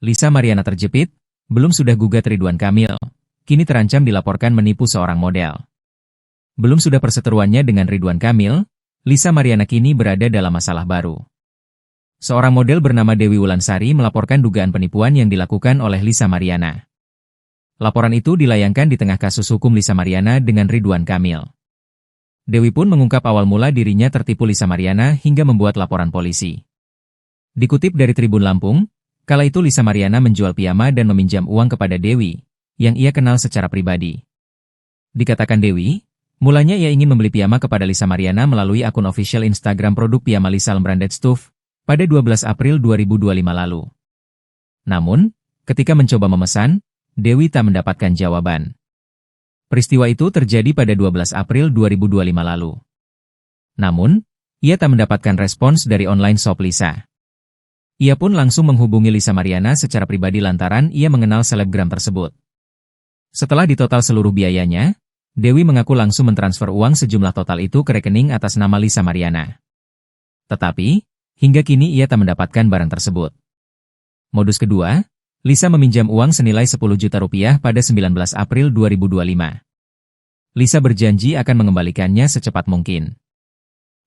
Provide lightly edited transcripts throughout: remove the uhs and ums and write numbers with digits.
Lisa Mariana terjepit, belum sudah gugat Ridwan Kamil, kini terancam dilaporkan menipu seorang model. Belum sudah perseteruannya dengan Ridwan Kamil, Lisa Mariana kini berada dalam masalah baru. Seorang model bernama Dewi Wulansari melaporkan dugaan penipuan yang dilakukan oleh Lisa Mariana. Laporan itu dilayangkan di tengah kasus hukum Lisa Mariana dengan Ridwan Kamil. Dewi pun mengungkap awal mula dirinya tertipu Lisa Mariana hingga membuat laporan polisi. Dikutip dari Tribun Lampung, kala itu Lisa Mariana menjual piyama dan meminjam uang kepada Dewi, yang ia kenal secara pribadi. Dikatakan Dewi, mulanya ia ingin membeli piyama kepada Lisa Mariana melalui akun official Instagram produk piyama Lisa Branded Stuff pada 12 April 2025 lalu. Namun, ketika mencoba memesan, Dewi tak mendapatkan jawaban. Peristiwa itu terjadi pada 12 April 2025 lalu. Namun, ia tak mendapatkan respons dari online shop Lisa. Ia pun langsung menghubungi Lisa Mariana secara pribadi lantaran ia mengenal selebgram tersebut. Setelah ditotal seluruh biayanya, Dewi mengaku langsung mentransfer uang sejumlah total itu ke rekening atas nama Lisa Mariana. Tetapi, hingga kini ia tak mendapatkan barang tersebut. Modus kedua, Lisa meminjam uang senilai 10 juta rupiah pada 19 April 2025. Lisa berjanji akan mengembalikannya secepat mungkin.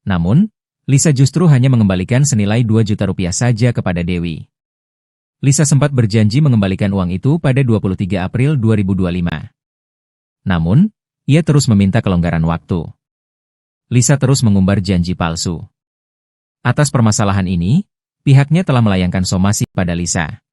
Namun, Lisa justru hanya mengembalikan senilai 2 juta rupiah saja kepada Dewi. Lisa sempat berjanji mengembalikan uang itu pada 23 April 2025. Namun, ia terus meminta kelonggaran waktu. Lisa terus mengumbar janji palsu. Atas permasalahan ini, pihaknya telah melayangkan somasi pada Lisa.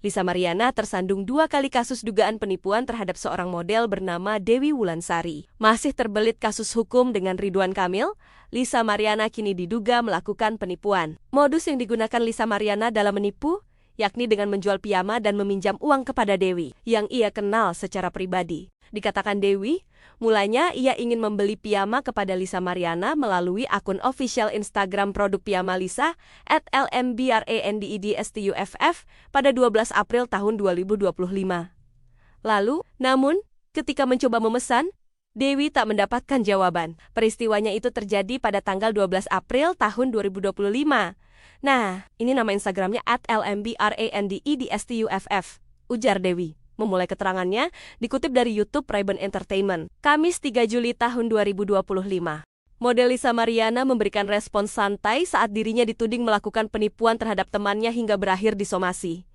Lisa Mariana tersandung 2 kali kasus dugaan penipuan terhadap seorang model bernama Dewi Wulansari. Masih terbelit kasus hukum dengan Ridwan Kamil, Lisa Mariana kini diduga melakukan penipuan. Modus yang digunakan Lisa Mariana dalam menipu, yakni dengan menjual piyama dan meminjam uang kepada Dewi, yang ia kenal secara pribadi. Dikatakan Dewi, mulanya ia ingin membeli piyama kepada Lisa Mariana melalui akun official Instagram produk piyama Lisa @lmbrandedstuff pada 12 April tahun 2025. Lalu, namun, ketika mencoba memesan, Dewi tak mendapatkan jawaban. Peristiwanya itu terjadi pada tanggal 12 April tahun 2025. Nah, ini nama Instagramnya @lmbrandedstuff, ujar Dewi. Memulai keterangannya, dikutip dari YouTube Ray-Ban Entertainment. Kamis 3 Juli tahun 2025. Model Lisa Mariana memberikan respons santai saat dirinya dituding melakukan penipuan terhadap temannya hingga berakhir disomasi.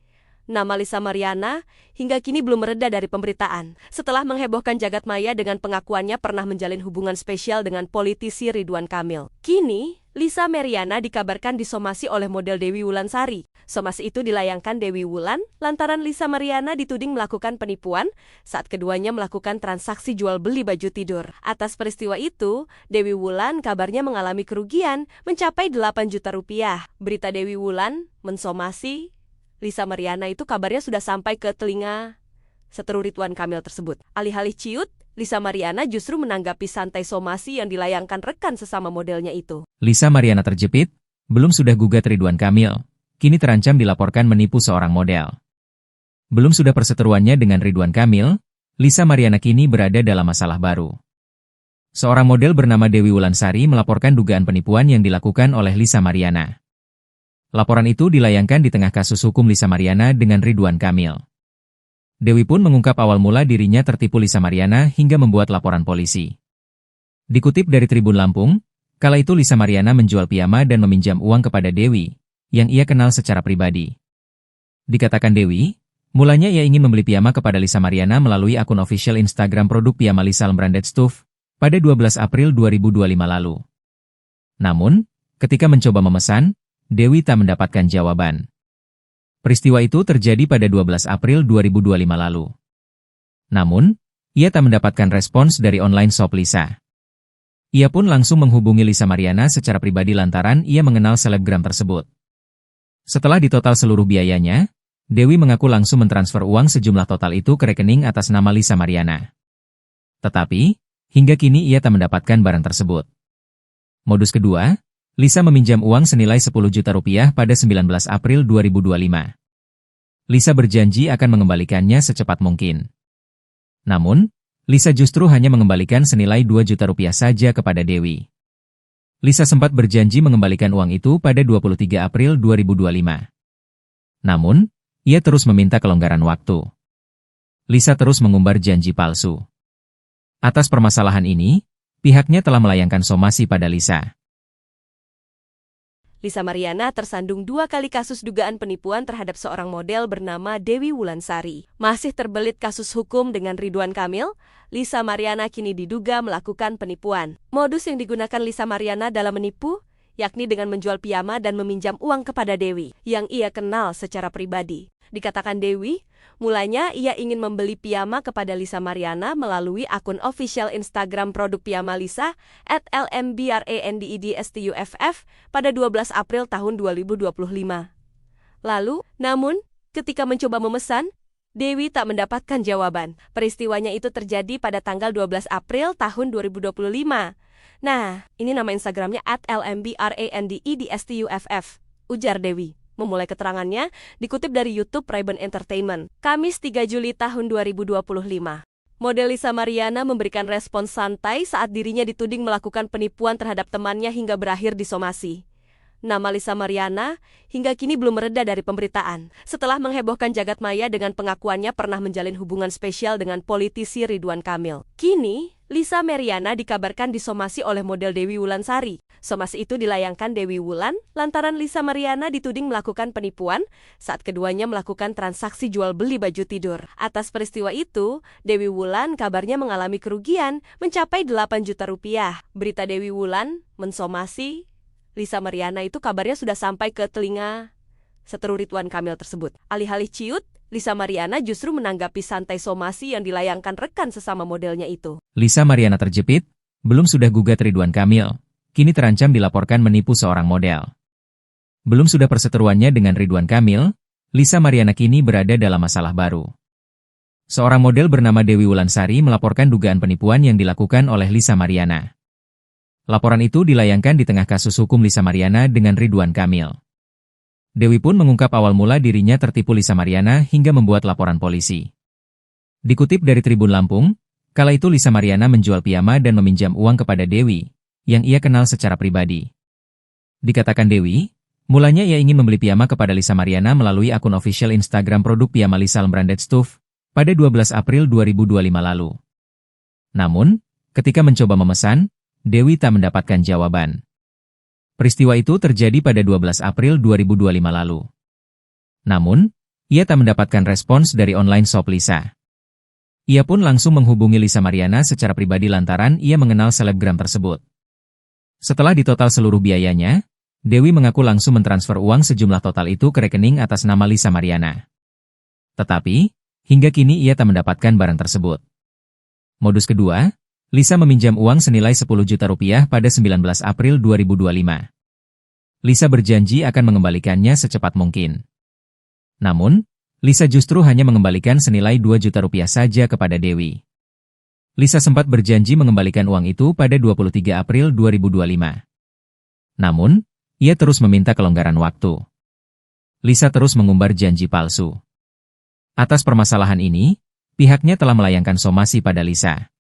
Nama Lisa Mariana hingga kini belum mereda dari pemberitaan. Setelah menghebohkan jagat maya dengan pengakuannya pernah menjalin hubungan spesial dengan politisi Ridwan Kamil. Kini, Lisa Mariana dikabarkan disomasi oleh model Dewi Wulansari. Somasi itu dilayangkan Dewi Wulan lantaran Lisa Mariana dituding melakukan penipuan saat keduanya melakukan transaksi jual beli baju tidur. Atas peristiwa itu, Dewi Wulan kabarnya mengalami kerugian mencapai 8 juta rupiah. Berita Dewi Wulan mensomasi Lisa Mariana itu kabarnya sudah sampai ke telinga seteru Ridwan Kamil tersebut. Alih-alih ciut, Lisa Mariana justru menanggapi santai somasi yang dilayangkan rekan sesama modelnya itu. Lisa Mariana terjepit, belum sudah gugat Ridwan Kamil, kini terancam dilaporkan menipu seorang model. Belum sudah perseteruannya dengan Ridwan Kamil, Lisa Mariana kini berada dalam masalah baru. Seorang model bernama Dewi Wulansari melaporkan dugaan penipuan yang dilakukan oleh Lisa Mariana. Laporan itu dilayangkan di tengah kasus hukum Lisa Mariana dengan Ridwan Kamil. Dewi pun mengungkap awal mula dirinya tertipu Lisa Mariana hingga membuat laporan polisi. Dikutip dari Tribun Lampung, kala itu Lisa Mariana menjual piyama dan meminjam uang kepada Dewi, yang ia kenal secara pribadi. Dikatakan Dewi, mulanya ia ingin membeli piyama kepada Lisa Mariana melalui akun official Instagram produk piyama Lisa Branded Stuff pada 12 April 2025 lalu. Namun, ketika mencoba memesan, Dewi tak mendapatkan jawaban. Peristiwa itu terjadi pada 12 April 2025 lalu. Namun, ia tak mendapatkan respons dari online shop Lisa. Ia pun langsung menghubungi Lisa Mariana secara pribadi lantaran ia mengenal selebgram tersebut. Setelah ditotal seluruh biayanya, Dewi mengaku langsung mentransfer uang sejumlah total itu ke rekening atas nama Lisa Mariana. Tetapi, hingga kini ia tak mendapatkan barang tersebut. Modus kedua, Lisa meminjam uang senilai 10 juta rupiah pada 19 April 2025. Lisa berjanji akan mengembalikannya secepat mungkin. Namun, Lisa justru hanya mengembalikan senilai 2 juta rupiah saja kepada Dewi. Lisa sempat berjanji mengembalikan uang itu pada 23 April 2025. Namun, ia terus meminta kelonggaran waktu. Lisa terus mengumbar janji palsu. Atas permasalahan ini, pihaknya telah melayangkan somasi pada Lisa. Lisa Mariana tersandung 2 kali kasus dugaan penipuan terhadap seorang model bernama Dewi Wulansari. Masih terbelit kasus hukum dengan Ridwan Kamil, Lisa Mariana kini diduga melakukan penipuan. Modus yang digunakan Lisa Mariana dalam menipu, yakni dengan menjual piyama dan meminjam uang kepada Dewi, yang ia kenal secara pribadi. Dikatakan Dewi, mulanya ia ingin membeli piyama kepada Lisa Mariana melalui akun official Instagram produk piyama Lisa @lmbrandedstuff pada 12 April tahun 2025. Lalu, namun, ketika mencoba memesan, Dewi tak mendapatkan jawaban. Peristiwanya itu terjadi pada tanggal 12 April tahun 2025. Nah, ini nama Instagramnya @lmbrandedstuff, ujar Dewi. Memulai keterangannya, dikutip dari YouTube Ray-Ban Entertainment, Kamis 3 Juli tahun 2025. Model Lisa Mariana memberikan respons santai saat dirinya dituding melakukan penipuan terhadap temannya hingga berakhir disomasi. Nama Lisa Mariana hingga kini belum mereda dari pemberitaan. Setelah menghebohkan jagat maya dengan pengakuannya pernah menjalin hubungan spesial dengan politisi Ridwan Kamil. Kini, Lisa Mariana dikabarkan disomasi oleh model Dewi Wulansari. Somasi itu dilayangkan Dewi Wulan lantaran Lisa Mariana dituding melakukan penipuan saat keduanya melakukan transaksi jual beli baju tidur. Atas peristiwa itu, Dewi Wulan kabarnya mengalami kerugian mencapai 8 juta rupiah. Berita Dewi Wulan mensomasi Lisa Mariana itu kabarnya sudah sampai ke telinga seteru Ridwan Kamil tersebut. Alih-alih ciut, Lisa Mariana justru menanggapi santai somasi yang dilayangkan rekan sesama modelnya itu. Lisa Mariana terjepit, belum sudah gugat Ridwan Kamil, kini terancam dilaporkan menipu seorang model. Belum sudah perseteruannya dengan Ridwan Kamil, Lisa Mariana kini berada dalam masalah baru. Seorang model bernama Dewi Wulansari melaporkan dugaan penipuan yang dilakukan oleh Lisa Mariana. Laporan itu dilayangkan di tengah kasus hukum Lisa Mariana dengan Ridwan Kamil. Dewi pun mengungkap awal mula dirinya tertipu Lisa Mariana hingga membuat laporan polisi. Dikutip dari Tribun Lampung, kala itu Lisa Mariana menjual piyama dan meminjam uang kepada Dewi, yang ia kenal secara pribadi. Dikatakan Dewi, mulanya ia ingin membeli piyama kepada Lisa Mariana melalui akun official Instagram produk piyama Lisa Branded Stuff pada 12 April 2025 lalu. Namun, ketika mencoba memesan, Dewi tak mendapatkan jawaban. Peristiwa itu terjadi pada 12 April 2025 lalu. Namun, ia tak mendapatkan respons dari online shop Lisa. Ia pun langsung menghubungi Lisa Mariana secara pribadi lantaran ia mengenal selebgram tersebut. Setelah ditotal seluruh biayanya, Dewi mengaku langsung mentransfer uang sejumlah total itu ke rekening atas nama Lisa Mariana. Tetapi, hingga kini ia tak mendapatkan barang tersebut. Modus kedua, Lisa meminjam uang senilai 10 juta rupiah pada 19 April 2025. Lisa berjanji akan mengembalikannya secepat mungkin. Namun, Lisa justru hanya mengembalikan senilai 2 juta rupiah saja kepada Dewi. Lisa sempat berjanji mengembalikan uang itu pada 23 April 2025. Namun, ia terus meminta kelonggaran waktu. Lisa terus mengumbar janji palsu. Atas permasalahan ini, pihaknya telah melayangkan somasi pada Lisa.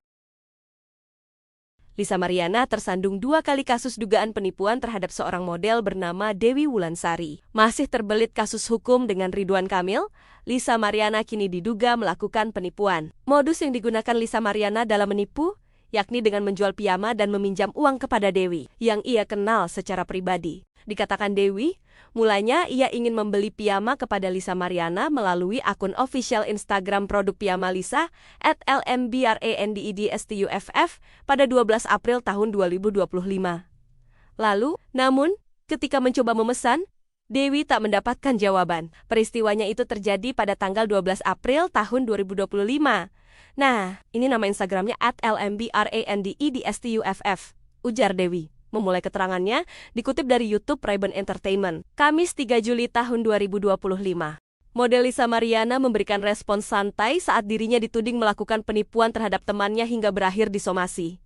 Lisa Mariana tersandung 2 kali kasus dugaan penipuan terhadap seorang model bernama Dewi Wulansari. Masih terbelit kasus hukum dengan Ridwan Kamil, Lisa Mariana kini diduga melakukan penipuan. Modus yang digunakan Lisa Mariana dalam menipu, yakni dengan menjual piyama dan meminjam uang kepada Dewi, yang ia kenal secara pribadi. Dikatakan Dewi, mulanya ia ingin membeli piyama kepada Lisa Mariana melalui akun official Instagram produk piyama Lisa @lmbrandedstuff pada 12 April tahun 2025. Lalu, namun, ketika mencoba memesan, Dewi tak mendapatkan jawaban. Peristiwanya itu terjadi pada tanggal 12 April tahun 2025. Nah, ini nama Instagramnya @lmbrandedstuff, ujar Dewi. Memulai keterangannya, dikutip dari YouTube Ray-Ban Entertainment, Kamis 3 Juli tahun 2025. Model Lisa Mariana memberikan respons santai saat dirinya dituding melakukan penipuan terhadap temannya hingga berakhir disomasi.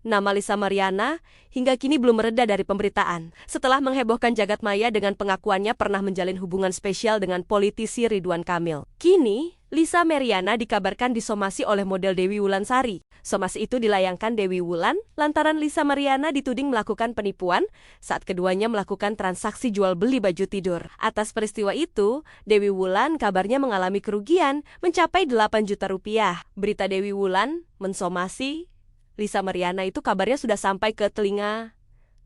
Nama Lisa Mariana hingga kini belum mereda dari pemberitaan. Setelah menghebohkan jagat maya dengan pengakuannya pernah menjalin hubungan spesial dengan politisi Ridwan Kamil. Kini, Lisa Mariana dikabarkan disomasi oleh model Dewi Wulansari. Somasi itu dilayangkan Dewi Wulan lantaran Lisa Mariana dituding melakukan penipuan saat keduanya melakukan transaksi jual beli baju tidur. Atas peristiwa itu, Dewi Wulan kabarnya mengalami kerugian mencapai 8 juta rupiah. Berita Dewi Wulan mensomasi Lisa Mariana itu kabarnya sudah sampai ke telinga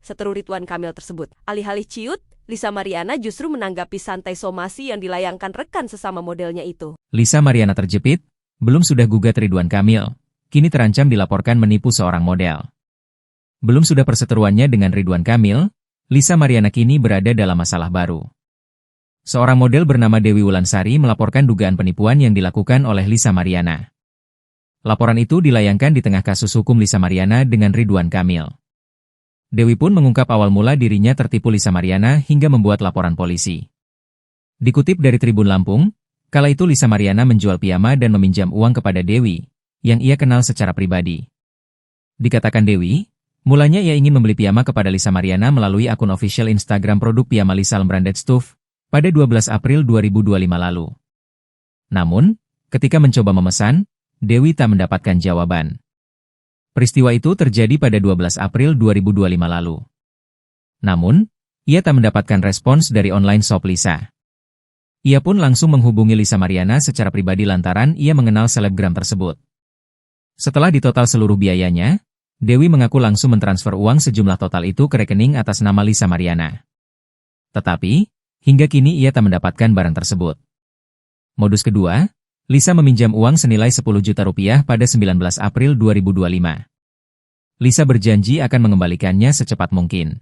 seteru Ridwan Kamil tersebut. Alih-alih ciut, Lisa Mariana justru menanggapi santai somasi yang dilayangkan rekan sesama modelnya itu. Lisa Mariana terjepit, belum sudah gugat Ridwan Kamil, kini terancam dilaporkan menipu seorang model. Belum sudah perseteruannya dengan Ridwan Kamil, Lisa Mariana kini berada dalam masalah baru. Seorang model bernama Dewi Wulansari melaporkan dugaan penipuan yang dilakukan oleh Lisa Mariana. Laporan itu dilayangkan di tengah kasus hukum Lisa Mariana dengan Ridwan Kamil. Dewi pun mengungkap awal mula dirinya tertipu Lisa Mariana hingga membuat laporan polisi. Dikutip dari Tribun Lampung, kala itu Lisa Mariana menjual piyama dan meminjam uang kepada Dewi, yang ia kenal secara pribadi. Dikatakan Dewi, mulanya ia ingin membeli piyama kepada Lisa Mariana melalui akun official Instagram produk piyama Lisa Branded Stuff pada 12 April 2025 lalu. Namun, ketika mencoba memesan, Dewi tak mendapatkan jawaban. Peristiwa itu terjadi pada 12 April 2025 lalu. Namun, ia tak mendapatkan respons dari online shop Lisa. Ia pun langsung menghubungi Lisa Mariana secara pribadi lantaran ia mengenal selebgram tersebut. Setelah ditotal seluruh biayanya, Dewi mengaku langsung mentransfer uang sejumlah total itu ke rekening atas nama Lisa Mariana. Tetapi, hingga kini ia tak mendapatkan barang tersebut. Modus kedua, Lisa meminjam uang senilai 10 juta rupiah pada 19 April 2025. Lisa berjanji akan mengembalikannya secepat mungkin.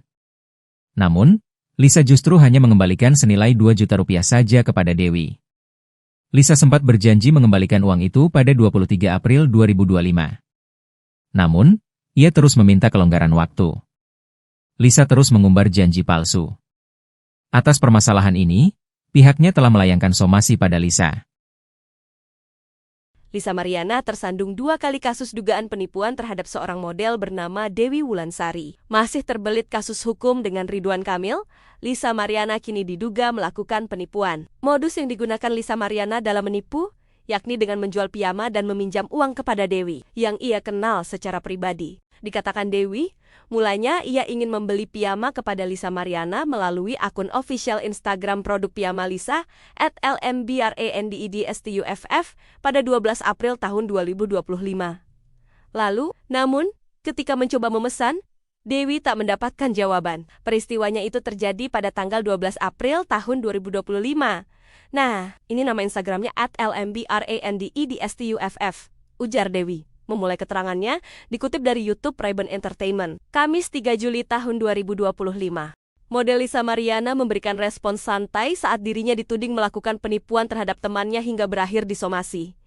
Namun, Lisa justru hanya mengembalikan senilai 2 juta rupiah saja kepada Dewi. Lisa sempat berjanji mengembalikan uang itu pada 23 April 2025. Namun, ia terus meminta kelonggaran waktu. Lisa terus mengumbar janji palsu. Atas permasalahan ini, pihaknya telah melayangkan somasi pada Lisa. Lisa Mariana tersandung 2 kali kasus dugaan penipuan terhadap seorang model bernama Dewi Wulansari. Masih terbelit kasus hukum dengan Ridwan Kamil, Lisa Mariana kini diduga melakukan penipuan. Modus yang digunakan Lisa Mariana dalam menipu, yakni dengan menjual piyama dan meminjam uang kepada Dewi, yang ia kenal secara pribadi. Dikatakan Dewi, mulanya ia ingin membeli piyama kepada Lisa Mariana melalui akun official Instagram produk piyama Lisa @lmbrandedstuff pada 12 April tahun 2025. Lalu, namun, ketika mencoba memesan, Dewi tak mendapatkan jawaban. Peristiwanya itu terjadi pada tanggal 12 April tahun 2025. Nah, ini nama Instagramnya @lmbrandedstuff, ujar Dewi. Memulai keterangannya, dikutip dari YouTube Ray-Ban Entertainment, Kamis 3 Juli tahun 2025. Model Lisa Mariana memberikan respons santai saat dirinya dituding melakukan penipuan terhadap temannya hingga berakhir disomasi.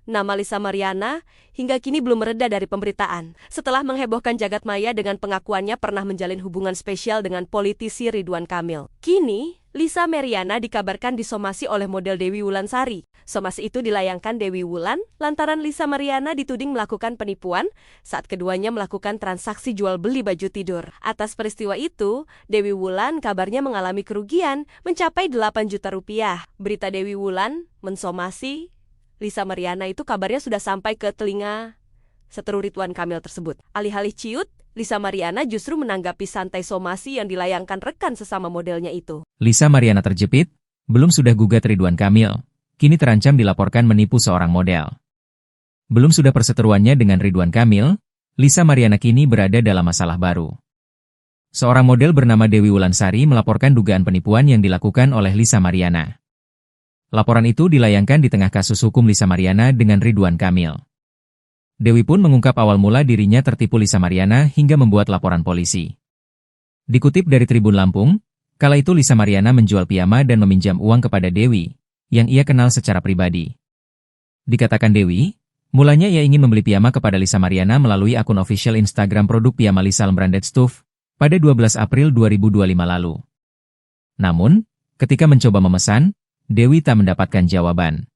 Nama Lisa Mariana hingga kini belum mereda dari pemberitaan. Setelah menghebohkan jagat maya dengan pengakuannya pernah menjalin hubungan spesial dengan politisi Ridwan Kamil. Kini, Lisa Mariana dikabarkan disomasi oleh model Dewi Wulansari. Somasi itu dilayangkan Dewi Wulan lantaran Lisa Mariana dituding melakukan penipuan saat keduanya melakukan transaksi jual beli baju tidur. Atas peristiwa itu, Dewi Wulan kabarnya mengalami kerugian mencapai 8 juta rupiah. Berita Dewi Wulan mensomasi Lisa Mariana itu kabarnya sudah sampai ke telinga seteru Ridwan Kamil tersebut. Alih-alih ciut, Lisa Mariana justru menanggapi santai somasi yang dilayangkan rekan sesama modelnya itu. Lisa Mariana terjepit, belum sudah gugat Ridwan Kamil, kini terancam dilaporkan menipu seorang model. Belum sudah perseteruannya dengan Ridwan Kamil, Lisa Mariana kini berada dalam masalah baru. Seorang model bernama Dewi Wulansari melaporkan dugaan penipuan yang dilakukan oleh Lisa Mariana. Laporan itu dilayangkan di tengah kasus hukum Lisa Mariana dengan Ridwan Kamil. Dewi pun mengungkap awal mula dirinya tertipu Lisa Mariana hingga membuat laporan polisi. Dikutip dari Tribun Lampung, kala itu Lisa Mariana menjual piyama dan meminjam uang kepada Dewi, yang ia kenal secara pribadi. Dikatakan Dewi, mulanya ia ingin membeli piyama kepada Lisa Mariana melalui akun official Instagram produk piyama Lisa Branded Stuff pada 12 April 2025 lalu. Namun, ketika mencoba memesan, Dewi tak mendapatkan jawaban.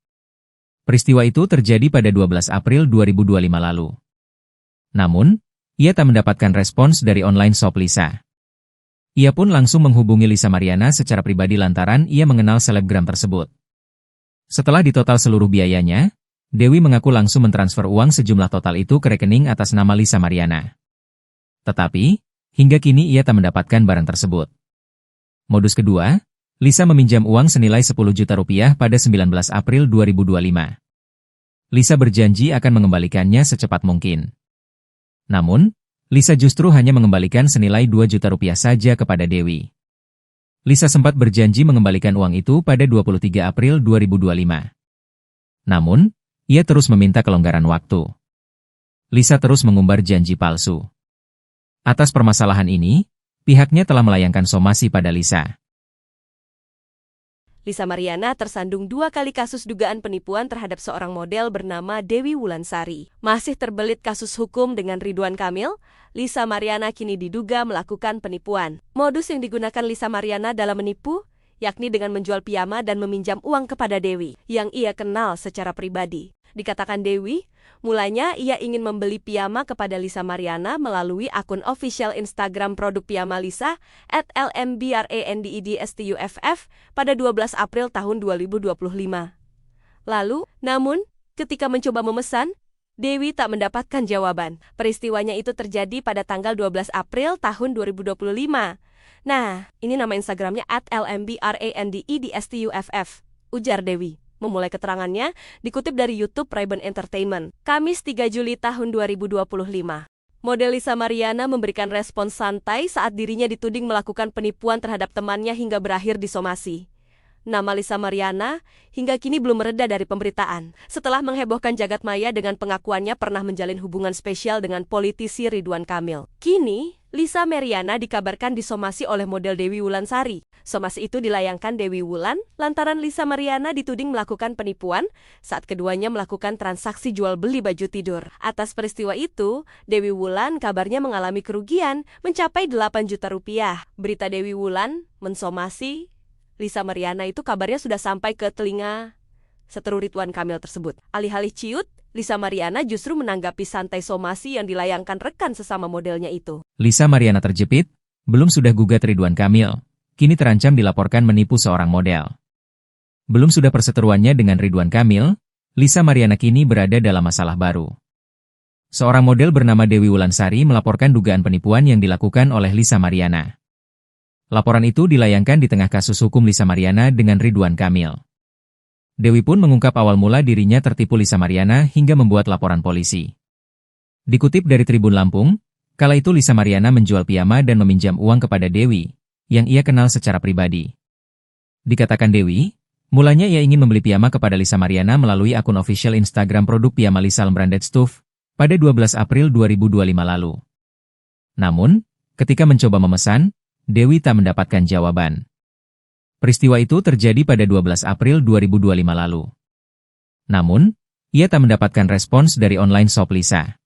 Peristiwa itu terjadi pada 12 April 2025 lalu. Namun, ia tak mendapatkan respons dari online shop Lisa. Ia pun langsung menghubungi Lisa Mariana secara pribadi lantaran ia mengenal selebgram tersebut. Setelah ditotal seluruh biayanya, Dewi mengaku langsung mentransfer uang sejumlah total itu ke rekening atas nama Lisa Mariana. Tetapi, hingga kini ia tak mendapatkan barang tersebut. Modus kedua, Lisa meminjam uang senilai 10 juta rupiah pada 19 April 2025. Lisa berjanji akan mengembalikannya secepat mungkin. Namun, Lisa justru hanya mengembalikan senilai 2 juta rupiah saja kepada Dewi. Lisa sempat berjanji mengembalikan uang itu pada 23 April 2025. Namun, ia terus meminta kelonggaran waktu. Lisa terus mengumbar janji palsu. Atas permasalahan ini, pihaknya telah melayangkan somasi pada Lisa. Lisa Mariana tersandung 2 kali kasus dugaan penipuan terhadap seorang model bernama Dewi Wulansari. Masih terbelit kasus hukum dengan Ridwan Kamil, Lisa Mariana kini diduga melakukan penipuan. Modus yang digunakan Lisa Mariana dalam menipu, yakni dengan menjual piyama dan meminjam uang kepada Dewi, yang ia kenal secara pribadi. Dikatakan Dewi, mulanya ia ingin membeli piyama kepada Lisa Mariana melalui akun official Instagram produk piyama Lisa @lmbrandedstuff pada 12 April tahun 2025. Lalu, namun, ketika mencoba memesan, Dewi tak mendapatkan jawaban. Peristiwanya itu terjadi pada tanggal 12 April tahun 2025. Nah, ini nama Instagramnya @lmbrandedstuff, ujar Dewi. Memulai keterangannya, dikutip dari YouTube Ray-Ban Entertainment, Kamis 3 Juli tahun 2025. Model Lisa Mariana memberikan respons santai saat dirinya dituding melakukan penipuan terhadap temannya hingga berakhir disomasi. Nama Lisa Mariana hingga kini belum mereda dari pemberitaan. Setelah menghebohkan jagat maya dengan pengakuannya pernah menjalin hubungan spesial dengan politisi Ridwan Kamil. Kini, Lisa Mariana dikabarkan disomasi oleh model Dewi Wulansari. Somasi itu dilayangkan Dewi Wulan lantaran Lisa Mariana dituding melakukan penipuan saat keduanya melakukan transaksi jual beli baju tidur. Atas peristiwa itu, Dewi Wulan kabarnya mengalami kerugian mencapai 8 juta rupiah. Berita Dewi Wulan mensomasi Lisa Mariana itu kabarnya sudah sampai ke telinga seteru Ridwan Kamil tersebut. Alih-alih ciut, Lisa Mariana justru menanggapi santai somasi yang dilayangkan rekan sesama modelnya itu. Lisa Mariana terjepit, belum sudah gugat Ridwan Kamil, kini terancam dilaporkan menipu seorang model. Belum sudah perseteruannya dengan Ridwan Kamil, Lisa Mariana kini berada dalam masalah baru. Seorang model bernama Dewi Wulansari melaporkan dugaan penipuan yang dilakukan oleh Lisa Mariana. Laporan itu dilayangkan di tengah kasus hukum Lisa Mariana dengan Ridwan Kamil. Dewi pun mengungkap awal mula dirinya tertipu Lisa Mariana hingga membuat laporan polisi. Dikutip dari Tribun Lampung, kala itu Lisa Mariana menjual piyama dan meminjam uang kepada Dewi, yang ia kenal secara pribadi. Dikatakan Dewi, mulanya ia ingin membeli piyama kepada Lisa Mariana melalui akun official Instagram produk piyama Lisa Branded Stuff pada 12 April 2025 lalu. Namun, ketika mencoba memesan, Dewi tak mendapatkan jawaban. Peristiwa itu terjadi pada 12 April 2025 lalu. Namun, ia tak mendapatkan respons dari online shop Lisa.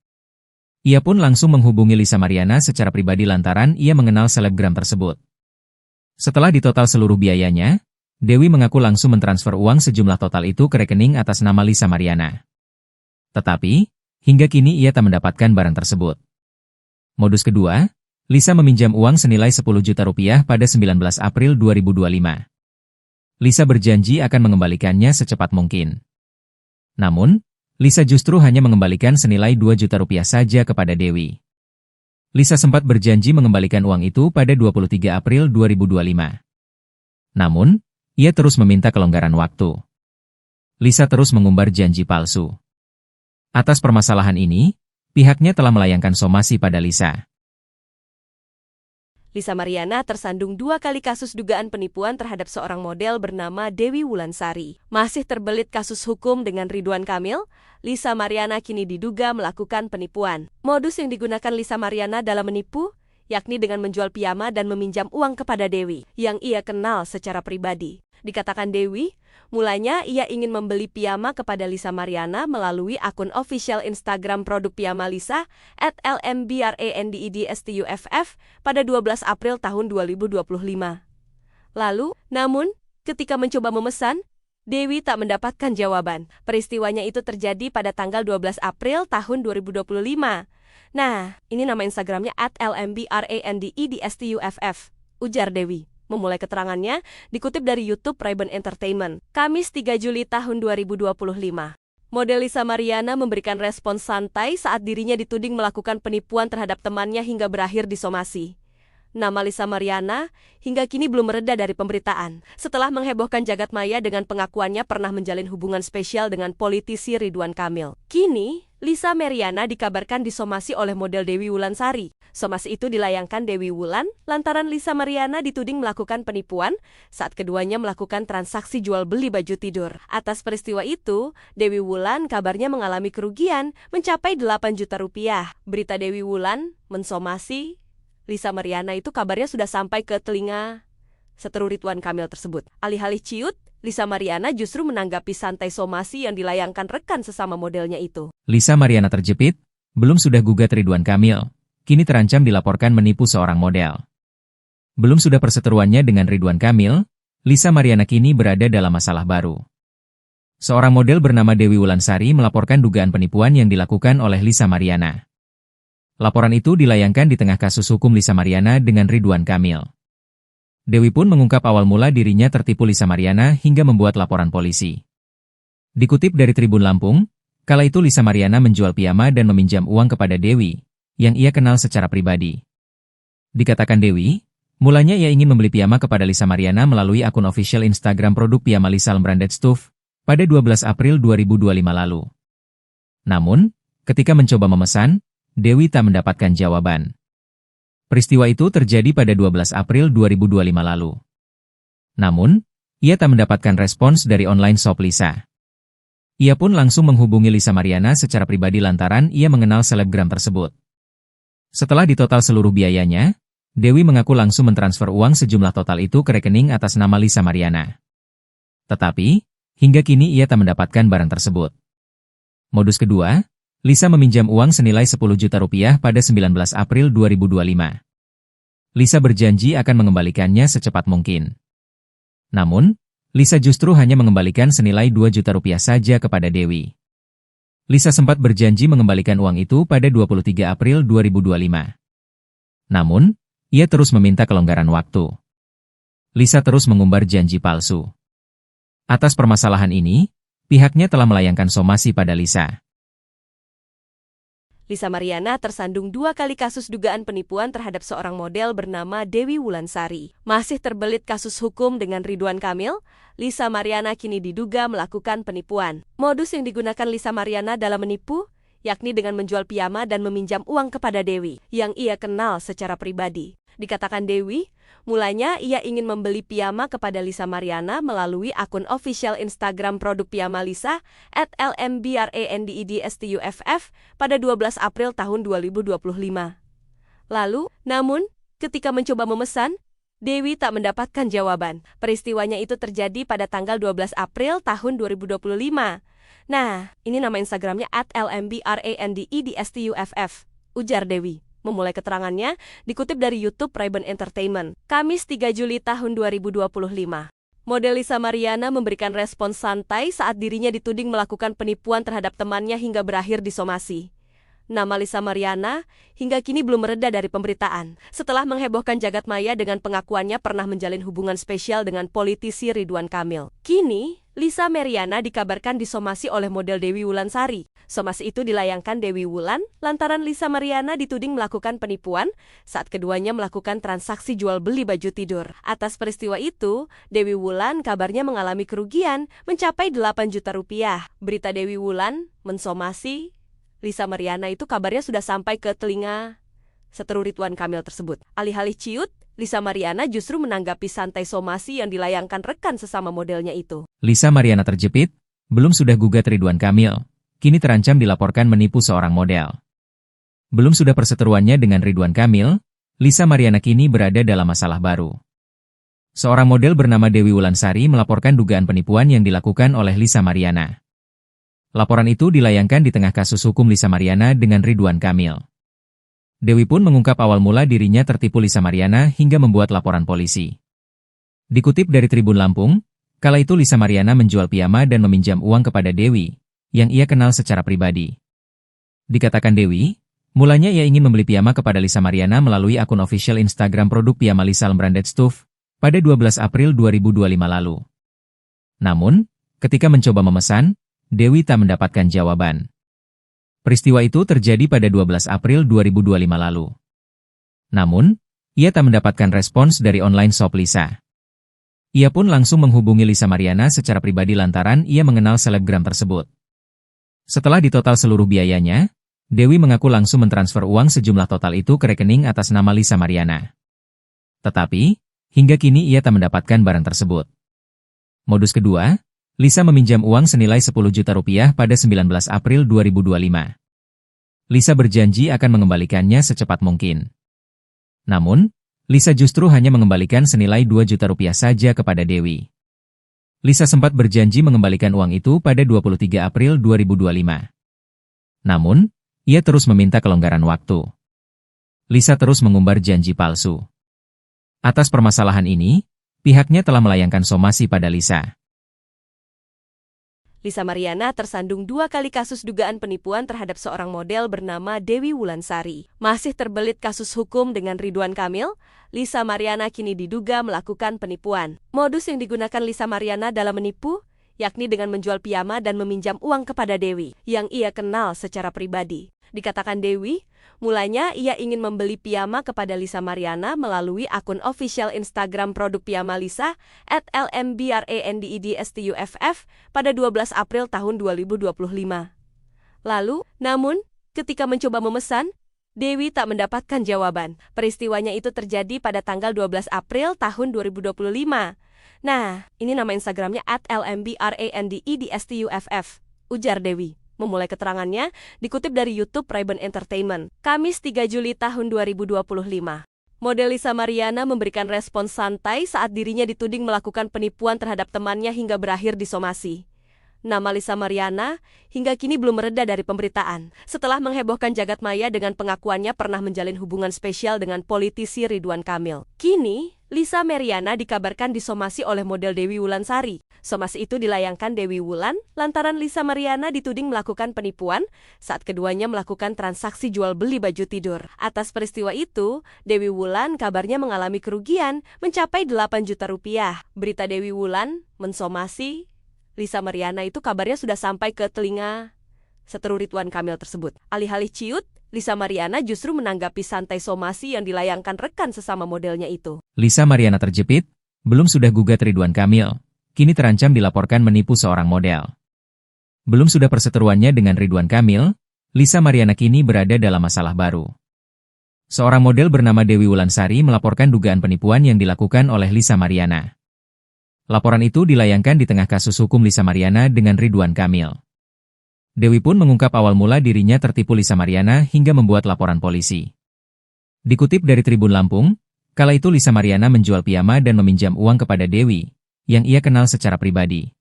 Ia pun langsung menghubungi Lisa Mariana secara pribadi lantaran ia mengenal selebgram tersebut. Setelah ditotal seluruh biayanya, Dewi mengaku langsung mentransfer uang sejumlah total itu ke rekening atas nama Lisa Mariana. Tetapi, hingga kini ia tak mendapatkan barang tersebut. Modus kedua, Lisa meminjam uang senilai 10 juta rupiah pada 19 April 2025. Lisa berjanji akan mengembalikannya secepat mungkin. Namun, Lisa justru hanya mengembalikan senilai 2 juta rupiah saja kepada Dewi. Lisa sempat berjanji mengembalikan uang itu pada 23 April 2025. Namun, ia terus meminta kelonggaran waktu. Lisa terus mengumbar janji palsu. Atas permasalahan ini, pihaknya telah melayangkan somasi pada Lisa. Lisa Mariana tersandung 2 kali kasus dugaan penipuan terhadap seorang model bernama Dewi Wulansari. Masih terbelit kasus hukum dengan Ridwan Kamil, Lisa Mariana kini diduga melakukan penipuan. Modus yang digunakan Lisa Mariana dalam menipu, yakni dengan menjual piyama dan meminjam uang kepada Dewi, yang ia kenal secara pribadi. Dikatakan Dewi, mulanya ia ingin membeli piyama kepada Lisa Mariana melalui akun official Instagram produk piyama Lisa @lmbrandedstuff pada 12 April tahun 2025. Lalu, namun, ketika mencoba memesan, Dewi tak mendapatkan jawaban. Peristiwanya itu terjadi pada tanggal 12 April tahun 2025. Nah, ini nama Instagramnya @lmbrandedstuff, ujar Dewi. Memulai keterangannya, dikutip dari YouTube Ray-Ban Entertainment, Kamis 3 Juli tahun 2025. Model Lisa Mariana memberikan respons santai saat dirinya dituding melakukan penipuan terhadap temannya hingga berakhir disomasi. Nama Lisa Mariana hingga kini belum mereda dari pemberitaan. Setelah menghebohkan jagat maya dengan pengakuannya pernah menjalin hubungan spesial dengan politisi Ridwan Kamil. Kini, Lisa Mariana dikabarkan disomasi oleh model Dewi Wulansari. Somasi itu dilayangkan Dewi Wulan lantaran Lisa Mariana dituding melakukan penipuan saat keduanya melakukan transaksi jual beli baju tidur. Atas peristiwa itu, Dewi Wulan kabarnya mengalami kerugian mencapai 8 juta rupiah. Berita Dewi Wulan mensomasi Lisa Mariana itu kabarnya sudah sampai ke telinga seteru Ridwan Kamil tersebut. Alih-alih ciut, Lisa Mariana justru menanggapi santai somasi yang dilayangkan rekan sesama modelnya itu. Lisa Mariana terjepit, belum sudah gugat Ridwan Kamil, kini terancam dilaporkan menipu seorang model. Belum sudah perseteruannya dengan Ridwan Kamil, Lisa Mariana kini berada dalam masalah baru. Seorang model bernama Dewi Wulansari melaporkan dugaan penipuan yang dilakukan oleh Lisa Mariana. Laporan itu dilayangkan di tengah kasus hukum Lisa Mariana dengan Ridwan Kamil. Dewi pun mengungkap awal mula dirinya tertipu Lisa Mariana hingga membuat laporan polisi. Dikutip dari Tribun Lampung, kala itu Lisa Mariana menjual piyama dan meminjam uang kepada Dewi, yang ia kenal secara pribadi. Dikatakan Dewi, mulanya ia ingin membeli piyama kepada Lisa Mariana melalui akun official Instagram produk piyama Lisa Branded Stuff pada 12 April 2025 lalu. Namun, ketika mencoba memesan, Dewi tak mendapatkan jawaban. Peristiwa itu terjadi pada 12 April 2025 lalu. Namun, ia tak mendapatkan respons dari online shop Lisa. Ia pun langsung menghubungi Lisa Mariana secara pribadi lantaran ia mengenal selebgram tersebut. Setelah ditotal seluruh biayanya, Dewi mengaku langsung mentransfer uang sejumlah total itu ke rekening atas nama Lisa Mariana. Tetapi, hingga kini ia tak mendapatkan barang tersebut. Modus kedua, Lisa meminjam uang senilai 10 juta rupiah pada 19 April 2025. Lisa berjanji akan mengembalikannya secepat mungkin. Namun, Lisa justru hanya mengembalikan senilai 2 juta rupiah saja kepada Dewi. Lisa sempat berjanji mengembalikan uang itu pada 23 April 2025. Namun, ia terus meminta kelonggaran waktu. Lisa terus mengumbar janji palsu. Atas permasalahan ini, pihaknya telah melayangkan somasi pada Lisa. Lisa Mariana tersandung 2 kali kasus dugaan penipuan terhadap seorang model bernama Dewi Wulansari. Masih terbelit kasus hukum dengan Ridwan Kamil, Lisa Mariana kini diduga melakukan penipuan. Modus yang digunakan Lisa Mariana dalam menipu, yakni dengan menjual piyama dan meminjam uang kepada Dewi, yang ia kenal secara pribadi. Dikatakan Dewi, mulanya ia ingin membeli piyama kepada Lisa Mariana melalui akun official Instagram produk piyama Lisa @lmbrandedstuff pada 12 April tahun 2025. Lalu, namun, ketika mencoba memesan, Dewi tak mendapatkan jawaban. Peristiwanya itu terjadi pada tanggal 12 April tahun 2025. Nah, ini nama Instagramnya @lmbrandedstuff, ujar Dewi. Memulai keterangannya, dikutip dari YouTube Ray-Ban Entertainment, Kamis 3 Juli tahun 2025. Model Lisa Mariana memberikan respons santai saat dirinya dituding melakukan penipuan terhadap temannya hingga berakhir disomasi. Nama Lisa Mariana hingga kini belum mereda dari pemberitaan. Setelah menghebohkan jagat maya dengan pengakuannya pernah menjalin hubungan spesial dengan politisi Ridwan Kamil. Kini, Lisa Mariana dikabarkan disomasi oleh model Dewi Wulansari. Somasi itu dilayangkan Dewi Wulan lantaran Lisa Mariana dituding melakukan penipuan saat keduanya melakukan transaksi jual beli baju tidur. Atas peristiwa itu, Dewi Wulan kabarnya mengalami kerugian mencapai 8 juta rupiah. Berita Dewi Wulan mensomasi Lisa Mariana itu kabarnya sudah sampai ke telinga seteru Ridwan Kamil tersebut. Alih-alih ciut, Lisa Mariana justru menanggapi santai somasi yang dilayangkan rekan sesama modelnya itu. Lisa Mariana terjepit, belum sudah gugat Ridwan Kamil, kini terancam dilaporkan menipu seorang model. Belum sudah perseteruannya dengan Ridwan Kamil, Lisa Mariana kini berada dalam masalah baru. Seorang model bernama Dewi Wulansari melaporkan dugaan penipuan yang dilakukan oleh Lisa Mariana. Laporan itu dilayangkan di tengah kasus hukum Lisa Mariana dengan Ridwan Kamil. Dewi pun mengungkap awal mula dirinya tertipu Lisa Mariana hingga membuat laporan polisi. Dikutip dari Tribun Lampung, kala itu Lisa Mariana menjual piyama dan meminjam uang kepada Dewi, yang ia kenal secara pribadi. Dikatakan Dewi, Mulanya ia ingin membeli piyama kepada Lisa Mariana melalui akun official Instagram produk piyama Lisa Branded Stuff pada 12 April 2025 lalu. Namun, ketika mencoba memesan, Dewi tak mendapatkan jawaban. Peristiwa itu terjadi pada 12 April 2025 lalu. Namun, ia tak mendapatkan respons dari online shop Lisa. Ia pun langsung menghubungi Lisa Mariana secara pribadi lantaran ia mengenal selebgram tersebut. Setelah ditotal seluruh biayanya, Dewi mengaku langsung mentransfer uang sejumlah total itu ke rekening atas nama Lisa Mariana. Tetapi, hingga kini ia tak mendapatkan barang tersebut. Modus kedua, Lisa meminjam uang senilai 10 juta rupiah pada 19 April 2025. Lisa berjanji akan mengembalikannya secepat mungkin. Namun, Lisa justru hanya mengembalikan senilai 2 juta rupiah saja kepada Dewi. Lisa sempat berjanji mengembalikan uang itu pada 23 April 2025. Namun, ia terus meminta kelonggaran waktu. Lisa terus mengumbar janji palsu. Atas permasalahan ini, pihaknya telah melayangkan somasi pada Lisa. Lisa Mariana tersandung 2 kali kasus dugaan penipuan terhadap seorang model bernama Dewi Wulansari. Masih terbelit kasus hukum dengan Ridwan Kamil, Lisa Mariana kini diduga melakukan penipuan. Modus yang digunakan Lisa Mariana dalam menipu, yakni dengan menjual piyama dan meminjam uang kepada Dewi, yang ia kenal secara pribadi. Dikatakan Dewi, mulanya ia ingin membeli piyama kepada Lisa Mariana melalui akun official Instagram produk piyama Lisa @lmbrandedstuff pada 12 April tahun 2025. Lalu, namun, ketika mencoba memesan, Dewi tak mendapatkan jawaban. Peristiwanya itu terjadi pada tanggal 12 April tahun 2025. Nah, ini nama Instagramnya @lmbrandedstuff, ujar Dewi. Memulai keterangannya, dikutip dari YouTube Ray-Ban Entertainment, Kamis 3 Juli tahun 2025. Model Lisa Mariana memberikan respons santai saat dirinya dituding melakukan penipuan terhadap temannya hingga berakhir disomasi. Nama Lisa Mariana hingga kini belum mereda dari pemberitaan. Setelah menghebohkan jagat maya dengan pengakuannya pernah menjalin hubungan spesial dengan politisi Ridwan Kamil. Kini, Lisa Mariana dikabarkan disomasi oleh model Dewi Wulansari. Somasi itu dilayangkan Dewi Wulan lantaran Lisa Mariana dituding melakukan penipuan saat keduanya melakukan transaksi jual beli baju tidur. Atas peristiwa itu, Dewi Wulan kabarnya mengalami kerugian mencapai 8 juta rupiah. Berita Dewi Wulan mensomasi Lisa Mariana itu kabarnya sudah sampai ke telinga seteru Ridwan Kamil tersebut. Alih-alih ciut, Lisa Mariana justru menanggapi santai somasi yang dilayangkan rekan sesama modelnya itu. Lisa Mariana terjepit, belum sudah gugat Ridwan Kamil, kini terancam dilaporkan menipu seorang model. Belum sudah perseteruannya dengan Ridwan Kamil, Lisa Mariana kini berada dalam masalah baru. Seorang model bernama Dewi Wulansari melaporkan dugaan penipuan yang dilakukan oleh Lisa Mariana. Laporan itu dilayangkan di tengah kasus hukum Lisa Mariana dengan Ridwan Kamil. Dewi pun mengungkap awal mula dirinya tertipu Lisa Mariana hingga membuat laporan polisi. Dikutip dari Tribun Lampung, kala itu Lisa Mariana menjual piyama dan meminjam uang kepada Dewi, yang ia kenal secara pribadi.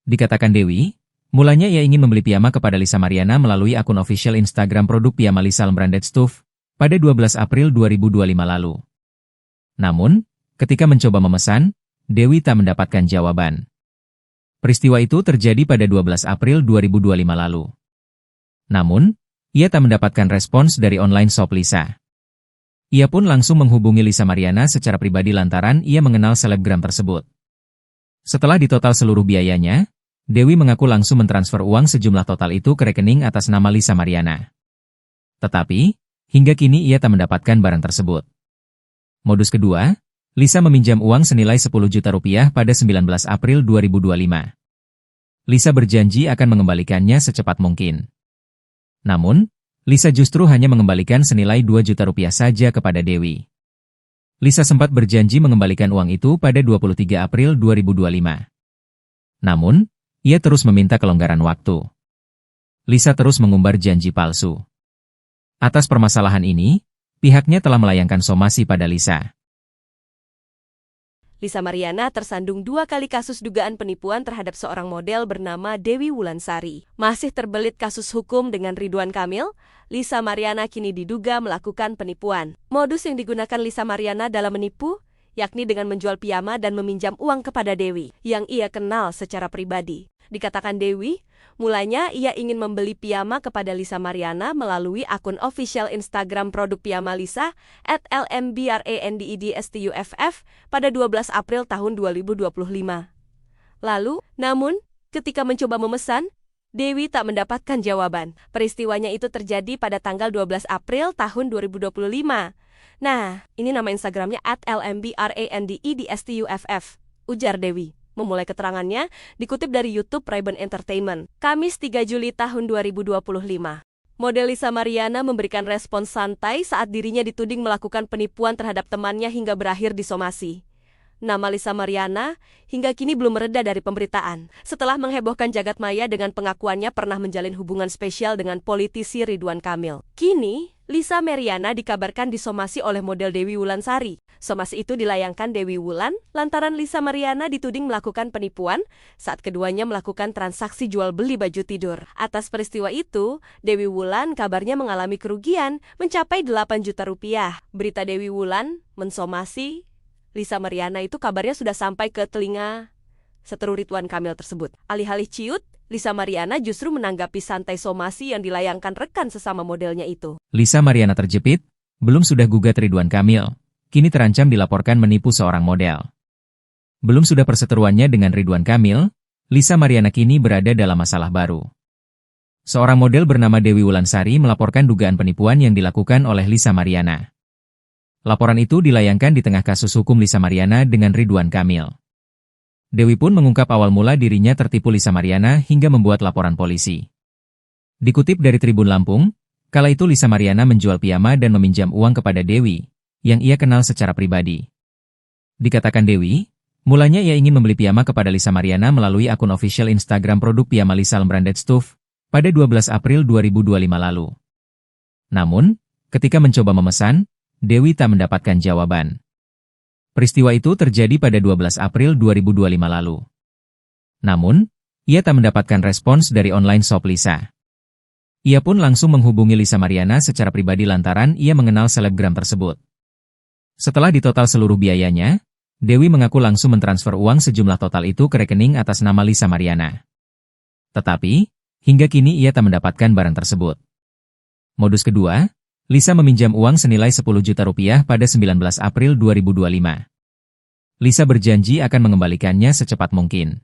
Dikatakan Dewi, mulanya ia ingin membeli piyama kepada Lisa Mariana melalui akun official Instagram produk piyama Lisa Branded Stuff pada 12 April 2025 lalu. Namun, ketika mencoba memesan, Dewi tak mendapatkan jawaban. Peristiwa itu terjadi pada 12 April 2025 lalu. Namun, ia tak mendapatkan respons dari online shop Lisa. Ia pun langsung menghubungi Lisa Mariana secara pribadi lantaran ia mengenal selebgram tersebut. Setelah ditotal seluruh biayanya, Dewi mengaku langsung mentransfer uang sejumlah total itu ke rekening atas nama Lisa Mariana. Tetapi, hingga kini ia tak mendapatkan barang tersebut. Modus kedua, Lisa meminjam uang senilai 10 juta rupiah pada 19 April 2025. Lisa berjanji akan mengembalikannya secepat mungkin. Namun, Lisa justru hanya mengembalikan senilai 2 juta rupiah saja kepada Dewi. Lisa sempat berjanji mengembalikan uang itu pada 23 April 2025. Namun, ia terus meminta kelonggaran waktu. Lisa terus mengumbar janji palsu. Atas permasalahan ini, pihaknya telah melayangkan somasi pada Lisa. Lisa Mariana tersandung 2 kali kasus dugaan penipuan terhadap seorang model bernama Dewi Wulansari. Masih terbelit kasus hukum dengan Ridwan Kamil, Lisa Mariana kini diduga melakukan penipuan. Modus yang digunakan Lisa Mariana dalam menipu, yakni dengan menjual piyama dan meminjam uang kepada Dewi, yang ia kenal secara pribadi. Dikatakan Dewi, mulanya ia ingin membeli piyama kepada Lisa Mariana melalui akun official Instagram produk piyama Lisa @lmbrandedstuff pada 12 April tahun 2025. Lalu, namun, ketika mencoba memesan, Dewi tak mendapatkan jawaban. Peristiwanya itu terjadi pada tanggal 12 April tahun 2025. Nah, ini nama Instagramnya @lmbrandedstuff, ujar Dewi. Memulai keterangannya, dikutip dari YouTube Ray-Ban Entertainment, Kamis 3 Juli tahun 2025. Model Lisa Mariana memberikan respons santai saat dirinya dituding melakukan penipuan terhadap temannya hingga berakhir disomasi. Nama Lisa Mariana hingga kini belum mereda dari pemberitaan. Setelah menghebohkan jagat maya dengan pengakuannya pernah menjalin hubungan spesial dengan politisi Ridwan Kamil. Kini, Lisa Mariana dikabarkan disomasi oleh model Dewi Wulansari. Somasi itu dilayangkan Dewi Wulan lantaran Lisa Mariana dituding melakukan penipuan saat keduanya melakukan transaksi jual beli baju tidur. Atas peristiwa itu, Dewi Wulan kabarnya mengalami kerugian mencapai 8 juta rupiah. Berita Dewi Wulan mensomasi Lisa Mariana itu kabarnya sudah sampai ke telinga seteru Ridwan Kamil tersebut. Alih-alih ciut, Lisa Mariana justru menanggapi santai somasi yang dilayangkan rekan sesama modelnya itu. Lisa Mariana terjepit, belum sudah gugat Ridwan Kamil, kini terancam dilaporkan menipu seorang model. Belum sudah perseteruannya dengan Ridwan Kamil, Lisa Mariana kini berada dalam masalah baru. Seorang model bernama Dewi Wulansari melaporkan dugaan penipuan yang dilakukan oleh Lisa Mariana. Laporan itu dilayangkan di tengah kasus hukum Lisa Mariana dengan Ridwan Kamil. Dewi pun mengungkap awal mula dirinya tertipu Lisa Mariana hingga membuat laporan polisi. Dikutip dari Tribun Lampung, kala itu Lisa Mariana menjual piyama dan meminjam uang kepada Dewi, yang ia kenal secara pribadi. Dikatakan Dewi, mulanya ia ingin membeli piyama kepada Lisa Mariana melalui akun official Instagram produk piyama Lisa Branded Stuff pada 12 April 2025 lalu. Namun, ketika mencoba memesan, Dewi tak mendapatkan jawaban. Peristiwa itu terjadi pada 12 April 2025 lalu. Namun, ia tak mendapatkan respons dari online shop Lisa. Ia pun langsung menghubungi Lisa Mariana secara pribadi lantaran ia mengenal selebgram tersebut. Setelah ditotal seluruh biayanya, Dewi mengaku langsung mentransfer uang sejumlah total itu ke rekening atas nama Lisa Mariana. Tetapi, hingga kini ia tak mendapatkan barang tersebut. Modus kedua, Lisa meminjam uang senilai 10 juta rupiah pada 19 April 2025. Lisa berjanji akan mengembalikannya secepat mungkin.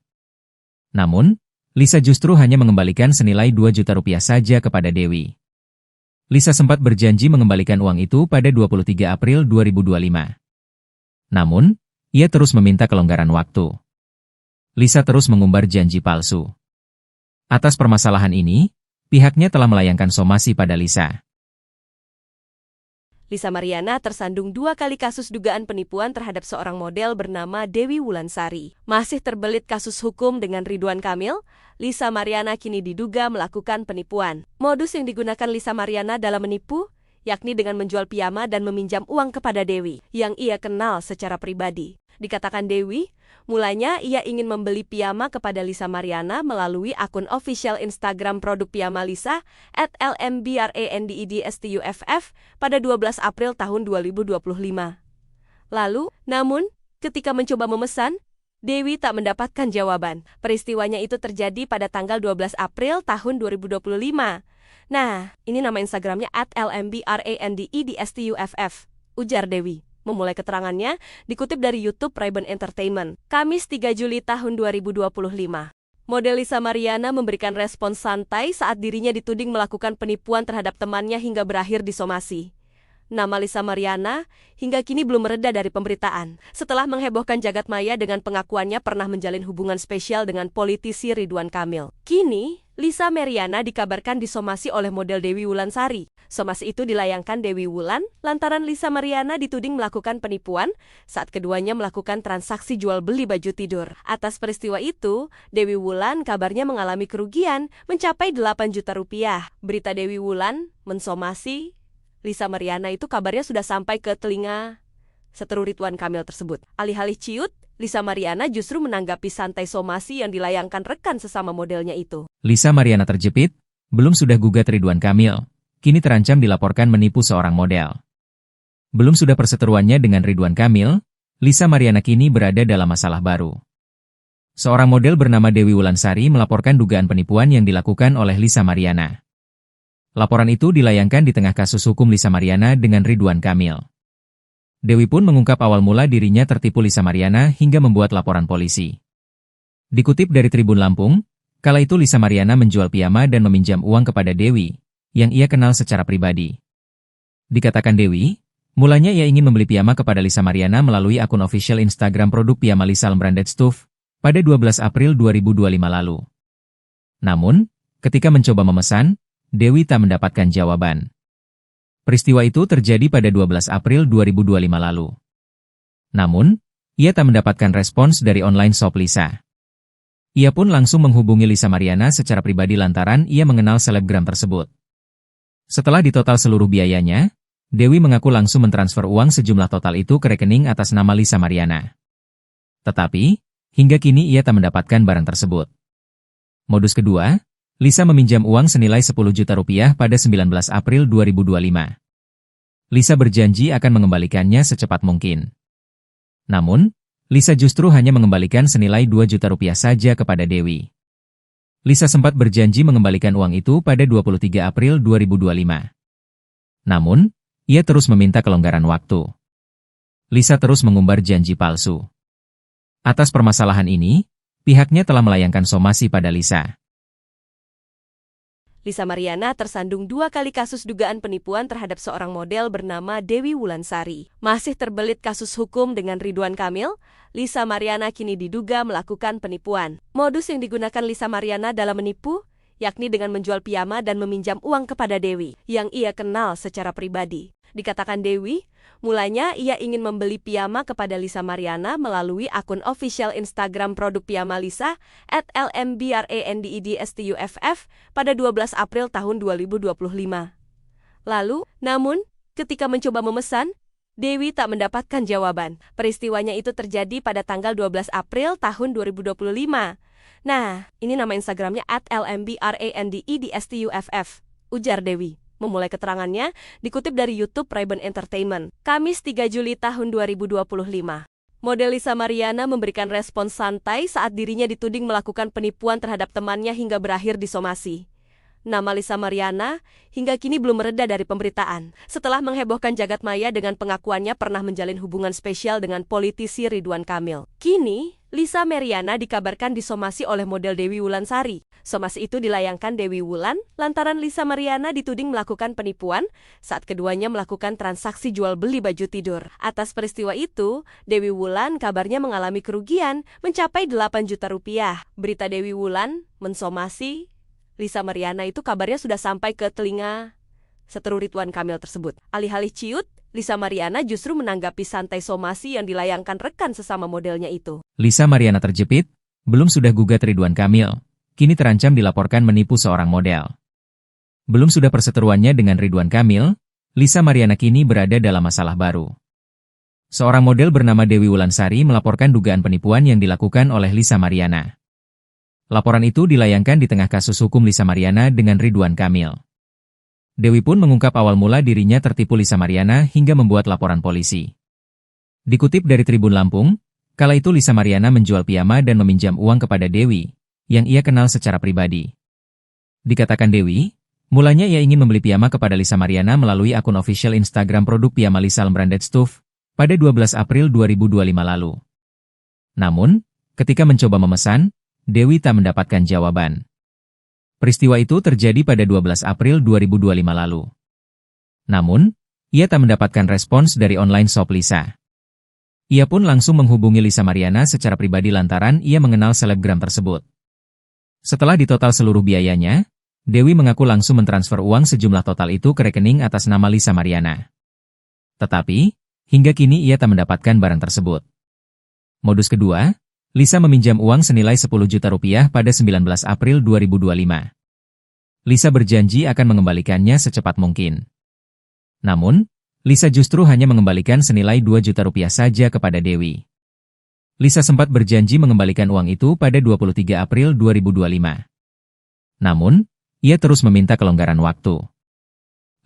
Namun, Lisa justru hanya mengembalikan senilai 2 juta rupiah saja kepada Dewi. Lisa sempat berjanji mengembalikan uang itu pada 23 April 2025. Namun, ia terus meminta kelonggaran waktu. Lisa terus mengumbar janji palsu. Atas permasalahan ini, pihaknya telah melayangkan somasi pada Lisa. Lisa Mariana tersandung 2 kali kasus dugaan penipuan terhadap seorang model bernama Dewi Wulansari. Masih terbelit kasus hukum dengan Ridwan Kamil, Lisa Mariana kini diduga melakukan penipuan. Modus yang digunakan Lisa Mariana dalam menipu, yakni dengan menjual piyama dan meminjam uang kepada Dewi, yang ia kenal secara pribadi. Dikatakan Dewi, mulanya ia ingin membeli piyama kepada Lisa Mariana melalui akun official Instagram produk piyama Lisa @lmbrandedstuff pada 12 April tahun 2025. Lalu, namun, ketika mencoba memesan, Dewi tak mendapatkan jawaban. Peristiwanya itu terjadi pada tanggal 12 April tahun 2025. Nah, ini nama Instagramnya @lmbrandedstuff, ujar Dewi. Memulai keterangannya, dikutip dari YouTube Ray-Ban Entertainment, Kamis 3 Juli tahun 2025. Model Lisa Mariana memberikan respons santai saat dirinya dituding melakukan penipuan terhadap temannya hingga berakhir disomasi. Nama Lisa Mariana hingga kini belum mereda dari pemberitaan. Setelah menghebohkan jagat maya dengan pengakuannya pernah menjalin hubungan spesial dengan politisi Ridwan Kamil. Kini, Lisa Mariana dikabarkan disomasi oleh model Dewi Wulansari. Somasi itu dilayangkan Dewi Wulan lantaran Lisa Mariana dituding melakukan penipuan saat keduanya melakukan transaksi jual beli baju tidur. Atas peristiwa itu, Dewi Wulan kabarnya mengalami kerugian mencapai 8 juta rupiah. Berita Dewi Wulan mensomasi Lisa Mariana itu kabarnya sudah sampai ke telinga seteru Ridwan Kamil tersebut. Alih-alih ciut, Lisa Mariana justru menanggapi santai somasi yang dilayangkan rekan sesama modelnya itu. Lisa Mariana terjepit, belum sudah gugat Ridwan Kamil, kini terancam dilaporkan menipu seorang model. Belum sudah perseteruannya dengan Ridwan Kamil, Lisa Mariana kini berada dalam masalah baru. Seorang model bernama Dewi Wulansari melaporkan dugaan penipuan yang dilakukan oleh Lisa Mariana. Laporan itu dilayangkan di tengah kasus hukum Lisa Mariana dengan Ridwan Kamil. Dewi pun mengungkap awal mula dirinya tertipu Lisa Mariana hingga membuat laporan polisi. Dikutip dari Tribun Lampung, kala itu Lisa Mariana menjual piyama dan meminjam uang kepada Dewi, yang ia kenal secara pribadi. Dikatakan Dewi, mulanya ia ingin membeli piyama kepada Lisa Mariana melalui akun official Instagram produk piyama Lisa Branded Stuff pada 12 April 2025 lalu. Namun, ketika mencoba memesan, Dewi tak mendapatkan jawaban. Peristiwa itu terjadi pada 12 April 2025 lalu. Namun, ia tak mendapatkan respons dari online shop Lisa. Ia pun langsung menghubungi Lisa Mariana secara pribadi lantaran ia mengenal selebgram tersebut. Setelah ditotal seluruh biayanya, Dewi mengaku langsung mentransfer uang sejumlah total itu ke rekening atas nama Lisa Mariana. Tetapi, hingga kini ia tak mendapatkan barang tersebut. Modus kedua, Lisa meminjam uang senilai 10 juta rupiah pada 19 April 2025. Lisa berjanji akan mengembalikannya secepat mungkin. Namun, Lisa justru hanya mengembalikan senilai 2 juta rupiah saja kepada Dewi. Lisa sempat berjanji mengembalikan uang itu pada 23 April 2025. Namun, ia terus meminta kelonggaran waktu. Lisa terus mengumbar janji palsu. Atas permasalahan ini, pihaknya telah melayangkan somasi pada Lisa. Lisa Mariana tersandung 2 kali kasus dugaan penipuan terhadap seorang model bernama Dewi Wulansari. Masih terbelit kasus hukum dengan Ridwan Kamil, Lisa Mariana kini diduga melakukan penipuan. Modus yang digunakan Lisa Mariana dalam menipu, yakni dengan menjual piyama dan meminjam uang kepada Dewi, yang ia kenal secara pribadi. Dikatakan Dewi, mulanya ia ingin membeli piyama kepada Lisa Mariana melalui akun official Instagram produk piyama Lisa @lmbrandedstuff pada 12 April tahun 2025. Lalu, namun, ketika mencoba memesan, Dewi tak mendapatkan jawaban. Peristiwanya itu terjadi pada tanggal 12 April tahun 2025. Nah, ini nama Instagramnya @lmbrandedstuff, ujar Dewi. Memulai keterangannya, dikutip dari YouTube Ray-Ban Entertainment, Kamis 3 Juli tahun 2025. Model Lisa Mariana memberikan respons santai saat dirinya dituding melakukan penipuan terhadap temannya hingga berakhir disomasi. Nama Lisa Mariana hingga kini belum mereda dari pemberitaan. Setelah menghebohkan jagat maya dengan pengakuannya pernah menjalin hubungan spesial dengan politisi Ridwan Kamil. Kini, Lisa Mariana dikabarkan disomasi oleh model Dewi Wulansari. Somasi itu dilayangkan Dewi Wulan lantaran Lisa Mariana dituding melakukan penipuan saat keduanya melakukan transaksi jual beli baju tidur. Atas peristiwa itu, Dewi Wulan kabarnya mengalami kerugian mencapai 8 juta rupiah. Berita Dewi Wulan mensomasi Lisa Mariana itu kabarnya sudah sampai ke telinga seteru Ridwan Kamil tersebut. Alih-alih ciut, Lisa Mariana justru menanggapi santai somasi yang dilayangkan rekan sesama modelnya itu. Lisa Mariana terjepit, belum sudah gugat Ridwan Kamil, kini terancam dilaporkan menipu seorang model. Belum sudah perseteruannya dengan Ridwan Kamil, Lisa Mariana kini berada dalam masalah baru. Seorang model bernama Dewi Wulansari melaporkan dugaan penipuan yang dilakukan oleh Lisa Mariana. Laporan itu dilayangkan di tengah kasus hukum Lisa Mariana dengan Ridwan Kamil. Dewi pun mengungkap awal mula dirinya tertipu Lisa Mariana hingga membuat laporan polisi. Dikutip dari Tribun Lampung, kala itu Lisa Mariana menjual piyama dan meminjam uang kepada Dewi, yang ia kenal secara pribadi. Dikatakan Dewi, mulanya ia ingin membeli piyama kepada Lisa Mariana melalui akun official Instagram produk piyama Lisa Branded Stuff pada 12 April 2025 lalu. Namun, ketika mencoba memesan, Dewi tak mendapatkan jawaban. Peristiwa itu terjadi pada 12 April 2025 lalu. Namun, ia tak mendapatkan respons dari online shop Lisa. Ia pun langsung menghubungi Lisa Mariana secara pribadi lantaran ia mengenal selebgram tersebut. Setelah ditotal seluruh biayanya, Dewi mengaku langsung mentransfer uang sejumlah total itu ke rekening atas nama Lisa Mariana. Tetapi, hingga kini ia tak mendapatkan barang tersebut. Modus kedua, Lisa meminjam uang senilai 10 juta rupiah pada 19 April 2025. Lisa berjanji akan mengembalikannya secepat mungkin. Namun, Lisa justru hanya mengembalikan senilai 2 juta rupiah saja kepada Dewi. Lisa sempat berjanji mengembalikan uang itu pada 23 April 2025. Namun, ia terus meminta kelonggaran waktu.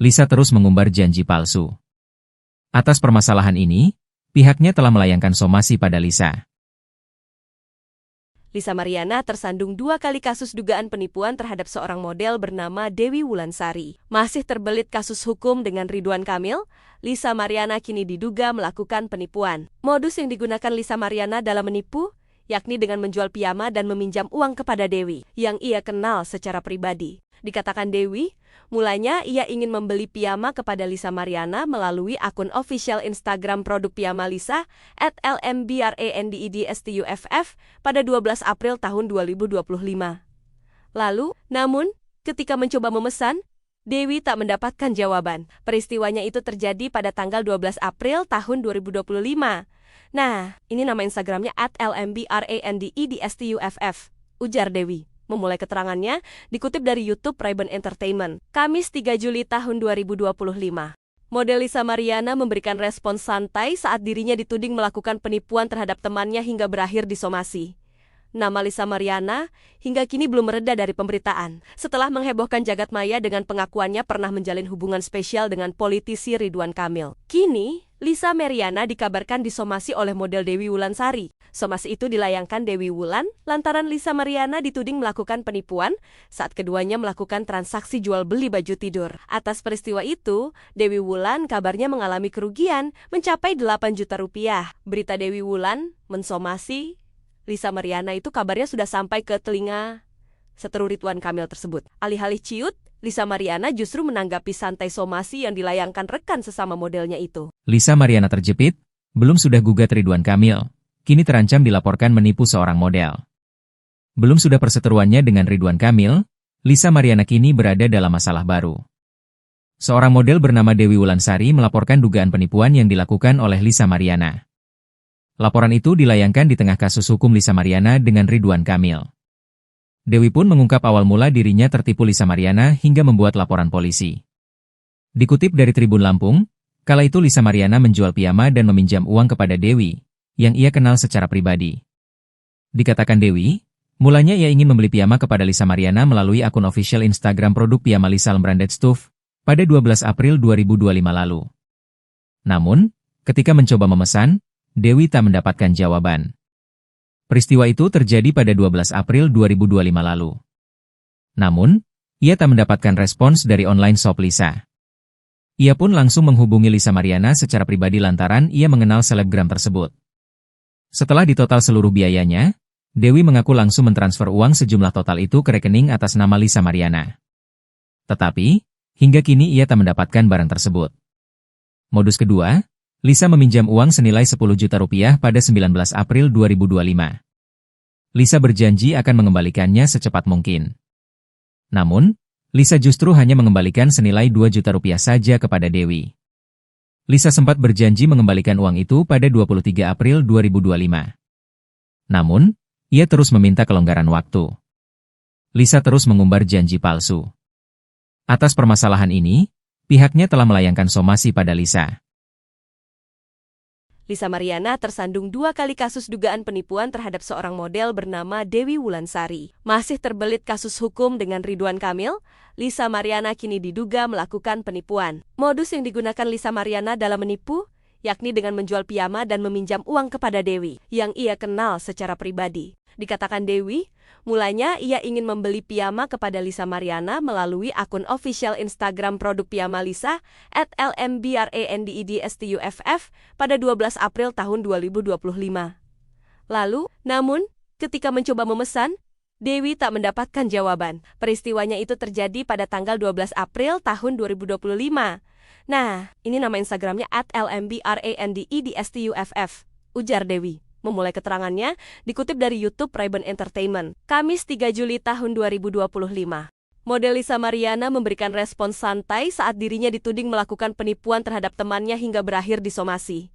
Lisa terus mengumbar janji palsu. Atas permasalahan ini, pihaknya telah melayangkan somasi pada Lisa. Lisa Mariana tersandung 2 kali kasus dugaan penipuan terhadap seorang model bernama Dewi Wulansari. Masih terbelit kasus hukum dengan Ridwan Kamil, Lisa Mariana kini diduga melakukan penipuan. Modus yang digunakan Lisa Mariana dalam menipu, yakni dengan menjual piyama dan meminjam uang kepada Dewi, yang ia kenal secara pribadi. Dikatakan Dewi, mulanya ia ingin membeli piyama kepada Lisa Mariana melalui akun official Instagram produk piyama Lisa @lmbrandedstuff pada 12 April tahun 2025. Lalu, namun, ketika mencoba memesan, Dewi tak mendapatkan jawaban. Peristiwanya itu terjadi pada tanggal 12 April tahun 2025. Nah, ini nama Instagramnya @lmbrandedstuff, ujar Dewi. Memulai keterangannya, dikutip dari YouTube Ray-Ban Entertainment, Kamis 3 Juli tahun 2025. Model Lisa Mariana memberikan respons santai saat dirinya dituding melakukan penipuan terhadap temannya hingga berakhir disomasi. Nama Lisa Mariana hingga kini belum mereda dari pemberitaan. Setelah menghebohkan jagat maya dengan pengakuannya pernah menjalin hubungan spesial dengan politisi Ridwan Kamil. Kini, Lisa Mariana dikabarkan disomasi oleh model Dewi Wulansari. Somasi itu dilayangkan Dewi Wulan lantaran Lisa Mariana dituding melakukan penipuan saat keduanya melakukan transaksi jual beli baju tidur. Atas peristiwa itu, Dewi Wulan kabarnya mengalami kerugian mencapai 8 juta rupiah. Berita Dewi Wulan mensomasi Lisa Mariana itu kabarnya sudah sampai ke telinga seteru Ridwan Kamil tersebut. Alih-alih ciut, Lisa Mariana justru menanggapi santai somasi yang dilayangkan rekan sesama modelnya itu. Lisa Mariana terjepit, belum sudah gugat Ridwan Kamil, kini terancam dilaporkan menipu seorang model. Belum sudah perseteruannya dengan Ridwan Kamil, Lisa Mariana kini berada dalam masalah baru. Seorang model bernama Dewi Wulansari melaporkan dugaan penipuan yang dilakukan oleh Lisa Mariana. Laporan itu dilayangkan di tengah kasus hukum Lisa Mariana dengan Ridwan Kamil. Dewi pun mengungkap awal mula dirinya tertipu Lisa Mariana hingga membuat laporan polisi. Dikutip dari Tribun Lampung, kala itu Lisa Mariana menjual piyama dan meminjam uang kepada Dewi, yang ia kenal secara pribadi. Dikatakan Dewi, mulanya ia ingin membeli piyama kepada Lisa Mariana melalui akun official Instagram produk piyama Lisa Branded Stuff pada 12 April 2025 lalu. Namun, ketika mencoba memesan, Dewi tak mendapatkan jawaban. Peristiwa itu terjadi pada 12 April 2025 lalu. Namun, ia tak mendapatkan respons dari online shop Lisa. Ia pun langsung menghubungi Lisa Mariana secara pribadi lantaran ia mengenal selebgram tersebut. Setelah ditotal seluruh biayanya, Dewi mengaku langsung mentransfer uang sejumlah total itu ke rekening atas nama Lisa Mariana. Tetapi, hingga kini ia tak mendapatkan barang tersebut. Modus kedua, Lisa meminjam uang senilai 10 juta rupiah pada 19 April 2025. Lisa berjanji akan mengembalikannya secepat mungkin. Namun, Lisa justru hanya mengembalikan senilai 2 juta rupiah saja kepada Dewi. Lisa sempat berjanji mengembalikan uang itu pada 23 April 2025. Namun, ia terus meminta kelonggaran waktu. Lisa terus mengumbar janji palsu. Atas permasalahan ini, pihaknya telah melayangkan somasi pada Lisa. Lisa Mariana tersandung 2 kali kasus dugaan penipuan terhadap seorang model bernama Dewi Wulansari. Masih terbelit kasus hukum dengan Ridwan Kamil, Lisa Mariana kini diduga melakukan penipuan. Modus yang digunakan Lisa Mariana dalam menipu, yakni dengan menjual piyama dan meminjam uang kepada Dewi, yang ia kenal secara pribadi. Dikatakan Dewi, mulanya ia ingin membeli piyama kepada Lisa Mariana melalui akun official Instagram produk piyama Lisa @lmbrandedstuff pada 12 April tahun 2025. Lalu, namun, ketika mencoba memesan, Dewi tak mendapatkan jawaban. Peristiwanya itu terjadi pada tanggal 12 April tahun 2025. Nah, ini nama Instagramnya @lmbrandedstuff, ujar Dewi. Memulai keterangannya, dikutip dari YouTube Ray-Ban Entertainment, Kamis 3 Juli tahun 2025. Model Lisa Mariana memberikan respons santai saat dirinya dituding melakukan penipuan terhadap temannya hingga berakhir disomasi.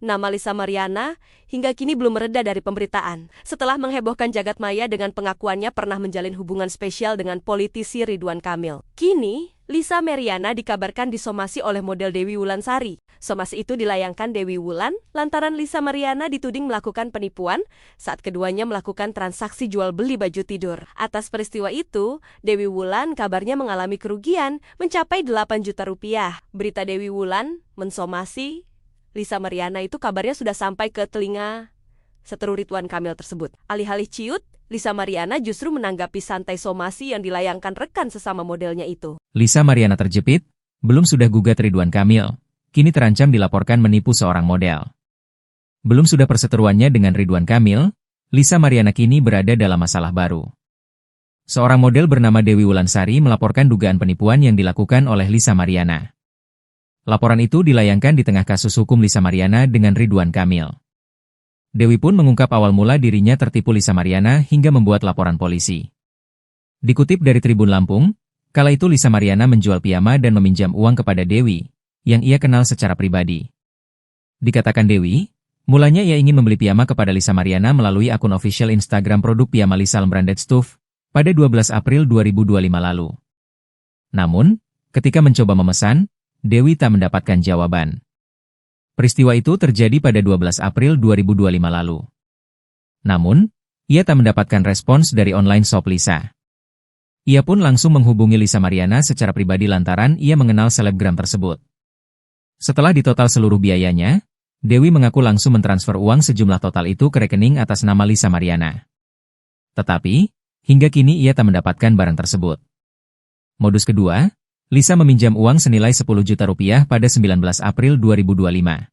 Nama Lisa Mariana hingga kini belum mereda dari pemberitaan. Setelah menghebohkan jagat maya dengan pengakuannya pernah menjalin hubungan spesial dengan politisi Ridwan Kamil. Kini, Lisa Mariana dikabarkan disomasi oleh model Dewi Wulansari. Somasi itu dilayangkan Dewi Wulan lantaran Lisa Mariana dituding melakukan penipuan saat keduanya melakukan transaksi jual beli baju tidur. Atas peristiwa itu, Dewi Wulan kabarnya mengalami kerugian mencapai 8 juta rupiah. Berita Dewi Wulan mensomasi Lisa Mariana itu kabarnya sudah sampai ke telinga seteru Ridwan Kamil tersebut. Alih-alih ciut, Lisa Mariana justru menanggapi santai somasi yang dilayangkan rekan sesama modelnya itu. Lisa Mariana terjepit, belum sudah gugat Ridwan Kamil, kini terancam dilaporkan menipu seorang model. Belum sudah perseteruannya dengan Ridwan Kamil, Lisa Mariana kini berada dalam masalah baru. Seorang model bernama Dewi Wulansari melaporkan dugaan penipuan yang dilakukan oleh Lisa Mariana. Laporan itu dilayangkan di tengah kasus hukum Lisa Mariana dengan Ridwan Kamil. Dewi pun mengungkap awal mula dirinya tertipu Lisa Mariana hingga membuat laporan polisi. Dikutip dari Tribun Lampung, kala itu Lisa Mariana menjual piyama dan meminjam uang kepada Dewi, yang ia kenal secara pribadi. Dikatakan Dewi, mulanya ia ingin membeli piyama kepada Lisa Mariana melalui akun official Instagram produk piyama Lisa Branded Stuff pada 12 April 2025 lalu. Namun, ketika mencoba memesan, Dewi tak mendapatkan jawaban. Peristiwa itu terjadi pada 12 April 2025 lalu. Namun, ia tak mendapatkan respons dari online shop Lisa. Ia pun langsung menghubungi Lisa Mariana secara pribadi lantaran ia mengenal selebgram tersebut. Setelah ditotal seluruh biayanya, Dewi mengaku langsung mentransfer uang sejumlah total itu ke rekening atas nama Lisa Mariana. Tetapi, hingga kini ia tak mendapatkan barang tersebut. Modus kedua, Lisa meminjam uang senilai 10 juta rupiah pada 19 April 2025.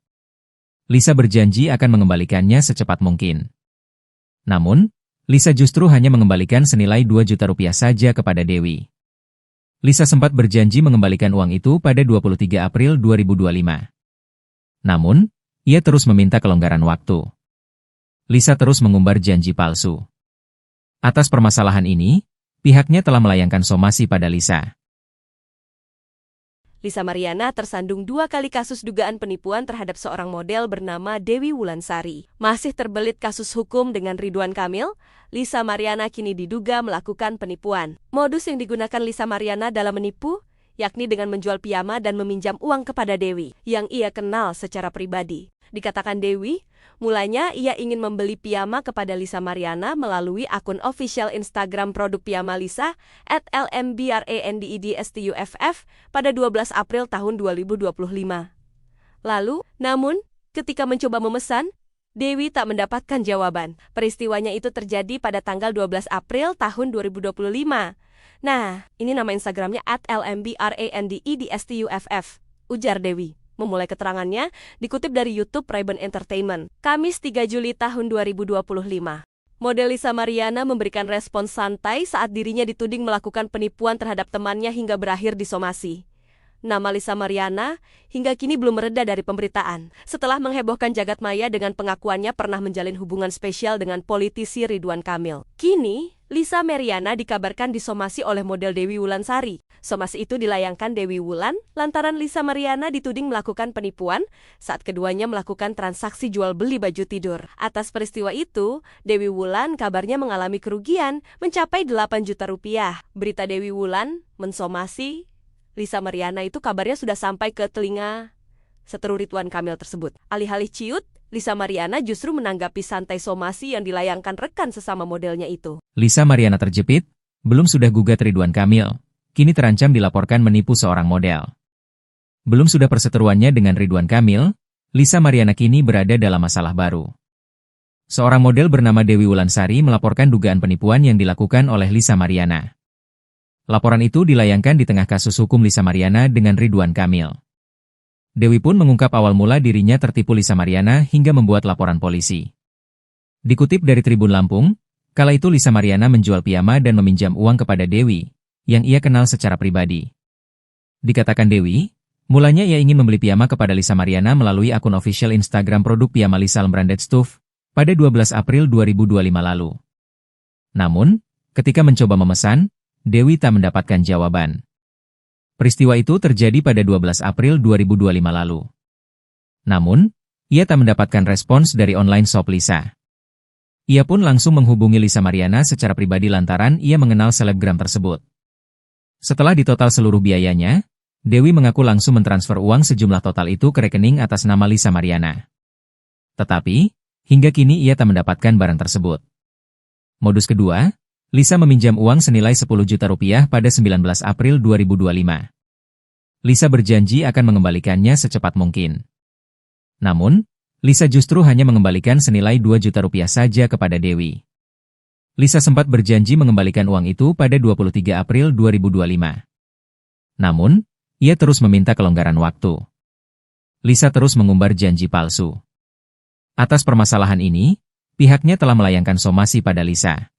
Lisa berjanji akan mengembalikannya secepat mungkin. Namun, Lisa justru hanya mengembalikan senilai 2 juta rupiah saja kepada Dewi. Lisa sempat berjanji mengembalikan uang itu pada 23 April 2025. Namun, ia terus meminta kelonggaran waktu. Lisa terus mengumbar janji palsu. Atas permasalahan ini, pihaknya telah melayangkan somasi pada Lisa. Lisa Mariana tersandung 2 kali kasus dugaan penipuan terhadap seorang model bernama Dewi Wulansari. Masih terbelit kasus hukum dengan Ridwan Kamil, Lisa Mariana kini diduga melakukan penipuan. Modus yang digunakan Lisa Mariana dalam menipu, yakni dengan menjual piyama dan meminjam uang kepada Dewi, yang ia kenal secara pribadi. Dikatakan Dewi, mulanya ia ingin membeli piyama kepada Lisa Mariana melalui akun official Instagram produk piyama Lisa @lmbrandedstuff pada 12 April tahun 2025. Lalu, namun, ketika mencoba memesan, Dewi tak mendapatkan jawaban. Peristiwanya itu terjadi pada tanggal 12 April tahun 2025. Nah, ini nama Instagramnya @lmbrandedstuff, ujar Dewi. Memulai keterangannya, dikutip dari YouTube Ray-Ban Entertainment, Kamis 3 Juli tahun 2025. Model Lisa Mariana memberikan respons santai saat dirinya dituding melakukan penipuan terhadap temannya hingga berakhir disomasi. Nama Lisa Mariana hingga kini belum mereda dari pemberitaan. Setelah menghebohkan jagat maya dengan pengakuannya pernah menjalin hubungan spesial dengan politisi Ridwan Kamil. Kini, Lisa Mariana dikabarkan disomasi oleh model Dewi Wulansari. Somasi itu dilayangkan Dewi Wulan lantaran Lisa Mariana dituding melakukan penipuan saat keduanya melakukan transaksi jual beli baju tidur. Atas peristiwa itu, Dewi Wulan kabarnya mengalami kerugian mencapai 8 juta rupiah. Berita Dewi Wulan mensomasi Lisa Mariana itu kabarnya sudah sampai ke telinga seteru Ridwan Kamil tersebut. Alih-alih ciut, Lisa Mariana justru menanggapi santai somasi yang dilayangkan rekan sesama modelnya itu. Lisa Mariana terjepit, belum sudah gugat Ridwan Kamil, kini terancam dilaporkan menipu seorang model. Belum sudah perseteruannya dengan Ridwan Kamil, Lisa Mariana kini berada dalam masalah baru. Seorang model bernama Dewi Wulansari melaporkan dugaan penipuan yang dilakukan oleh Lisa Mariana. Laporan itu dilayangkan di tengah kasus hukum Lisa Mariana dengan Ridwan Kamil. Dewi pun mengungkap awal mula dirinya tertipu Lisa Mariana hingga membuat laporan polisi. Dikutip dari Tribun Lampung, kala itu Lisa Mariana menjual piyama dan meminjam uang kepada Dewi, yang ia kenal secara pribadi. Dikatakan Dewi, mulanya ia ingin membeli piyama kepada Lisa Mariana melalui akun official Instagram produk piyama Lisa Branded Stuff pada 12 April 2025 lalu. Namun, ketika mencoba memesan, Dewi tak mendapatkan jawaban. Peristiwa itu terjadi pada 12 April 2025 lalu. Namun, ia tak mendapatkan respons dari online shop Lisa. Ia pun langsung menghubungi Lisa Mariana secara pribadi lantaran ia mengenal selebgram tersebut. Setelah ditotal seluruh biayanya, Dewi mengaku langsung mentransfer uang sejumlah total itu ke rekening atas nama Lisa Mariana. Tetapi, hingga kini ia tak mendapatkan barang tersebut. Modus kedua, Lisa meminjam uang senilai 10 juta rupiah pada 19 April 2025. Lisa berjanji akan mengembalikannya secepat mungkin. Namun, Lisa justru hanya mengembalikan senilai 2 juta rupiah saja kepada Dewi. Lisa sempat berjanji mengembalikan uang itu pada 23 April 2025. Namun, ia terus meminta kelonggaran waktu. Lisa terus mengumbar janji palsu. Atas permasalahan ini, pihaknya telah melayangkan somasi pada Lisa.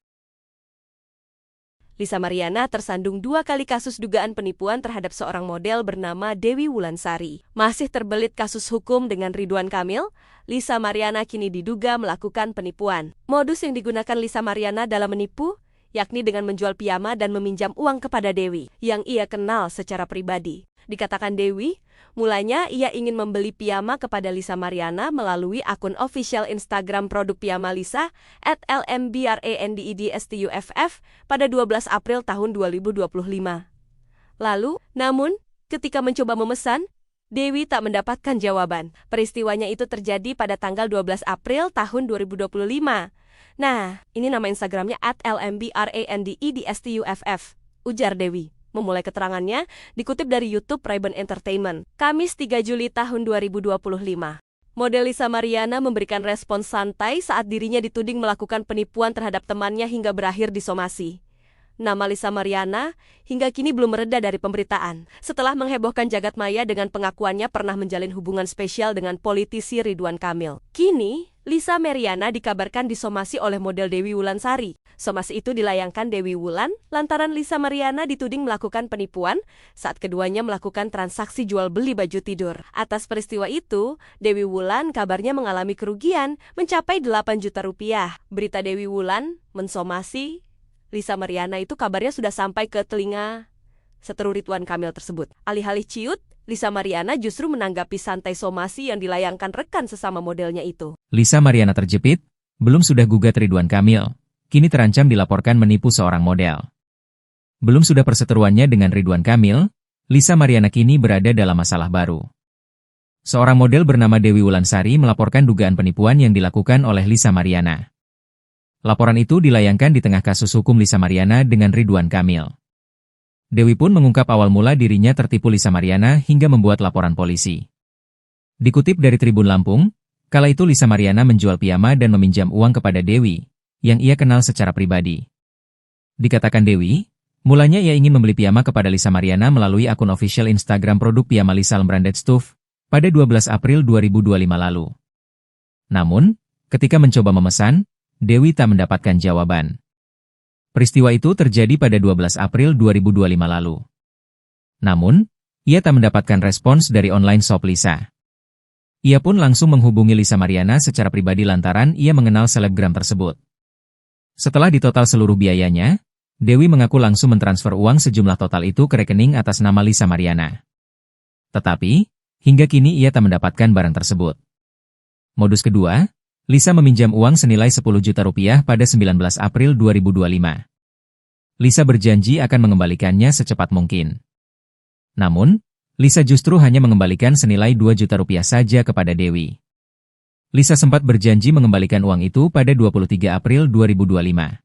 Lisa Mariana tersandung 2 kali kasus dugaan penipuan terhadap seorang model bernama Dewi Wulansari. Masih terbelit kasus hukum dengan Ridwan Kamil, Lisa Mariana kini diduga melakukan penipuan. Modus yang digunakan Lisa Mariana dalam menipu, yakni dengan menjual piyama dan meminjam uang kepada Dewi, yang ia kenal secara pribadi. Dikatakan Dewi, mulanya ia ingin membeli piyama kepada Lisa Mariana melalui akun official Instagram produk piyama Lisa @lmbrandedstuff pada 12 April tahun 2025. Lalu, namun, ketika mencoba memesan, Dewi tak mendapatkan jawaban. Peristiwanya itu terjadi pada tanggal 12 April tahun 2025. Nah, ini nama Instagramnya @lmbrandedstuff, ujar Dewi. Memulai keterangannya, dikutip dari YouTube Ray-Ban Entertainment, Kamis 3 Juli tahun 2025. Model Lisa Mariana memberikan respons santai saat dirinya dituding melakukan penipuan terhadap temannya hingga berakhir disomasi. Nama Lisa Mariana hingga kini belum mereda dari pemberitaan. Setelah menghebohkan jagat maya dengan pengakuannya pernah menjalin hubungan spesial dengan politisi Ridwan Kamil. Kini, Lisa Mariana dikabarkan disomasi oleh model Dewi Wulansari. Somasi itu dilayangkan Dewi Wulan lantaran Lisa Mariana dituding melakukan penipuan saat keduanya melakukan transaksi jual beli baju tidur. Atas peristiwa itu, Dewi Wulan kabarnya mengalami kerugian mencapai 8 juta rupiah. Berita Dewi Wulan mensomasi Lisa Mariana itu kabarnya sudah sampai ke telinga seteru Ridwan Kamil tersebut. Alih-alih ciut, Lisa Mariana justru menanggapi santai somasi yang dilayangkan rekan sesama modelnya itu. Lisa Mariana terjepit, belum sudah gugat Ridwan Kamil, kini terancam dilaporkan menipu seorang model. Belum sudah perseteruannya dengan Ridwan Kamil, Lisa Mariana kini berada dalam masalah baru. Seorang model bernama Dewi Wulansari melaporkan dugaan penipuan yang dilakukan oleh Lisa Mariana. Laporan itu dilayangkan di tengah kasus hukum Lisa Mariana dengan Ridwan Kamil. Dewi pun mengungkap awal mula dirinya tertipu Lisa Mariana hingga membuat laporan polisi. Dikutip dari Tribun Lampung, kala itu Lisa Mariana menjual piyama dan meminjam uang kepada Dewi, yang ia kenal secara pribadi. Dikatakan Dewi, mulanya ia ingin membeli piyama kepada Lisa Mariana melalui akun official Instagram produk piyama Lisa Branded Stuff pada 12 April 2025 lalu. Namun, ketika mencoba memesan, Dewi tak mendapatkan jawaban. Peristiwa itu terjadi pada 12 April 2025 lalu. Namun, ia tak mendapatkan respons dari online shop Lisa. Ia pun langsung menghubungi Lisa Mariana secara pribadi lantaran ia mengenal selebgram tersebut. Setelah ditotal seluruh biayanya, Dewi mengaku langsung mentransfer uang sejumlah total itu ke rekening atas nama Lisa Mariana. Tetapi, hingga kini ia tak mendapatkan barang tersebut. Modus kedua, Lisa meminjam uang senilai 10 juta rupiah pada 19 April 2025. Lisa berjanji akan mengembalikannya secepat mungkin. Namun, Lisa justru hanya mengembalikan senilai 2 juta rupiah saja kepada Dewi. Lisa sempat berjanji mengembalikan uang itu pada 23 April 2025.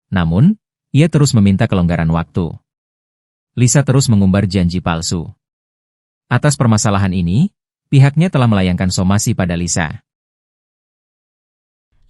Namun, ia terus meminta kelonggaran waktu. Lisa terus mengumbar janji palsu. Atas permasalahan ini, pihaknya telah melayangkan somasi pada Lisa.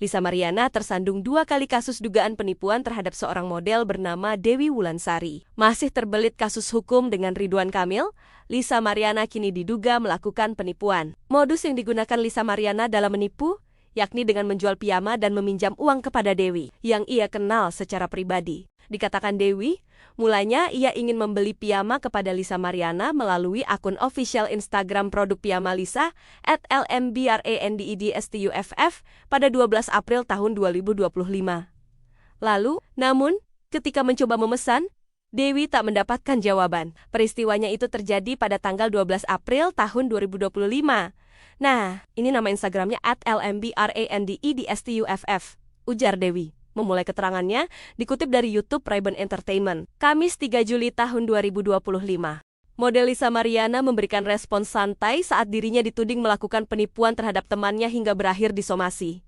Lisa Mariana tersandung 2 kali kasus dugaan penipuan terhadap seorang model bernama Dewi Wulansari. Masih terbelit kasus hukum dengan Ridwan Kamil, Lisa Mariana kini diduga melakukan penipuan. Modus yang digunakan Lisa Mariana dalam menipu, yakni dengan menjual piyama dan meminjam uang kepada Dewi, yang ia kenal secara pribadi. Dikatakan Dewi, mulanya ia ingin membeli piyama kepada Lisa Mariana melalui akun official Instagram produk piyama Lisa @lmbrandedstuff pada 12 April tahun 2025. Lalu, namun, ketika mencoba memesan, Dewi tak mendapatkan jawaban. Peristiwanya itu terjadi pada tanggal 12 April tahun 2025. Nah, ini nama Instagramnya @lmbrandedstuff, ujar Dewi. Memulai keterangannya, dikutip dari YouTube Ray-Ban Entertainment, Kamis 3 Juli tahun 2025. Model Lisa Mariana memberikan respons santai saat dirinya dituding melakukan penipuan terhadap temannya hingga berakhir disomasi.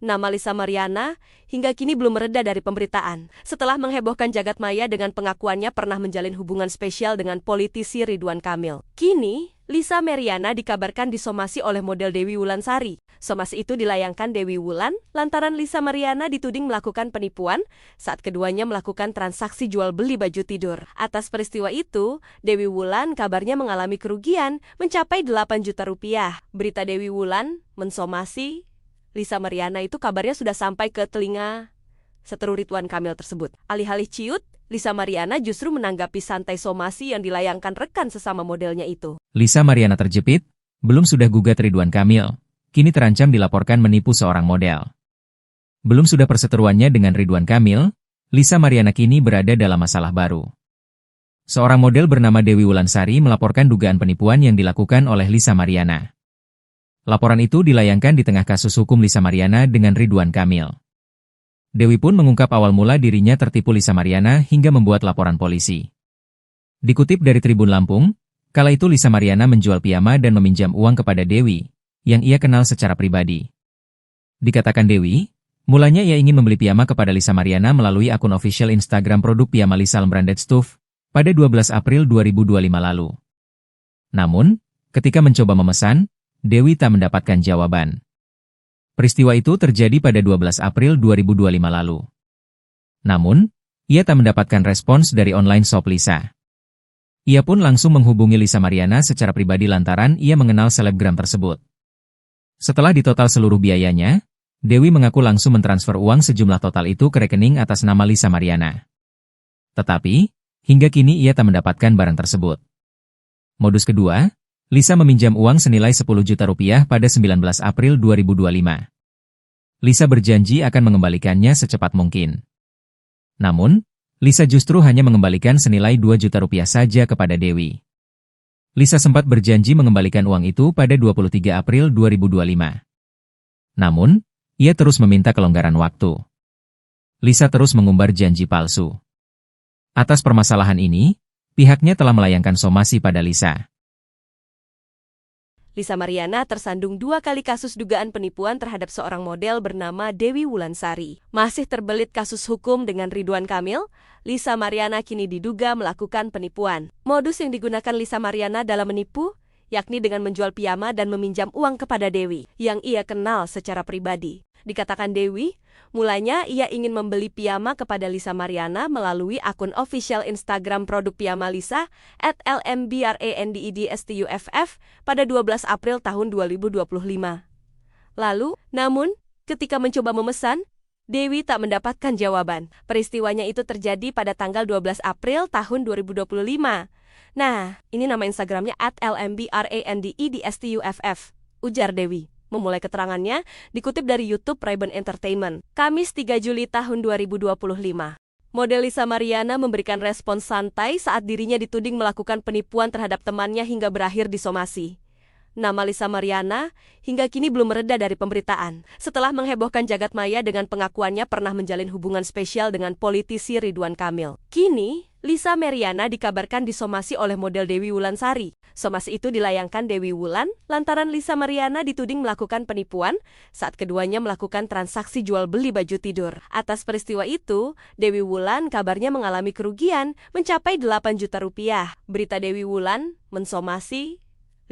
Nama Lisa Mariana hingga kini belum mereda dari pemberitaan. Setelah menghebohkan jagat maya dengan pengakuannya pernah menjalin hubungan spesial dengan politisi Ridwan Kamil. Kini, Lisa Mariana dikabarkan disomasi oleh model Dewi Wulansari. Somasi itu dilayangkan Dewi Wulan lantaran Lisa Mariana dituding melakukan penipuan saat keduanya melakukan transaksi jual beli baju tidur. Atas peristiwa itu, Dewi Wulan kabarnya mengalami kerugian mencapai 8 juta rupiah. Berita Dewi Wulan mensomasi Lisa Mariana itu kabarnya sudah sampai ke telinga seteru Ridwan Kamil tersebut. Alih-alih ciut, Lisa Mariana justru menanggapi santai somasi yang dilayangkan rekan sesama modelnya itu. Lisa Mariana terjepit, belum sudah gugat Ridwan Kamil, kini terancam dilaporkan menipu seorang model. Belum sudah perseteruannya dengan Ridwan Kamil, Lisa Mariana kini berada dalam masalah baru. Seorang model bernama Dewi Wulansari melaporkan dugaan penipuan yang dilakukan oleh Lisa Mariana. Laporan itu dilayangkan di tengah kasus hukum Lisa Mariana dengan Ridwan Kamil. Dewi pun mengungkap awal mula dirinya tertipu Lisa Mariana hingga membuat laporan polisi. Dikutip dari Tribun Lampung, kala itu Lisa Mariana menjual piyama dan meminjam uang kepada Dewi, yang ia kenal secara pribadi. Dikatakan Dewi, mulanya ia ingin membeli piyama kepada Lisa Mariana melalui akun official Instagram produk piyama Lisa Branded Stuff pada 12 April 2025 lalu. Namun, ketika mencoba memesan, Dewi tak mendapatkan jawaban. Peristiwa itu terjadi pada 12 April 2025 lalu. Namun, ia tak mendapatkan respons dari online shop Lisa. Ia pun langsung menghubungi Lisa Mariana secara pribadi lantaran ia mengenal selebgram tersebut. Setelah ditotal seluruh biayanya, Dewi mengaku langsung mentransfer uang sejumlah total itu ke rekening atas nama Lisa Mariana. Tetapi, hingga kini ia tak mendapatkan barang tersebut. Modus kedua, Lisa meminjam uang senilai 10 juta rupiah pada 19 April 2025. Lisa berjanji akan mengembalikannya secepat mungkin. Namun, Lisa justru hanya mengembalikan senilai 2 juta rupiah saja kepada Dewi. Lisa sempat berjanji mengembalikan uang itu pada 23 April 2025. Namun, ia terus meminta kelonggaran waktu. Lisa terus mengumbar janji palsu. Atas permasalahan ini, pihaknya telah melayangkan somasi pada Lisa. Lisa Mariana tersandung 2 kali kasus dugaan penipuan terhadap seorang model bernama Dewi Wulansari. Masih terbelit kasus hukum dengan Ridwan Kamil, Lisa Mariana kini diduga melakukan penipuan. Modus yang digunakan Lisa Mariana dalam menipu, yakni dengan menjual piyama dan meminjam uang kepada Dewi, yang ia kenal secara pribadi. Dikatakan Dewi, mulanya ia ingin membeli piyama kepada Lisa Mariana melalui akun official Instagram produk piyama Lisa @lmbrandedstuff pada 12 April tahun 2025. Lalu, namun, ketika mencoba memesan, Dewi tak mendapatkan jawaban. Peristiwanya itu terjadi pada tanggal 12 April tahun 2025. Nah, ini nama Instagramnya @lmbrandedstuff, ujar Dewi. Memulai keterangannya, dikutip dari YouTube Ray-Ban Entertainment, Kamis 3 Juli tahun 2025. Model Lisa Mariana memberikan respons santai saat dirinya dituding melakukan penipuan terhadap temannya hingga berakhir disomasi. Nama Lisa Mariana hingga kini belum mereda dari pemberitaan. Setelah menghebohkan jagat maya dengan pengakuannya pernah menjalin hubungan spesial dengan politisi Ridwan Kamil. Kini, Lisa Mariana dikabarkan disomasi oleh model Dewi Wulansari. Somasi itu dilayangkan Dewi Wulan lantaran Lisa Mariana dituding melakukan penipuan saat keduanya melakukan transaksi jual beli baju tidur. Atas peristiwa itu, Dewi Wulan kabarnya mengalami kerugian mencapai 8 juta rupiah. Berita Dewi Wulan mensomasi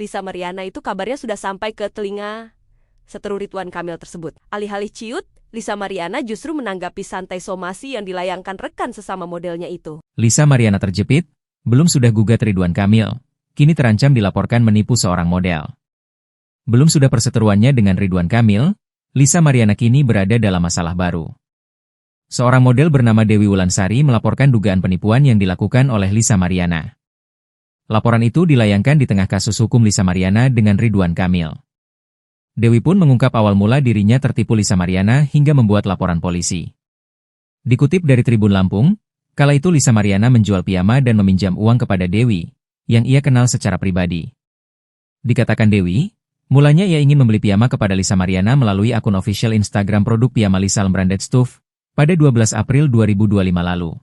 Lisa Mariana itu kabarnya sudah sampai ke telinga seteru Ridwan Kamil tersebut. Alih-alih ciut, Lisa Mariana justru menanggapi santai somasi yang dilayangkan rekan sesama modelnya itu. Lisa Mariana terjepit, belum sudah gugat Ridwan Kamil, kini terancam dilaporkan menipu seorang model. Belum sudah perseteruannya dengan Ridwan Kamil, Lisa Mariana kini berada dalam masalah baru. Seorang model bernama Dewi Wulansari melaporkan dugaan penipuan yang dilakukan oleh Lisa Mariana. Laporan itu dilayangkan di tengah kasus hukum Lisa Mariana dengan Ridwan Kamil. Dewi pun mengungkap awal mula dirinya tertipu Lisa Mariana hingga membuat laporan polisi. Dikutip dari Tribun Lampung, kala itu Lisa Mariana menjual piyama dan meminjam uang kepada Dewi, yang ia kenal secara pribadi. Dikatakan Dewi, mulanya ia ingin membeli piyama kepada Lisa Mariana melalui akun official Instagram produk piyama Lisa Branded Stuff pada 12 April 2025 lalu.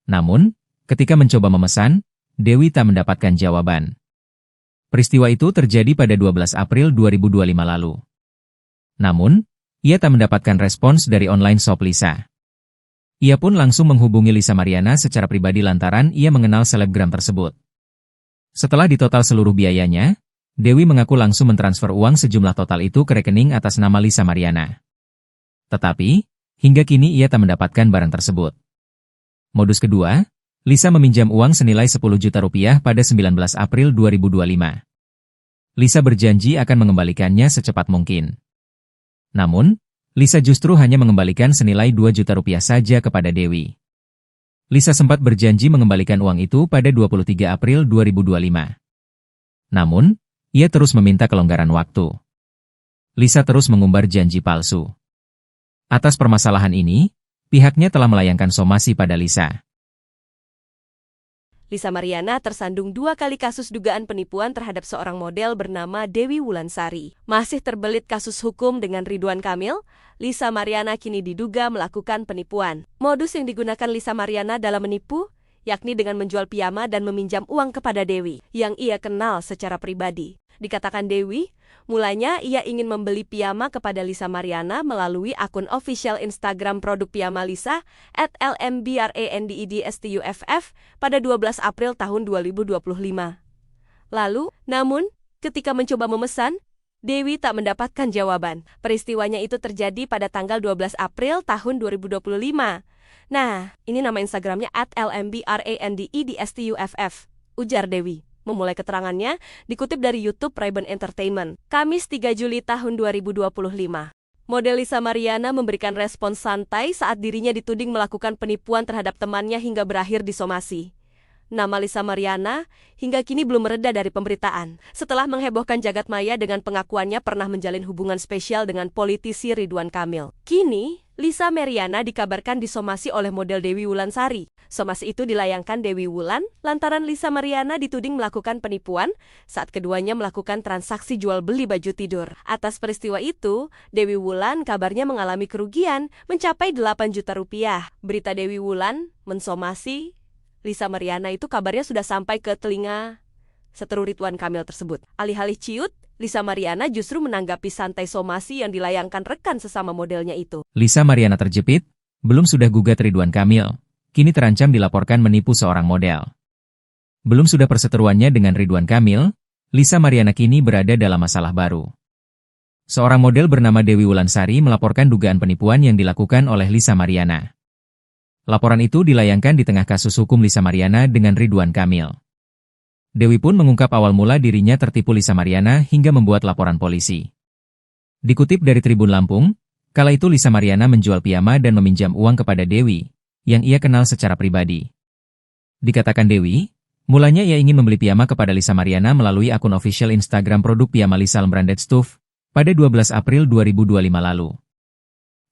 Namun, ketika mencoba memesan, Dewi tak mendapatkan jawaban. Peristiwa itu terjadi pada 12 April 2025 lalu. Namun, ia tak mendapatkan respons dari online shop Lisa. Ia pun langsung menghubungi Lisa Mariana secara pribadi lantaran ia mengenal selebgram tersebut. Setelah ditotal seluruh biayanya, Dewi mengaku langsung mentransfer uang sejumlah total itu ke rekening atas nama Lisa Mariana. Tetapi, hingga kini ia tak mendapatkan barang tersebut. Modus kedua, Lisa meminjam uang senilai 10 juta rupiah pada 19 April 2025. Lisa berjanji akan mengembalikannya secepat mungkin. Namun, Lisa justru hanya mengembalikan senilai 2 juta rupiah saja kepada Dewi. Lisa sempat berjanji mengembalikan uang itu pada 23 April 2025. Namun, ia terus meminta kelonggaran waktu. Lisa terus mengumbar janji palsu. Atas permasalahan ini, pihaknya telah melayangkan somasi pada Lisa. Lisa Mariana tersandung 2 kali kasus dugaan penipuan terhadap seorang model bernama Dewi Wulansari. Masih terbelit kasus hukum dengan Ridwan Kamil, Lisa Mariana kini diduga melakukan penipuan. Modus yang digunakan Lisa Mariana dalam menipu, yakni dengan menjual piyama dan meminjam uang kepada Dewi, yang ia kenal secara pribadi. Dikatakan Dewi, mulanya ia ingin membeli piyama kepada Lisa Mariana melalui akun official Instagram produk piyama Lisa @lmbrandedstuff pada 12 April tahun 2025. Lalu, namun, ketika mencoba memesan, Dewi tak mendapatkan jawaban. Peristiwanya itu terjadi pada tanggal 12 April tahun 2025. Nah, ini nama Instagramnya @lmbrandedstuff, ujar Dewi. Memulai keterangannya, dikutip dari YouTube Ray-Ban Entertainment, Kamis 3 Juli tahun 2025. Model Lisa Mariana memberikan respons santai saat dirinya dituding melakukan penipuan terhadap temannya hingga berakhir disomasi. Nama Lisa Mariana hingga kini belum mereda dari pemberitaan. Setelah menghebohkan jagat maya dengan pengakuannya pernah menjalin hubungan spesial dengan politisi Ridwan Kamil. Kini, Lisa Mariana dikabarkan disomasi oleh model Dewi Wulansari. Somasi itu dilayangkan Dewi Wulan lantaran Lisa Mariana dituding melakukan penipuan saat keduanya melakukan transaksi jual beli baju tidur. Atas peristiwa itu, Dewi Wulan kabarnya mengalami kerugian mencapai 8 juta rupiah. Berita Dewi Wulan mensomasi Lisa Mariana itu kabarnya sudah sampai ke telinga seteru Ridwan Kamil tersebut. Alih-alih ciut, Lisa Mariana justru menanggapi santai somasi yang dilayangkan rekan sesama modelnya itu. Lisa Mariana terjepit, belum sudah gugat Ridwan Kamil, kini terancam dilaporkan menipu seorang model. Belum sudah perseteruannya dengan Ridwan Kamil, Lisa Mariana kini berada dalam masalah baru. Seorang model bernama Dewi Wulansari melaporkan dugaan penipuan yang dilakukan oleh Lisa Mariana. Laporan itu dilayangkan di tengah kasus hukum Lisa Mariana dengan Ridwan Kamil. Dewi pun mengungkap awal mula dirinya tertipu Lisa Mariana hingga membuat laporan polisi. Dikutip dari Tribun Lampung, kala itu Lisa Mariana menjual piyama dan meminjam uang kepada Dewi, yang ia kenal secara pribadi. Dikatakan Dewi, mulanya ia ingin membeli piyama kepada Lisa Mariana melalui akun official Instagram produk piyama Lisa Branded Stuff pada 12 April 2025 lalu.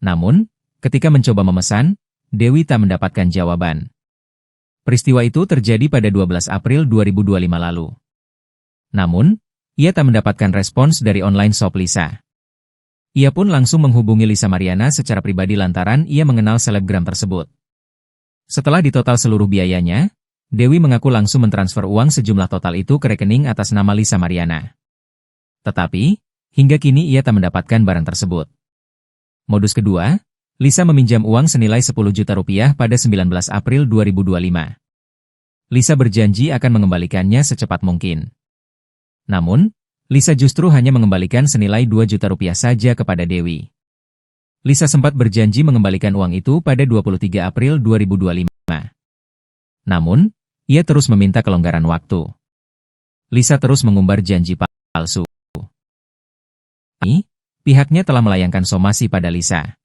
Namun, ketika mencoba memesan, Dewi tak mendapatkan jawaban. Peristiwa itu terjadi pada 12 April 2025 lalu. Namun, ia tak mendapatkan respons dari online shop Lisa. Ia pun langsung menghubungi Lisa Mariana secara pribadi lantaran ia mengenal selebgram tersebut. Setelah ditotal seluruh biayanya, Dewi mengaku langsung mentransfer uang sejumlah total itu ke rekening atas nama Lisa Mariana. Tetapi, hingga kini ia tak mendapatkan barang tersebut. Modus kedua, Lisa meminjam uang senilai 10 juta rupiah pada 19 April 2025. Lisa berjanji akan mengembalikannya secepat mungkin. Namun, Lisa justru hanya mengembalikan senilai 2 juta rupiah saja kepada Dewi. Lisa sempat berjanji mengembalikan uang itu pada 23 April 2025. Namun, ia terus meminta kelonggaran waktu. Lisa terus mengumbar janji palsu. Pihaknya telah melayangkan somasi pada Lisa.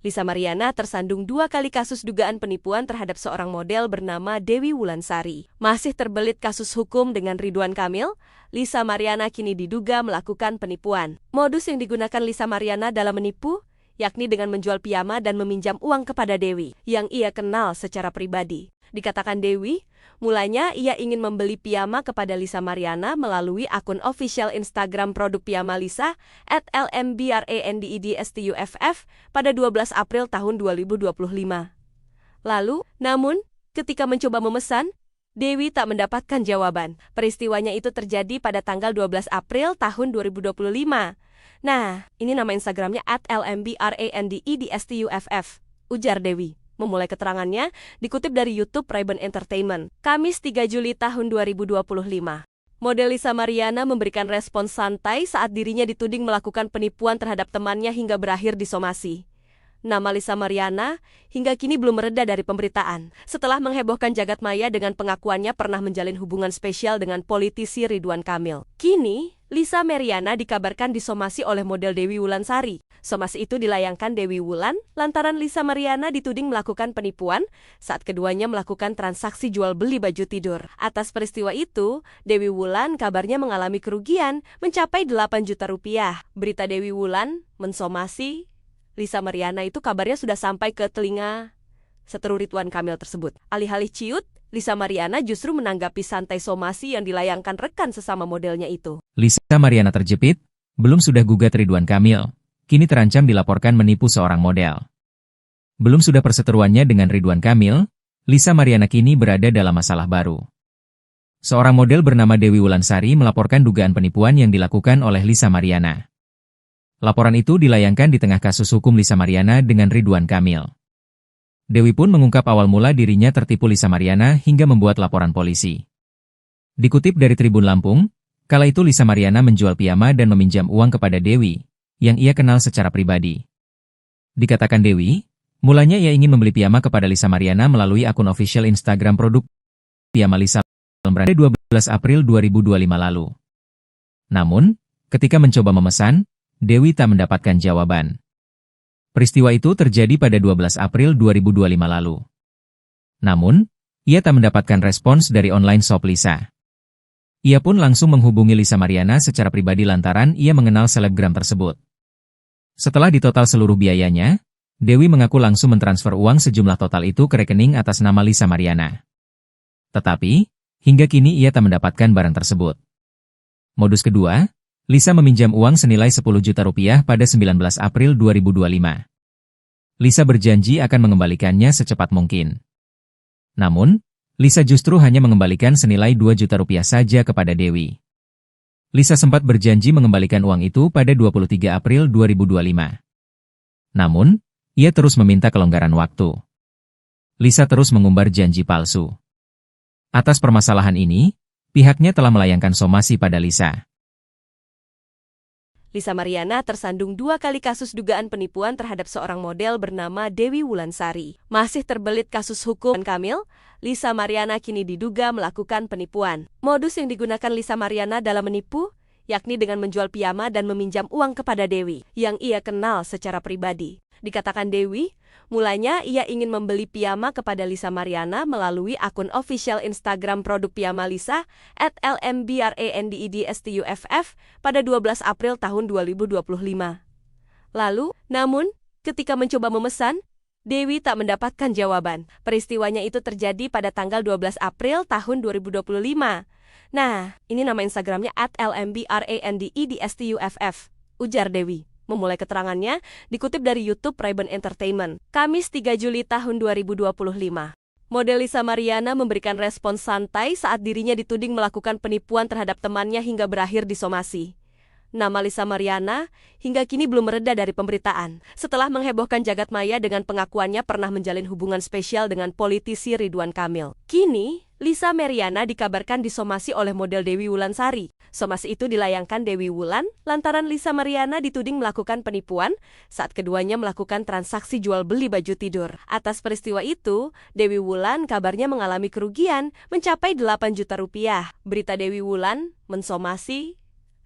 Lisa Mariana tersandung 2 kali kasus dugaan penipuan terhadap seorang model bernama Dewi Wulansari. Masih terbelit kasus hukum dengan Ridwan Kamil, Lisa Mariana kini diduga melakukan penipuan. Modus yang digunakan Lisa Mariana dalam menipu, yakni dengan menjual piyama dan meminjam uang kepada Dewi, yang ia kenal secara pribadi. Dikatakan Dewi, mulanya ia ingin membeli piyama kepada Lisa Mariana melalui akun official Instagram produk piyama Lisa @lmbrandedstuff pada 12 April tahun 2025. Lalu, namun, ketika mencoba memesan, Dewi tak mendapatkan jawaban. Peristiwanya itu terjadi pada tanggal 12 April tahun 2025. Nah, ini nama Instagramnya @lmbrandedstuff, ujar Dewi. Memulai keterangannya, dikutip dari YouTube Ray-Ban Entertainment, Kamis 3 Juli tahun 2025. Model Lisa Mariana memberikan respons santai saat dirinya dituding melakukan penipuan terhadap temannya hingga berakhir disomasi. Nama Lisa Mariana hingga kini belum mereda dari pemberitaan. Setelah menghebohkan jagat maya dengan pengakuannya pernah menjalin hubungan spesial dengan politisi Ridwan Kamil. Kini, Lisa Mariana dikabarkan disomasi oleh model Dewi Wulansari. Somasi itu dilayangkan Dewi Wulan lantaran Lisa Mariana dituding melakukan penipuan saat keduanya melakukan transaksi jual beli baju tidur. Atas peristiwa itu, Dewi Wulan kabarnya mengalami kerugian mencapai 8 juta rupiah. Berita Dewi Wulan mensomasi Lisa Mariana itu kabarnya sudah sampai ke telinga seteru Ridwan Kamil tersebut. Alih-alih ciut, Lisa Mariana justru menanggapi santai somasi yang dilayangkan rekan sesama modelnya itu. Lisa Mariana terjepit, belum sudah gugat Ridwan Kamil, kini terancam dilaporkan menipu seorang model. Belum sudah perseteruannya dengan Ridwan Kamil, Lisa Mariana kini berada dalam masalah baru. Seorang model bernama Dewi Wulansari melaporkan dugaan penipuan yang dilakukan oleh Lisa Mariana. Laporan itu dilayangkan di tengah kasus hukum Lisa Mariana dengan Ridwan Kamil. Dewi pun mengungkap awal mula dirinya tertipu Lisa Mariana hingga membuat laporan polisi. Dikutip dari Tribun Lampung, kala itu Lisa Mariana menjual piyama dan meminjam uang kepada Dewi, yang ia kenal secara pribadi. Dikatakan Dewi, mulanya ia ingin membeli piyama kepada Lisa Mariana melalui akun official Instagram produk piyama Lisa pada 12 April 2025 lalu. Namun, ketika mencoba memesan, Dewi tak mendapatkan jawaban. Peristiwa itu terjadi pada 12 April 2025 lalu. Namun, ia tak mendapatkan respons dari online shop Lisa. Ia pun langsung menghubungi Lisa Mariana secara pribadi lantaran ia mengenal selebgram tersebut. Setelah ditotal seluruh biayanya, Dewi mengaku langsung mentransfer uang sejumlah total itu ke rekening atas nama Lisa Mariana. Tetapi, hingga kini ia tak mendapatkan barang tersebut. Modus kedua, Lisa meminjam uang senilai 10 juta rupiah pada 19 April 2025. Lisa berjanji akan mengembalikannya secepat mungkin. Namun, Lisa justru hanya mengembalikan senilai 2 juta rupiah saja kepada Dewi. Lisa sempat berjanji mengembalikan uang itu pada 23 April 2025. Namun, ia terus meminta kelonggaran waktu. Lisa terus mengumbar janji palsu. Atas permasalahan ini, pihaknya telah melayangkan somasi pada Lisa. Lisa Mariana tersandung 2 kali kasus dugaan penipuan terhadap seorang model bernama Dewi Wulansari. Masih terbelit kasus hukum Kamil, Lisa Mariana kini diduga melakukan penipuan. Modus yang digunakan Lisa Mariana dalam menipu, yakni dengan menjual piyama dan meminjam uang kepada Dewi, yang ia kenal secara pribadi. Dikatakan Dewi, mulanya ia ingin membeli piyama kepada Lisa Mariana melalui akun official Instagram produk piyama Lisa @lmbrandedstuff pada 12 April tahun 2025. Lalu, namun, ketika mencoba memesan, Dewi tak mendapatkan jawaban. Peristiwanya itu terjadi pada tanggal 12 April tahun 2025. Nah, ini nama Instagramnya @lmbrandedstuff, ujar Dewi. Memulai keterangannya, dikutip dari YouTube Ray-Ban Entertainment, Kamis 3 Juli tahun 2025. Model Lisa Mariana memberikan respons santai saat dirinya dituding melakukan penipuan terhadap temannya hingga berakhir disomasi. Nama Lisa Mariana hingga kini belum mereda dari pemberitaan. Setelah menghebohkan jagat maya dengan pengakuannya pernah menjalin hubungan spesial dengan politisi Ridwan Kamil. Kini, Lisa Mariana dikabarkan disomasi oleh model Dewi Wulansari. Somasi itu dilayangkan Dewi Wulan lantaran Lisa Mariana dituding melakukan penipuan saat keduanya melakukan transaksi jual beli baju tidur. Atas peristiwa itu, Dewi Wulan kabarnya mengalami kerugian mencapai 8 juta rupiah. Berita Dewi Wulan mensomasi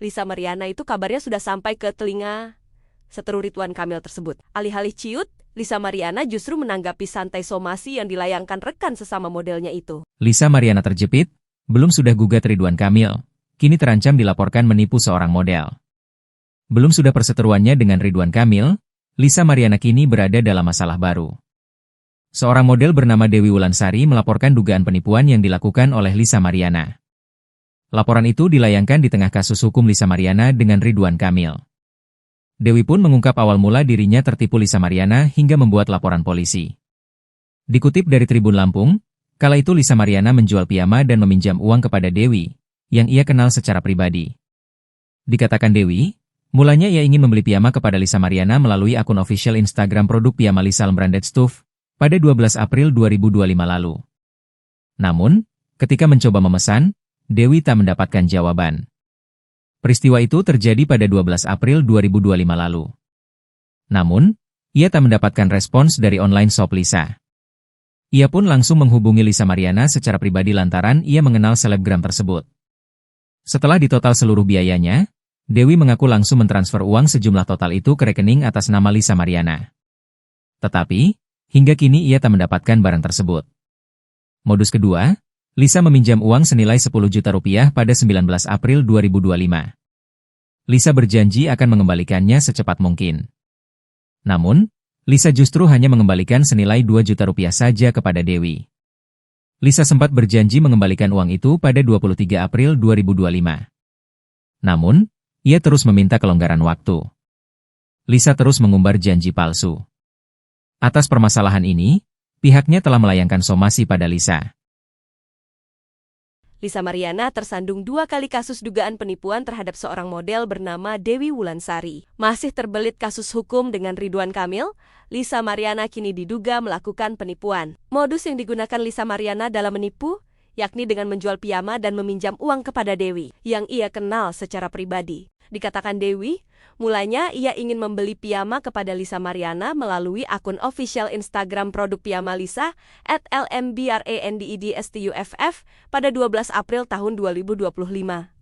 Lisa Mariana itu kabarnya sudah sampai ke telinga seteru Ridwan Kamil tersebut. Alih-alih ciut, Lisa Mariana justru menanggapi santai somasi yang dilayangkan rekan sesama modelnya itu. Lisa Mariana terjepit, belum sudah gugat Ridwan Kamil, kini terancam dilaporkan menipu seorang model. Belum sudah perseteruannya dengan Ridwan Kamil, Lisa Mariana kini berada dalam masalah baru. Seorang model bernama Dewi Wulansari melaporkan dugaan penipuan yang dilakukan oleh Lisa Mariana. Laporan itu dilayangkan di tengah kasus hukum Lisa Mariana dengan Ridwan Kamil. Dewi pun mengungkap awal mula dirinya tertipu Lisa Mariana hingga membuat laporan polisi. Dikutip dari Tribun Lampung, kala itu Lisa Mariana menjual piyama dan meminjam uang kepada Dewi, yang ia kenal secara pribadi. Dikatakan Dewi, Mulanya ia ingin membeli piyama kepada Lisa Mariana melalui akun official Instagram produk piyama Lisa Branded Stuff pada 12 April 2025 lalu. Namun, ketika mencoba memesan, Dewi tak mendapatkan jawaban. Peristiwa itu terjadi pada 12 April 2025 lalu. Namun, ia tak mendapatkan respons dari online shop Lisa. Ia pun langsung menghubungi Lisa Mariana secara pribadi lantaran ia mengenal selebgram tersebut. Setelah ditotal seluruh biayanya, Dewi mengaku langsung mentransfer uang sejumlah total itu ke rekening atas nama Lisa Mariana. Tetapi, hingga kini ia tak mendapatkan barang tersebut. Modus kedua, Lisa meminjam uang senilai 10 juta rupiah pada 19 April 2025. Lisa berjanji akan mengembalikannya secepat mungkin. Namun, Lisa justru hanya mengembalikan senilai 2 juta rupiah saja kepada Dewi. Lisa sempat berjanji mengembalikan uang itu pada 23 April 2025. Namun, ia terus meminta kelonggaran waktu. Lisa terus mengumbar janji palsu. Atas permasalahan ini, pihaknya telah melayangkan somasi pada Lisa. Lisa Mariana tersandung 2 kali kasus dugaan penipuan terhadap seorang model bernama Dewi Wulansari. Masih terbelit kasus hukum dengan Ridwan Kamil, Lisa Mariana kini diduga melakukan penipuan. Modus yang digunakan Lisa Mariana dalam menipu, yakni dengan menjual piyama dan meminjam uang kepada Dewi, yang ia kenal secara pribadi. Dikatakan Dewi, mulanya ia ingin membeli piyama kepada Lisa Mariana melalui akun official Instagram produk piyama Lisa @lmbrandedstuff pada 12 April tahun 2025.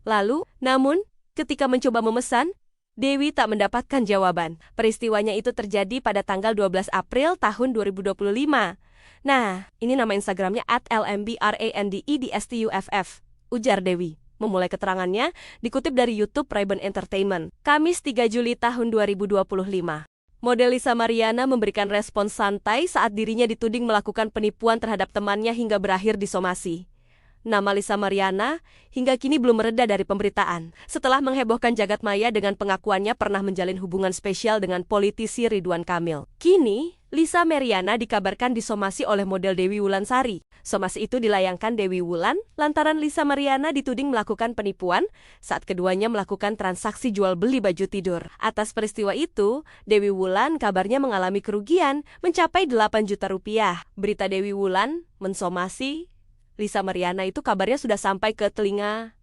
Lalu, namun, ketika mencoba memesan, Dewi tak mendapatkan jawaban. Peristiwanya itu terjadi pada tanggal 12 April tahun 2025. Nah, ini nama Instagramnya @lmbrandedstuff, ujar Dewi. Memulai keterangannya, dikutip dari YouTube Ray-Ban Entertainment, Kamis 3 Juli tahun 2025. Model Lisa Mariana memberikan respons santai saat dirinya dituding melakukan penipuan terhadap temannya hingga berakhir disomasi. Nama Lisa Mariana hingga kini belum mereda dari pemberitaan. Setelah menghebohkan jagat maya dengan pengakuannya pernah menjalin hubungan spesial dengan politisi Ridwan Kamil. Kini, Lisa Mariana dikabarkan disomasi oleh model Dewi Wulansari. Somasi itu dilayangkan Dewi Wulan lantaran Lisa Mariana dituding melakukan penipuan saat keduanya melakukan transaksi jual beli baju tidur. Atas peristiwa itu, Dewi Wulan kabarnya mengalami kerugian mencapai 8 juta rupiah. Berita Dewi Wulan mensomasi Lisa Mariana itu kabarnya sudah sampai ke telinga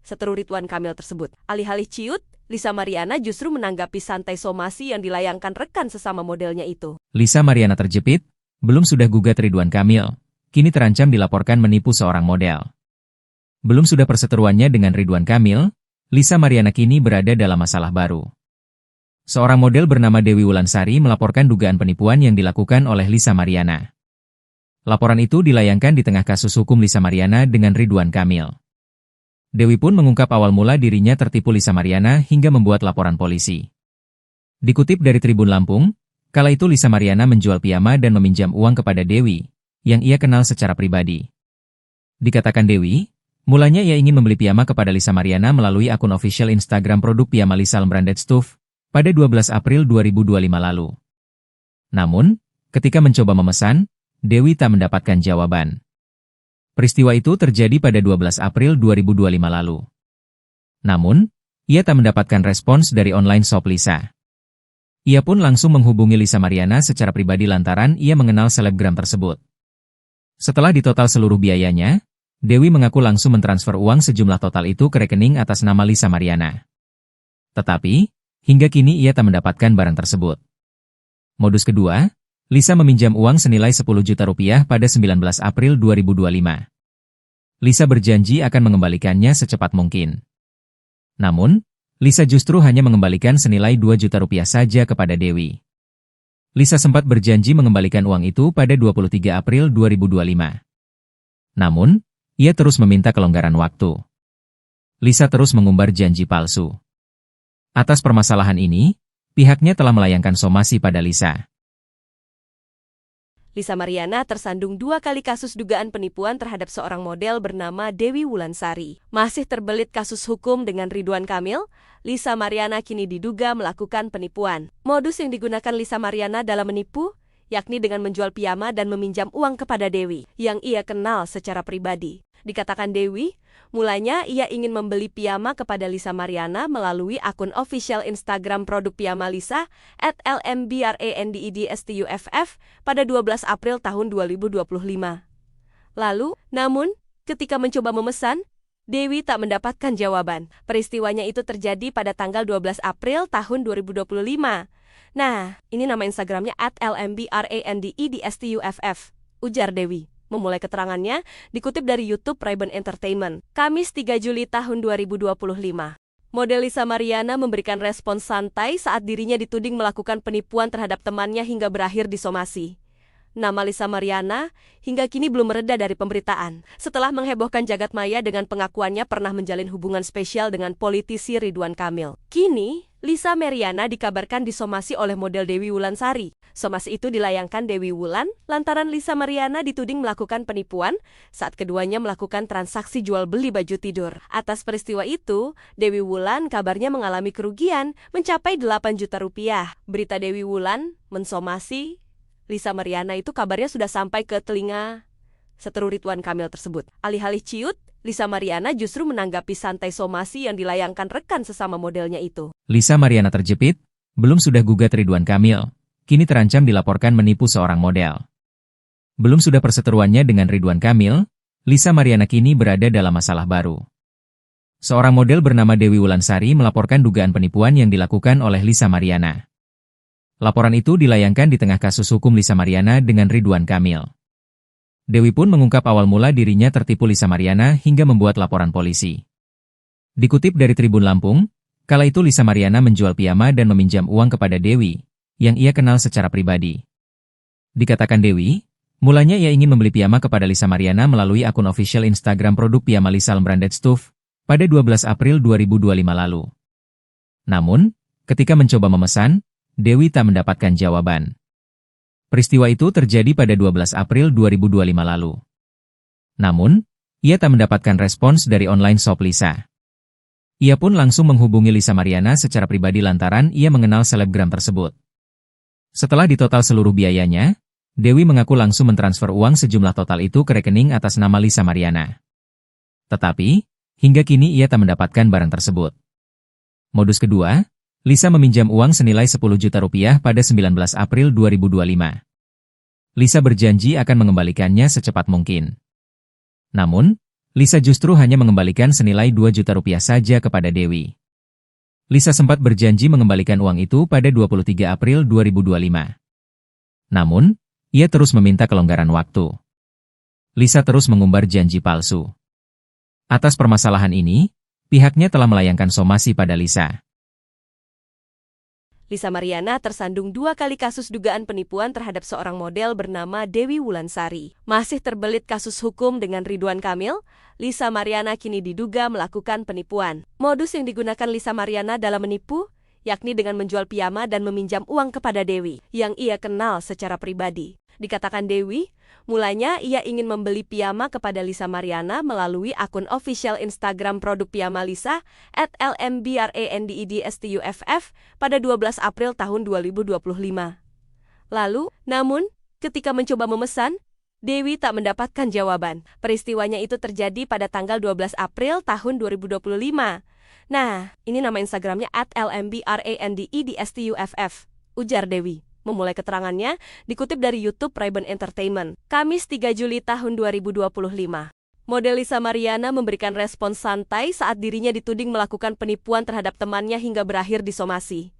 seteru Ridwan Kamil tersebut. Alih-alih ciut, Lisa Mariana justru menanggapi santai somasi yang dilayangkan rekan sesama modelnya itu. Lisa Mariana terjepit, belum sudah gugat Ridwan Kamil, kini terancam dilaporkan menipu seorang model. Belum sudah perseteruannya dengan Ridwan Kamil, Lisa Mariana kini berada dalam masalah baru. Seorang model bernama Dewi Wulansari melaporkan dugaan penipuan yang dilakukan oleh Lisa Mariana. Laporan itu dilayangkan di tengah kasus hukum Lisa Mariana dengan Ridwan Kamil. Dewi pun mengungkap awal mula dirinya tertipu Lisa Mariana hingga membuat laporan polisi. Dikutip dari Tribun Lampung, kala itu Lisa Mariana menjual piyama dan meminjam uang kepada Dewi, yang ia kenal secara pribadi. Dikatakan Dewi, mulanya ia ingin membeli piyama kepada Lisa Mariana melalui akun official Instagram produk piyama Lisa Branded Stuff pada 12 April 2025 lalu. Namun, ketika mencoba memesan, Dewi tak mendapatkan jawaban. Peristiwa itu terjadi pada 12 April 2025 lalu. Namun, ia tak mendapatkan respons dari online shop Lisa. Ia pun langsung menghubungi Lisa Mariana secara pribadi lantaran ia mengenal selebgram tersebut. Setelah ditotal seluruh biayanya, Dewi mengaku langsung mentransfer uang sejumlah total itu ke rekening atas nama Lisa Mariana. Tetapi, hingga kini ia tak mendapatkan barang tersebut. Modus kedua, Lisa meminjam uang senilai 10 juta rupiah pada 19 April 2025. Lisa berjanji akan mengembalikannya secepat mungkin. Namun, Lisa justru hanya mengembalikan senilai 2 juta rupiah saja kepada Dewi. Lisa sempat berjanji mengembalikan uang itu pada 23 April 2025. Namun, ia terus meminta kelonggaran waktu. Lisa terus mengumbar janji palsu. Atas permasalahan ini, pihaknya telah melayangkan somasi pada Lisa. Lisa Mariana tersandung 2 kali kasus dugaan penipuan terhadap seorang model bernama Dewi Wulansari. Masih terbelit kasus hukum dengan Ridwan Kamil, Lisa Mariana kini diduga melakukan penipuan. Modus yang digunakan Lisa Mariana dalam menipu, yakni dengan menjual piyama dan meminjam uang kepada Dewi, yang ia kenal secara pribadi. Dikatakan Dewi, mulanya ia ingin membeli piyama kepada Lisa Mariana melalui akun official Instagram produk piyama Lisa @lmbrandedstuff pada 12 April tahun 2025. Lalu, namun, ketika mencoba memesan, Dewi tak mendapatkan jawaban. Peristiwanya itu terjadi pada tanggal 12 April tahun 2025. Nah, ini nama Instagramnya @lmbrandedstuff, ujar Dewi. Memulai keterangannya, dikutip dari YouTube Ray-Ban Entertainment, Kamis 3 Juli tahun 2025. Model Lisa Mariana memberikan respons santai saat dirinya dituding melakukan penipuan terhadap temannya hingga berakhir disomasi. Nama Lisa Mariana hingga kini belum mereda dari pemberitaan. Setelah menghebohkan jagat maya dengan pengakuannya pernah menjalin hubungan spesial dengan politisi Ridwan Kamil. Kini, Lisa Mariana dikabarkan disomasi oleh model Dewi Wulansari. Somasi itu dilayangkan Dewi Wulan lantaran Lisa Mariana dituding melakukan penipuan saat keduanya melakukan transaksi jual beli baju tidur. Atas peristiwa itu, Dewi Wulan kabarnya mengalami kerugian mencapai 8 juta rupiah. Berita Dewi Wulan mensomasi Lisa Mariana itu kabarnya sudah sampai ke telinga seteru Ridwan Kamil tersebut. Alih-alih ciut, Lisa Mariana justru menanggapi santai somasi yang dilayangkan rekan sesama modelnya itu. Lisa Mariana terjepit, belum sudah gugat Ridwan Kamil, kini terancam dilaporkan menipu seorang model. Belum sudah perseteruannya dengan Ridwan Kamil, Lisa Mariana kini berada dalam masalah baru. Seorang model bernama Dewi Wulansari melaporkan dugaan penipuan yang dilakukan oleh Lisa Mariana. Laporan itu dilayangkan di tengah kasus hukum Lisa Mariana dengan Ridwan Kamil. Dewi pun mengungkap awal mula dirinya tertipu Lisa Mariana hingga membuat laporan polisi. Dikutip dari Tribun Lampung, kala itu Lisa Mariana menjual piyama dan meminjam uang kepada Dewi, yang ia kenal secara pribadi. Dikatakan Dewi, mulanya ia ingin membeli piyama kepada Lisa Mariana melalui akun official Instagram produk piyama Lisa Branded Stuff pada 12 April 2025 lalu. Namun, ketika mencoba memesan, Dewi tak mendapatkan jawaban. Peristiwa itu terjadi pada 12 April 2025 lalu. Namun, ia tak mendapatkan respons dari online shop Lisa. Ia pun langsung menghubungi Lisa Mariana secara pribadi lantaran ia mengenal selebgram tersebut. Setelah ditotal seluruh biayanya, Dewi mengaku langsung mentransfer uang sejumlah total itu ke rekening atas nama Lisa Mariana. Tetapi, hingga kini ia tak mendapatkan barang tersebut. Modus kedua, Lisa meminjam uang senilai 10 juta rupiah pada 19 April 2025. Lisa berjanji akan mengembalikannya secepat mungkin. Namun, Lisa justru hanya mengembalikan senilai 2 juta rupiah saja kepada Dewi. Lisa sempat berjanji mengembalikan uang itu pada 23 April 2025. Namun, ia terus meminta kelonggaran waktu. Lisa terus mengumbar janji palsu. Atas permasalahan ini, pihaknya telah melayangkan somasi pada Lisa. Lisa Mariana tersandung 2 kali kasus dugaan penipuan terhadap seorang model bernama Dewi Wulansari. Masih terbelit kasus hukum dengan Ridwan Kamil, Lisa Mariana kini diduga melakukan penipuan. Modus yang digunakan Lisa Mariana dalam menipu, yakni dengan menjual piyama dan meminjam uang kepada Dewi, yang ia kenal secara pribadi. Dikatakan Dewi, mulanya ia ingin membeli piyama kepada Lisa Mariana melalui akun official Instagram produk piyama Lisa @lmbrandedstuff pada 12 April tahun 2025. Lalu, namun, ketika mencoba memesan, Dewi tak mendapatkan jawaban. Peristiwanya itu terjadi pada tanggal 12 April tahun 2025. Nah, ini nama Instagramnya @lmbrandedstuff, ujar Dewi. Memulai keterangannya, dikutip dari YouTube Ray-Ban Entertainment, Kamis 3 Juli tahun 2025. Model Lisa Mariana memberikan respons santai saat dirinya dituding melakukan penipuan terhadap temannya hingga berakhir disomasi.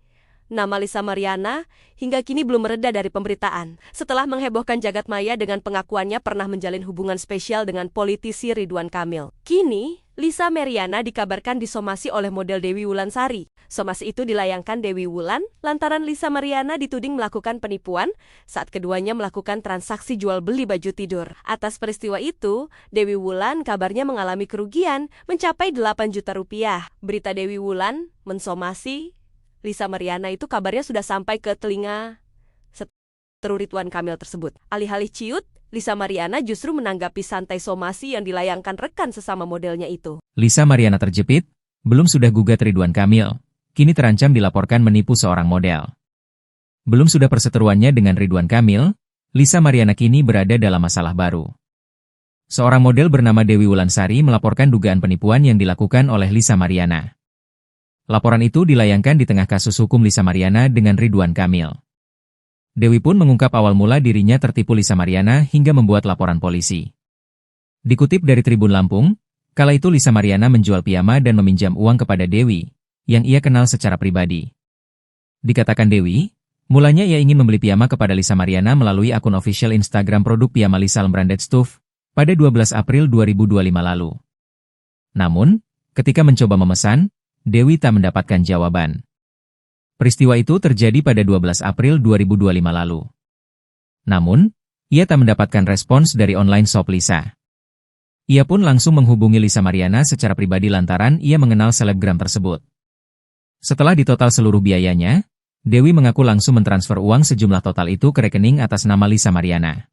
Nama Lisa Mariana hingga kini belum mereda dari pemberitaan. Setelah menghebohkan jagat maya dengan pengakuannya pernah menjalin hubungan spesial dengan politisi Ridwan Kamil. Kini, Lisa Mariana dikabarkan disomasi oleh model Dewi Wulansari. Somasi itu dilayangkan Dewi Wulan lantaran Lisa Mariana dituding melakukan penipuan saat keduanya melakukan transaksi jual beli baju tidur. Atas peristiwa itu, Dewi Wulan kabarnya mengalami kerugian mencapai 8 juta rupiah. Berita Dewi Wulan mensomasi Lisa Mariana itu kabarnya sudah sampai ke telinga seteru Ridwan Kamil tersebut. Alih-alih ciut, Lisa Mariana justru menanggapi santai somasi yang dilayangkan rekan sesama modelnya itu. Lisa Mariana terjepit, belum sudah gugat Ridwan Kamil, kini terancam dilaporkan menipu seorang model. Belum sudah perseteruannya dengan Ridwan Kamil, Lisa Mariana kini berada dalam masalah baru. Seorang model bernama Dewi Wulansari melaporkan dugaan penipuan yang dilakukan oleh Lisa Mariana. Laporan itu dilayangkan di tengah kasus hukum Lisa Mariana dengan Ridwan Kamil. Dewi pun mengungkap awal mula dirinya tertipu Lisa Mariana hingga membuat laporan polisi. Dikutip dari Tribun Lampung, kala itu Lisa Mariana menjual piyama dan meminjam uang kepada Dewi, yang ia kenal secara pribadi. Dikatakan Dewi, mulanya ia ingin membeli piyama kepada Lisa Mariana melalui akun official Instagram produk piyama Lisa Branded Stuff pada 12 April 2025 lalu. Namun, ketika mencoba memesan, Dewi tak mendapatkan jawaban. Peristiwa itu terjadi pada 12 April 2025 lalu. Namun, ia tak mendapatkan respons dari online shop Lisa. Ia pun langsung menghubungi Lisa Mariana secara pribadi lantaran ia mengenal selebgram tersebut. Setelah ditotal seluruh biayanya, Dewi mengaku langsung mentransfer uang sejumlah total itu ke rekening atas nama Lisa Mariana.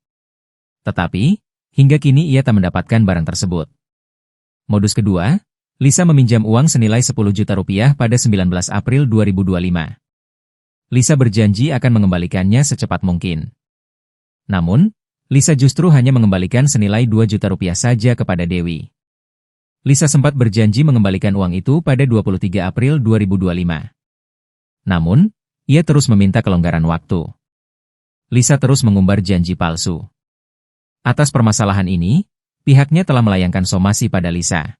Tetapi, hingga kini ia tak mendapatkan barang tersebut. Modus kedua, Lisa meminjam uang senilai 10 juta rupiah pada 19 April 2025. Lisa berjanji akan mengembalikannya secepat mungkin. Namun, Lisa justru hanya mengembalikan senilai 2 juta rupiah saja kepada Dewi. Lisa sempat berjanji mengembalikan uang itu pada 23 April 2025. Namun, ia terus meminta kelonggaran waktu. Lisa terus mengumbar janji palsu. Atas permasalahan ini, pihaknya telah melayangkan somasi pada Lisa.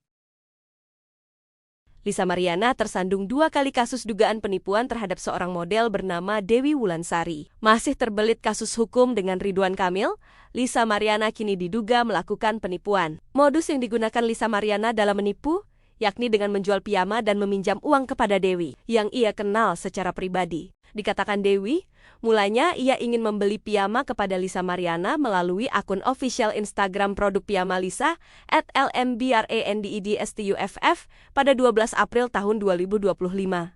Lisa Mariana tersandung 2 kali kasus dugaan penipuan terhadap seorang model bernama Dewi Wulansari. Masih terbelit kasus hukum dengan Ridwan Kamil, Lisa Mariana kini diduga melakukan penipuan. Modus yang digunakan Lisa Mariana dalam menipu, yakni dengan menjual piyama dan meminjam uang kepada Dewi, yang ia kenal secara pribadi. Dikatakan Dewi, mulanya ia ingin membeli piyama kepada Lisa Mariana melalui akun official Instagram produk piyama Lisa @lmbrandedstuff pada 12 April tahun 2025.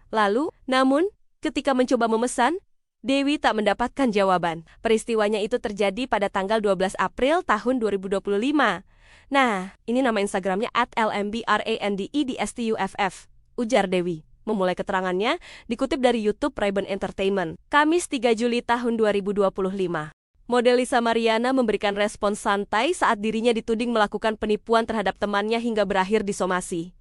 Lalu, namun, ketika mencoba memesan, Dewi tak mendapatkan jawaban. Peristiwanya itu terjadi pada tanggal 12 April tahun 2025. Nah, ini nama Instagramnya @lmbrandedstuff, ujar Dewi. Memulai keterangannya, dikutip dari YouTube Ray-Ban Entertainment, Kamis 3 Juli tahun 2025. Model Lisa Mariana memberikan respons santai saat dirinya dituding melakukan penipuan terhadap temannya hingga berakhir disomasi.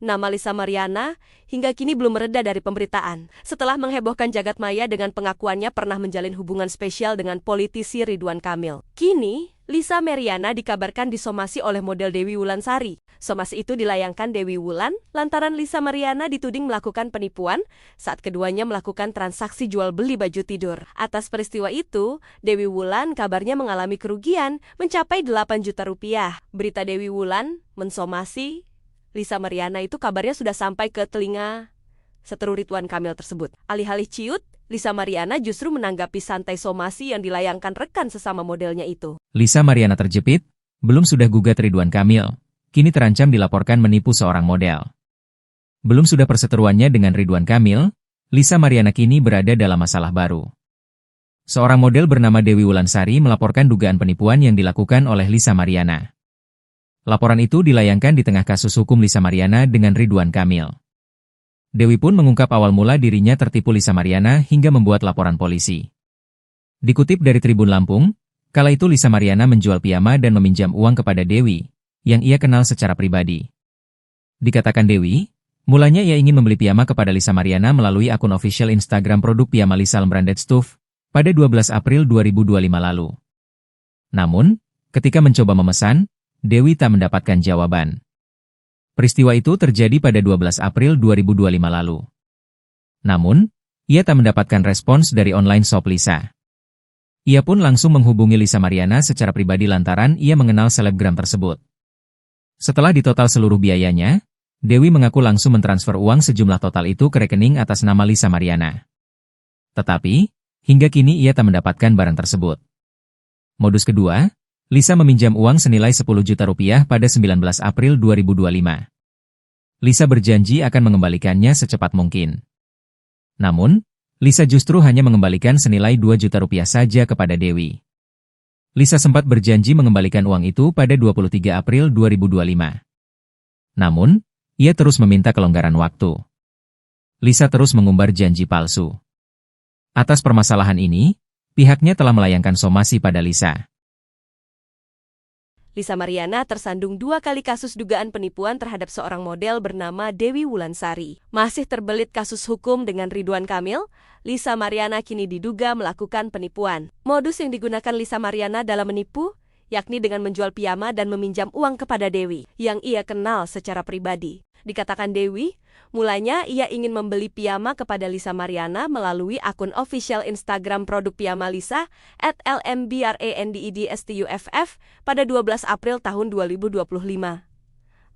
Nama Lisa Mariana hingga kini belum mereda dari pemberitaan. Setelah menghebohkan jagat maya dengan pengakuannya pernah menjalin hubungan spesial dengan politisi Ridwan Kamil. Kini, Lisa Mariana dikabarkan disomasi oleh model Dewi Wulansari. Somasi itu dilayangkan Dewi Wulan lantaran Lisa Mariana dituding melakukan penipuan saat keduanya melakukan transaksi jual beli baju tidur. Atas peristiwa itu, Dewi Wulan kabarnya mengalami kerugian mencapai 8 juta rupiah. Berita Dewi Wulan mensomasi Lisa Mariana itu kabarnya sudah sampai ke telinga seteru Ridwan Kamil tersebut. Alih-alih ciut, Lisa Mariana justru menanggapi santai somasi yang dilayangkan rekan sesama modelnya itu. Lisa Mariana terjepit, belum sudah gugat Ridwan Kamil, kini terancam dilaporkan menipu seorang model. Belum sudah perseteruannya dengan Ridwan Kamil, Lisa Mariana kini berada dalam masalah baru. Seorang model bernama Dewi Wulansari melaporkan dugaan penipuan yang dilakukan oleh Lisa Mariana. Laporan itu dilayangkan di tengah kasus hukum Lisa Mariana dengan Ridwan Kamil. Dewi pun mengungkap awal mula dirinya tertipu Lisa Mariana hingga membuat laporan polisi. Dikutip dari Tribun Lampung, kala itu Lisa Mariana menjual piyama dan meminjam uang kepada Dewi, yang ia kenal secara pribadi. Dikatakan Dewi, mulanya ia ingin membeli piyama kepada Lisa Mariana melalui akun official Instagram produk piyama Lisa Branded Stuff pada 12 April 2025 lalu. Namun, ketika mencoba memesan, Dewi tak mendapatkan jawaban. Peristiwa itu terjadi pada 12 April 2025 lalu. Namun, ia tak mendapatkan respons dari online shop Lisa. Ia pun langsung menghubungi Lisa Mariana secara pribadi lantaran ia mengenal selebgram tersebut. Setelah ditotal seluruh biayanya, Dewi mengaku langsung mentransfer uang sejumlah total itu ke rekening atas nama Lisa Mariana. Tetapi, hingga kini ia tak mendapatkan barang tersebut. Modus kedua, Lisa meminjam uang senilai 10 juta rupiah pada 19 April 2025. Lisa berjanji akan mengembalikannya secepat mungkin. Namun, Lisa justru hanya mengembalikan senilai 2 juta rupiah saja kepada Dewi. Lisa sempat berjanji mengembalikan uang itu pada 23 April 2025. Namun, ia terus meminta kelonggaran waktu. Lisa terus mengumbar janji palsu. Atas permasalahan ini, pihaknya telah melayangkan somasi pada Lisa. Lisa Mariana tersandung 2 kali kasus dugaan penipuan terhadap seorang model bernama Dewi Wulansari. Masih terbelit kasus hukum dengan Ridwan Kamil, Lisa Mariana kini diduga melakukan penipuan. Modus yang digunakan Lisa Mariana dalam menipu, yakni dengan menjual piyama dan meminjam uang kepada Dewi, yang ia kenal secara pribadi. Dikatakan Dewi, mulanya ia ingin membeli piyama kepada Lisa Mariana melalui akun official Instagram produk piyama Lisa @lmbrandedstuff pada 12 April tahun 2025.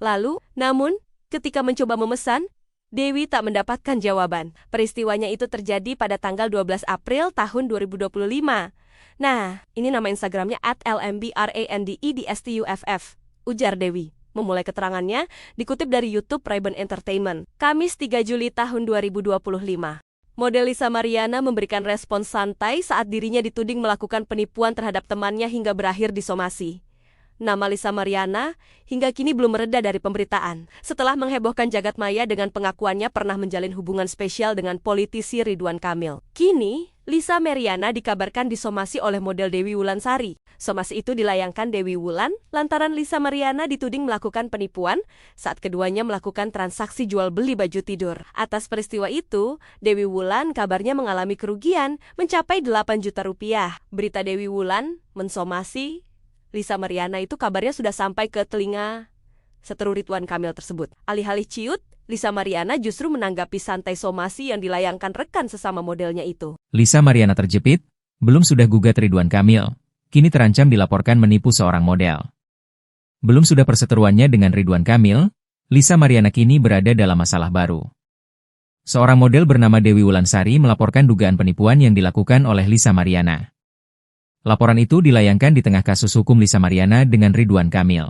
Lalu, namun, ketika mencoba memesan, Dewi tak mendapatkan jawaban. Peristiwanya itu terjadi pada tanggal 12 April tahun 2025. Nah, ini nama Instagramnya @lmbrandedstuff, ujar Dewi. Memulai keterangannya, dikutip dari YouTube Ray-Ban Entertainment, Kamis 3 Juli tahun 2025. Model Lisa Mariana memberikan respons santai saat dirinya dituding melakukan penipuan terhadap temannya hingga berakhir disomasi. Nama Lisa Mariana hingga kini belum mereda dari pemberitaan. Setelah menghebohkan jagat maya dengan pengakuannya pernah menjalin hubungan spesial dengan politisi Ridwan Kamil. Kini, Lisa Mariana dikabarkan disomasi oleh model Dewi Wulansari. Somasi itu dilayangkan Dewi Wulan lantaran Lisa Mariana dituding melakukan penipuan saat keduanya melakukan transaksi jual beli baju tidur. Atas peristiwa itu, Dewi Wulan kabarnya mengalami kerugian mencapai 8 juta rupiah. Berita Dewi Wulan mensomasi Lisa Mariana itu kabarnya sudah sampai ke telinga seteru Ridwan Kamil tersebut. Alih-alih ciut, Lisa Mariana justru menanggapi santai somasi yang dilayangkan rekan sesama modelnya itu. Lisa Mariana terjepit, belum sudah gugat Ridwan Kamil, kini terancam dilaporkan menipu seorang model. Belum sudah perseteruannya dengan Ridwan Kamil, Lisa Mariana kini berada dalam masalah baru. Seorang model bernama Dewi Wulansari melaporkan dugaan penipuan yang dilakukan oleh Lisa Mariana. Laporan itu dilayangkan di tengah kasus hukum Lisa Mariana dengan Ridwan Kamil.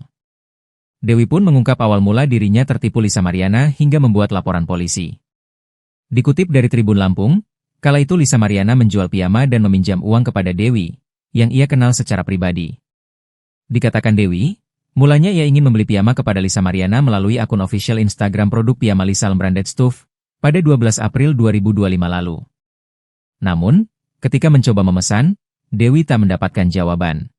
Dewi pun mengungkap awal mula dirinya tertipu Lisa Mariana hingga membuat laporan polisi. Dikutip dari Tribun Lampung, kala itu Lisa Mariana menjual piyama dan meminjam uang kepada Dewi, yang ia kenal secara pribadi. Dikatakan Dewi, mulanya ia ingin membeli piyama kepada Lisa Mariana melalui akun official Instagram produk piyama Lisa Branded Stuff pada 12 April 2025 lalu. Namun, ketika mencoba memesan, Dewi tak mendapatkan jawaban.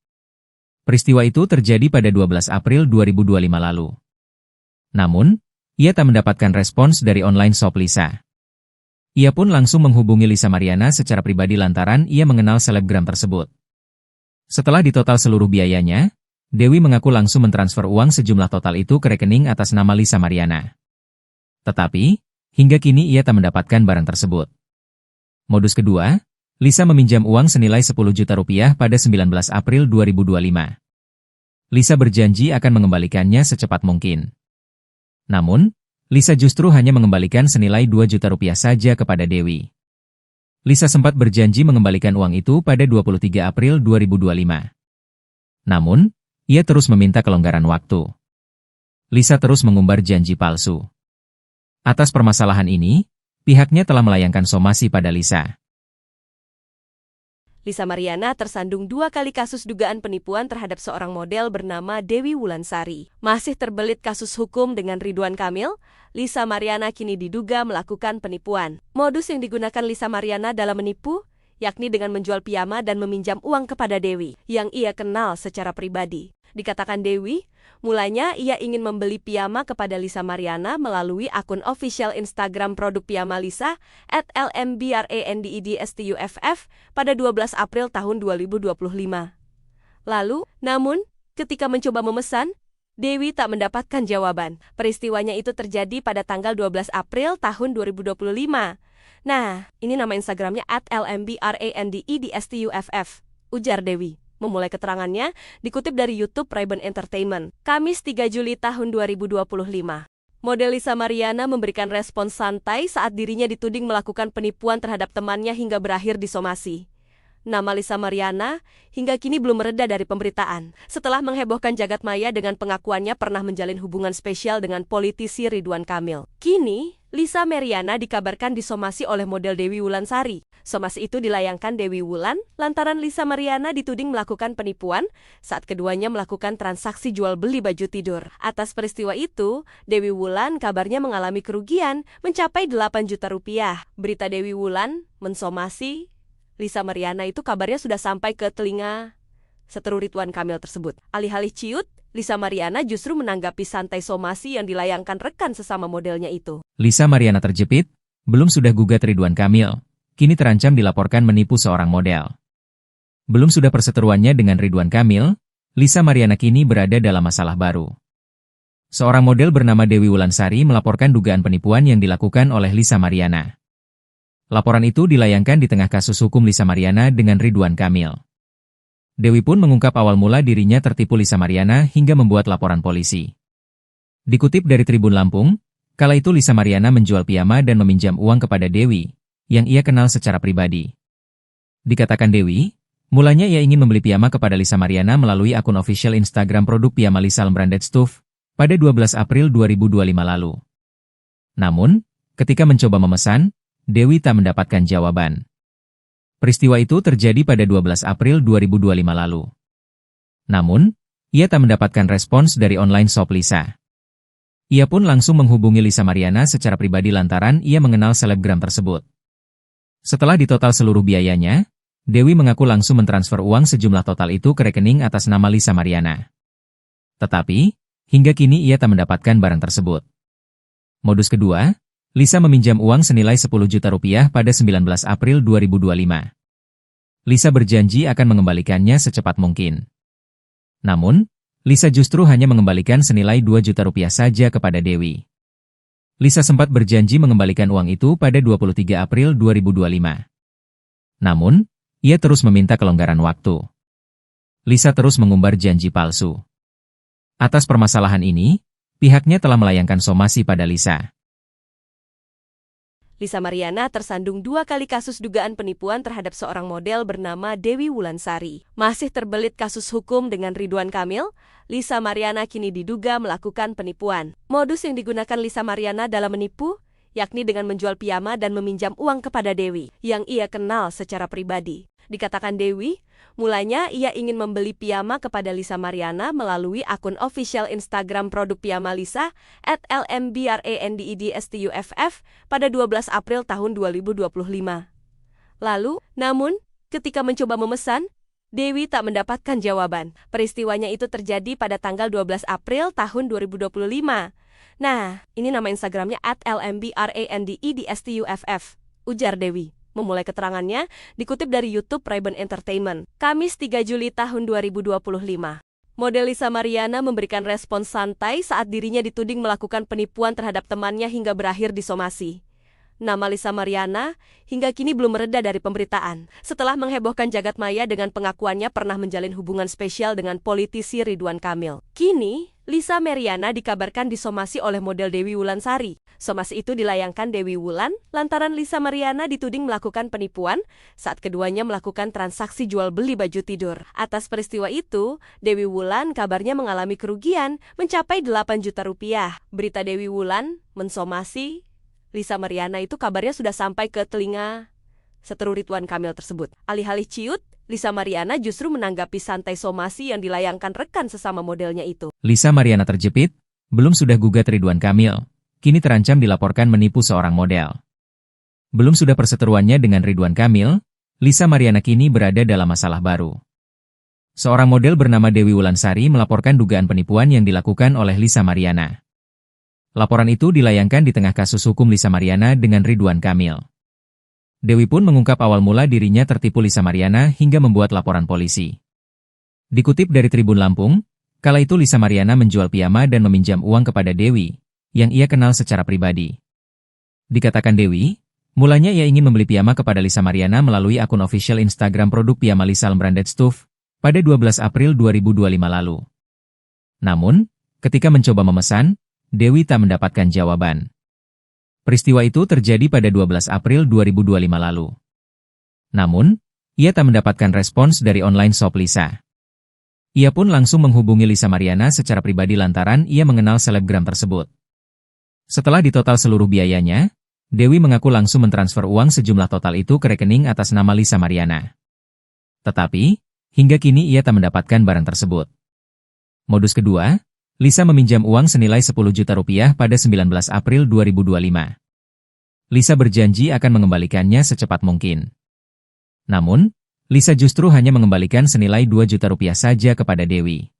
Peristiwa itu terjadi pada 12 April 2025 lalu. Namun, ia tak mendapatkan respons dari online shop Lisa. Ia pun langsung menghubungi Lisa Mariana secara pribadi lantaran ia mengenal selebgram tersebut. Setelah ditotal seluruh biayanya, Dewi mengaku langsung mentransfer uang sejumlah total itu ke rekening atas nama Lisa Mariana. Tetapi, hingga kini ia tak mendapatkan barang tersebut. Modus kedua, Lisa meminjam uang senilai 10 juta rupiah pada 19 April 2025. Lisa berjanji akan mengembalikannya secepat mungkin. Namun, Lisa justru hanya mengembalikan senilai 2 juta rupiah saja kepada Dewi. Lisa sempat berjanji mengembalikan uang itu pada 23 April 2025. Namun, ia terus meminta kelonggaran waktu. Lisa terus mengumbar janji palsu. Atas permasalahan ini, pihaknya telah melayangkan somasi pada Lisa. Lisa Mariana tersandung 2 kali kasus dugaan penipuan terhadap seorang model bernama Dewi Wulansari. Masih terbelit kasus hukum dengan Ridwan Kamil, Lisa Mariana kini diduga melakukan penipuan. Modus yang digunakan Lisa Mariana dalam menipu, yakni dengan menjual piyama dan meminjam uang kepada Dewi, yang ia kenal secara pribadi. Dikatakan Dewi, mulanya ia ingin membeli piyama kepada Lisa Mariana melalui akun official Instagram produk piyama Lisa @lmbrandedstuff pada 12 April tahun 2025. Lalu, namun, ketika mencoba memesan, Dewi tak mendapatkan jawaban. Peristiwanya itu terjadi pada tanggal 12 April tahun 2025. Nah, ini nama Instagramnya @lmbrandedstuff, ujar Dewi. Memulai keterangannya, dikutip dari YouTube Ray-Ban Entertainment, Kamis 3 Juli tahun 2025. Model Lisa Mariana memberikan respons santai saat dirinya dituding melakukan penipuan terhadap temannya hingga berakhir disomasi. Nama Lisa Mariana hingga kini belum mereda dari pemberitaan. Setelah menghebohkan jagat maya dengan pengakuannya pernah menjalin hubungan spesial dengan politisi Ridwan Kamil. Kini, Lisa Mariana dikabarkan disomasi oleh model Dewi Wulansari. Somasi itu dilayangkan Dewi Wulan lantaran Lisa Mariana dituding melakukan penipuan saat keduanya melakukan transaksi jual beli baju tidur. Atas peristiwa itu, Dewi Wulan kabarnya mengalami kerugian mencapai 8 juta rupiah. Berita Dewi Wulan mensomasi Lisa Mariana itu kabarnya sudah sampai ke telinga seteru Ridwan Kamil tersebut. Alih-alih ciut, Lisa Mariana justru menanggapi santai somasi yang dilayangkan rekan sesama modelnya itu. Lisa Mariana terjepit, belum sudah gugat Ridwan Kamil, kini terancam dilaporkan menipu seorang model. Belum sudah perseteruannya dengan Ridwan Kamil, Lisa Mariana kini berada dalam masalah baru. Seorang model bernama Dewi Wulansari melaporkan dugaan penipuan yang dilakukan oleh Lisa Mariana. Laporan itu dilayangkan di tengah kasus hukum Lisa Mariana dengan Ridwan Kamil. Dewi pun mengungkap awal mula dirinya tertipu Lisa Mariana hingga membuat laporan polisi. Dikutip dari Tribun Lampung, kala itu Lisa Mariana menjual piyama dan meminjam uang kepada Dewi, yang ia kenal secara pribadi. Dikatakan Dewi, mulanya ia ingin membeli piyama kepada Lisa Mariana melalui akun official Instagram produk piyama Lisa Branded Stuff pada 12 April 2025 lalu. Namun, ketika mencoba memesan, Dewi tak mendapatkan jawaban. Peristiwa itu terjadi pada 12 April 2025 lalu. Namun, ia tak mendapatkan respons dari online shop Lisa. Ia pun langsung menghubungi Lisa Mariana secara pribadi lantaran ia mengenal selebgram tersebut. Setelah ditotal seluruh biayanya, Dewi mengaku langsung mentransfer uang sejumlah total itu ke rekening atas nama Lisa Mariana. Tetapi, hingga kini ia tak mendapatkan barang tersebut. Modus kedua, Lisa meminjam uang senilai 10 juta rupiah pada 19 April 2025. Lisa berjanji akan mengembalikannya secepat mungkin. Namun, Lisa justru hanya mengembalikan senilai 2 juta rupiah saja kepada Dewi. Lisa sempat berjanji mengembalikan uang itu pada 23 April 2025. Namun, ia terus meminta kelonggaran waktu. Lisa terus mengumbar janji palsu. Atas permasalahan ini, pihaknya telah melayangkan somasi pada Lisa. Lisa Mariana tersandung 2 kali kasus dugaan penipuan terhadap seorang model bernama Dewi Wulansari. Masih terbelit kasus hukum dengan Ridwan Kamil, Lisa Mariana kini diduga melakukan penipuan. Modus yang digunakan Lisa Mariana dalam menipu, yakni dengan menjual piyama dan meminjam uang kepada Dewi, yang ia kenal secara pribadi. Dikatakan Dewi, mulanya ia ingin membeli piyama kepada Lisa Mariana melalui akun official Instagram produk piyama Lisa @lmbrandedstuff pada 12 April tahun 2025. Lalu, namun, ketika mencoba memesan, Dewi tak mendapatkan jawaban. Peristiwanya itu terjadi pada tanggal 12 April tahun 2025. Nah, ini nama Instagramnya @lmbrandedstuff, ujar Dewi. Memulai keterangannya, dikutip dari YouTube Rayban Entertainment, Kamis 3 Juli tahun 2025. Model Lisa Mariana memberikan respons santai saat dirinya dituding melakukan penipuan terhadap temannya hingga berakhir disomasi. Nama Lisa Mariana hingga kini belum mereda dari pemberitaan. Setelah menghebohkan jagat maya dengan pengakuannya pernah menjalin hubungan spesial dengan politisi Ridwan Kamil. Kini, Lisa Mariana dikabarkan disomasi oleh model Dewi Wulansari. Somasi itu dilayangkan Dewi Wulan lantaran Lisa Mariana dituding melakukan penipuan saat keduanya melakukan transaksi jual beli baju tidur. Atas peristiwa itu, Dewi Wulan kabarnya mengalami kerugian mencapai 8 juta rupiah. Berita Dewi Wulan mensomasi Lisa Mariana itu kabarnya sudah sampai ke telinga seteru Ridwan Kamil tersebut. Alih-alih ciut, Lisa Mariana justru menanggapi santai somasi yang dilayangkan rekan sesama modelnya itu. Lisa Mariana terjepit, belum sudah gugat Ridwan Kamil, kini terancam dilaporkan menipu seorang model. Belum sudah perseteruannya dengan Ridwan Kamil, Lisa Mariana kini berada dalam masalah baru. Seorang model bernama Dewi Wulansari melaporkan dugaan penipuan yang dilakukan oleh Lisa Mariana. Laporan itu dilayangkan di tengah kasus hukum Lisa Mariana dengan Ridwan Kamil. Dewi pun mengungkap awal mula dirinya tertipu Lisa Mariana hingga membuat laporan polisi. Dikutip dari Tribun Lampung, kala itu Lisa Mariana menjual piyama dan meminjam uang kepada Dewi, yang ia kenal secara pribadi. Dikatakan Dewi, mulanya ia ingin membeli piyama kepada Lisa Mariana melalui akun official Instagram produk piyama Lisa Branded Stuff pada 12 April 2025 lalu. Namun, ketika mencoba memesan, Dewi tak mendapatkan jawaban. Peristiwa itu terjadi pada 12 April 2025 lalu. Namun, ia tak mendapatkan respons dari online shop Lisa. Ia pun langsung menghubungi Lisa Mariana secara pribadi lantaran ia mengenal selebgram tersebut. Setelah ditotal seluruh biayanya, Dewi mengaku langsung mentransfer uang sejumlah total itu ke rekening atas nama Lisa Mariana. Tetapi, hingga kini ia tak mendapatkan barang tersebut. Modus kedua, Lisa meminjam uang senilai 10 juta rupiah pada 19 April 2025. Lisa berjanji akan mengembalikannya secepat mungkin. Namun, Lisa justru hanya mengembalikan senilai 2 juta rupiah saja kepada Dewi.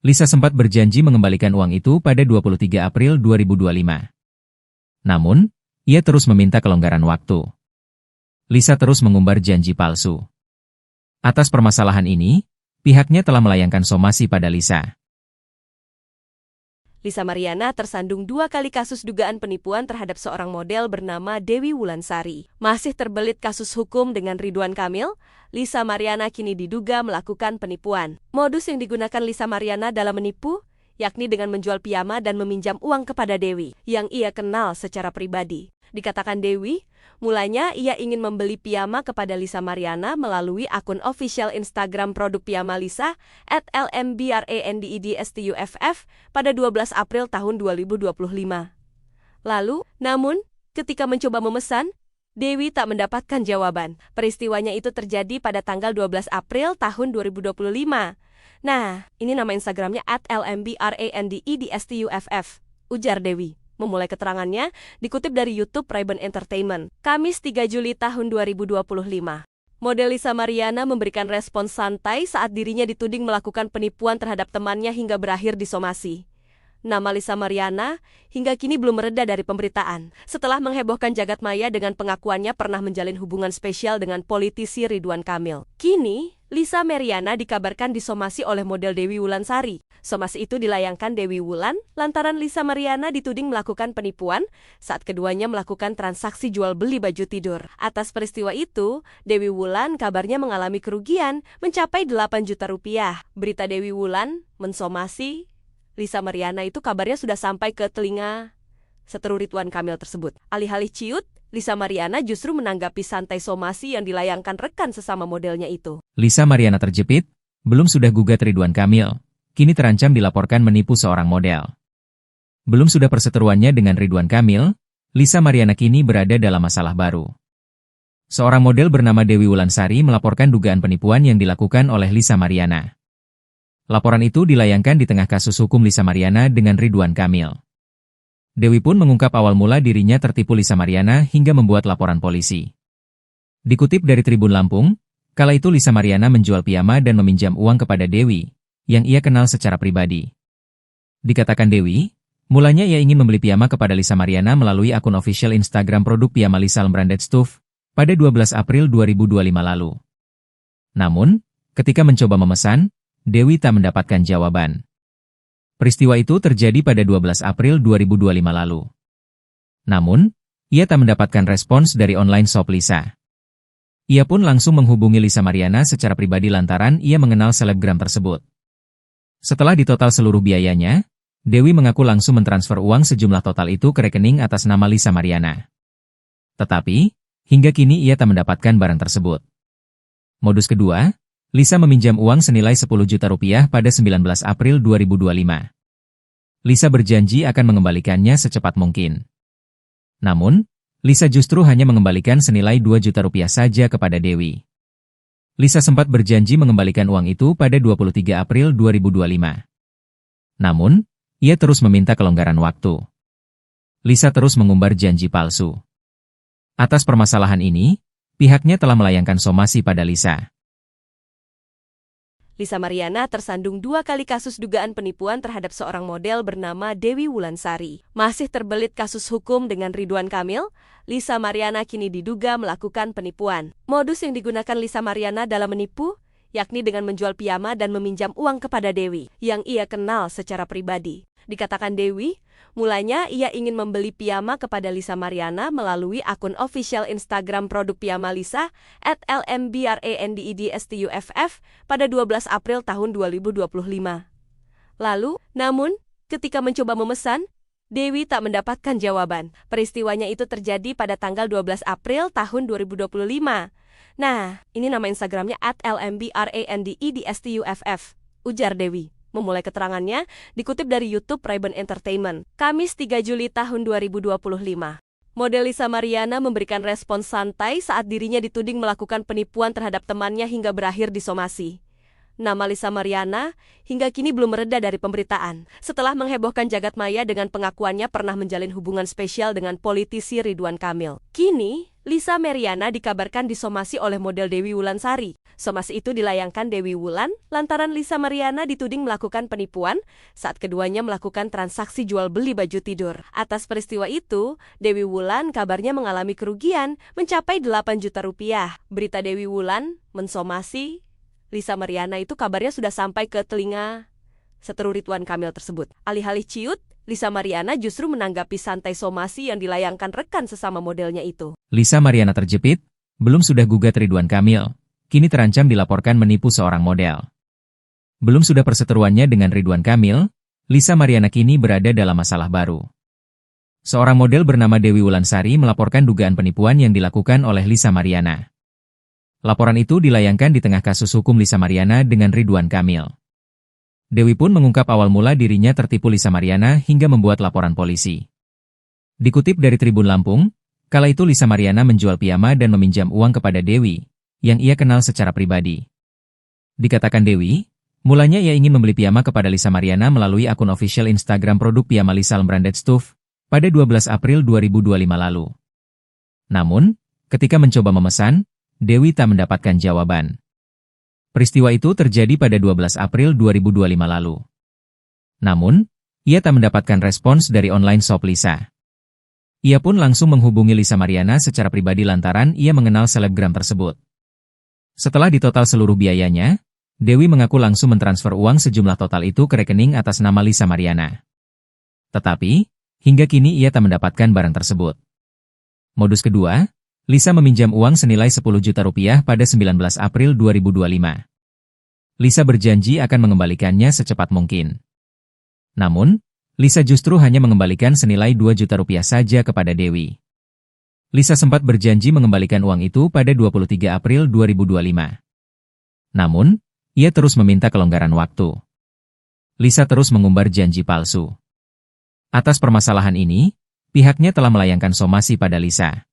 Lisa sempat berjanji mengembalikan uang itu pada 23 April 2025. Namun, ia terus meminta kelonggaran waktu. Lisa terus mengumbar janji palsu. Atas permasalahan ini, pihaknya telah melayangkan somasi pada Lisa. Lisa Mariana tersandung 2 kali kasus dugaan penipuan terhadap seorang model bernama Dewi Wulansari. Masih terbelit kasus hukum dengan Ridwan Kamil, Lisa Mariana kini diduga melakukan penipuan. Modus yang digunakan Lisa Mariana dalam menipu, yakni dengan menjual piyama dan meminjam uang kepada Dewi, yang ia kenal secara pribadi. Dikatakan Dewi, mulanya ia ingin membeli piyama kepada Lisa Mariana melalui akun official Instagram produk piyama Lisa @lmbrandedstuff pada 12 April tahun 2025. Lalu, namun, ketika mencoba memesan, Dewi tak mendapatkan jawaban. Peristiwanya itu terjadi pada tanggal 12 April tahun 2025. Nah, ini nama Instagramnya @lmbrandedstuff, ujar Dewi. Memulai keterangannya, dikutip dari YouTube Ray-Ban Entertainment, Kamis 3 Juli tahun 2025. Model Lisa Mariana memberikan respons santai saat dirinya dituding melakukan penipuan terhadap temannya hingga berakhir disomasi. Nama Lisa Mariana hingga kini belum mereda dari pemberitaan. Setelah menghebohkan jagat maya dengan pengakuannya pernah menjalin hubungan spesial dengan politisi Ridwan Kamil. Kini, Lisa Mariana dikabarkan disomasi oleh model Dewi Wulansari. Somasi itu dilayangkan Dewi Wulan lantaran Lisa Mariana dituding melakukan penipuan saat keduanya melakukan transaksi jual beli baju tidur. Atas peristiwa itu, Dewi Wulan kabarnya mengalami kerugian mencapai 8 juta rupiah. Berita Dewi Wulan mensomasi Lisa Mariana itu kabarnya sudah sampai ke telinga seteru Ridwan Kamil tersebut. Alih-alih ciut, Lisa Mariana justru menanggapi santai somasi yang dilayangkan rekan sesama modelnya itu. Lisa Mariana terjepit, belum sudah gugat Ridwan Kamil, kini terancam dilaporkan menipu seorang model. Belum sudah perseteruannya dengan Ridwan Kamil, Lisa Mariana kini berada dalam masalah baru. Seorang model bernama Dewi Wulansari melaporkan dugaan penipuan yang dilakukan oleh Lisa Mariana. Laporan itu dilayangkan di tengah kasus hukum Lisa Mariana dengan Ridwan Kamil. Dewi pun mengungkap awal mula dirinya tertipu Lisa Mariana hingga membuat laporan polisi. Dikutip dari Tribun Lampung, kala itu Lisa Mariana menjual piyama dan meminjam uang kepada Dewi, yang ia kenal secara pribadi. Dikatakan Dewi, mulanya ia ingin membeli piyama kepada Lisa Mariana melalui akun official Instagram produk piyama Lisa Branded Stuff pada 12 April 2025 lalu. Namun, ketika mencoba memesan, Dewi tak mendapatkan jawaban. Peristiwa itu terjadi pada 12 April 2025 lalu. Namun, ia tak mendapatkan respons dari online shop Lisa. Ia pun langsung menghubungi Lisa Mariana secara pribadi lantaran ia mengenal selebgram tersebut. Setelah ditotal seluruh biayanya, Dewi mengaku langsung mentransfer uang sejumlah total itu ke rekening atas nama Lisa Mariana. Tetapi, hingga kini ia tak mendapatkan barang tersebut. Modus kedua, Lisa meminjam uang senilai 10 juta rupiah pada 19 April 2025. Lisa berjanji akan mengembalikannya secepat mungkin. Namun, Lisa justru hanya mengembalikan senilai 2 juta rupiah saja kepada Dewi. Lisa sempat berjanji mengembalikan uang itu pada 23 April 2025. Namun, ia terus meminta kelonggaran waktu. Lisa terus mengumbar janji palsu. Atas permasalahan ini, pihaknya telah melayangkan somasi pada Lisa. Lisa Mariana tersandung 2 kali kasus dugaan penipuan terhadap seorang model bernama Dewi Wulansari. Masih terbelit kasus hukum dengan Ridwan Kamil, Lisa Mariana kini diduga melakukan penipuan. Modus yang digunakan Lisa Mariana dalam menipu, yakni dengan menjual piyama dan meminjam uang kepada Dewi, yang ia kenal secara pribadi. Dikatakan Dewi, mulanya ia ingin membeli piyama kepada Lisa Mariana melalui akun official Instagram produk piyama Lisa @lmbrandedstuff pada 12 April tahun 2025. Lalu, namun, ketika mencoba memesan, Dewi tak mendapatkan jawaban. Peristiwanya itu terjadi pada tanggal 12 April tahun 2025. Nah, ini nama Instagramnya @lmbrandedstuff, ujar Dewi. Memulai keterangannya, dikutip dari YouTube Ray-Ban Entertainment, Kamis 3 Juli tahun 2025. Model Lisa Mariana memberikan respons santai saat dirinya dituding melakukan penipuan terhadap temannya hingga berakhir disomasi. Nama Lisa Mariana hingga kini belum mereda dari pemberitaan. Setelah menghebohkan jagat maya dengan pengakuannya pernah menjalin hubungan spesial dengan politisi Ridwan Kamil. Kini, Lisa Mariana dikabarkan disomasi oleh model Dewi Wulansari. Somasi itu dilayangkan Dewi Wulan lantaran Lisa Mariana dituding melakukan penipuan saat keduanya melakukan transaksi jual beli baju tidur. Atas peristiwa itu, Dewi Wulan kabarnya mengalami kerugian mencapai 8 juta rupiah. Berita Dewi Wulan mensomasi Lisa Mariana itu kabarnya sudah sampai ke telinga seteru Ridwan Kamil tersebut. Alih-alih ciut, Lisa Mariana justru menanggapi santai somasi yang dilayangkan rekan sesama modelnya itu. Lisa Mariana terjepit, belum sudah gugat Ridwan Kamil, kini terancam dilaporkan menipu seorang model. Belum sudah perseteruannya dengan Ridwan Kamil, Lisa Mariana kini berada dalam masalah baru. Seorang model bernama Dewi Wulansari melaporkan dugaan penipuan yang dilakukan oleh Lisa Mariana. Laporan itu dilayangkan di tengah kasus hukum Lisa Mariana dengan Ridwan Kamil. Dewi pun mengungkap awal mula dirinya tertipu Lisa Mariana hingga membuat laporan polisi. Dikutip dari Tribun Lampung, kala itu Lisa Mariana menjual piyama dan meminjam uang kepada Dewi, yang ia kenal secara pribadi. Dikatakan Dewi, mulanya ia ingin membeli piyama kepada Lisa Mariana melalui akun official Instagram produk piyama Lisa Branded Stuff pada 12 April 2025 lalu. Namun, ketika mencoba memesan, Dewi tak mendapatkan jawaban. Peristiwa itu terjadi pada 12 April 2025 lalu. Namun, ia tak mendapatkan respons dari online shop Lisa. Ia pun langsung menghubungi Lisa Mariana secara pribadi lantaran ia mengenal selebgram tersebut. Setelah ditotal seluruh biayanya, Dewi mengaku langsung mentransfer uang sejumlah total itu ke rekening atas nama Lisa Mariana. Tetapi, hingga kini ia tak mendapatkan barang tersebut. Modus kedua, Lisa meminjam uang senilai 10 juta rupiah pada 19 April 2025. Lisa berjanji akan mengembalikannya secepat mungkin. Namun, Lisa justru hanya mengembalikan senilai 2 juta rupiah saja kepada Dewi. Lisa sempat berjanji mengembalikan uang itu pada 23 April 2025. Namun, ia terus meminta kelonggaran waktu. Lisa terus mengumbar janji palsu. Atas permasalahan ini, pihaknya telah melayangkan somasi pada Lisa.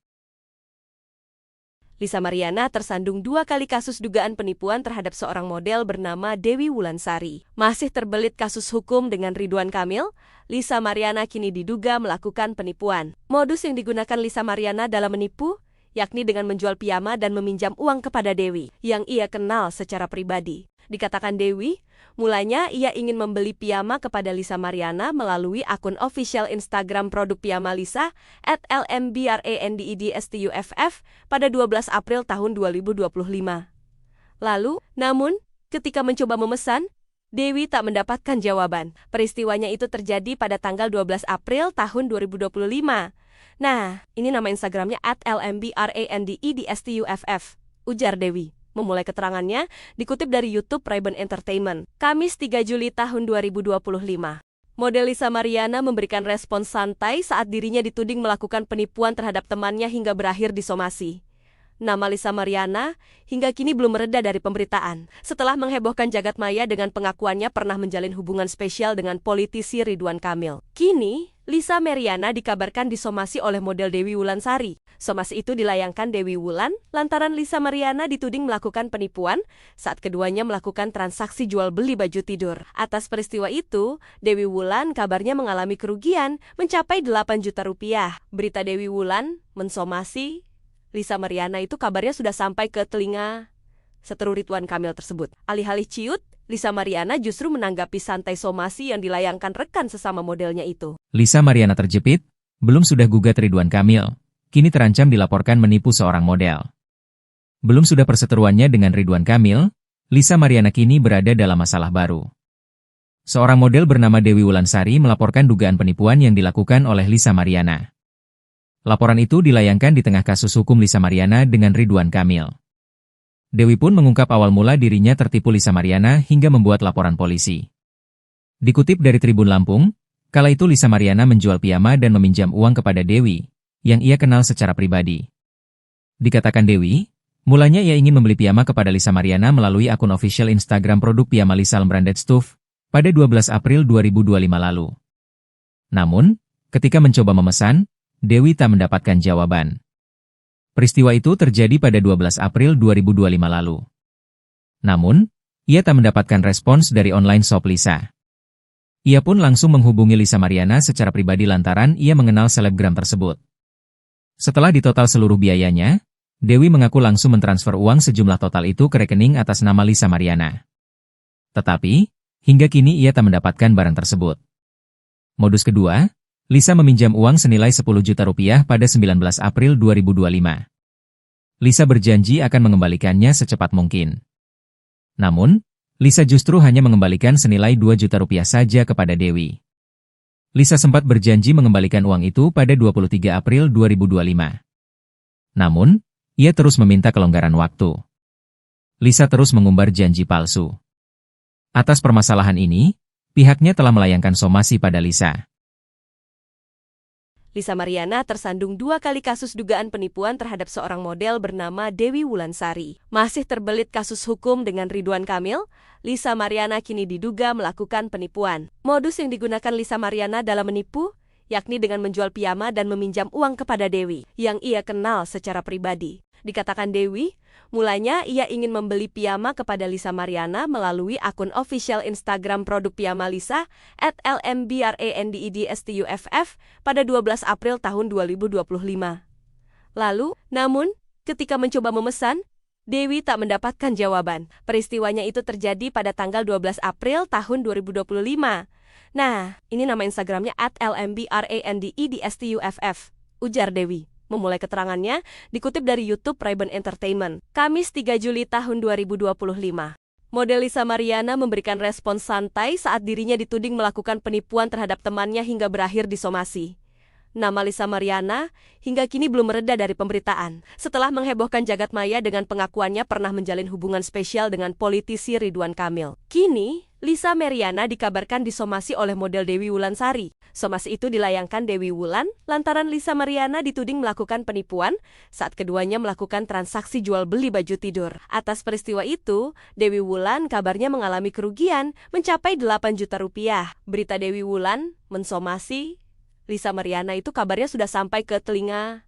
Lisa Mariana tersandung 2 kali kasus dugaan penipuan terhadap seorang model bernama Dewi Wulansari. Masih terbelit kasus hukum dengan Ridwan Kamil, Lisa Mariana kini diduga melakukan penipuan. Modus yang digunakan Lisa Mariana dalam menipu, yakni dengan menjual piyama dan meminjam uang kepada Dewi, yang ia kenal secara pribadi. Dikatakan Dewi, mulanya ia ingin membeli piyama kepada Lisa Mariana melalui akun official Instagram produk piyama Lisa @lmbrandedstuff pada 12 April tahun 2025. Lalu, namun, ketika mencoba memesan, Dewi tak mendapatkan jawaban. Peristiwanya itu terjadi pada tanggal 12 April tahun 2025. Nah, ini nama Instagramnya @lmbrandedstuff, ujar Dewi. Memulai keterangannya, dikutip dari YouTube Ray-Ban Entertainment, Kamis 3 Juli tahun 2025. Model Lisa Mariana memberikan respons santai saat dirinya dituding melakukan penipuan terhadap temannya hingga berakhir disomasi. Nama Lisa Mariana hingga kini belum mereda dari pemberitaan. Setelah menghebohkan jagat maya dengan pengakuannya pernah menjalin hubungan spesial dengan politisi Ridwan Kamil. Kini, Lisa Mariana dikabarkan disomasi oleh model Dewi Wulansari. Somasi itu dilayangkan Dewi Wulan lantaran Lisa Mariana dituding melakukan penipuan saat keduanya melakukan transaksi jual beli baju tidur. Atas peristiwa itu, Dewi Wulan kabarnya mengalami kerugian mencapai 8 juta rupiah. Berita Dewi Wulan mensomasi Lisa Mariana itu kabarnya sudah sampai ke telinga seteru Ridwan Kamil tersebut. Alih-alih ciut, Lisa Mariana justru menanggapi santai somasi yang dilayangkan rekan sesama modelnya itu. Lisa Mariana terjepit, belum sudah gugat Ridwan Kamil, kini terancam dilaporkan menipu seorang model. Belum sudah perseteruannya dengan Ridwan Kamil, Lisa Mariana kini berada dalam masalah baru. Seorang model bernama Dewi Wulansari melaporkan dugaan penipuan yang dilakukan oleh Lisa Mariana. Laporan itu dilayangkan di tengah kasus hukum Lisa Mariana dengan Ridwan Kamil. Dewi pun mengungkap awal mula dirinya tertipu Lisa Mariana hingga membuat laporan polisi. Dikutip dari Tribun Lampung, kala itu Lisa Mariana menjual piyama dan meminjam uang kepada Dewi, yang ia kenal secara pribadi. Dikatakan Dewi, mulanya ia ingin membeli piyama kepada Lisa Mariana melalui akun official Instagram produk piyama Lisa Branded Stuff pada 12 April 2025 lalu. Namun, ketika mencoba memesan, Dewi tak mendapatkan jawaban. Peristiwa itu terjadi pada 12 April 2025 lalu. Namun, ia tak mendapatkan respons dari online shop Lisa. Ia pun langsung menghubungi Lisa Mariana secara pribadi lantaran ia mengenal selebgram tersebut. Setelah ditotal seluruh biayanya, Dewi mengaku langsung mentransfer uang sejumlah total itu ke rekening atas nama Lisa Mariana. Tetapi, hingga kini ia tak mendapatkan barang tersebut. Modus kedua, Lisa meminjam uang senilai 10 juta rupiah pada 19 April 2025. Lisa berjanji akan mengembalikannya secepat mungkin. Namun, Lisa justru hanya mengembalikan senilai 2 juta rupiah saja kepada Dewi. Lisa sempat berjanji mengembalikan uang itu pada 23 April 2025. Namun, ia terus meminta kelonggaran waktu. Lisa terus mengumbar janji palsu. Atas permasalahan ini, pihaknya telah melayangkan somasi pada Lisa. Lisa Mariana tersandung 2 kali kasus dugaan penipuan terhadap seorang model bernama Dewi Wulansari. Masih terbelit kasus hukum dengan Ridwan Kamil, Lisa Mariana kini diduga melakukan penipuan. Modus yang digunakan Lisa Mariana dalam menipu, yakni dengan menjual piyama dan meminjam uang kepada Dewi, yang ia kenal secara pribadi. Dikatakan Dewi, mulanya ia ingin membeli piyama kepada Lisa Mariana melalui akun official Instagram produk piyama Lisa @lmbrandedstuff pada 12 April tahun 2025. Lalu, namun, ketika mencoba memesan, Dewi tak mendapatkan jawaban. Peristiwanya itu terjadi pada tanggal 12 April tahun 2025. Nah, ini nama Instagramnya @lmbrandedstuff, ujar Dewi. Memulai keterangannya, dikutip dari YouTube Ray-Ban Entertainment, Kamis 3 Juli tahun 2025. Model Lisa Mariana memberikan respons santai saat dirinya dituding melakukan penipuan terhadap temannya hingga berakhir disomasi. Nama Lisa Mariana hingga kini belum mereda dari pemberitaan. Setelah menghebohkan jagat maya dengan pengakuannya pernah menjalin hubungan spesial dengan politisi Ridwan Kamil. Kini, Lisa Mariana dikabarkan disomasi oleh model Dewi Wulansari. Somasi itu dilayangkan Dewi Wulan lantaran Lisa Mariana dituding melakukan penipuan saat keduanya melakukan transaksi jual beli baju tidur. Atas peristiwa itu, Dewi Wulan kabarnya mengalami kerugian mencapai 8 juta rupiah. Berita Dewi Wulan mensomasi Lisa Mariana itu kabarnya sudah sampai ke telinga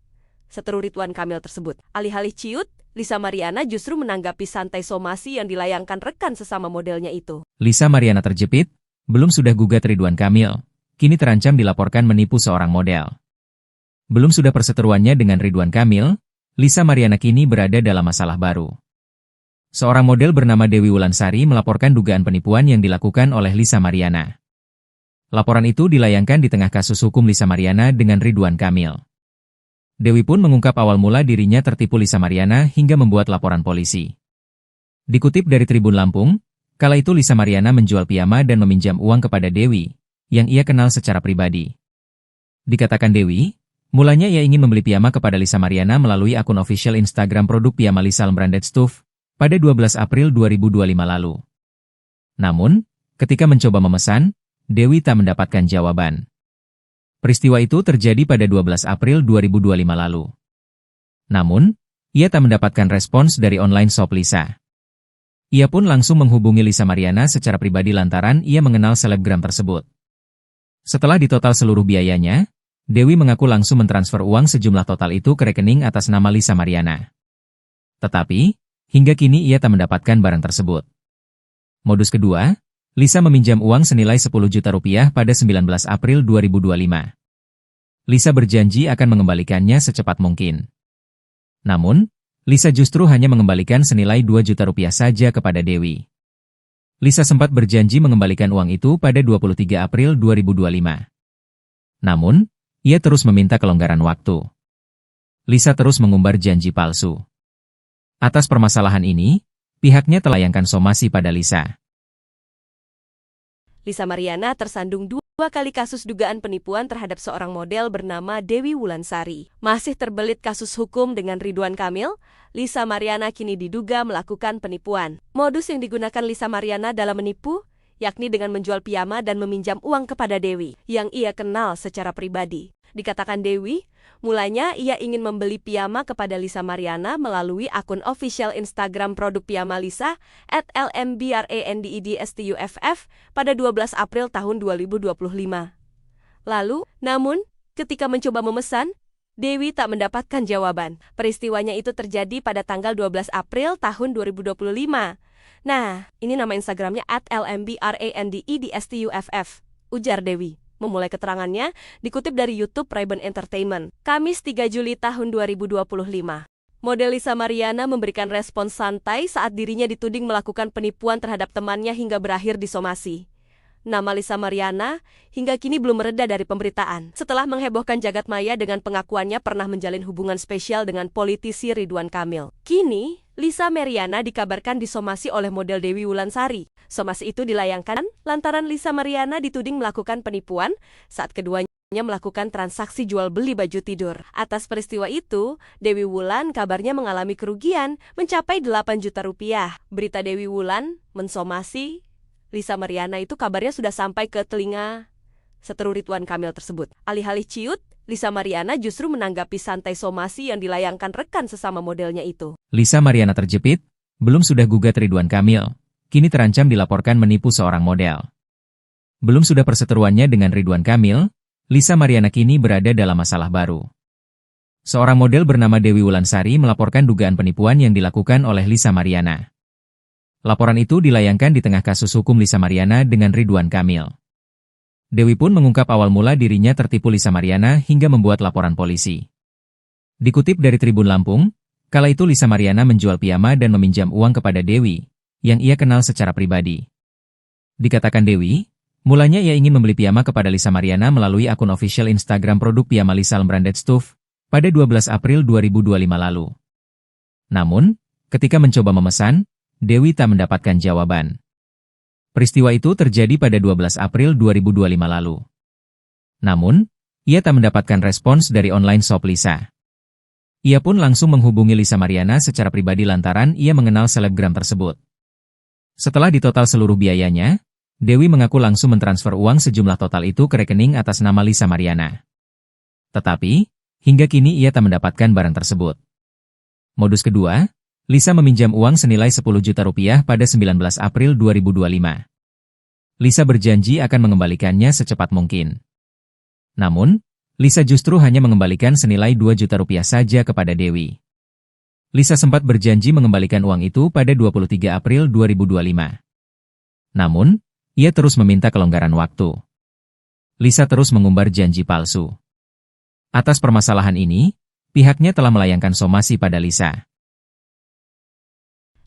seteru Ridwan Kamil tersebut. Alih-alih ciut, Lisa Mariana justru menanggapi santai somasi yang dilayangkan rekan sesama modelnya itu. Lisa Mariana terjepit, belum sudah gugat Ridwan Kamil, kini terancam dilaporkan menipu seorang model. Belum sudah perseteruannya dengan Ridwan Kamil, Lisa Mariana kini berada dalam masalah baru. Seorang model bernama Dewi Wulansari melaporkan dugaan penipuan yang dilakukan oleh Lisa Mariana. Laporan itu dilayangkan di tengah kasus hukum Lisa Mariana dengan Ridwan Kamil. Dewi pun mengungkap awal mula dirinya tertipu Lisa Mariana hingga membuat laporan polisi. Dikutip dari Tribun Lampung, kala itu Lisa Mariana menjual piyama dan meminjam uang kepada Dewi, yang ia kenal secara pribadi. Dikatakan Dewi, mulanya ia ingin membeli piyama kepada Lisa Mariana melalui akun official Instagram produk piyama Lisa Branded Stuff pada 12 April 2025 lalu. Namun, ketika mencoba memesan, Dewi tak mendapatkan jawaban. Peristiwa itu terjadi pada 12 April 2025 lalu. Namun, ia tak mendapatkan respons dari online shop Lisa. Ia pun langsung menghubungi Lisa Mariana secara pribadi lantaran ia mengenal selebgram tersebut. Setelah ditotal seluruh biayanya, Dewi mengaku langsung mentransfer uang sejumlah total itu ke rekening atas nama Lisa Mariana. Tetapi, hingga kini ia tak mendapatkan barang tersebut. Modus kedua, Lisa meminjam uang senilai 10 juta rupiah pada 19 April 2025. Lisa berjanji akan mengembalikannya secepat mungkin. Namun, Lisa justru hanya mengembalikan senilai 2 juta rupiah saja kepada Dewi. Lisa sempat berjanji mengembalikan uang itu pada 23 April 2025. Namun, ia terus meminta kelonggaran waktu. Lisa terus mengumbar janji palsu. Atas permasalahan ini, pihaknya telah melayangkan somasi pada Lisa. Lisa Mariana tersandung 2 kali kasus dugaan penipuan terhadap seorang model bernama Dewi Wulansari. Masih terbelit kasus hukum dengan Ridwan Kamil, Lisa Mariana kini diduga melakukan penipuan. Modus yang digunakan Lisa Mariana dalam menipu, yakni dengan menjual piyama dan meminjam uang kepada Dewi, yang ia kenal secara pribadi. Dikatakan Dewi, mulanya ia ingin membeli piyama kepada Lisa Mariana melalui akun official Instagram produk piyama Lisa @lmbrandedstuff pada 12 April tahun 2025. Lalu, namun, ketika mencoba memesan, Dewi tak mendapatkan jawaban. Peristiwanya itu terjadi pada tanggal 12 April tahun 2025. Nah, ini nama Instagramnya @lmbrandedstuff, ujar Dewi. memulai keterangannya dikutip dari YouTube Ray-Ban Entertainment, Kamis 3 Juli tahun 2025. Model Lisa Mariana memberikan respons santai saat dirinya dituding melakukan penipuan terhadap temannya hingga berakhir disomasi. Nama Lisa Mariana hingga kini belum mereda dari pemberitaan. Setelah menghebohkan jagat maya dengan pengakuannya pernah menjalin hubungan spesial dengan politisi Ridwan Kamil. Kini, Lisa Mariana dikabarkan disomasi oleh model Dewi Wulansari. Somasi itu dilayangkan lantaran Lisa Mariana dituding melakukan penipuan saat keduanya melakukan transaksi jual beli baju tidur. Atas peristiwa itu, Dewi Wulan kabarnya mengalami kerugian mencapai 8 juta rupiah. Berita Dewi Wulan mensomasi Lisa Mariana itu kabarnya sudah sampai ke telinga seteru Ridwan Kamil tersebut. Alih-alih ciut, Lisa Mariana justru menanggapi santai somasi yang dilayangkan rekan sesama modelnya itu. Lisa Mariana terjepit, belum sudah gugat Ridwan Kamil, kini terancam dilaporkan menipu seorang model. Belum sudah perseteruannya dengan Ridwan Kamil, Lisa Mariana kini berada dalam masalah baru. Seorang model bernama Dewi Wulansari melaporkan dugaan penipuan yang dilakukan oleh Lisa Mariana. Laporan itu dilayangkan di tengah kasus hukum Lisa Mariana dengan Ridwan Kamil. Dewi pun mengungkap awal mula dirinya tertipu Lisa Mariana hingga membuat laporan polisi. Dikutip dari Tribun Lampung, kala itu Lisa Mariana menjual piyama dan meminjam uang kepada Dewi, yang ia kenal secara pribadi. Dikatakan Dewi, mulanya ia ingin membeli piyama kepada Lisa Mariana melalui akun official Instagram produk piyama Lisa Branded Stuff pada 12 April 2025 lalu. Namun, ketika mencoba memesan, Dewi tak mendapatkan jawaban. Peristiwa itu terjadi pada 12 April 2025 lalu. Namun, ia tak mendapatkan respons dari online shop Lisa. Ia pun langsung menghubungi Lisa Mariana secara pribadi lantaran ia mengenal selebgram tersebut. Setelah ditotal seluruh biayanya, Dewi mengaku langsung mentransfer uang sejumlah total itu ke rekening atas nama Lisa Mariana. Tetapi, hingga kini ia tak mendapatkan barang tersebut. Modus kedua, Lisa meminjam uang senilai 10 juta rupiah pada 19 April 2025. Lisa berjanji akan mengembalikannya secepat mungkin. Namun, Lisa justru hanya mengembalikan senilai 2 juta rupiah saja kepada Dewi. Lisa sempat berjanji mengembalikan uang itu pada 23 April 2025. Namun, ia terus meminta kelonggaran waktu. Lisa terus mengumbar janji palsu. Atas permasalahan ini, pihaknya telah melayangkan somasi pada Lisa.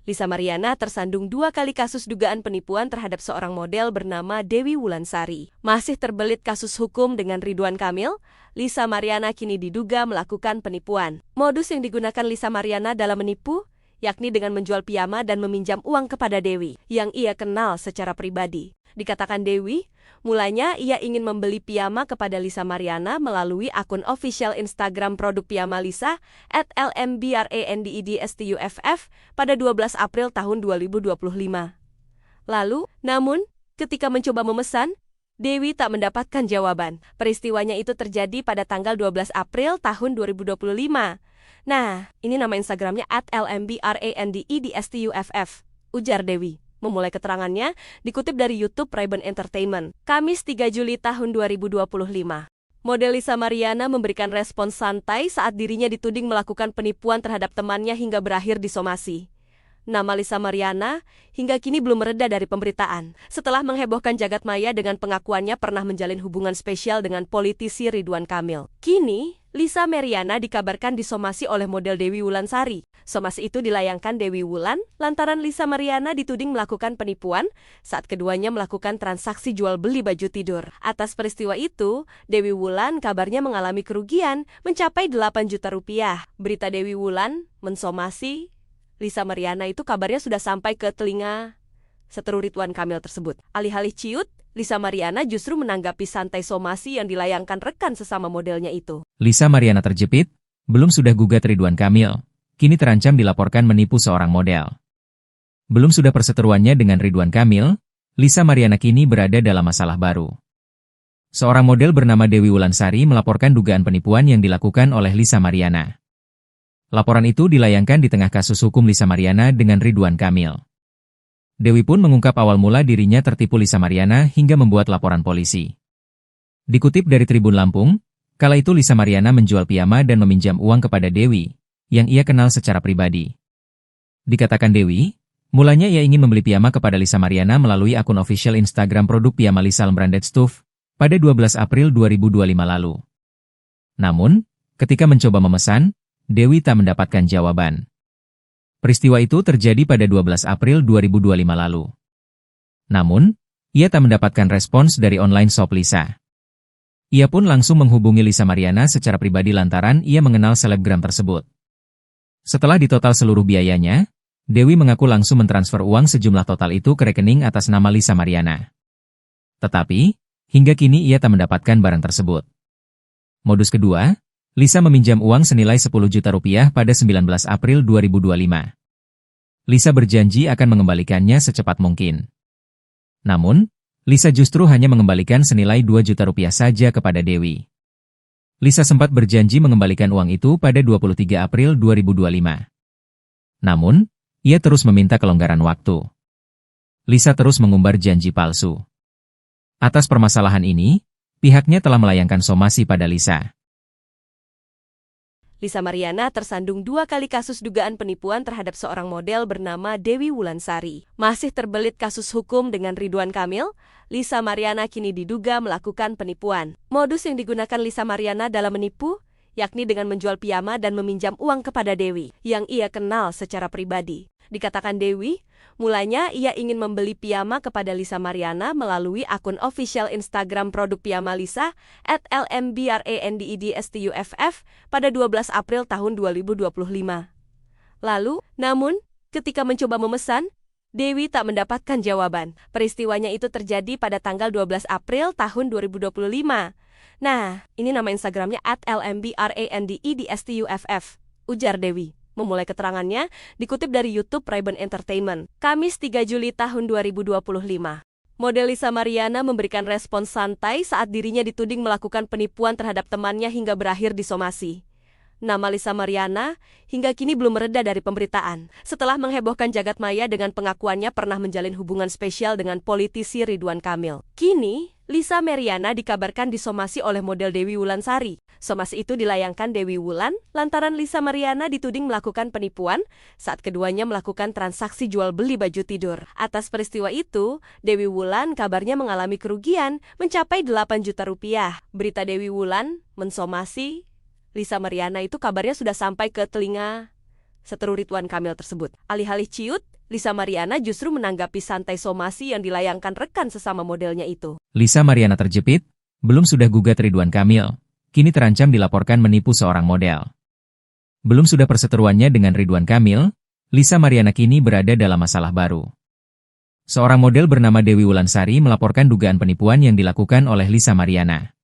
Lisa Mariana tersandung 2 kali kasus dugaan penipuan terhadap seorang model bernama Dewi Wulansari. Masih terbelit kasus hukum dengan Ridwan Kamil, Lisa Mariana kini diduga melakukan penipuan. Modus yang digunakan Lisa Mariana dalam menipu, yakni dengan menjual piyama dan meminjam uang kepada Dewi, yang ia kenal secara pribadi. Dikatakan Dewi, mulanya ia ingin membeli piyama kepada Lisa Mariana melalui akun official Instagram produk piyama Lisa @lmbrandedstuff pada 12 April tahun 2025. Lalu, namun, ketika mencoba memesan, Dewi tak mendapatkan jawaban. Peristiwanya itu terjadi pada tanggal 12 April tahun 2025. Nah, ini nama Instagramnya @lmbrandedstuff, ujar Dewi. Memulai keterangannya, dikutip dari YouTube Ray-Ban Entertainment, Kamis 3 Juli tahun 2025. Model Lisa Mariana memberikan respons santai saat dirinya dituding melakukan penipuan terhadap temannya hingga berakhir disomasi. Nama Lisa Mariana hingga kini belum mereda dari pemberitaan. Setelah menghebohkan jagat maya dengan pengakuannya pernah menjalin hubungan spesial dengan politisi Ridwan Kamil. Kini, Lisa Mariana dikabarkan disomasi oleh model Dewi Wulansari. Somasi itu dilayangkan Dewi Wulan lantaran Lisa Mariana dituding melakukan penipuan saat keduanya melakukan transaksi jual beli baju tidur. Atas peristiwa itu, Dewi Wulan kabarnya mengalami kerugian mencapai 8 juta rupiah. Berita Dewi Wulan mensomasi Lisa Mariana itu kabarnya sudah sampai ke telinga seteru Ridwan Kamil tersebut. Alih-alih ciut, Lisa Mariana justru menanggapi santai somasi yang dilayangkan rekan sesama modelnya itu. Lisa Mariana terjepit, belum sudah gugat Ridwan Kamil, kini terancam dilaporkan menipu seorang model. Belum sudah perseteruannya dengan Ridwan Kamil, Lisa Mariana kini berada dalam masalah baru. Seorang model bernama Dewi Wulansari melaporkan dugaan penipuan yang dilakukan oleh Lisa Mariana. Laporan itu dilayangkan di tengah kasus hukum Lisa Mariana dengan Ridwan Kamil. Dewi pun mengungkap awal mula dirinya tertipu Lisa Mariana hingga membuat laporan polisi. Dikutip dari Tribun Lampung, kala itu Lisa Mariana menjual piyama dan meminjam uang kepada Dewi, yang ia kenal secara pribadi. Dikatakan Dewi, mulanya ia ingin membeli piyama kepada Lisa Mariana melalui akun official Instagram produk piyama Lisa Branded Stuff pada 12 April 2025 lalu. Namun, ketika mencoba memesan, Dewi tak mendapatkan jawaban. Peristiwa itu terjadi pada 12 April 2025 lalu. Namun, ia tak mendapatkan respons dari online shop Lisa. Ia pun langsung menghubungi Lisa Mariana secara pribadi lantaran ia mengenal selebgram tersebut. Setelah ditotal seluruh biayanya, Dewi mengaku langsung mentransfer uang sejumlah total itu ke rekening atas nama Lisa Mariana. Tetapi, hingga kini ia tak mendapatkan barang tersebut. Modus kedua, Lisa meminjam uang senilai 10 juta rupiah pada 19 April 2025. Lisa berjanji akan mengembalikannya secepat mungkin. Namun, Lisa justru hanya mengembalikan senilai 2 juta rupiah saja kepada Dewi. Lisa sempat berjanji mengembalikan uang itu pada 23 April 2025. Namun, ia terus meminta kelonggaran waktu. Lisa terus mengumbar janji palsu. Atas permasalahan ini, pihaknya telah melayangkan somasi pada Lisa. Lisa Mariana tersandung 2 kali kasus dugaan penipuan terhadap seorang model bernama Dewi Wulansari. Masih terbelit kasus hukum dengan Ridwan Kamil, Lisa Mariana kini diduga melakukan penipuan. Modus yang digunakan Lisa Mariana dalam menipu, yakni dengan menjual piyama dan meminjam uang kepada Dewi, yang ia kenal secara pribadi. Dikatakan Dewi, mulanya ia ingin membeli piyama kepada Lisa Mariana melalui akun official Instagram produk piyama Lisa @lmbrandedstuff pada 12 April tahun 2025. Lalu, namun, ketika mencoba memesan, Dewi tak mendapatkan jawaban. Peristiwanya itu terjadi pada tanggal 12 April tahun 2025. Nah, ini nama Instagramnya @lmbrandedstuff, ujar Dewi. Memulai keterangannya, dikutip dari YouTube Ray-Ban Entertainment, Kamis 3 Juli tahun 2025. Model Lisa Mariana memberikan respons santai saat dirinya dituding melakukan penipuan terhadap temannya hingga berakhir disomasi. Nama Lisa Mariana hingga kini belum mereda dari pemberitaan. Setelah menghebohkan jagat maya dengan pengakuannya pernah menjalin hubungan spesial dengan politisi Ridwan Kamil. Kini, Lisa Mariana dikabarkan disomasi oleh model Dewi Wulansari. Somasi itu dilayangkan Dewi Wulan lantaran Lisa Mariana dituding melakukan penipuan saat keduanya melakukan transaksi jual beli baju tidur. Atas peristiwa itu, Dewi Wulan kabarnya mengalami kerugian mencapai 8 juta rupiah. Berita Dewi Wulan mensomasi Lisa Mariana itu kabarnya sudah sampai ke telinga seteru Ridwan Kamil tersebut. Alih-alih ciut, Lisa Mariana justru menanggapi santai somasi yang dilayangkan rekan sesama modelnya itu. Lisa Mariana terjepit, belum sudah gugat Ridwan Kamil, kini terancam dilaporkan menipu seorang model. Belum sudah perseteruannya dengan Ridwan Kamil, Lisa Mariana kini berada dalam masalah baru. Seorang model bernama Dewi Wulansari melaporkan dugaan penipuan yang dilakukan oleh Lisa Mariana.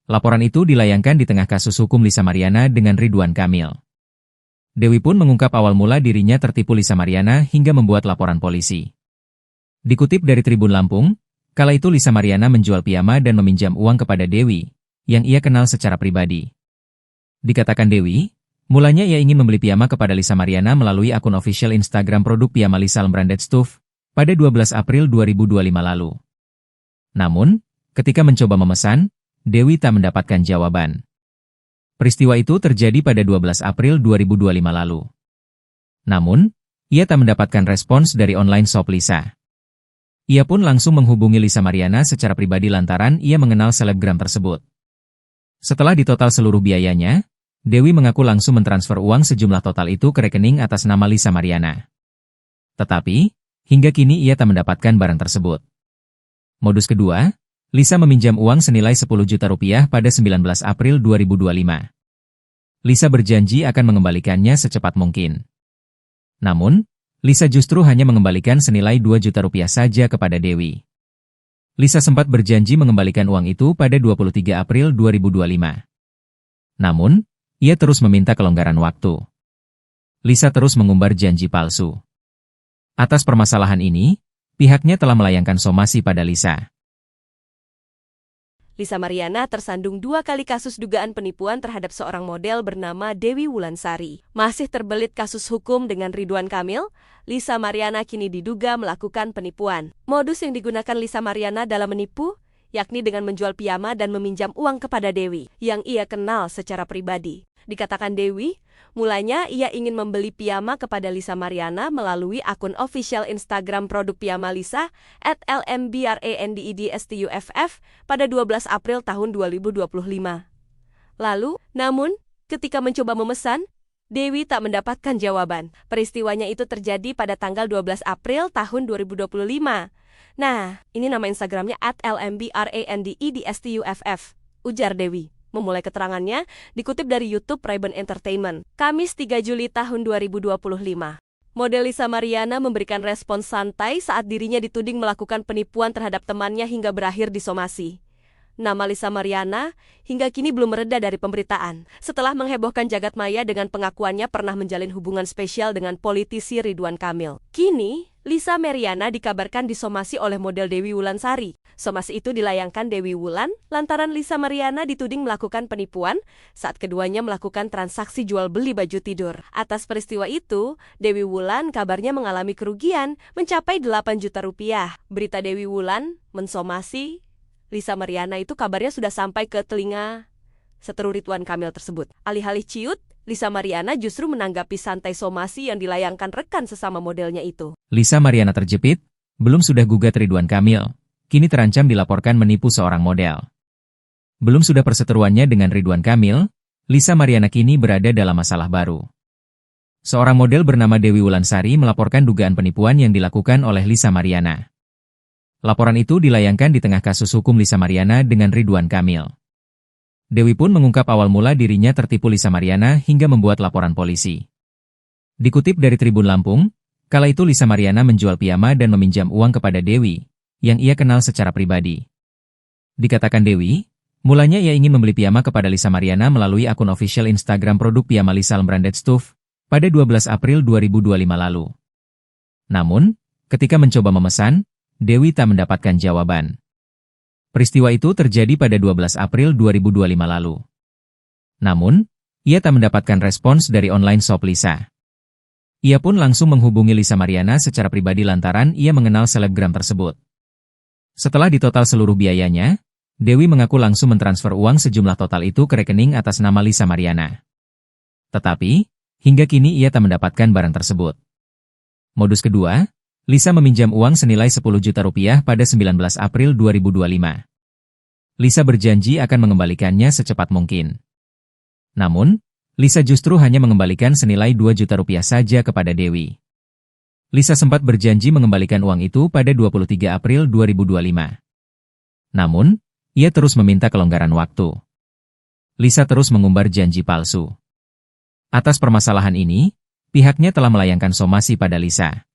Laporan itu dilayangkan di tengah kasus hukum Lisa Mariana dengan Ridwan Kamil. Dewi pun mengungkap awal mula dirinya tertipu Lisa Mariana hingga membuat laporan polisi. Dikutip dari Tribun Lampung, kala itu Lisa Mariana menjual piyama dan meminjam uang kepada Dewi, yang ia kenal secara pribadi. Dikatakan Dewi, mulanya ia ingin membeli piyama kepada Lisa Mariana melalui akun official Instagram produk piyama Lisa Branded Stuff pada 12 April 2025 lalu. Namun, ketika mencoba memesan, Dewi tak mendapatkan jawaban. Peristiwa itu terjadi pada 12 April 2025 lalu. Namun, ia tak mendapatkan respons dari online shop Lisa. Ia pun langsung menghubungi Lisa Mariana secara pribadi lantaran ia mengenal selebgram tersebut. Setelah ditotal seluruh biayanya, Dewi mengaku langsung mentransfer uang sejumlah total itu ke rekening atas nama Lisa Mariana. Tetapi, hingga kini ia tak mendapatkan barang tersebut. Modus kedua, Lisa meminjam uang senilai 10 juta rupiah pada 19 April 2025. Lisa berjanji akan mengembalikannya secepat mungkin. Namun, Lisa justru hanya mengembalikan senilai 2 juta rupiah saja kepada Dewi. Lisa sempat berjanji mengembalikan uang itu pada 23 April 2025. Namun, ia terus meminta kelonggaran waktu. Lisa terus mengumbar janji palsu. Atas permasalahan ini, pihaknya telah melayangkan somasi pada Lisa. Lisa Mariana tersandung 2 kali kasus dugaan penipuan terhadap seorang model bernama Dewi Wulansari. Masih terbelit kasus hukum dengan Ridwan Kamil, Lisa Mariana kini diduga melakukan penipuan. Modus yang digunakan Lisa Mariana dalam menipu, yakni dengan menjual piyama dan meminjam uang kepada Dewi, yang ia kenal secara pribadi. Dikatakan Dewi, mulanya ia ingin membeli piyama kepada Lisa Mariana melalui akun official Instagram produk piyama Lisa @lmbrandedstuff pada 12 April tahun 2025. Lalu, namun, ketika mencoba memesan, Dewi tak mendapatkan jawaban. Peristiwanya itu terjadi pada tanggal 12 April tahun 2025. Nah, ini nama Instagramnya @lmbrandedstuff, ujar Dewi. Memulai keterangannya, dikutip dari YouTube Ray-Ban Entertainment, Kamis 3 Juli tahun 2025. Model Lisa Mariana memberikan respons santai saat dirinya dituding melakukan penipuan terhadap temannya hingga berakhir disomasi. Nama Lisa Mariana hingga kini belum mereda dari pemberitaan. Setelah menghebohkan jagat maya dengan pengakuannya pernah menjalin hubungan spesial dengan politisi Ridwan Kamil. Kini, Lisa Mariana dikabarkan disomasi oleh model Dewi Wulansari. Somasi itu dilayangkan Dewi Wulan lantaran Lisa Mariana dituding melakukan penipuan saat keduanya melakukan transaksi jual beli baju tidur. Atas peristiwa itu, Dewi Wulan kabarnya mengalami kerugian mencapai 8 juta rupiah. Berita Dewi Wulan mensomasi Lisa Mariana itu kabarnya sudah sampai ke telinga seteru Ridwan Kamil tersebut. Alih-alih ciut, Lisa Mariana justru menanggapi santai somasi yang dilayangkan rekan sesama modelnya itu. Lisa Mariana terjepit, belum sudah gugat Ridwan Kamil, kini terancam dilaporkan menipu seorang model. Belum sudah perseteruannya dengan Ridwan Kamil, Lisa Mariana kini berada dalam masalah baru. Seorang model bernama Dewi Wulansari melaporkan dugaan penipuan yang dilakukan oleh Lisa Mariana. Laporan itu dilayangkan di tengah kasus hukum Lisa Mariana dengan Ridwan Kamil. Dewi pun mengungkap awal mula dirinya tertipu Lisa Mariana hingga membuat laporan polisi. Dikutip dari Tribun Lampung, kala itu Lisa Mariana menjual piyama dan meminjam uang kepada Dewi, yang ia kenal secara pribadi. Dikatakan Dewi, mulanya ia ingin membeli piyama kepada Lisa Mariana melalui akun official Instagram produk piyama Lisa Branded Stuff pada 12 April 2025 lalu. Namun, ketika mencoba memesan, Dewi tak mendapatkan jawaban. Peristiwa itu terjadi pada 12 April 2025 lalu. Namun, ia tak mendapatkan respons dari online shop Lisa. Ia pun langsung menghubungi Lisa Mariana secara pribadi lantaran ia mengenal selebgram tersebut. Setelah ditotal seluruh biayanya, Dewi mengaku langsung mentransfer uang sejumlah total itu ke rekening atas nama Lisa Mariana. Tetapi, hingga kini ia tak mendapatkan barang tersebut. Modus kedua, Lisa meminjam uang senilai 10 juta rupiah pada 19 April 2025. Lisa berjanji akan mengembalikannya secepat mungkin. Namun, Lisa justru hanya mengembalikan senilai 2 juta rupiah saja kepada Dewi. Lisa sempat berjanji mengembalikan uang itu pada 23 April 2025. Namun, ia terus meminta kelonggaran waktu. Lisa terus mengumbar janji palsu. Atas permasalahan ini, pihaknya telah melayangkan somasi pada Lisa.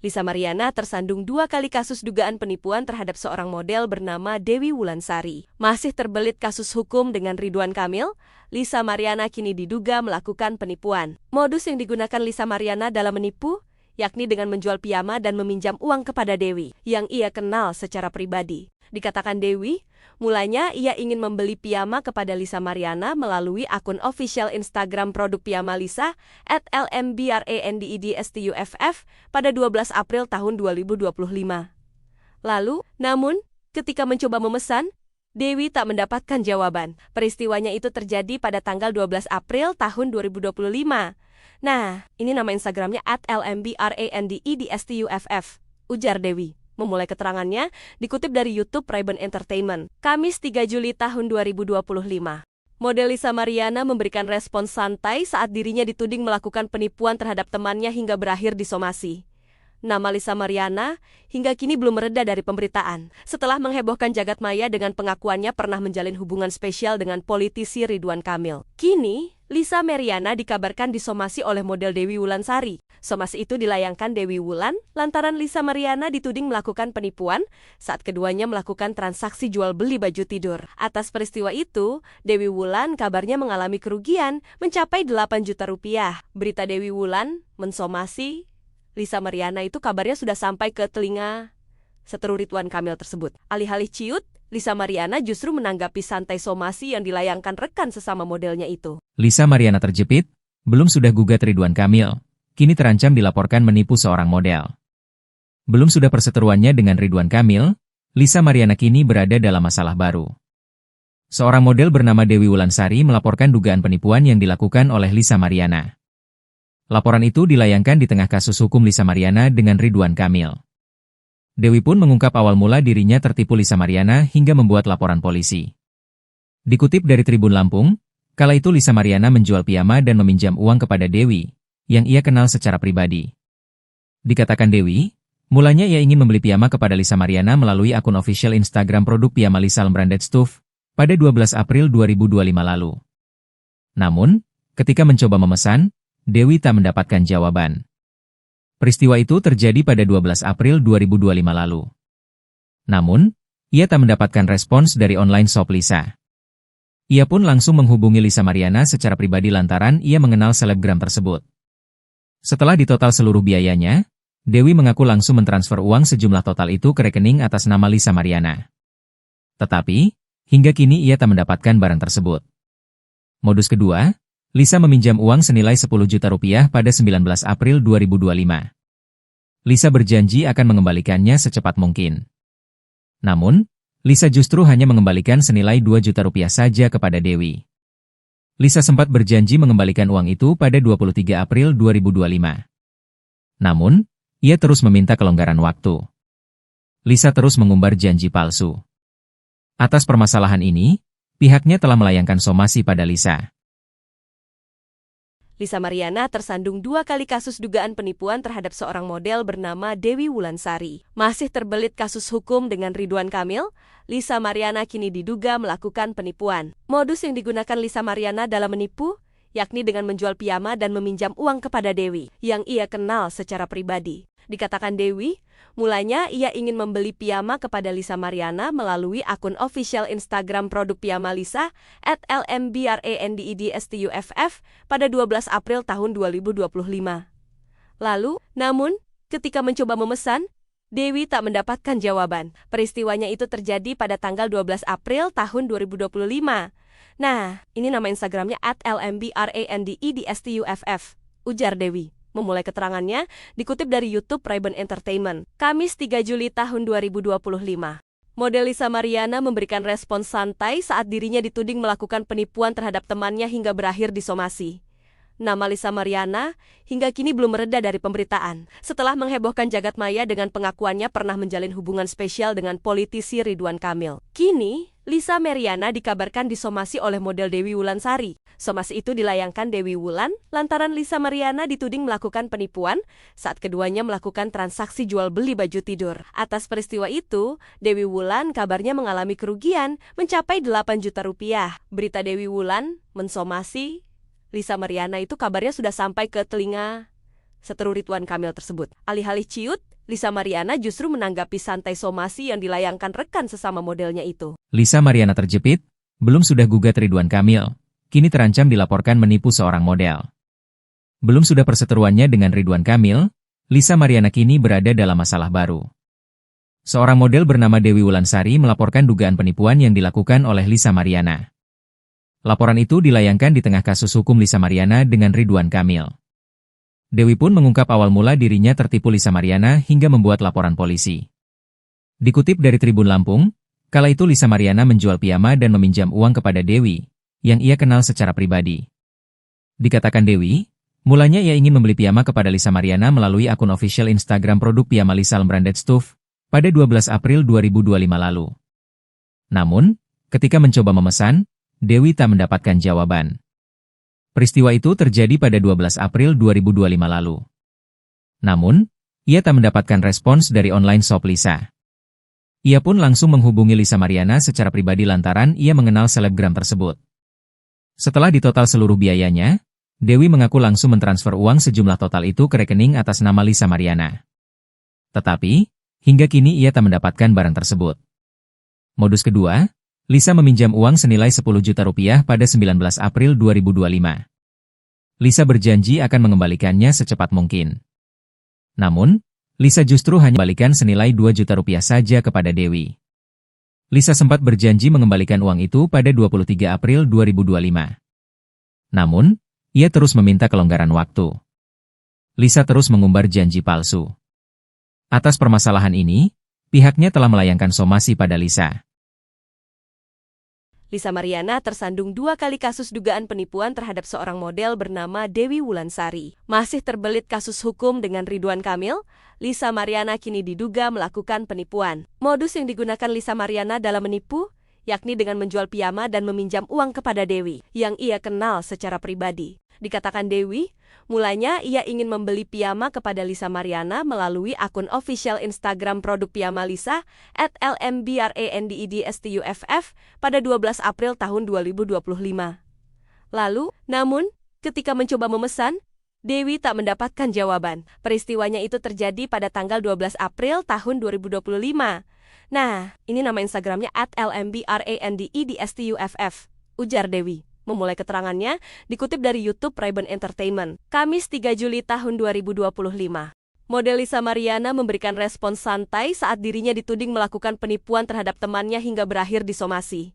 Lisa Mariana tersandung 2 kali kasus dugaan penipuan terhadap seorang model bernama Dewi Wulansari. Masih terbelit kasus hukum dengan Ridwan Kamil, Lisa Mariana kini diduga melakukan penipuan. Modus yang digunakan Lisa Mariana dalam menipu, yakni dengan menjual piyama dan meminjam uang kepada Dewi, yang ia kenal secara pribadi. Dikatakan Dewi, mulanya ia ingin membeli piyama kepada Lisa Mariana melalui akun official Instagram produk piyama Lisa @lmbrandedstuff pada 12 April tahun 2025. Lalu, namun, ketika mencoba memesan, Dewi tak mendapatkan jawaban. Peristiwanya itu terjadi pada tanggal 12 April tahun 2025. Nah, ini nama Instagramnya @lmbrandedstuff, ujar Dewi. Memulai keterangannya, dikutip dari YouTube Ray-Ban Entertainment, Kamis 3 Juli tahun 2025. Model Lisa Mariana memberikan respons santai saat dirinya dituding melakukan penipuan terhadap temannya hingga berakhir disomasi. Nama Lisa Mariana hingga kini belum mereda dari pemberitaan. Setelah menghebohkan jagat maya dengan pengakuannya pernah menjalin hubungan spesial dengan politisi Ridwan Kamil. Kini, Lisa Mariana dikabarkan disomasi oleh model Dewi Wulansari. Somasi itu dilayangkan Dewi Wulan lantaran Lisa Mariana dituding melakukan penipuan saat keduanya melakukan transaksi jual beli baju tidur. Atas peristiwa itu, Dewi Wulan kabarnya mengalami kerugian mencapai 8 juta rupiah. Berita Dewi Wulan mensomasi Lisa Mariana itu kabarnya sudah sampai ke telinga seteru Ridwan Kamil tersebut. Alih-alih ciut, Lisa Mariana justru menanggapi santai somasi yang dilayangkan rekan sesama modelnya itu. Lisa Mariana terjepit, belum sudah gugat Ridwan Kamil, kini terancam dilaporkan menipu seorang model. Belum sudah perseteruannya dengan Ridwan Kamil, Lisa Mariana kini berada dalam masalah baru. Seorang model bernama Dewi Wulansari melaporkan dugaan penipuan yang dilakukan oleh Lisa Mariana. Laporan itu dilayangkan di tengah kasus hukum Lisa Mariana dengan Ridwan Kamil. Dewi pun mengungkap awal mula dirinya tertipu Lisa Mariana hingga membuat laporan polisi. Dikutip dari Tribun Lampung, kala itu Lisa Mariana menjual piyama dan meminjam uang kepada Dewi, yang ia kenal secara pribadi. Dikatakan Dewi, mulanya ia ingin membeli piyama kepada Lisa Mariana melalui akun official Instagram produk piyama Lisa Branded Stuff pada 12 April 2025 lalu. Namun, ketika mencoba memesan, Dewi tak mendapatkan jawaban. Peristiwa itu terjadi pada 12 April 2025 lalu. Namun, ia tak mendapatkan respons dari online shop Lisa. Ia pun langsung menghubungi Lisa Mariana secara pribadi lantaran ia mengenal selebgram tersebut. Setelah ditotal seluruh biayanya, Dewi mengaku langsung mentransfer uang sejumlah total itu ke rekening atas nama Lisa Mariana. Tetapi, hingga kini ia tak mendapatkan barang tersebut. Modus kedua, Lisa meminjam uang senilai 10 juta rupiah pada 19 April 2025. Lisa berjanji akan mengembalikannya secepat mungkin. Namun, Lisa justru hanya mengembalikan senilai 2 juta rupiah saja kepada Dewi. Lisa sempat berjanji mengembalikan uang itu pada 23 April 2025. Namun, ia terus meminta kelonggaran waktu. Lisa terus mengumbar janji palsu. Atas permasalahan ini, pihaknya telah melayangkan somasi pada Lisa. Lisa Mariana tersandung 2 kali kasus dugaan penipuan terhadap seorang model bernama Dewi Wulansari. Masih terbelit kasus hukum dengan Ridwan Kamil, Lisa Mariana kini diduga melakukan penipuan. Modus yang digunakan Lisa Mariana dalam menipu, yakni dengan menjual piyama dan meminjam uang kepada Dewi, yang ia kenal secara pribadi. Dikatakan Dewi, mulanya ia ingin membeli piyama kepada Lisa Mariana melalui akun official Instagram produk piyama Lisa @lmbrandedstuff pada 12 April tahun 2025. Lalu, namun, ketika mencoba memesan, Dewi tak mendapatkan jawaban. Peristiwanya itu terjadi pada tanggal 12 April tahun 2025. Nah, ini nama Instagramnya @lmbrandedstuff, ujar Dewi. Memulai keterangannya, dikutip dari YouTube Ray-Ban Entertainment, Kamis 3 Juli tahun 2025. Model Lisa Mariana memberikan respons santai saat dirinya dituding melakukan penipuan terhadap temannya hingga berakhir disomasi. Nama Lisa Mariana hingga kini belum mereda dari pemberitaan. Setelah menghebohkan jagat maya dengan pengakuannya pernah menjalin hubungan spesial dengan politisi Ridwan Kamil. Kini, Lisa Mariana dikabarkan disomasi oleh model Dewi Wulansari. Somasi itu dilayangkan Dewi Wulan lantaran Lisa Mariana dituding melakukan penipuan saat keduanya melakukan transaksi jual beli baju tidur. Atas peristiwa itu, Dewi Wulan kabarnya mengalami kerugian mencapai 8 juta rupiah. Berita Dewi Wulan mensomasi Lisa Mariana itu kabarnya sudah sampai ke telinga seteru Ridwan Kamil tersebut. Alih-alih ciut, Lisa Mariana justru menanggapi santai somasi yang dilayangkan rekan sesama modelnya itu. Lisa Mariana terjepit, belum sudah gugat Ridwan Kamil, kini terancam dilaporkan menipu seorang model. Belum sudah perseteruannya dengan Ridwan Kamil, Lisa Mariana kini berada dalam masalah baru. Seorang model bernama Dewi Wulansari melaporkan dugaan penipuan yang dilakukan oleh Lisa Mariana. Laporan itu dilayangkan di tengah kasus hukum Lisa Mariana dengan Ridwan Kamil. Dewi pun mengungkap awal mula dirinya tertipu Lisa Mariana hingga membuat laporan polisi. Dikutip dari Tribun Lampung, kala itu Lisa Mariana menjual piyama dan meminjam uang kepada Dewi, yang ia kenal secara pribadi. Dikatakan Dewi, mulanya ia ingin membeli piyama kepada Lisa Mariana melalui akun official Instagram produk piyama Lisa Branded Stuff pada 12 April 2025 lalu. Namun, ketika mencoba memesan, Dewi tak mendapatkan jawaban. Peristiwa itu terjadi pada 12 April 2025 lalu. Namun, ia tak mendapatkan respons dari online shop Lisa. Ia pun langsung menghubungi Lisa Mariana secara pribadi lantaran ia mengenal selebgram tersebut. Setelah ditotal seluruh biayanya, Dewi mengaku langsung mentransfer uang sejumlah total itu ke rekening atas nama Lisa Mariana. Tetapi, hingga kini ia tak mendapatkan barang tersebut. Modus kedua, Lisa meminjam uang senilai 10 juta rupiah pada 19 April 2025. Lisa berjanji akan mengembalikannya secepat mungkin. Namun, Lisa justru hanya mengembalikan senilai 2 juta rupiah saja kepada Dewi. Lisa sempat berjanji mengembalikan uang itu pada 23 April 2025. Namun, ia terus meminta kelonggaran waktu. Lisa terus mengumbar janji palsu. Atas permasalahan ini, pihaknya telah melayangkan somasi pada Lisa. Lisa Mariana tersandung 2 kali kasus dugaan penipuan terhadap seorang model bernama Dewi Wulansari. Masih terbelit kasus hukum dengan Ridwan Kamil, Lisa Mariana kini diduga melakukan penipuan. Modus yang digunakan Lisa Mariana dalam menipu, yakni dengan menjual piyama dan meminjam uang kepada Dewi, yang ia kenal secara pribadi. Dikatakan Dewi, mulanya ia ingin membeli piyama kepada Lisa Mariana melalui akun official Instagram produk piyama Lisa @lmbrandedstuff pada 12 April tahun 2025. Lalu, namun, ketika mencoba memesan, Dewi tak mendapatkan jawaban. Peristiwanya itu terjadi pada tanggal 12 April tahun 2025. Nah, ini nama Instagramnya @lmbrandedstuff, ujar Dewi. Memulai keterangannya, dikutip dari YouTube Ray-Ban Entertainment, Kamis 3 Juli tahun 2025. Model Lisa Mariana memberikan respons santai saat dirinya dituding melakukan penipuan terhadap temannya hingga berakhir disomasi.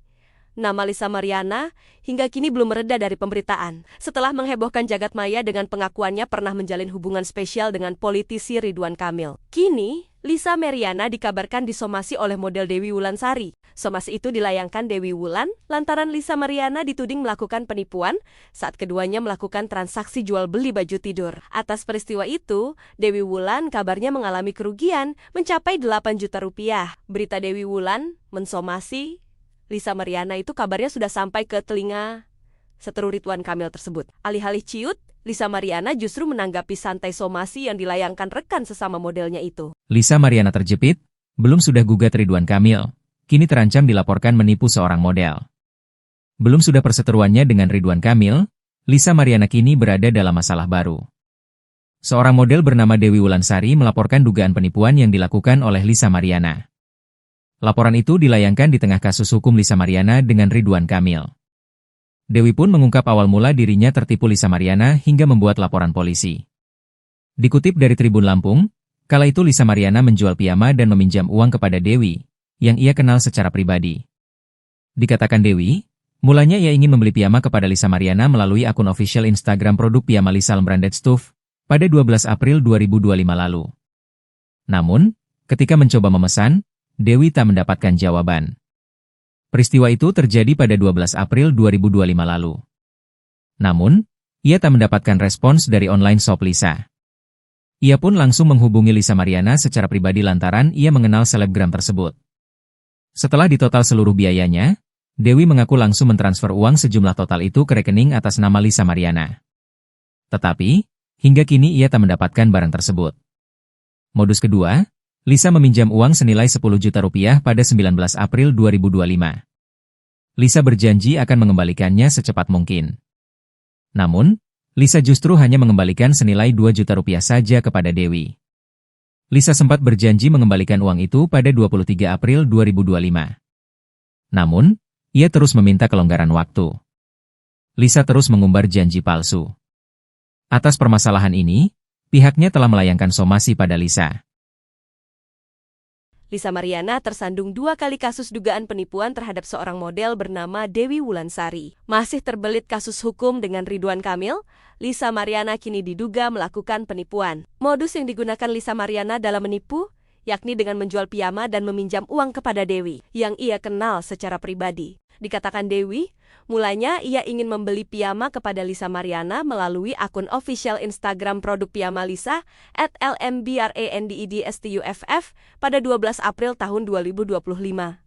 Nama Lisa Mariana hingga kini belum mereda dari pemberitaan. Setelah menghebohkan jagat maya dengan pengakuannya pernah menjalin hubungan spesial dengan politisi Ridwan Kamil. Kini, Lisa Mariana dikabarkan disomasi oleh model Dewi Wulansari. Somasi itu dilayangkan Dewi Wulan lantaran Lisa Mariana dituding melakukan penipuan saat keduanya melakukan transaksi jual beli baju tidur. Atas peristiwa itu, Dewi Wulan kabarnya mengalami kerugian mencapai 8 juta rupiah. Berita Dewi Wulan mensomasi Lisa Mariana itu kabarnya sudah sampai ke telinga seteru Ridwan Kamil tersebut. Alih-alih ciut, Lisa Mariana justru menanggapi santai somasi yang dilayangkan rekan sesama modelnya itu. Lisa Mariana terjepit, belum sudah gugat Ridwan Kamil, kini terancam dilaporkan menipu seorang model. Belum sudah perseteruannya dengan Ridwan Kamil, Lisa Mariana kini berada dalam masalah baru. Seorang model bernama Dewi Wulansari melaporkan dugaan penipuan yang dilakukan oleh Lisa Mariana. Laporan itu dilayangkan di tengah kasus hukum Lisa Mariana dengan Ridwan Kamil. Dewi pun mengungkap awal mula dirinya tertipu Lisa Mariana hingga membuat laporan polisi. Dikutip dari Tribun Lampung, kala itu Lisa Mariana menjual piyama dan meminjam uang kepada Dewi, yang ia kenal secara pribadi. Dikatakan Dewi, mulanya ia ingin membeli piyama kepada Lisa Mariana melalui akun official Instagram produk piyama Lisa Branded Stuff pada 12 April 2025 lalu. Namun, ketika mencoba memesan, Dewi tak mendapatkan jawaban. Peristiwa itu terjadi pada 12 April 2025 lalu. Namun, ia tak mendapatkan respons dari online shop Lisa. Ia pun langsung menghubungi Lisa Mariana secara pribadi lantaran ia mengenal selebgram tersebut. Setelah ditotal seluruh biayanya, Dewi mengaku langsung mentransfer uang sejumlah total itu ke rekening atas nama Lisa Mariana. Tetapi, hingga kini ia tak mendapatkan barang tersebut. Modus kedua, Lisa meminjam uang senilai 10 juta rupiah pada 19 April 2025. Lisa berjanji akan mengembalikannya secepat mungkin. Namun, Lisa justru hanya mengembalikan senilai 2 juta rupiah saja kepada Dewi. Lisa sempat berjanji mengembalikan uang itu pada 23 April 2025. Namun, ia terus meminta kelonggaran waktu. Lisa terus mengumbar janji palsu. Atas permasalahan ini, pihaknya telah melayangkan somasi pada Lisa. Lisa Mariana tersandung 2 kali kasus dugaan penipuan terhadap seorang model bernama Dewi Wulansari. Masih terbelit kasus hukum dengan Ridwan Kamil, Lisa Mariana kini diduga melakukan penipuan. Modus yang digunakan Lisa Mariana dalam menipu, yakni dengan menjual piyama dan meminjam uang kepada Dewi, yang ia kenal secara pribadi. Dikatakan Dewi, mulanya ia ingin membeli piyama kepada Lisa Mariana melalui akun official Instagram produk piyama Lisa @lmbrandedstuff pada 12 April tahun 2025.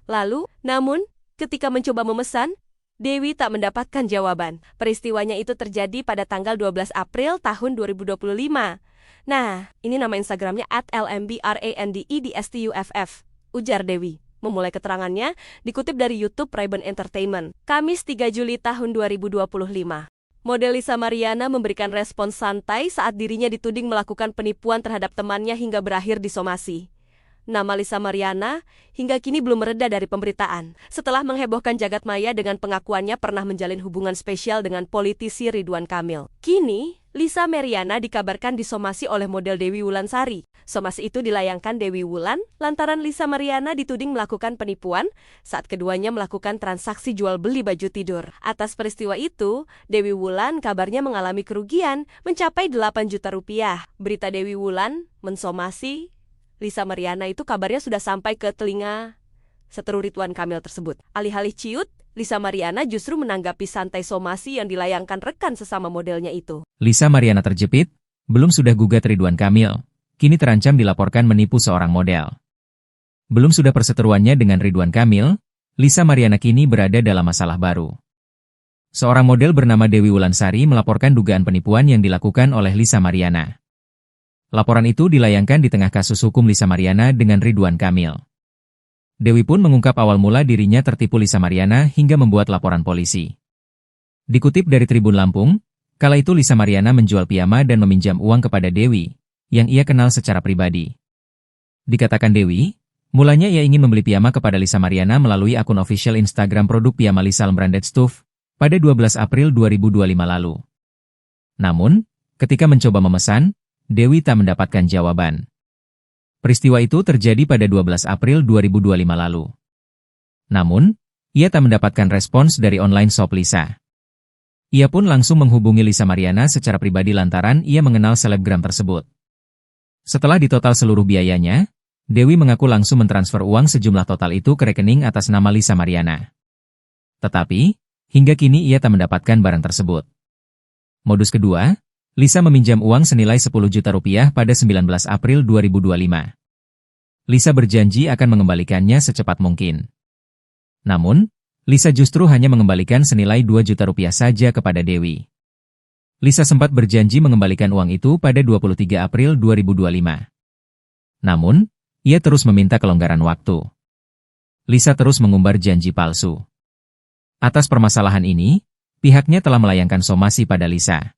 Lalu, namun, ketika mencoba memesan, Dewi tak mendapatkan jawaban. Peristiwanya itu terjadi pada tanggal 12 April tahun 2025. Nah, ini nama Instagramnya @lmbrandedstuff, ujar Dewi. Memulai keterangannya, dikutip dari YouTube Ray-Ban Entertainment, Kamis 3 Juli tahun 2025. Model Lisa Mariana memberikan respons santai saat dirinya dituding melakukan penipuan terhadap temannya hingga berakhir disomasi. Nama Lisa Mariana hingga kini belum mereda dari pemberitaan. Setelah menghebohkan jagat maya dengan pengakuannya pernah menjalin hubungan spesial dengan politisi Ridwan Kamil. Kini, Lisa Mariana dikabarkan disomasi oleh model Dewi Wulansari. Somasi itu dilayangkan Dewi Wulan lantaran Lisa Mariana dituding melakukan penipuan saat keduanya melakukan transaksi jual beli baju tidur. Atas peristiwa itu, Dewi Wulan kabarnya mengalami kerugian mencapai 8 juta rupiah. Berita Dewi Wulan mensomasi Lisa Mariana itu kabarnya sudah sampai ke telinga seteru Ridwan Kamil tersebut. Alih-alih ciut, Lisa Mariana justru menanggapi santai somasi yang dilayangkan rekan sesama modelnya itu. Lisa Mariana terjepit, belum sudah gugat Ridwan Kamil, kini terancam dilaporkan menipu seorang model. Belum sudah perseteruannya dengan Ridwan Kamil, Lisa Mariana kini berada dalam masalah baru. Seorang model bernama Dewi Wulansari melaporkan dugaan penipuan yang dilakukan oleh Lisa Mariana. Laporan itu dilayangkan di tengah kasus hukum Lisa Mariana dengan Ridwan Kamil. Dewi pun mengungkap awal mula dirinya tertipu Lisa Mariana hingga membuat laporan polisi. Dikutip dari Tribun Lampung, kala itu Lisa Mariana menjual piyama dan meminjam uang kepada Dewi, yang ia kenal secara pribadi. Dikatakan Dewi, mulanya ia ingin membeli piyama kepada Lisa Mariana melalui akun official Instagram produk piyama Lisa Branded Stuff pada 12 April 2025 lalu. Namun, ketika mencoba memesan, Dewi tak mendapatkan jawaban. Peristiwa itu terjadi pada 12 April 2025 lalu. Namun, ia tak mendapatkan respons dari online shop Lisa. Ia pun langsung menghubungi Lisa Mariana secara pribadi lantaran ia mengenal selebgram tersebut. Setelah ditotal seluruh biayanya, Dewi mengaku langsung mentransfer uang sejumlah total itu ke rekening atas nama Lisa Mariana. Tetapi, hingga kini ia tak mendapatkan barang tersebut. Modus kedua, Lisa meminjam uang senilai 10 juta rupiah pada 19 April 2025. Lisa berjanji akan mengembalikannya secepat mungkin. Namun, Lisa justru hanya mengembalikan senilai 2 juta rupiah saja kepada Dewi. Lisa sempat berjanji mengembalikan uang itu pada 23 April 2025. Namun, ia terus meminta kelonggaran waktu. Lisa terus mengumbar janji palsu. Atas permasalahan ini, pihaknya telah melayangkan somasi pada Lisa.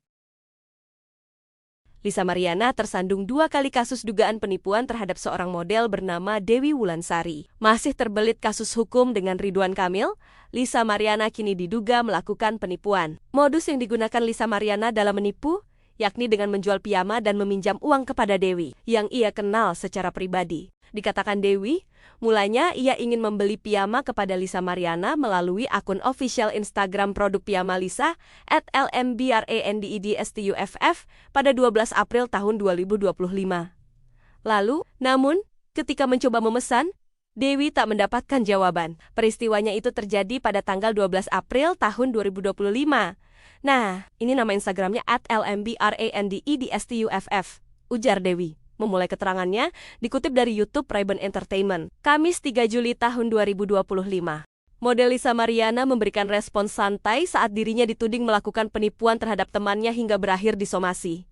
Lisa Mariana tersandung 2 kali kasus dugaan penipuan terhadap seorang model bernama Dewi Wulansari. Masih terbelit kasus hukum dengan Ridwan Kamil, Lisa Mariana kini diduga melakukan penipuan. Modus yang digunakan Lisa Mariana dalam menipu, yakni dengan menjual piyama dan meminjam uang kepada Dewi, yang ia kenal secara pribadi. Dikatakan Dewi, mulanya ia ingin membeli piyama kepada Lisa Mariana melalui akun official Instagram produk piyama Lisa @lmbrandedstuff pada 12 April tahun 2025. Lalu, namun, ketika mencoba memesan, Dewi tak mendapatkan jawaban. Peristiwanya itu terjadi pada tanggal 12 April tahun 2025. Nah, ini nama Instagramnya @lmbrandedstuff, ujar Dewi. Memulai keterangannya, dikutip dari YouTube Ray-Ban Entertainment, Kamis 3 Juli tahun 2025. Model Lisa Mariana memberikan respons santai saat dirinya dituding melakukan penipuan terhadap temannya hingga berakhir disomasi.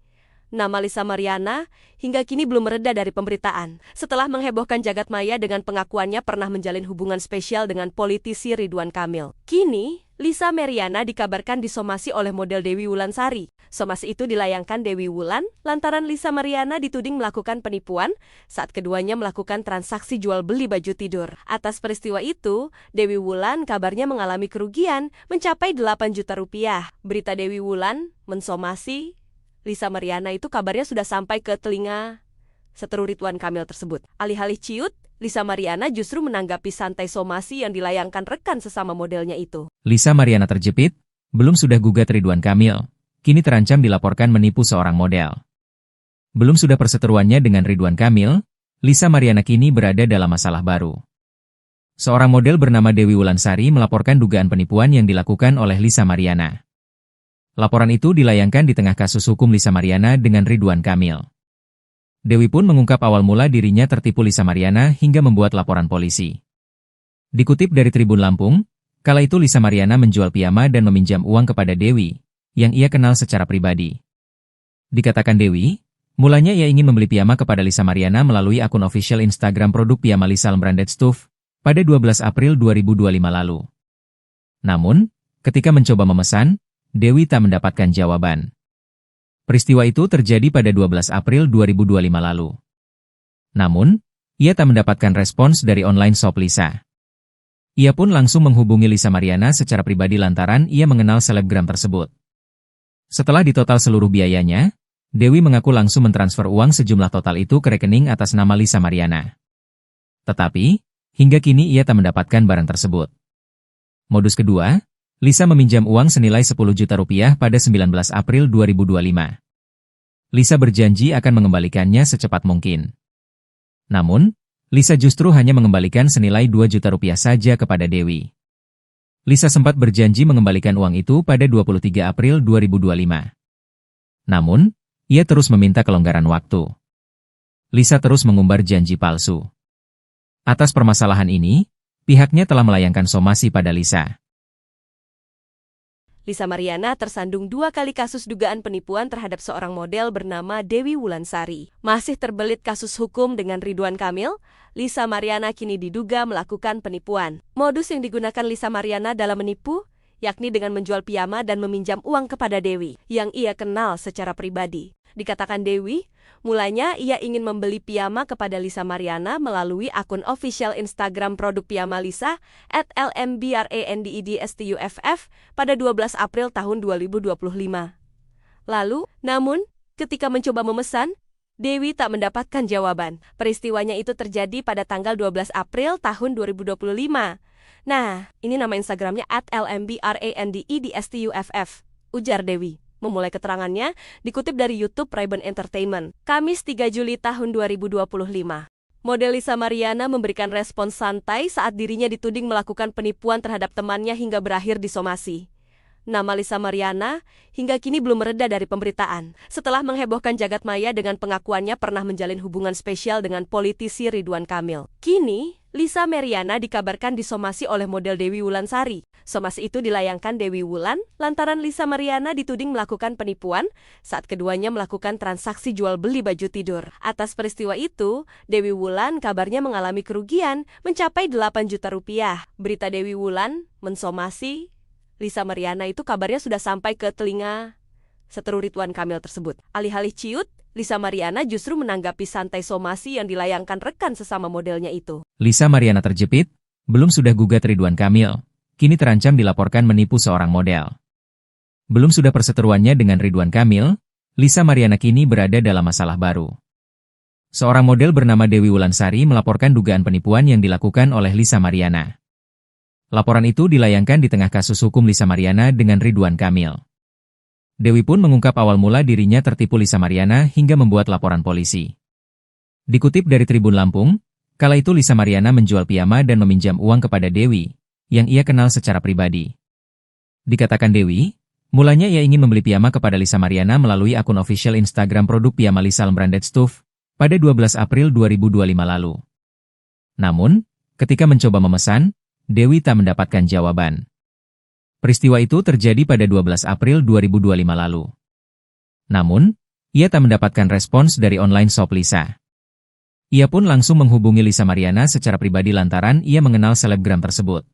Nama Lisa Mariana hingga kini belum mereda dari pemberitaan. Setelah menghebohkan jagat maya dengan pengakuannya pernah menjalin hubungan spesial dengan politisi Ridwan Kamil. Kini, Lisa Mariana dikabarkan disomasi oleh model Dewi Wulansari. Somasi itu dilayangkan Dewi Wulan lantaran Lisa Mariana dituding melakukan penipuan saat keduanya melakukan transaksi jual beli baju tidur. Atas peristiwa itu, Dewi Wulan kabarnya mengalami kerugian mencapai 8 juta rupiah. Berita Dewi Wulan mensomasi Lisa Mariana itu kabarnya sudah sampai ke telinga seteru Ridwan Kamil tersebut. Alih-alih ciut, Lisa Mariana justru menanggapi santai somasi yang dilayangkan rekan sesama modelnya itu. Lisa Mariana terjepit, belum sudah gugat Ridwan Kamil, kini terancam dilaporkan menipu seorang model. Belum sudah perseteruannya dengan Ridwan Kamil, Lisa Mariana kini berada dalam masalah baru. Seorang model bernama Dewi Wulansari melaporkan dugaan penipuan yang dilakukan oleh Lisa Mariana. Laporan itu dilayangkan di tengah kasus hukum Lisa Mariana dengan Ridwan Kamil. Dewi pun mengungkap awal mula dirinya tertipu Lisa Mariana hingga membuat laporan polisi. Dikutip dari Tribun Lampung, kala itu Lisa Mariana menjual piyama dan meminjam uang kepada Dewi, yang ia kenal secara pribadi. Dikatakan Dewi, mulanya ia ingin membeli piyama kepada Lisa Mariana melalui akun official Instagram produk piyama Lisa Branded Stuff pada 12 April 2025 lalu. Namun, ketika mencoba memesan, Dewi tak mendapatkan jawaban. Peristiwa itu terjadi pada 12 April 2025 lalu. Namun, ia tak mendapatkan respons dari online shop Lisa. Ia pun langsung menghubungi Lisa Mariana secara pribadi lantaran ia mengenal selebgram tersebut. Setelah ditotal seluruh biayanya, Dewi mengaku langsung mentransfer uang sejumlah total itu ke rekening atas nama Lisa Mariana. Tetapi, hingga kini ia tak mendapatkan barang tersebut. Modus kedua, Lisa meminjam uang senilai 10 juta rupiah pada 19 April 2025. Lisa berjanji akan mengembalikannya secepat mungkin. Namun, Lisa justru hanya mengembalikan senilai 2 juta rupiah saja kepada Dewi. Lisa sempat berjanji mengembalikan uang itu pada 23 April 2025. Namun, ia terus meminta kelonggaran waktu. Lisa terus mengumbar janji palsu. Atas permasalahan ini, pihaknya telah melayangkan somasi pada Lisa. Lisa Mariana tersandung 2 kali kasus dugaan penipuan terhadap seorang model bernama Dewi Wulansari. Masih terbelit kasus hukum dengan Ridwan Kamil, Lisa Mariana kini diduga melakukan penipuan. Modus yang digunakan Lisa Mariana dalam menipu, yakni dengan menjual piyama dan meminjam uang kepada Dewi, yang ia kenal secara pribadi. Dikatakan Dewi, mulanya ia ingin membeli piyama kepada Lisa Mariana melalui akun official Instagram produk piyama Lisa @lmbrandedstuff pada 12 April tahun 2025. Lalu, namun, ketika mencoba memesan, Dewi tak mendapatkan jawaban. Peristiwanya itu terjadi pada tanggal 12 April tahun 2025. Nah, ini nama Instagramnya @lmbrandedstuff, ujar Dewi. Memulai keterangannya, dikutip dari YouTube Ray-Ban Entertainment, Kamis 3 Juli tahun 2025. Model Lisa Mariana memberikan respons santai saat dirinya dituding melakukan penipuan terhadap temannya hingga berakhir disomasi. Nama Lisa Mariana hingga kini belum mereda dari pemberitaan. Setelah menghebohkan jagat maya dengan pengakuannya pernah menjalin hubungan spesial dengan politisi Ridwan Kamil. Kini, Lisa Mariana dikabarkan disomasi oleh model Dewi Wulansari. Somasi itu dilayangkan Dewi Wulan lantaran Lisa Mariana dituding melakukan penipuan saat keduanya melakukan transaksi jual beli baju tidur. Atas peristiwa itu, Dewi Wulan kabarnya mengalami kerugian mencapai 8 juta rupiah. Berita Dewi Wulan mensomasi Lisa Mariana itu kabarnya sudah sampai ke telinga seteru Ridwan Kamil tersebut. Alih-alih ciut, Lisa Mariana justru menanggapi santai somasi yang dilayangkan rekan sesama modelnya itu. Lisa Mariana terjepit, belum sudah gugat Ridwan Kamil, kini terancam dilaporkan menipu seorang model. Belum sudah perseteruannya dengan Ridwan Kamil, Lisa Mariana kini berada dalam masalah baru. Seorang model bernama Dewi Wulansari melaporkan dugaan penipuan yang dilakukan oleh Lisa Mariana. Laporan itu dilayangkan di tengah kasus hukum Lisa Mariana dengan Ridwan Kamil. Dewi pun mengungkap awal mula dirinya tertipu Lisa Mariana hingga membuat laporan polisi. Dikutip dari Tribun Lampung, kala itu Lisa Mariana menjual piyama dan meminjam uang kepada Dewi, yang ia kenal secara pribadi. Dikatakan Dewi, mulanya ia ingin membeli piyama kepada Lisa Mariana melalui akun official Instagram produk piyama Lisa Branded Stuff pada 12 April 2025 lalu. Namun, ketika mencoba memesan, Dewi tak mendapatkan jawaban. Peristiwa itu terjadi pada 12 April 2025 lalu. Namun, ia tak mendapatkan respons dari online shop Lisa. Ia pun langsung menghubungi Lisa Mariana secara pribadi lantaran ia mengenal selebgram tersebut.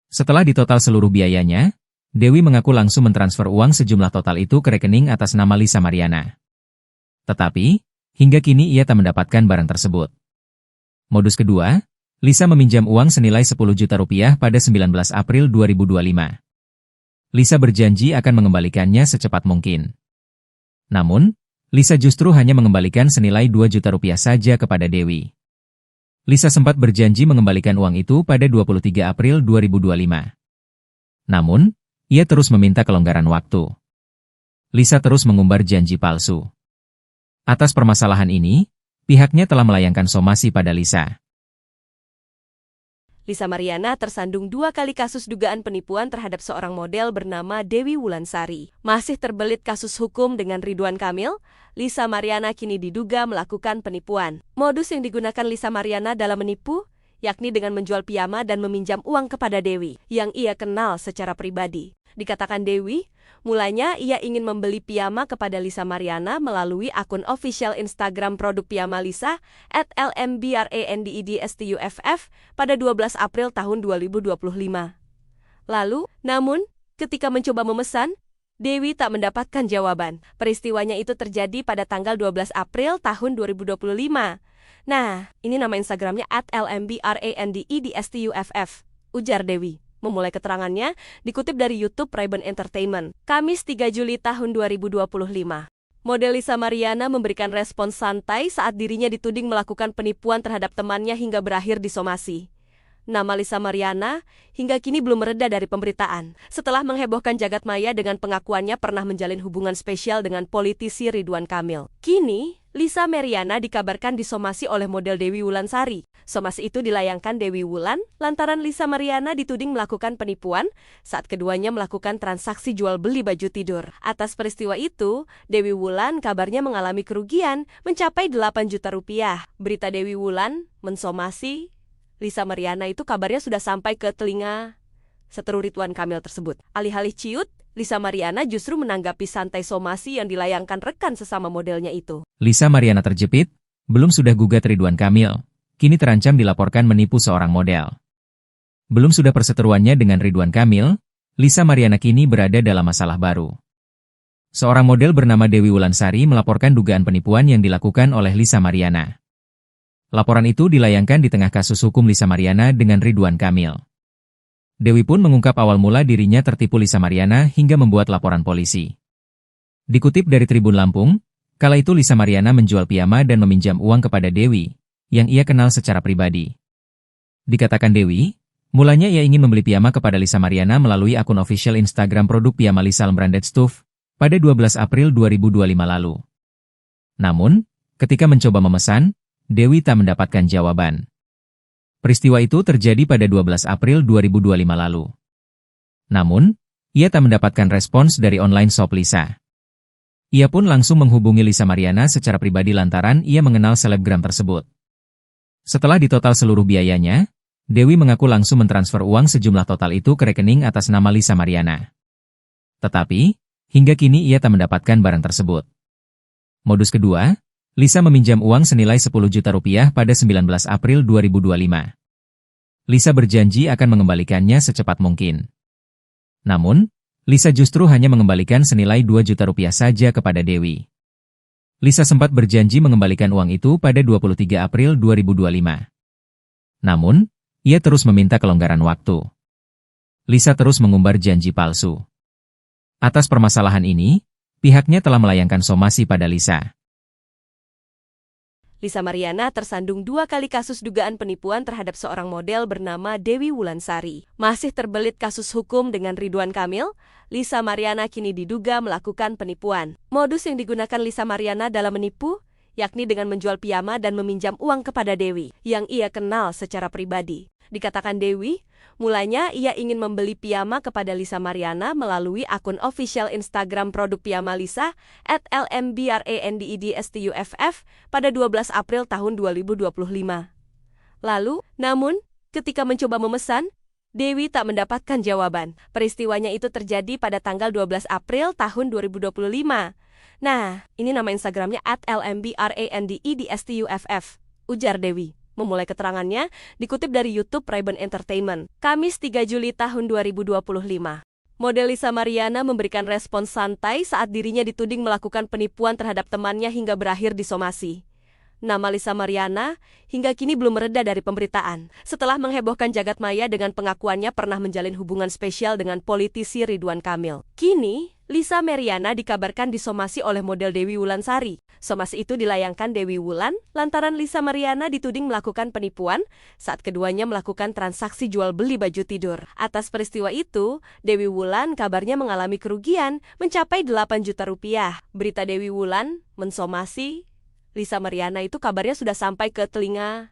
Setelah ditotal seluruh biayanya, Dewi mengaku langsung mentransfer uang sejumlah total itu ke rekening atas nama Lisa Mariana. Tetapi, hingga kini ia tak mendapatkan barang tersebut. Modus kedua, Lisa meminjam uang senilai 10 juta rupiah pada 19 April 2025. Lisa berjanji akan mengembalikannya secepat mungkin. Namun, Lisa justru hanya mengembalikan senilai 2 juta rupiah saja kepada Dewi. Lisa sempat berjanji mengembalikan uang itu pada 23 April 2025. Namun, ia terus meminta kelonggaran waktu. Lisa terus mengumbar janji palsu. Atas permasalahan ini, pihaknya telah melayangkan somasi pada Lisa. Lisa Mariana tersandung 2 kali kasus dugaan penipuan terhadap seorang model bernama Dewi Wulansari. Masih terbelit kasus hukum dengan Ridwan Kamil, Lisa Mariana kini diduga melakukan penipuan. Modus yang digunakan Lisa Mariana dalam menipu, yakni dengan menjual piyama dan meminjam uang kepada Dewi, yang ia kenal secara pribadi. Dikatakan Dewi, mulanya ia ingin membeli piyama kepada Lisa Mariana melalui akun official Instagram produk piyama Lisa @lmbrandedstuff pada 12 April tahun 2025. Lalu, namun, ketika mencoba memesan, Dewi tak mendapatkan jawaban. Peristiwanya itu terjadi pada tanggal 12 April tahun 2025. Nah, ini nama Instagramnya @lmbrandedstuff, ujar Dewi. Memulai keterangannya, dikutip dari YouTube Ray-Ban Entertainment, Kamis 3 Juli tahun 2025. Model Lisa Mariana memberikan respons santai saat dirinya dituding melakukan penipuan terhadap temannya hingga berakhir disomasi. Nama Lisa Mariana hingga kini belum mereda dari pemberitaan. Setelah menghebohkan jagat maya dengan pengakuannya pernah menjalin hubungan spesial dengan politisi Ridwan Kamil. Kini, Lisa Mariana dikabarkan disomasi oleh model Dewi Wulansari. Somasi itu dilayangkan Dewi Wulan lantaran Lisa Mariana dituding melakukan penipuan saat keduanya melakukan transaksi jual beli baju tidur. Atas peristiwa itu, Dewi Wulan kabarnya mengalami kerugian mencapai 8 juta rupiah. Berita Dewi Wulan mensomasi Lisa Mariana itu kabarnya sudah sampai ke telinga seteru Ridwan Kamil tersebut. Alih-alih ciut, Lisa Mariana justru menanggapi santai somasi yang dilayangkan rekan sesama modelnya itu. Lisa Mariana terjepit, belum sudah gugat Ridwan Kamil, kini terancam dilaporkan menipu seorang model. Belum sudah perseteruannya dengan Ridwan Kamil, Lisa Mariana kini berada dalam masalah baru. Seorang model bernama Dewi Wulansari melaporkan dugaan penipuan yang dilakukan oleh Lisa Mariana. Laporan itu dilayangkan di tengah kasus hukum Lisa Mariana dengan Ridwan Kamil. Dewi pun mengungkap awal mula dirinya tertipu Lisa Mariana hingga membuat laporan polisi. Dikutip dari Tribun Lampung, kala itu Lisa Mariana menjual piyama dan meminjam uang kepada Dewi, yang ia kenal secara pribadi. Dikatakan Dewi, mulanya ia ingin membeli piyama kepada Lisa Mariana melalui akun official Instagram produk piyama Lisa Branded Stuff pada 12 April 2025 lalu. Namun, ketika mencoba memesan, Dewi tak mendapatkan jawaban. Peristiwa itu terjadi pada 12 April 2025 lalu. Namun, ia tak mendapatkan respons dari online shop Lisa. Ia pun langsung menghubungi Lisa Mariana secara pribadi lantaran ia mengenal selebgram tersebut. Setelah ditotal seluruh biayanya, Dewi mengaku langsung mentransfer uang sejumlah total itu ke rekening atas nama Lisa Mariana. Tetapi, hingga kini ia tak mendapatkan barang tersebut. Modus kedua, Lisa meminjam uang senilai 10 juta rupiah pada 19 April 2025. Lisa berjanji akan mengembalikannya secepat mungkin. Namun, Lisa justru hanya mengembalikan senilai 2 juta rupiah saja kepada Dewi. Lisa sempat berjanji mengembalikan uang itu pada 23 April 2025. Namun, ia terus meminta kelonggaran waktu. Lisa terus mengumbar janji palsu. Atas permasalahan ini, pihaknya telah melayangkan somasi pada Lisa. Lisa Mariana tersandung 2 kali kasus dugaan penipuan terhadap seorang model bernama Dewi Wulansari. Masih terbelit kasus hukum dengan Ridwan Kamil, Lisa Mariana kini diduga melakukan penipuan. Modus yang digunakan Lisa Mariana dalam menipu, yakni dengan menjual piyama dan meminjam uang kepada Dewi, yang ia kenal secara pribadi. Dikatakan Dewi, mulanya ia ingin membeli piyama kepada Lisa Mariana melalui akun official Instagram produk piyama Lisa @lmbrandedstuff pada 12 April tahun 2025. Lalu, namun, ketika mencoba memesan, Dewi tak mendapatkan jawaban. Peristiwanya itu terjadi pada tanggal 12 April tahun 2025. Nah, ini nama Instagramnya @lmbrandedstuff, ujar Dewi. Memulai keterangannya, dikutip dari YouTube Ray-Ban Entertainment, Kamis 3 Juli tahun 2025. Model Lisa Mariana memberikan respons santai saat dirinya dituding melakukan penipuan terhadap temannya hingga berakhir disomasi. Nama Lisa Mariana hingga kini belum mereda dari pemberitaan. Setelah menghebohkan jagat maya dengan pengakuannya pernah menjalin hubungan spesial dengan politisi Ridwan Kamil. Kini, Lisa Mariana dikabarkan disomasi oleh model Dewi Wulansari. Somasi itu dilayangkan Dewi Wulan lantaran Lisa Mariana dituding melakukan penipuan saat keduanya melakukan transaksi jual beli baju tidur. Atas peristiwa itu, Dewi Wulan kabarnya mengalami kerugian mencapai 8 juta rupiah. Berita Dewi Wulan mensomasi Lisa Mariana itu kabarnya sudah sampai ke telinga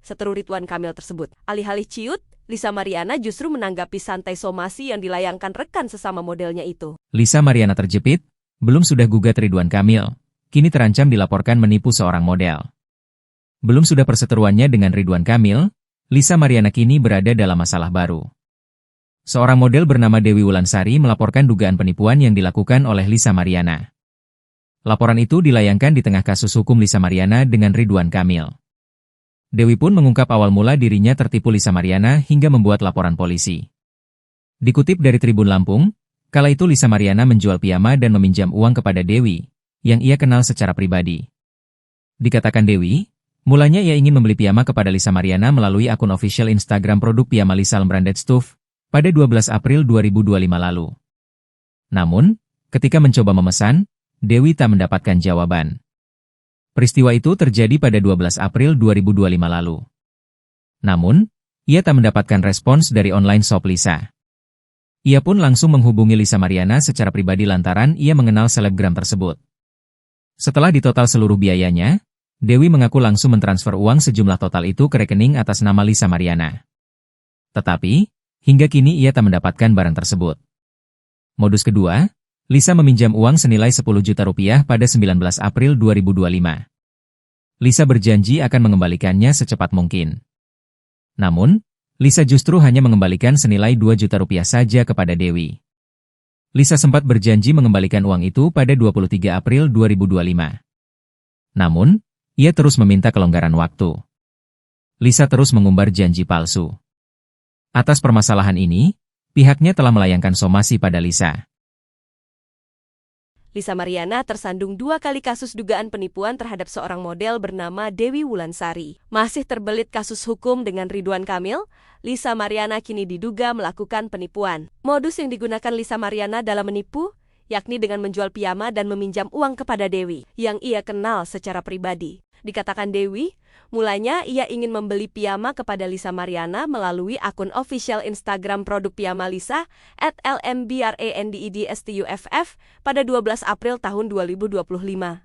seteru Ridwan Kamil tersebut. Alih-alih ciut, Lisa Mariana justru menanggapi santai somasi yang dilayangkan rekan sesama modelnya itu. Lisa Mariana terjepit, belum sudah gugat Ridwan Kamil, kini terancam dilaporkan menipu seorang model. Belum sudah perseteruannya dengan Ridwan Kamil, Lisa Mariana kini berada dalam masalah baru. Seorang model bernama Dewi Wulansari melaporkan dugaan penipuan yang dilakukan oleh Lisa Mariana. Laporan itu dilayangkan di tengah kasus hukum Lisa Mariana dengan Ridwan Kamil. Dewi pun mengungkap awal mula dirinya tertipu Lisa Mariana hingga membuat laporan polisi. Dikutip dari Tribun Lampung, kala itu Lisa Mariana menjual piyama dan meminjam uang kepada Dewi, yang ia kenal secara pribadi. Dikatakan Dewi, mulanya ia ingin membeli piyama kepada Lisa Mariana melalui akun official Instagram produk piyama Lisa Branded Stuff pada 12 April 2025 lalu. Namun, ketika mencoba memesan, Dewi tak mendapatkan jawaban. Peristiwa itu terjadi pada 12 April 2025 lalu. Namun, ia tak mendapatkan respons dari online shop Lisa. Ia pun langsung menghubungi Lisa Mariana secara pribadi lantaran ia mengenal selebgram tersebut. Setelah ditotal seluruh biayanya, Dewi mengaku langsung mentransfer uang sejumlah total itu ke rekening atas nama Lisa Mariana. Tetapi, hingga kini ia tak mendapatkan barang tersebut. Modus kedua, Lisa meminjam uang senilai 10 juta rupiah pada 19 April 2025. Lisa berjanji akan mengembalikannya secepat mungkin. Namun, Lisa justru hanya mengembalikan senilai 2 juta rupiah saja kepada Dewi. Lisa sempat berjanji mengembalikan uang itu pada 23 April 2025. Namun, ia terus meminta kelonggaran waktu. Lisa terus mengumbar janji palsu. Atas permasalahan ini, pihaknya telah melayangkan somasi pada Lisa. Lisa Mariana tersandung 2 kali kasus dugaan penipuan terhadap seorang model bernama Dewi Wulansari. Masih terbelit kasus hukum dengan Ridwan Kamil, Lisa Mariana kini diduga melakukan penipuan. Modus yang digunakan Lisa Mariana dalam menipu, yakni dengan menjual piyama dan meminjam uang kepada Dewi, yang ia kenal secara pribadi. Dikatakan Dewi, mulanya ia ingin membeli piyama kepada Lisa Mariana melalui akun official Instagram produk piyama Lisa @lmbrandedstuff pada 12 April tahun 2025.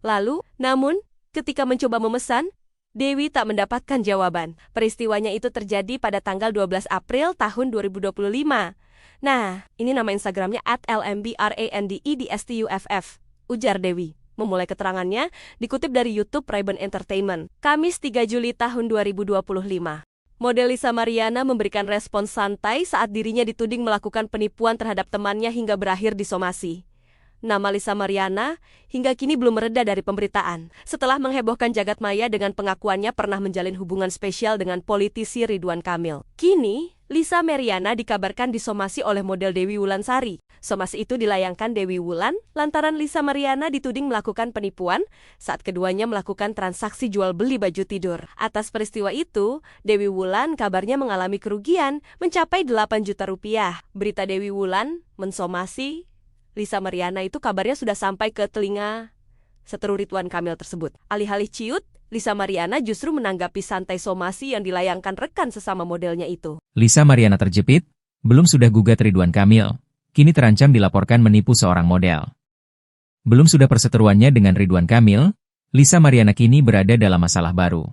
Lalu, namun, ketika mencoba memesan, Dewi tak mendapatkan jawaban. Peristiwanya itu terjadi pada tanggal 12 April tahun 2025. Nah, ini nama Instagramnya @lmbrandedstuff, ujar Dewi. Memulai keterangannya, dikutip dari YouTube Ray-Ban Entertainment, Kamis 3 Juli tahun 2025. Model Lisa Mariana memberikan respons santai saat dirinya dituding melakukan penipuan terhadap temannya hingga berakhir disomasi. Nama Lisa Mariana hingga kini belum mereda dari pemberitaan. Setelah menghebohkan jagat maya dengan pengakuannya pernah menjalin hubungan spesial dengan politisi Ridwan Kamil. Kini, Lisa Mariana dikabarkan disomasi oleh model Dewi Wulansari. Somasi itu dilayangkan Dewi Wulan lantaran Lisa Mariana dituding melakukan penipuan saat keduanya melakukan transaksi jual beli baju tidur. Atas peristiwa itu, Dewi Wulan kabarnya mengalami kerugian mencapai 8 juta rupiah. Berita Dewi Wulan mensomasi Lisa Mariana itu kabarnya sudah sampai ke telinga seteru Ridwan Kamil tersebut. Alih-alih ciut, Lisa Mariana justru menanggapi santai somasi yang dilayangkan rekan sesama modelnya itu. Lisa Mariana terjepit, belum sudah gugat Ridwan Kamil, kini terancam dilaporkan menipu seorang model. Belum sudah perseteruannya dengan Ridwan Kamil, Lisa Mariana kini berada dalam masalah baru.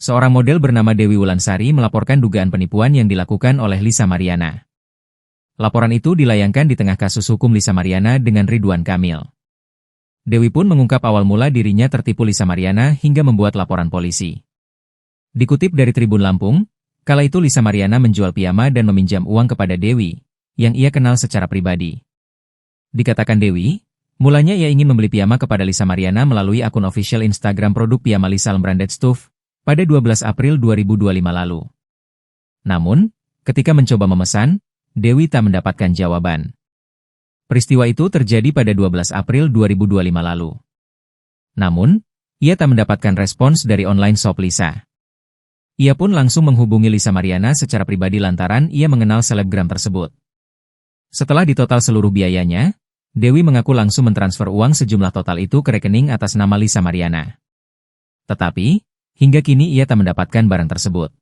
Seorang model bernama Dewi Wulansari melaporkan dugaan penipuan yang dilakukan oleh Lisa Mariana. Laporan itu dilayangkan di tengah kasus hukum Lisa Mariana dengan Ridwan Kamil. Dewi pun mengungkap awal mula dirinya tertipu Lisa Mariana hingga membuat laporan polisi. Dikutip dari Tribun Lampung, kala itu Lisa Mariana menjual piyama dan meminjam uang kepada Dewi, yang ia kenal secara pribadi. Dikatakan Dewi, mulanya ia ingin membeli piyama kepada Lisa Mariana melalui akun official Instagram produk piyama Lisa Branded Stuff pada 12 April 2025 lalu. Namun, ketika mencoba memesan, Dewi tak mendapatkan jawaban. Peristiwa itu terjadi pada 12 April 2025 lalu. Namun, ia tak mendapatkan respons dari online shop Lisa. Ia pun langsung menghubungi Lisa Mariana secara pribadi lantaran ia mengenal selebgram tersebut. Setelah ditotal seluruh biayanya, Dewi mengaku langsung mentransfer uang sejumlah total itu ke rekening atas nama Lisa Mariana. Tetapi, hingga kini ia tak mendapatkan barang tersebut.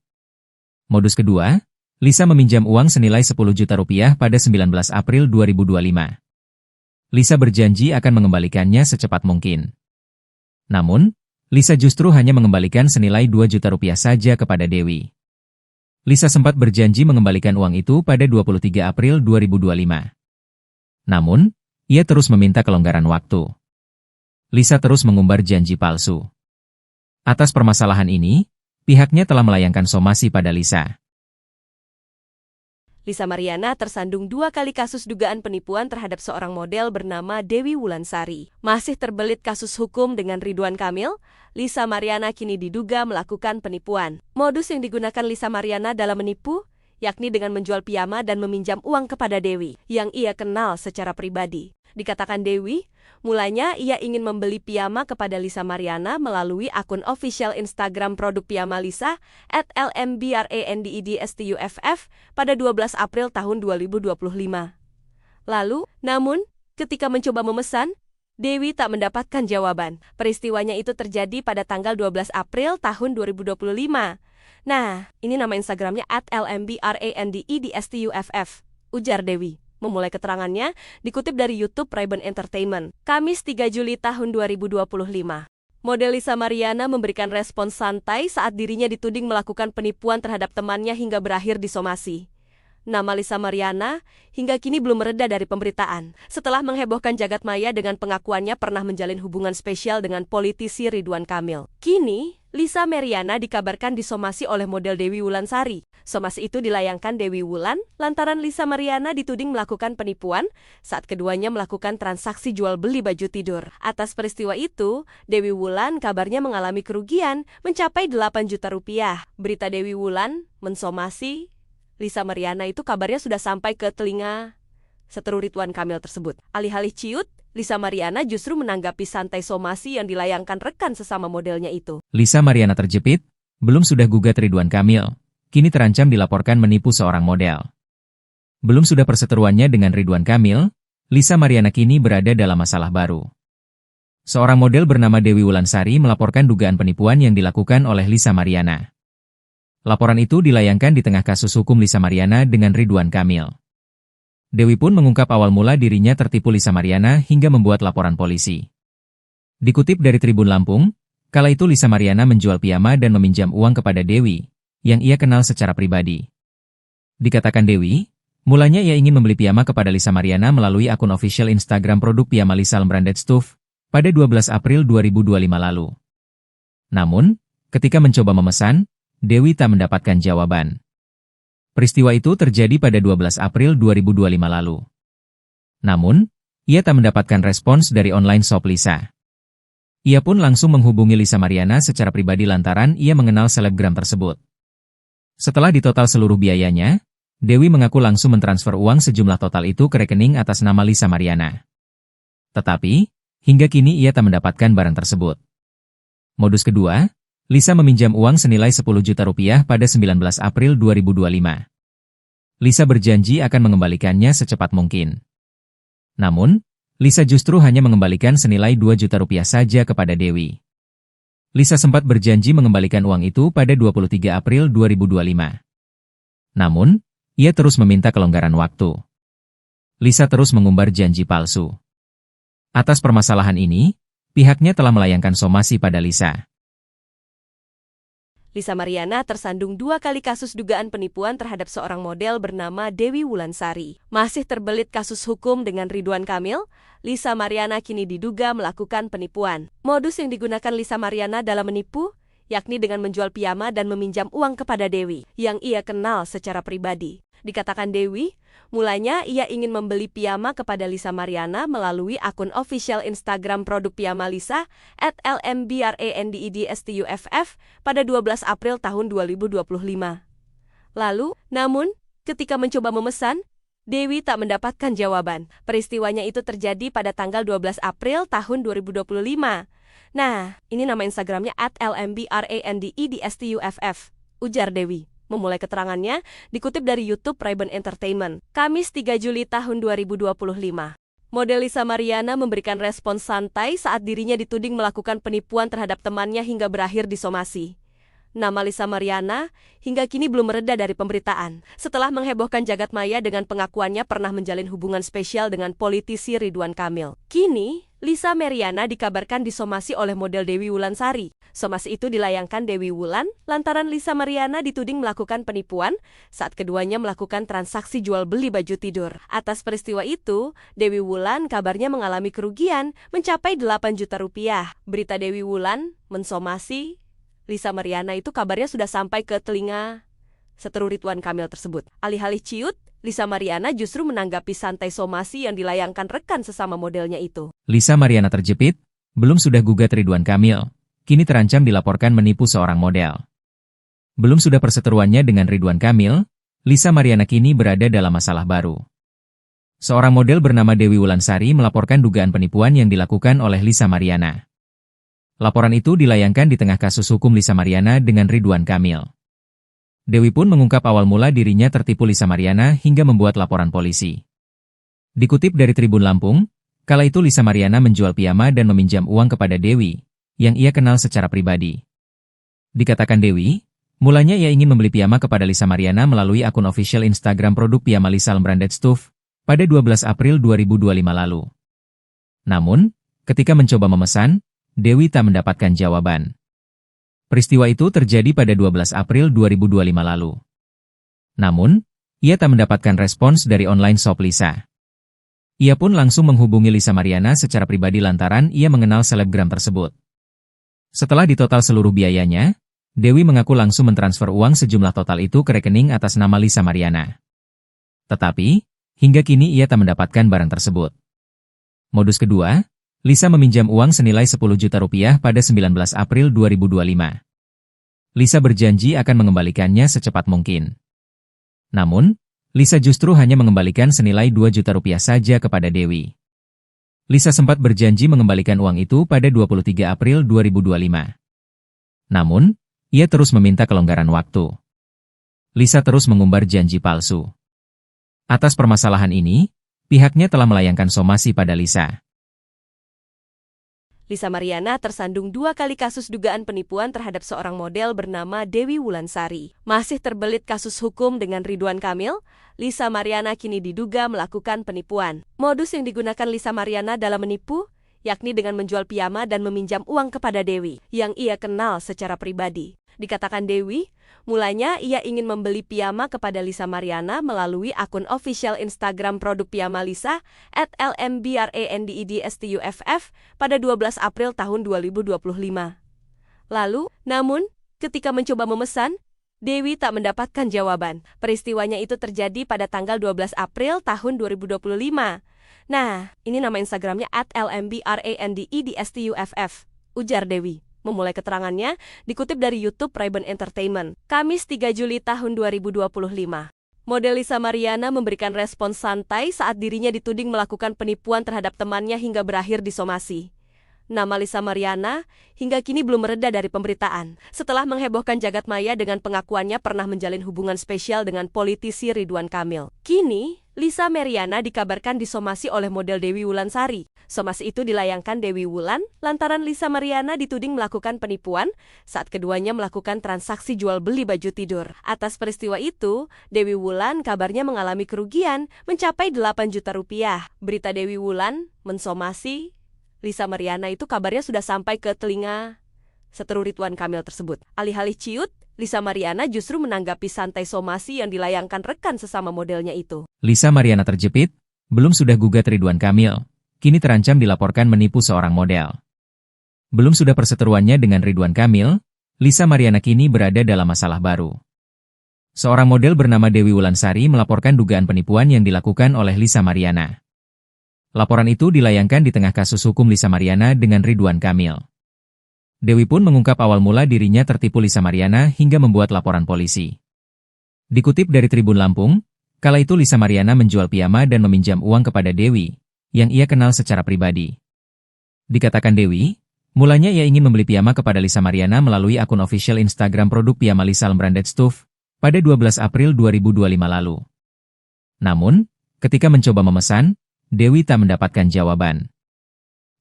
Modus kedua, Lisa meminjam uang senilai 10 juta rupiah pada 19 April 2025. Lisa berjanji akan mengembalikannya secepat mungkin. Namun, Lisa justru hanya mengembalikan senilai 2 juta rupiah saja kepada Dewi. Lisa sempat berjanji mengembalikan uang itu pada 23 April 2025. Namun, ia terus meminta kelonggaran waktu. Lisa terus mengumbar janji palsu. Atas permasalahan ini, pihaknya telah melayangkan somasi pada Lisa. Lisa Mariana tersandung 2 kali kasus dugaan penipuan terhadap seorang model bernama Dewi Wulansari. Masih terbelit kasus hukum dengan Ridwan Kamil, Lisa Mariana kini diduga melakukan penipuan. Modus yang digunakan Lisa Mariana dalam menipu, yakni dengan menjual piyama dan meminjam uang kepada Dewi, yang ia kenal secara pribadi. Dikatakan Dewi, mulanya ia ingin membeli piyama kepada Lisa Mariana melalui akun official Instagram produk piyama Lisa @lmbrandedstuff pada 12 April tahun 2025. Lalu, namun, ketika mencoba memesan, Dewi tak mendapatkan jawaban. Peristiwanya itu terjadi pada tanggal 12 April tahun 2025. Nah, ini nama Instagramnya @lmbrandedstuff, ujar Dewi. Memulai keterangannya, dikutip dari YouTube Ray-Ban Entertainment, Kamis 3 Juli tahun 2025. Model Lisa Mariana memberikan respons santai saat dirinya dituding melakukan penipuan terhadap temannya hingga berakhir disomasi. Nama Lisa Mariana hingga kini belum mereda dari pemberitaan, setelah menghebohkan jagat maya dengan pengakuannya pernah menjalin hubungan spesial dengan politisi Ridwan Kamil. Kini, Lisa Mariana dikabarkan disomasi oleh model Dewi Wulansari. Somasi itu dilayangkan Dewi Wulan lantaran Lisa Mariana dituding melakukan penipuan saat keduanya melakukan transaksi jual beli baju tidur. Atas peristiwa itu, Dewi Wulan kabarnya mengalami kerugian mencapai 8 juta rupiah. Berita Dewi Wulan mensomasi Lisa Mariana itu kabarnya sudah sampai ke telinga seteru Ridwan Kamil tersebut. Alih-alih ciut, Lisa Mariana justru menanggapi santai somasi yang dilayangkan rekan sesama modelnya itu. Lisa Mariana terjepit, belum sudah gugat Ridwan Kamil, kini terancam dilaporkan menipu seorang model. Belum sudah perseteruannya dengan Ridwan Kamil, Lisa Mariana kini berada dalam masalah baru. Seorang model bernama Dewi Wulansari melaporkan dugaan penipuan yang dilakukan oleh Lisa Mariana. Laporan itu dilayangkan di tengah kasus hukum Lisa Mariana dengan Ridwan Kamil. Dewi pun mengungkap awal mula dirinya tertipu Lisa Mariana hingga membuat laporan polisi. Dikutip dari Tribun Lampung, kala itu Lisa Mariana menjual piyama dan meminjam uang kepada Dewi, yang ia kenal secara pribadi. Dikatakan Dewi, mulanya ia ingin membeli piyama kepada Lisa Mariana melalui akun official Instagram produk piyama Lisa Branded Stuff pada 12 April 2025 lalu. Namun, ketika mencoba memesan, Dewi tak mendapatkan jawaban. Peristiwa itu terjadi pada 12 April 2025 lalu. Namun, ia tak mendapatkan respons dari online shop Lisa. Ia pun langsung menghubungi Lisa Mariana secara pribadi lantaran ia mengenal selebgram tersebut. Setelah ditotal seluruh biayanya, Dewi mengaku langsung mentransfer uang sejumlah total itu ke rekening atas nama Lisa Mariana. Tetapi, hingga kini ia tak mendapatkan barang tersebut. Modus kedua, Lisa meminjam uang senilai 10 juta rupiah pada 19 April 2025. Lisa berjanji akan mengembalikannya secepat mungkin. Namun, Lisa justru hanya mengembalikan senilai 2 juta rupiah saja kepada Dewi. Lisa sempat berjanji mengembalikan uang itu pada 23 April 2025. Namun, ia terus meminta kelonggaran waktu. Lisa terus mengumbar janji palsu. Atas permasalahan ini, pihaknya telah melayangkan somasi pada Lisa. Lisa Mariana tersandung 2 kali kasus dugaan penipuan terhadap seorang model bernama Dewi Wulansari. Masih terbelit kasus hukum dengan Ridwan Kamil, Lisa Mariana kini diduga melakukan penipuan. Modus yang digunakan Lisa Mariana dalam menipu, yakni dengan menjual piyama dan meminjam uang kepada Dewi, yang ia kenal secara pribadi. Dikatakan Dewi, mulanya ia ingin membeli piyama kepada Lisa Mariana melalui akun official Instagram produk piyama Lisa @lmbrandedstuff pada 12 April tahun 2025. Lalu, namun, ketika mencoba memesan, Dewi tak mendapatkan jawaban. Peristiwanya itu terjadi pada tanggal 12 April tahun 2025. Nah, ini nama Instagramnya @lmbrandedstuff, ujar Dewi. Memulai keterangannya, dikutip dari YouTube Ray-Ban Entertainment, Kamis 3 Juli tahun 2025. Model Lisa Mariana memberikan respons santai saat dirinya dituding melakukan penipuan terhadap temannya hingga berakhir disomasi. Nama Lisa Mariana hingga kini belum mereda dari pemberitaan, setelah menghebohkan jagat maya dengan pengakuannya pernah menjalin hubungan spesial dengan politisi Ridwan Kamil. Kini, Lisa Mariana dikabarkan disomasi oleh model Dewi Wulansari. Somasi itu dilayangkan Dewi Wulan lantaran Lisa Mariana dituding melakukan penipuan saat keduanya melakukan transaksi jual beli baju tidur. Atas peristiwa itu, Dewi Wulan kabarnya mengalami kerugian mencapai 8 juta rupiah. Berita Dewi Wulan mensomasi Lisa Mariana itu kabarnya sudah sampai ke telinga seteru Ridwan Kamil tersebut. Alih-alih ciut, Lisa Mariana justru menanggapi santai somasi yang dilayangkan rekan sesama modelnya itu. Lisa Mariana terjepit, belum sudah gugat Ridwan Kamil, kini terancam dilaporkan menipu seorang model. Belum sudah perseteruannya dengan Ridwan Kamil, Lisa Mariana kini berada dalam masalah baru. Seorang model bernama Dewi Wulansari melaporkan dugaan penipuan yang dilakukan oleh Lisa Mariana. Laporan itu dilayangkan di tengah kasus hukum Lisa Mariana dengan Ridwan Kamil. Dewi pun mengungkap awal mula dirinya tertipu Lisa Mariana hingga membuat laporan polisi. Dikutip dari Tribun Lampung, kala itu Lisa Mariana menjual piyama dan meminjam uang kepada Dewi, yang ia kenal secara pribadi. Dikatakan Dewi, Mulanya ia ingin membeli piyama kepada Lisa Mariana melalui akun official Instagram produk piyama Lisa Branded Stuff pada 12 April 2025 lalu. Namun, ketika mencoba memesan, Dewi tak mendapatkan jawaban. Peristiwa itu terjadi pada 12 April 2025 lalu. Namun, ia tak mendapatkan respons dari online shop Lisa. Ia pun langsung menghubungi Lisa Mariana secara pribadi lantaran ia mengenal selebgram tersebut. Setelah ditotal seluruh biayanya, Dewi mengaku langsung mentransfer uang sejumlah total itu ke rekening atas nama Lisa Mariana. Tetapi, hingga kini ia tak mendapatkan barang tersebut. Modus kedua, Lisa meminjam uang senilai 10 juta rupiah pada 19 April 2025. Lisa berjanji akan mengembalikannya secepat mungkin. Namun, Lisa justru hanya mengembalikan senilai 2 juta rupiah saja kepada Dewi. Lisa sempat berjanji mengembalikan uang itu pada 23 April 2025. Namun, ia terus meminta kelonggaran waktu. Lisa terus mengumbar janji palsu. Atas permasalahan ini, pihaknya telah melayangkan somasi pada Lisa. Lisa Mariana tersandung 2 kali kasus dugaan penipuan terhadap seorang model bernama Dewi Wulansari. Masih terbelit kasus hukum dengan Ridwan Kamil, Lisa Mariana kini diduga melakukan penipuan. Modus yang digunakan Lisa Mariana dalam menipu, yakni dengan menjual piyama dan meminjam uang kepada Dewi, yang ia kenal secara pribadi. Dikatakan Dewi, mulanya ia ingin membeli piyama kepada Lisa Mariana melalui akun official Instagram produk piyama Lisa @lmbrandedstuff pada 12 April tahun 2025. Lalu, namun, ketika mencoba memesan, Dewi tak mendapatkan jawaban. Peristiwanya itu terjadi pada tanggal 12 April tahun 2025. Nah, ini nama Instagramnya @lmbrandedstuff, ujar Dewi. Memulai keterangannya, dikutip dari YouTube Ray-Ban Entertainment, Kamis 3 Juli tahun 2025. Model Lisa Mariana memberikan respons santai saat dirinya dituding melakukan penipuan terhadap temannya hingga berakhir disomasi. Nama Lisa Mariana hingga kini belum mereda dari pemberitaan. Setelah menghebohkan jagat maya dengan pengakuannya pernah menjalin hubungan spesial dengan politisi Ridwan Kamil. Kini, Lisa Mariana dikabarkan disomasi oleh model Dewi Wulansari. Somasi itu dilayangkan Dewi Wulan lantaran Lisa Mariana dituding melakukan penipuan saat keduanya melakukan transaksi jual beli baju tidur. Atas peristiwa itu, Dewi Wulan kabarnya mengalami kerugian mencapai 8 juta rupiah. Berita Dewi Wulan mensomasi Lisa Mariana itu kabarnya sudah sampai ke telinga seteru Ridwan Kamil tersebut. Alih-alih ciut, Lisa Mariana justru menanggapi santai somasi yang dilayangkan rekan sesama modelnya itu. Lisa Mariana terjepit, belum sudah gugat Ridwan Kamil, kini terancam dilaporkan menipu seorang model. Belum sudah perseteruannya dengan Ridwan Kamil, Lisa Mariana kini berada dalam masalah baru. Seorang model bernama Dewi Wulansari melaporkan dugaan penipuan yang dilakukan oleh Lisa Mariana. Laporan itu dilayangkan di tengah kasus hukum Lisa Mariana dengan Ridwan Kamil. Dewi pun mengungkap awal mula dirinya tertipu Lisa Mariana hingga membuat laporan polisi. Dikutip dari Tribun Lampung, kala itu Lisa Mariana menjual piyama dan meminjam uang kepada Dewi, yang ia kenal secara pribadi. Dikatakan Dewi, mulanya ia ingin membeli piyama kepada Lisa Mariana melalui akun official Instagram produk piyama Lisa Branded Stuff pada 12 April 2025 lalu. Namun, ketika mencoba memesan, Dewi tak mendapatkan jawaban.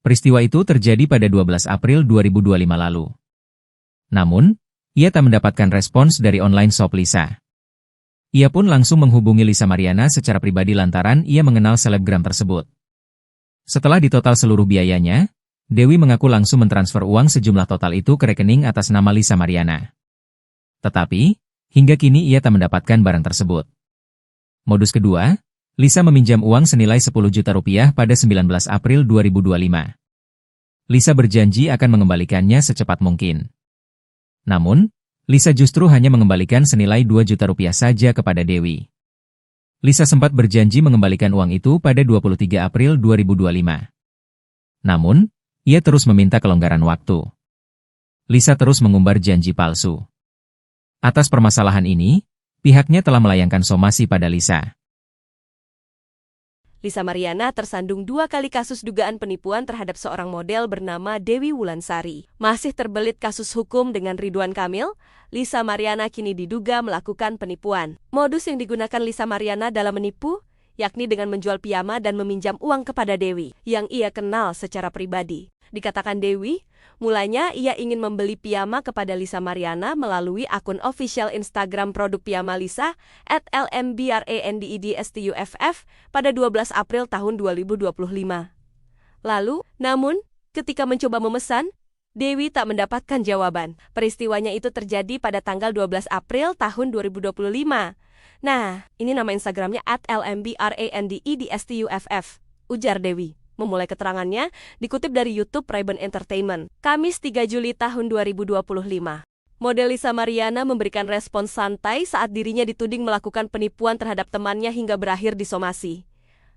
Peristiwa itu terjadi pada 12 April 2025 lalu. Namun, ia tak mendapatkan respons dari online shop Lisa. Ia pun langsung menghubungi Lisa Mariana secara pribadi lantaran ia mengenal selebgram tersebut. Setelah ditotal seluruh biayanya, Dewi mengaku langsung mentransfer uang sejumlah total itu ke rekening atas nama Lisa Mariana. Tetapi, hingga kini ia tak mendapatkan barang tersebut. Modus kedua, Lisa meminjam uang senilai 10 juta rupiah pada 19 April 2025. Lisa berjanji akan mengembalikannya secepat mungkin. Namun, Lisa justru hanya mengembalikan senilai 2 juta rupiah saja kepada Dewi. Lisa sempat berjanji mengembalikan uang itu pada 23 April 2025. Namun, ia terus meminta kelonggaran waktu. Lisa terus mengumbar janji palsu. Atas permasalahan ini, pihaknya telah melayangkan somasi pada Lisa. Lisa Mariana tersandung 2 kali kasus dugaan penipuan terhadap seorang model bernama Dewi Wulansari. Masih terbelit kasus hukum dengan Ridwan Kamil, Lisa Mariana kini diduga melakukan penipuan. Modus yang digunakan Lisa Mariana dalam menipu, yakni dengan menjual piyama dan meminjam uang kepada Dewi, yang ia kenal secara pribadi. Dikatakan Dewi, mulanya ia ingin membeli piyama kepada Lisa Mariana melalui akun official Instagram produk piyama Lisa @lmbrandedstuff pada 12 April tahun 2025. Lalu, namun, ketika mencoba memesan, Dewi tak mendapatkan jawaban. Peristiwanya itu terjadi pada tanggal 12 April tahun 2025. Nah, ini nama Instagramnya @lmbrandedstuff, ujar Dewi. Memulai keterangannya, dikutip dari YouTube Ray-Ban Entertainment, Kamis 3 Juli tahun 2025. Model Lisa Mariana memberikan respons santai saat dirinya dituding melakukan penipuan terhadap temannya hingga berakhir disomasi.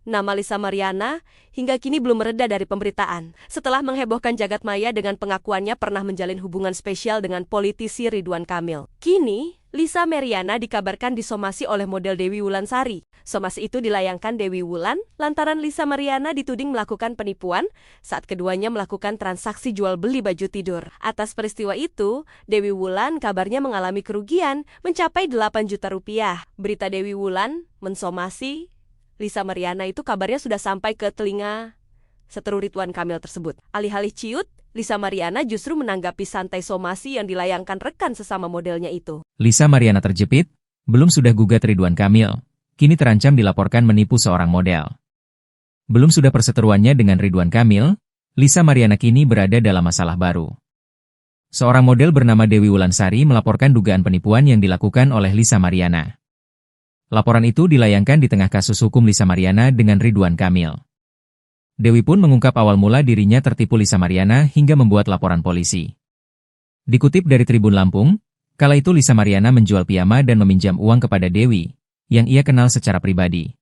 Nama Lisa Mariana hingga kini belum mereda dari pemberitaan. Setelah menghebohkan jagat maya dengan pengakuannya pernah menjalin hubungan spesial dengan politisi Ridwan Kamil. Kini, Lisa Mariana dikabarkan disomasi oleh model Dewi Wulansari. Somasi itu dilayangkan Dewi Wulan lantaran Lisa Mariana dituding melakukan penipuan saat keduanya melakukan transaksi jual beli baju tidur. Atas peristiwa itu, Dewi Wulan kabarnya mengalami kerugian mencapai 8 juta rupiah. Berita Dewi Wulan mensomasi Lisa Mariana itu kabarnya sudah sampai ke telinga seteru Ridwan Kamil tersebut. Alih-alih ciut, Lisa Mariana justru menanggapi santai somasi yang dilayangkan rekan sesama modelnya itu. Lisa Mariana terjepit, belum sudah gugat Ridwan Kamil, kini terancam dilaporkan menipu seorang model. Belum sudah perseteruannya dengan Ridwan Kamil, Lisa Mariana kini berada dalam masalah baru. Seorang model bernama Dewi Wulansari melaporkan dugaan penipuan yang dilakukan oleh Lisa Mariana. Laporan itu dilayangkan di tengah kasus hukum Lisa Mariana dengan Ridwan Kamil. Dewi pun mengungkap awal mula dirinya tertipu Lisa Mariana hingga membuat laporan polisi. Dikutip dari Tribun Lampung, kala itu Lisa Mariana menjual piyama dan meminjam uang kepada Dewi, yang ia kenal secara pribadi.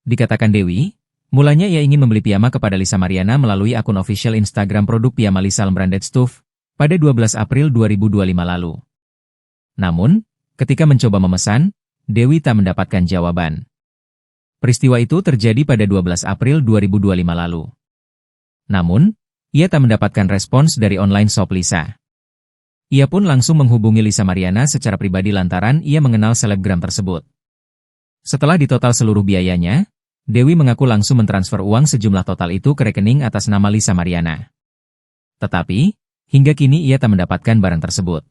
Dikatakan Dewi, mulanya ia ingin membeli piyama kepada Lisa Mariana melalui akun official Instagram produk piyama Lisa Branded Stuff pada 12 April 2025 lalu. Namun, ketika mencoba memesan, Dewi tak mendapatkan jawaban. Peristiwa itu terjadi pada 12 April 2025 lalu. Namun, ia tak mendapatkan respons dari online shop Lisa. Ia pun langsung menghubungi Lisa Mariana secara pribadi lantaran ia mengenal selebgram tersebut. Setelah ditotal seluruh biayanya, Dewi mengaku langsung mentransfer uang sejumlah total itu ke rekening atas nama Lisa Mariana. Tetapi, hingga kini ia tak mendapatkan barang tersebut.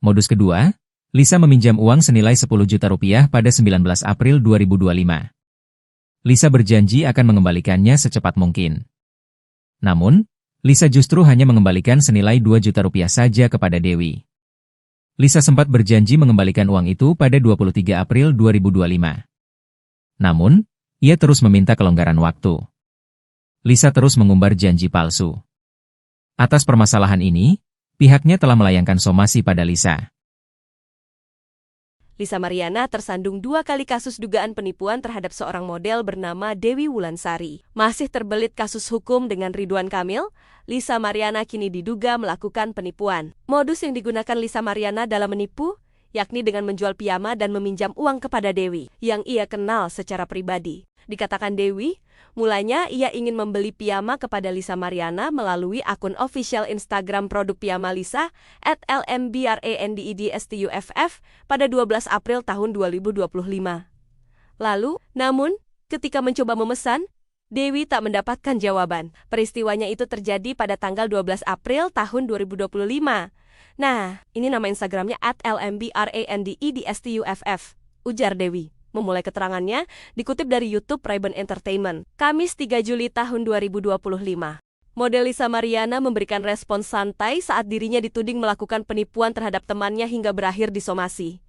Modus kedua, Lisa meminjam uang senilai 10 juta rupiah pada 19 April 2025. Lisa berjanji akan mengembalikannya secepat mungkin. Namun, Lisa justru hanya mengembalikan senilai 2 juta rupiah saja kepada Dewi. Lisa sempat berjanji mengembalikan uang itu pada 23 April 2025. Namun, ia terus meminta kelonggaran waktu. Lisa terus mengumbar janji palsu. Atas permasalahan ini, pihaknya telah melayangkan somasi pada Lisa. Lisa Mariana tersandung 2 kali kasus dugaan penipuan terhadap seorang model bernama Dewi Wulansari. Masih terbelit kasus hukum dengan Ridwan Kamil, Lisa Mariana kini diduga melakukan penipuan. Modus yang digunakan Lisa Mariana dalam menipu, yakni dengan menjual piyama dan meminjam uang kepada Dewi, yang ia kenal secara pribadi. Dikatakan Dewi, mulanya ia ingin membeli piyama kepada Lisa Mariana melalui akun official Instagram produk piyama Lisa @lmbrandedstuff pada 12 April tahun 2025. Lalu, namun, ketika mencoba memesan, Dewi tak mendapatkan jawaban. Peristiwanya itu terjadi pada tanggal 12 April tahun 2025. Nah, ini nama Instagramnya @lmbrandedstuff, ujar Dewi. Memulai keterangannya, dikutip dari YouTube Ray-Ban Entertainment, Kamis 3 Juli tahun 2025. Model Lisa Mariana memberikan respons santai saat dirinya dituding melakukan penipuan terhadap temannya hingga berakhir disomasi.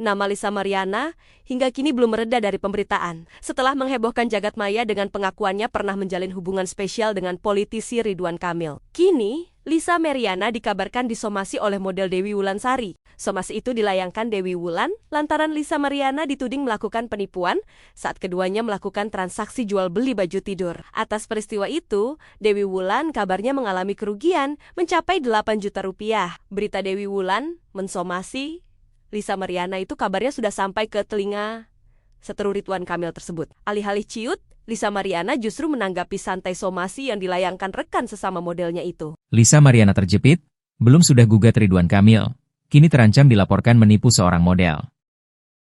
Nama Lisa Mariana hingga kini belum mereda dari pemberitaan. Setelah menghebohkan jagat maya dengan pengakuannya pernah menjalin hubungan spesial dengan politisi Ridwan Kamil. Kini, Lisa Mariana dikabarkan disomasi oleh model Dewi Wulansari. Somasi itu dilayangkan Dewi Wulan lantaran Lisa Mariana dituding melakukan penipuan saat keduanya melakukan transaksi jual beli baju tidur. Atas peristiwa itu, Dewi Wulan kabarnya mengalami kerugian mencapai 8 juta rupiah. Berita Dewi Wulan mensomasi Lisa Mariana itu kabarnya sudah sampai ke telinga seteru Ridwan Kamil tersebut. Alih-alih ciut, Lisa Mariana justru menanggapi santai somasi yang dilayangkan rekan sesama modelnya itu. Lisa Mariana terjepit, belum sudah gugat Ridwan Kamil, kini terancam dilaporkan menipu seorang model.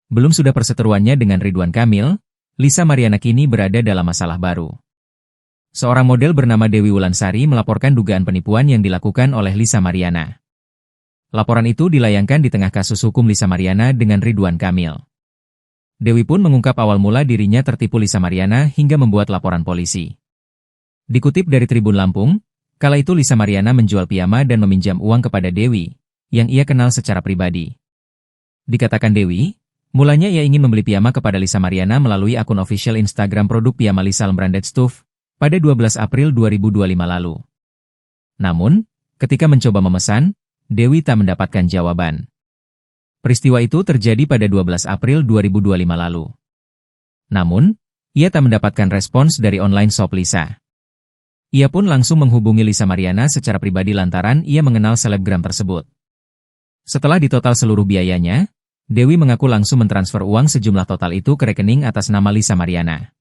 Belum sudah perseteruannya dengan Ridwan Kamil, Lisa Mariana kini berada dalam masalah baru. Seorang model bernama Dewi Wulansari melaporkan dugaan penipuan yang dilakukan oleh Lisa Mariana. Laporan itu dilayangkan di tengah kasus hukum Lisa Mariana dengan Ridwan Kamil. Dewi pun mengungkap awal mula dirinya tertipu Lisa Mariana hingga membuat laporan polisi. Dikutip dari Tribun Lampung, kala itu Lisa Mariana menjual piyama dan meminjam uang kepada Dewi, yang ia kenal secara pribadi. Dikatakan Dewi, mulanya ia ingin membeli piyama kepada Lisa Mariana melalui akun official Instagram produk piyama Lisa Branded Stuff pada 12 April 2025 lalu. Namun, ketika mencoba memesan, Dewi tak mendapatkan jawaban. Peristiwa itu terjadi pada 12 April 2025 lalu. Namun, ia tak mendapatkan respons dari online shop Lisa. Ia pun langsung menghubungi Lisa Mariana secara pribadi lantaran ia mengenal selebgram tersebut. Setelah ditotal seluruh biayanya, Dewi mengaku langsung mentransfer uang sejumlah total itu ke rekening atas nama Lisa Mariana.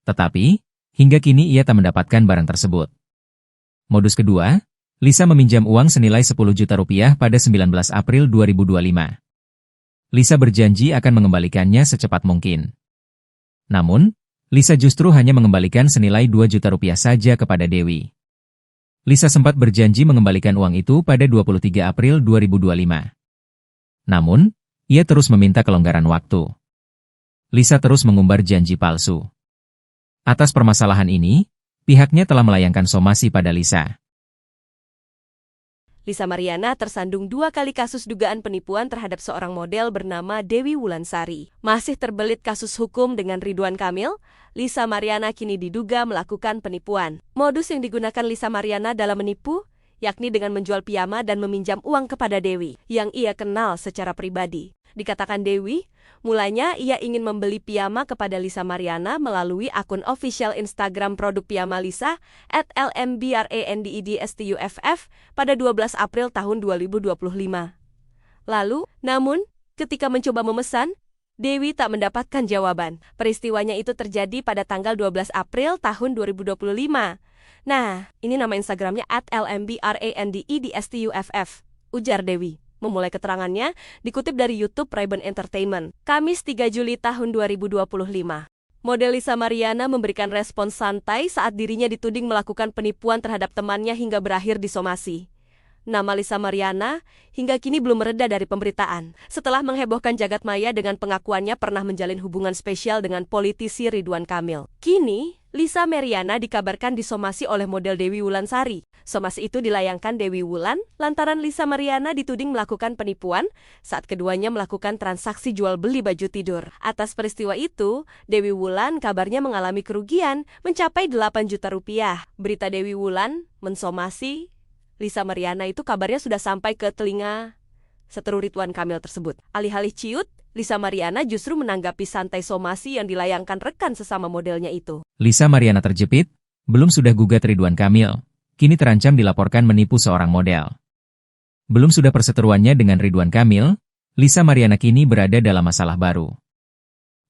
Tetapi, hingga kini ia tak mendapatkan barang tersebut. Modus kedua, Lisa meminjam uang senilai 10 juta rupiah pada 19 April 2025. Lisa berjanji akan mengembalikannya secepat mungkin. Namun, Lisa justru hanya mengembalikan senilai 2 juta rupiah saja kepada Dewi. Lisa sempat berjanji mengembalikan uang itu pada 23 April 2025. Namun, ia terus meminta kelonggaran waktu. Lisa terus mengumbar janji palsu. Atas permasalahan ini, pihaknya telah melayangkan somasi pada Lisa. Lisa Mariana tersandung 2 kali kasus dugaan penipuan terhadap seorang model bernama Dewi Wulansari. Masih terbelit kasus hukum dengan Ridwan Kamil, Lisa Mariana kini diduga melakukan penipuan. Modus yang digunakan Lisa Mariana dalam menipu, yakni dengan menjual piyama dan meminjam uang kepada Dewi, yang ia kenal secara pribadi. Dikatakan Dewi, mulanya ia ingin membeli piyama kepada Lisa Mariana melalui akun official Instagram produk piyama Lisa @lmbrandedstuff pada 12 April tahun 2025. Lalu, namun, ketika mencoba memesan, Dewi tak mendapatkan jawaban. Peristiwanya itu terjadi pada tanggal 12 April tahun 2025. Nah, ini nama Instagramnya @lmbrandedstuff, ujar Dewi. Memulai keterangannya, dikutip dari YouTube Ray-Ban Entertainment, Kamis 3 Juli tahun 2025. Model Lisa Mariana memberikan respons santai saat dirinya dituding melakukan penipuan terhadap temannya hingga berakhir disomasi. Nama Lisa Mariana hingga kini belum mereda dari pemberitaan. Setelah menghebohkan jagat maya dengan pengakuannya pernah menjalin hubungan spesial dengan politisi Ridwan Kamil. Kini, Lisa Mariana dikabarkan disomasi oleh model Dewi Wulansari. Somasi itu dilayangkan Dewi Wulan lantaran Lisa Mariana dituding melakukan penipuan saat keduanya melakukan transaksi jual beli baju tidur. Atas peristiwa itu, Dewi Wulan kabarnya mengalami kerugian mencapai 8 juta rupiah. Berita Dewi Wulan mensomasi Lisa Mariana itu kabarnya sudah sampai ke telinga seteru Ridwan Kamil tersebut. Alih-alih ciut, Lisa Mariana justru menanggapi santai somasi yang dilayangkan rekan sesama modelnya itu. Lisa Mariana terjepit, belum sudah gugat Ridwan Kamil, kini terancam dilaporkan menipu seorang model. Belum sudah perseteruannya dengan Ridwan Kamil, Lisa Mariana kini berada dalam masalah baru.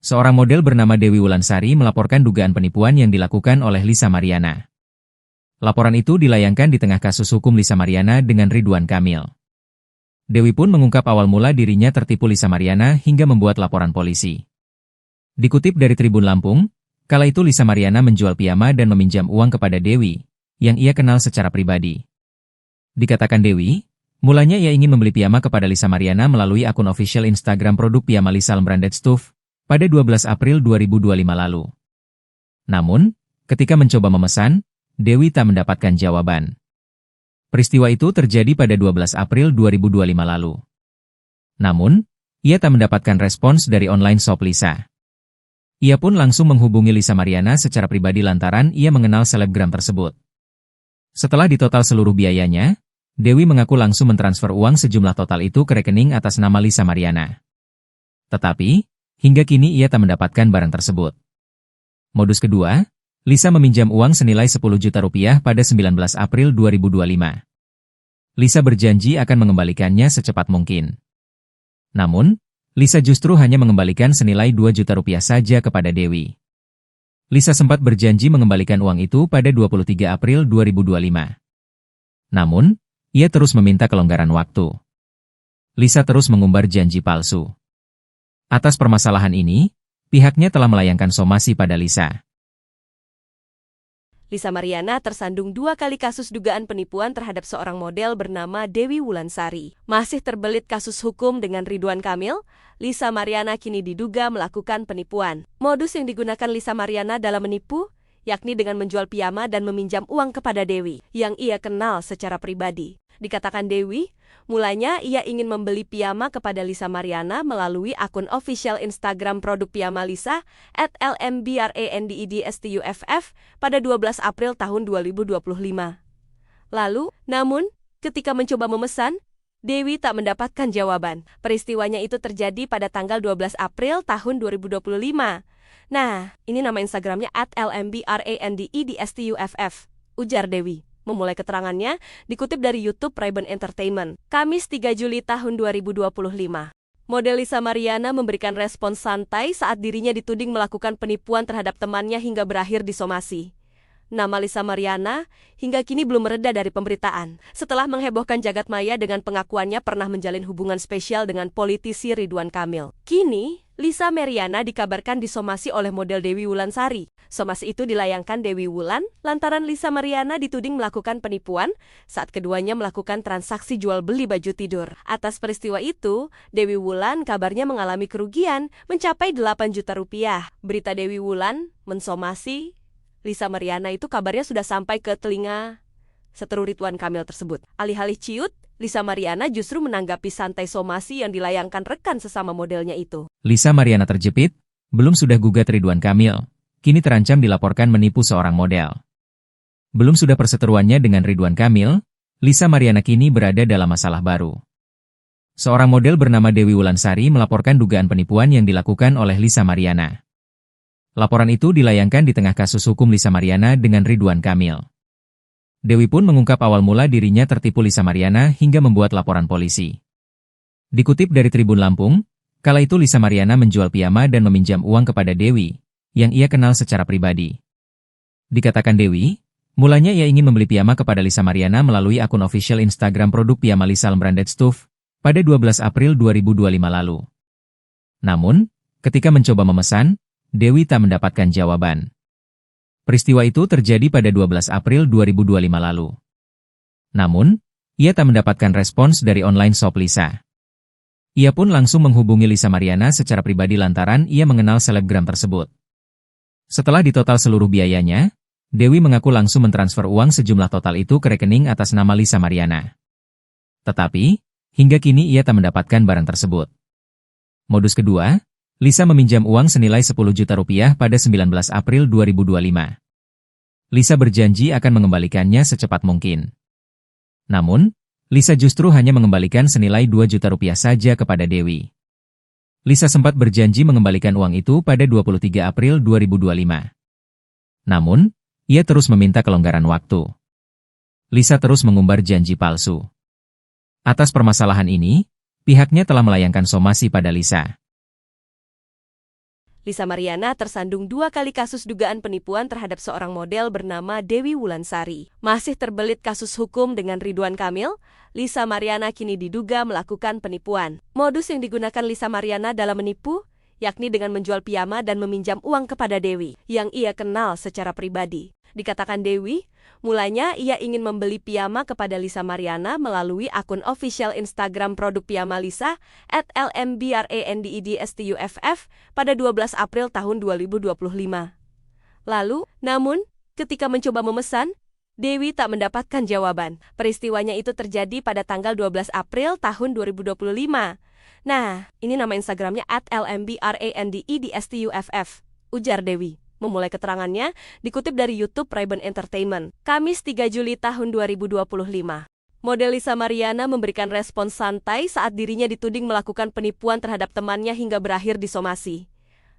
Seorang model bernama Dewi Wulansari melaporkan dugaan penipuan yang dilakukan oleh Lisa Mariana. Laporan itu dilayangkan di tengah kasus hukum Lisa Mariana dengan Ridwan Kamil. Dewi pun mengungkap awal mula dirinya tertipu Lisa Mariana hingga membuat laporan polisi. Dikutip dari Tribun Lampung, kala itu Lisa Mariana menjual piyama dan meminjam uang kepada Dewi, yang ia kenal secara pribadi. Dikatakan Dewi, mulanya ia ingin membeli piyama kepada Lisa Mariana melalui akun official Instagram produk piyama Lisa Branded Stuff pada 12 April 2025 lalu. Namun, ketika mencoba memesan, Dewi tak mendapatkan jawaban. Peristiwa itu terjadi pada 12 April 2025 lalu. Namun, ia tak mendapatkan respons dari online shop Lisa. Ia pun langsung menghubungi Lisa Mariana secara pribadi lantaran ia mengenal selebgram tersebut. Setelah ditotal seluruh biayanya, Dewi mengaku langsung mentransfer uang sejumlah total itu ke rekening atas nama Lisa Mariana. Tetapi, hingga kini ia tak mendapatkan barang tersebut. Modus kedua, Lisa meminjam uang senilai 10 juta rupiah pada 19 April 2025. Lisa berjanji akan mengembalikannya secepat mungkin. Namun, Lisa justru hanya mengembalikan senilai 2 juta rupiah saja kepada Dewi. Lisa sempat berjanji mengembalikan uang itu pada 23 April 2025. Namun, ia terus meminta kelonggaran waktu. Lisa terus mengumbar janji palsu. Atas permasalahan ini, pihaknya telah melayangkan somasi pada Lisa. Lisa Mariana tersandung 2 kali kasus dugaan penipuan terhadap seorang model bernama Dewi Wulansari. Masih terbelit kasus hukum dengan Ridwan Kamil, Lisa Mariana kini diduga melakukan penipuan. Modus yang digunakan Lisa Mariana dalam menipu, yakni dengan menjual piyama dan meminjam uang kepada Dewi, yang ia kenal secara pribadi. Dikatakan Dewi, mulanya ia ingin membeli piyama kepada Lisa Mariana melalui akun official Instagram produk piyama Lisa @lmbrandedstuff pada 12 April tahun 2025. Lalu, namun, ketika mencoba memesan, Dewi tak mendapatkan jawaban. Peristiwanya itu terjadi pada tanggal 12 April tahun 2025. Nah, ini nama Instagramnya @lmbrandedstuff, ujar Dewi. Memulai keterangannya, dikutip dari YouTube Ray-Ban Entertainment, Kamis 3 Juli tahun 2025. Model Lisa Mariana memberikan respons santai saat dirinya dituding melakukan penipuan terhadap temannya hingga berakhir disomasi. Nama Lisa Mariana hingga kini belum mereda dari pemberitaan, setelah menghebohkan jagat maya dengan pengakuannya pernah menjalin hubungan spesial dengan politisi Ridwan Kamil. Kini, Lisa Mariana dikabarkan disomasi oleh model Dewi Wulansari. Somasi itu dilayangkan Dewi Wulan lantaran Lisa Mariana dituding melakukan penipuan saat keduanya melakukan transaksi jual beli baju tidur. Atas peristiwa itu, Dewi Wulan kabarnya mengalami kerugian mencapai 8 juta rupiah. Berita Dewi Wulan mensomasi Lisa Mariana itu kabarnya sudah sampai ke telinga seteru Ridwan Kamil tersebut. Alih-alih ciut, Lisa Mariana justru menanggapi santai somasi yang dilayangkan rekan sesama modelnya itu. Lisa Mariana terjepit, belum sudah gugat Ridwan Kamil, kini terancam dilaporkan menipu seorang model. Belum sudah perseteruannya dengan Ridwan Kamil, Lisa Mariana kini berada dalam masalah baru. Seorang model bernama Dewi Wulansari melaporkan dugaan penipuan yang dilakukan oleh Lisa Mariana. Laporan itu dilayangkan di tengah kasus hukum Lisa Mariana dengan Ridwan Kamil. Dewi pun mengungkap awal mula dirinya tertipu Lisa Mariana hingga membuat laporan polisi. Dikutip dari Tribun Lampung, kala itu Lisa Mariana menjual piyama dan meminjam uang kepada Dewi, yang ia kenal secara pribadi. Dikatakan Dewi, mulanya ia ingin membeli piyama kepada Lisa Mariana melalui akun official Instagram produk piyama Lisa Branded Stuff pada 12 April 2025 lalu. Namun, ketika mencoba memesan, Dewi tak mendapatkan jawaban. Peristiwa itu terjadi pada 12 April 2025 lalu. Namun, ia tak mendapatkan respons dari online shop Lisa. Ia pun langsung menghubungi Lisa Mariana secara pribadi lantaran ia mengenal selebgram tersebut. Setelah ditotal seluruh biayanya, Dewi mengaku langsung mentransfer uang sejumlah total itu ke rekening atas nama Lisa Mariana. Tetapi, hingga kini ia tak mendapatkan barang tersebut. Modus kedua, Lisa meminjam uang senilai 10 juta rupiah pada 19 April 2025. Lisa berjanji akan mengembalikannya secepat mungkin. Namun, Lisa justru hanya mengembalikan senilai 2 juta rupiah saja kepada Dewi. Lisa sempat berjanji mengembalikan uang itu pada 23 April 2025. Namun, ia terus meminta kelonggaran waktu. Lisa terus mengumbar janji palsu. Atas permasalahan ini, pihaknya telah melayangkan somasi pada Lisa. Lisa Mariana tersandung 2 kali kasus dugaan penipuan terhadap seorang model bernama Dewi Wulansari. Masih terbelit kasus hukum dengan Ridwan Kamil, Lisa Mariana kini diduga melakukan penipuan. Modus yang digunakan Lisa Mariana dalam menipu, yakni dengan menjual piyama dan meminjam uang kepada Dewi, yang ia kenal secara pribadi. Dikatakan Dewi, mulanya ia ingin membeli piyama kepada Lisa Mariana melalui akun official Instagram produk piyama Lisa @lmbrandedstuff pada 12 April tahun 2025. Lalu, namun, ketika mencoba memesan, Dewi tak mendapatkan jawaban. Peristiwanya itu terjadi pada tanggal 12 April tahun 2025. Nah, ini nama Instagramnya @lmbrandedstuff, ujar Dewi. Memulai keterangannya, dikutip dari YouTube Ray-Ban Entertainment, Kamis 3 Juli tahun 2025. Model Lisa Mariana memberikan respons santai saat dirinya dituding melakukan penipuan terhadap temannya hingga berakhir disomasi.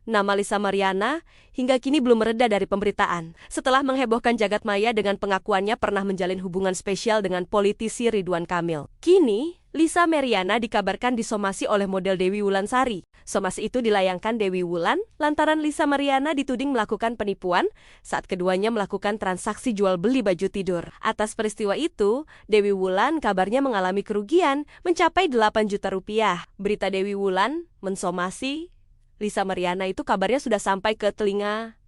Nama Lisa Mariana hingga kini belum mereda dari pemberitaan, setelah menghebohkan jagat maya dengan pengakuannya pernah menjalin hubungan spesial dengan politisi Ridwan Kamil. Kini, Lisa Mariana dikabarkan disomasi oleh model Dewi Wulansari. Somasi itu dilayangkan Dewi Wulan lantaran Lisa Mariana dituding melakukan penipuan saat keduanya melakukan transaksi jual beli baju tidur. Atas peristiwa itu, Dewi Wulan kabarnya mengalami kerugian mencapai 8 juta rupiah. Berita Dewi Wulan mensomasi Lisa Mariana itu kabarnya sudah sampai ke telinga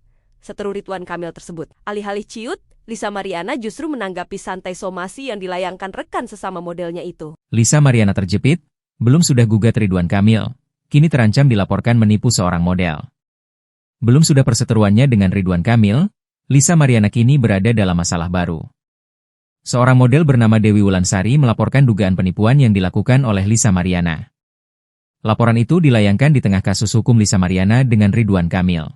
seteru Ridwan Kamil tersebut. Alih-alih ciut, Lisa Mariana justru menanggapi santai somasi yang dilayangkan rekan sesama modelnya itu. Lisa Mariana terjepit, belum sudah gugat Ridwan Kamil, kini terancam dilaporkan menipu seorang model. Belum sudah perseteruannya dengan Ridwan Kamil, Lisa Mariana kini berada dalam masalah baru. Seorang model bernama Dewi Wulansari melaporkan dugaan penipuan yang dilakukan oleh Lisa Mariana. Laporan itu dilayangkan di tengah kasus hukum Lisa Mariana dengan Ridwan Kamil.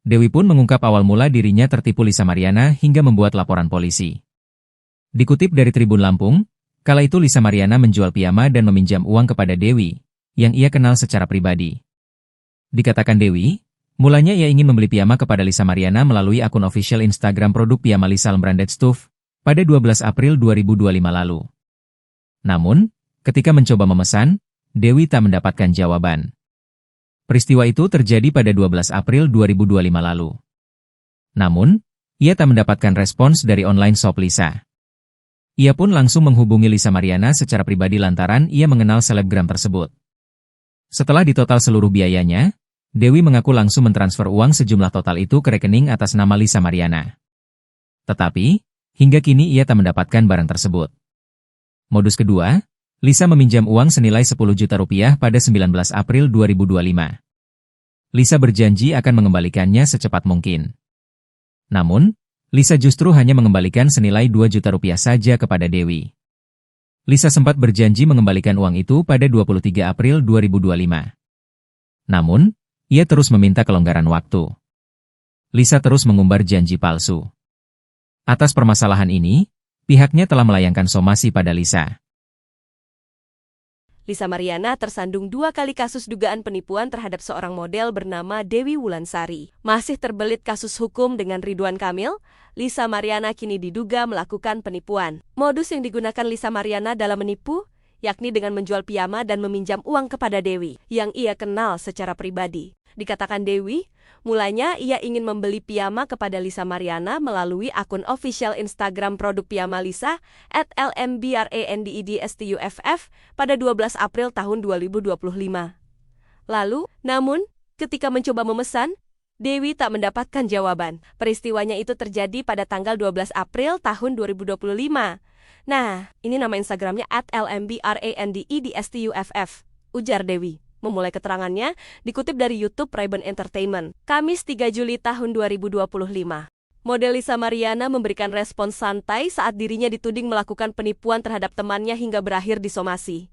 Dewi pun mengungkap awal mula dirinya tertipu Lisa Mariana hingga membuat laporan polisi. Dikutip dari Tribun Lampung, kala itu Lisa Mariana menjual piyama dan meminjam uang kepada Dewi, yang ia kenal secara pribadi. Dikatakan Dewi, mulanya ia ingin membeli piyama kepada Lisa Mariana melalui akun official Instagram produk piyama Lisal Branded Stuff pada 12 April 2025 lalu. Namun, ketika mencoba memesan, Dewi tak mendapatkan jawaban. Peristiwa itu terjadi pada 12 April 2025 lalu. Namun, ia tak mendapatkan respons dari online shop Lisa. Ia pun langsung menghubungi Lisa Mariana secara pribadi lantaran ia mengenal selebgram tersebut. Setelah ditotal seluruh biayanya, Dewi mengaku langsung mentransfer uang sejumlah total itu ke rekening atas nama Lisa Mariana. Tetapi, hingga kini ia tak mendapatkan barang tersebut. Modus kedua, Lisa meminjam uang senilai 10 juta rupiah pada 19 April 2025. Lisa berjanji akan mengembalikannya secepat mungkin. Namun, Lisa justru hanya mengembalikan senilai 2 juta rupiah saja kepada Dewi. Lisa sempat berjanji mengembalikan uang itu pada 23 April 2025. Namun, ia terus meminta kelonggaran waktu. Lisa terus mengumbar janji palsu. Atas permasalahan ini, pihaknya telah melayangkan somasi pada Lisa. Lisa Mariana tersandung 2 kali kasus dugaan penipuan terhadap seorang model bernama Dewi Wulansari. Masih terbelit kasus hukum dengan Ridwan Kamil, Lisa Mariana kini diduga melakukan penipuan. Modus yang digunakan Lisa Mariana dalam menipu, yakni dengan menjual piyama dan meminjam uang kepada Dewi, yang ia kenal secara pribadi. Dikatakan Dewi, mulanya ia ingin membeli piyama kepada Lisa Mariana melalui akun official Instagram produk piyama Lisa @lmbrandedstuff pada 12 April tahun 2025. Lalu, namun, ketika mencoba memesan, Dewi tak mendapatkan jawaban. Peristiwanya itu terjadi pada tanggal 12 April tahun 2025. Nah, ini nama Instagramnya @lmbrandedstuff, ujar Dewi. Memulai keterangannya, dikutip dari YouTube Ray-Ban Entertainment, Kamis 3 Juli tahun 2025. Model Lisa Mariana memberikan respons santai saat dirinya dituding melakukan penipuan terhadap temannya hingga berakhir disomasi.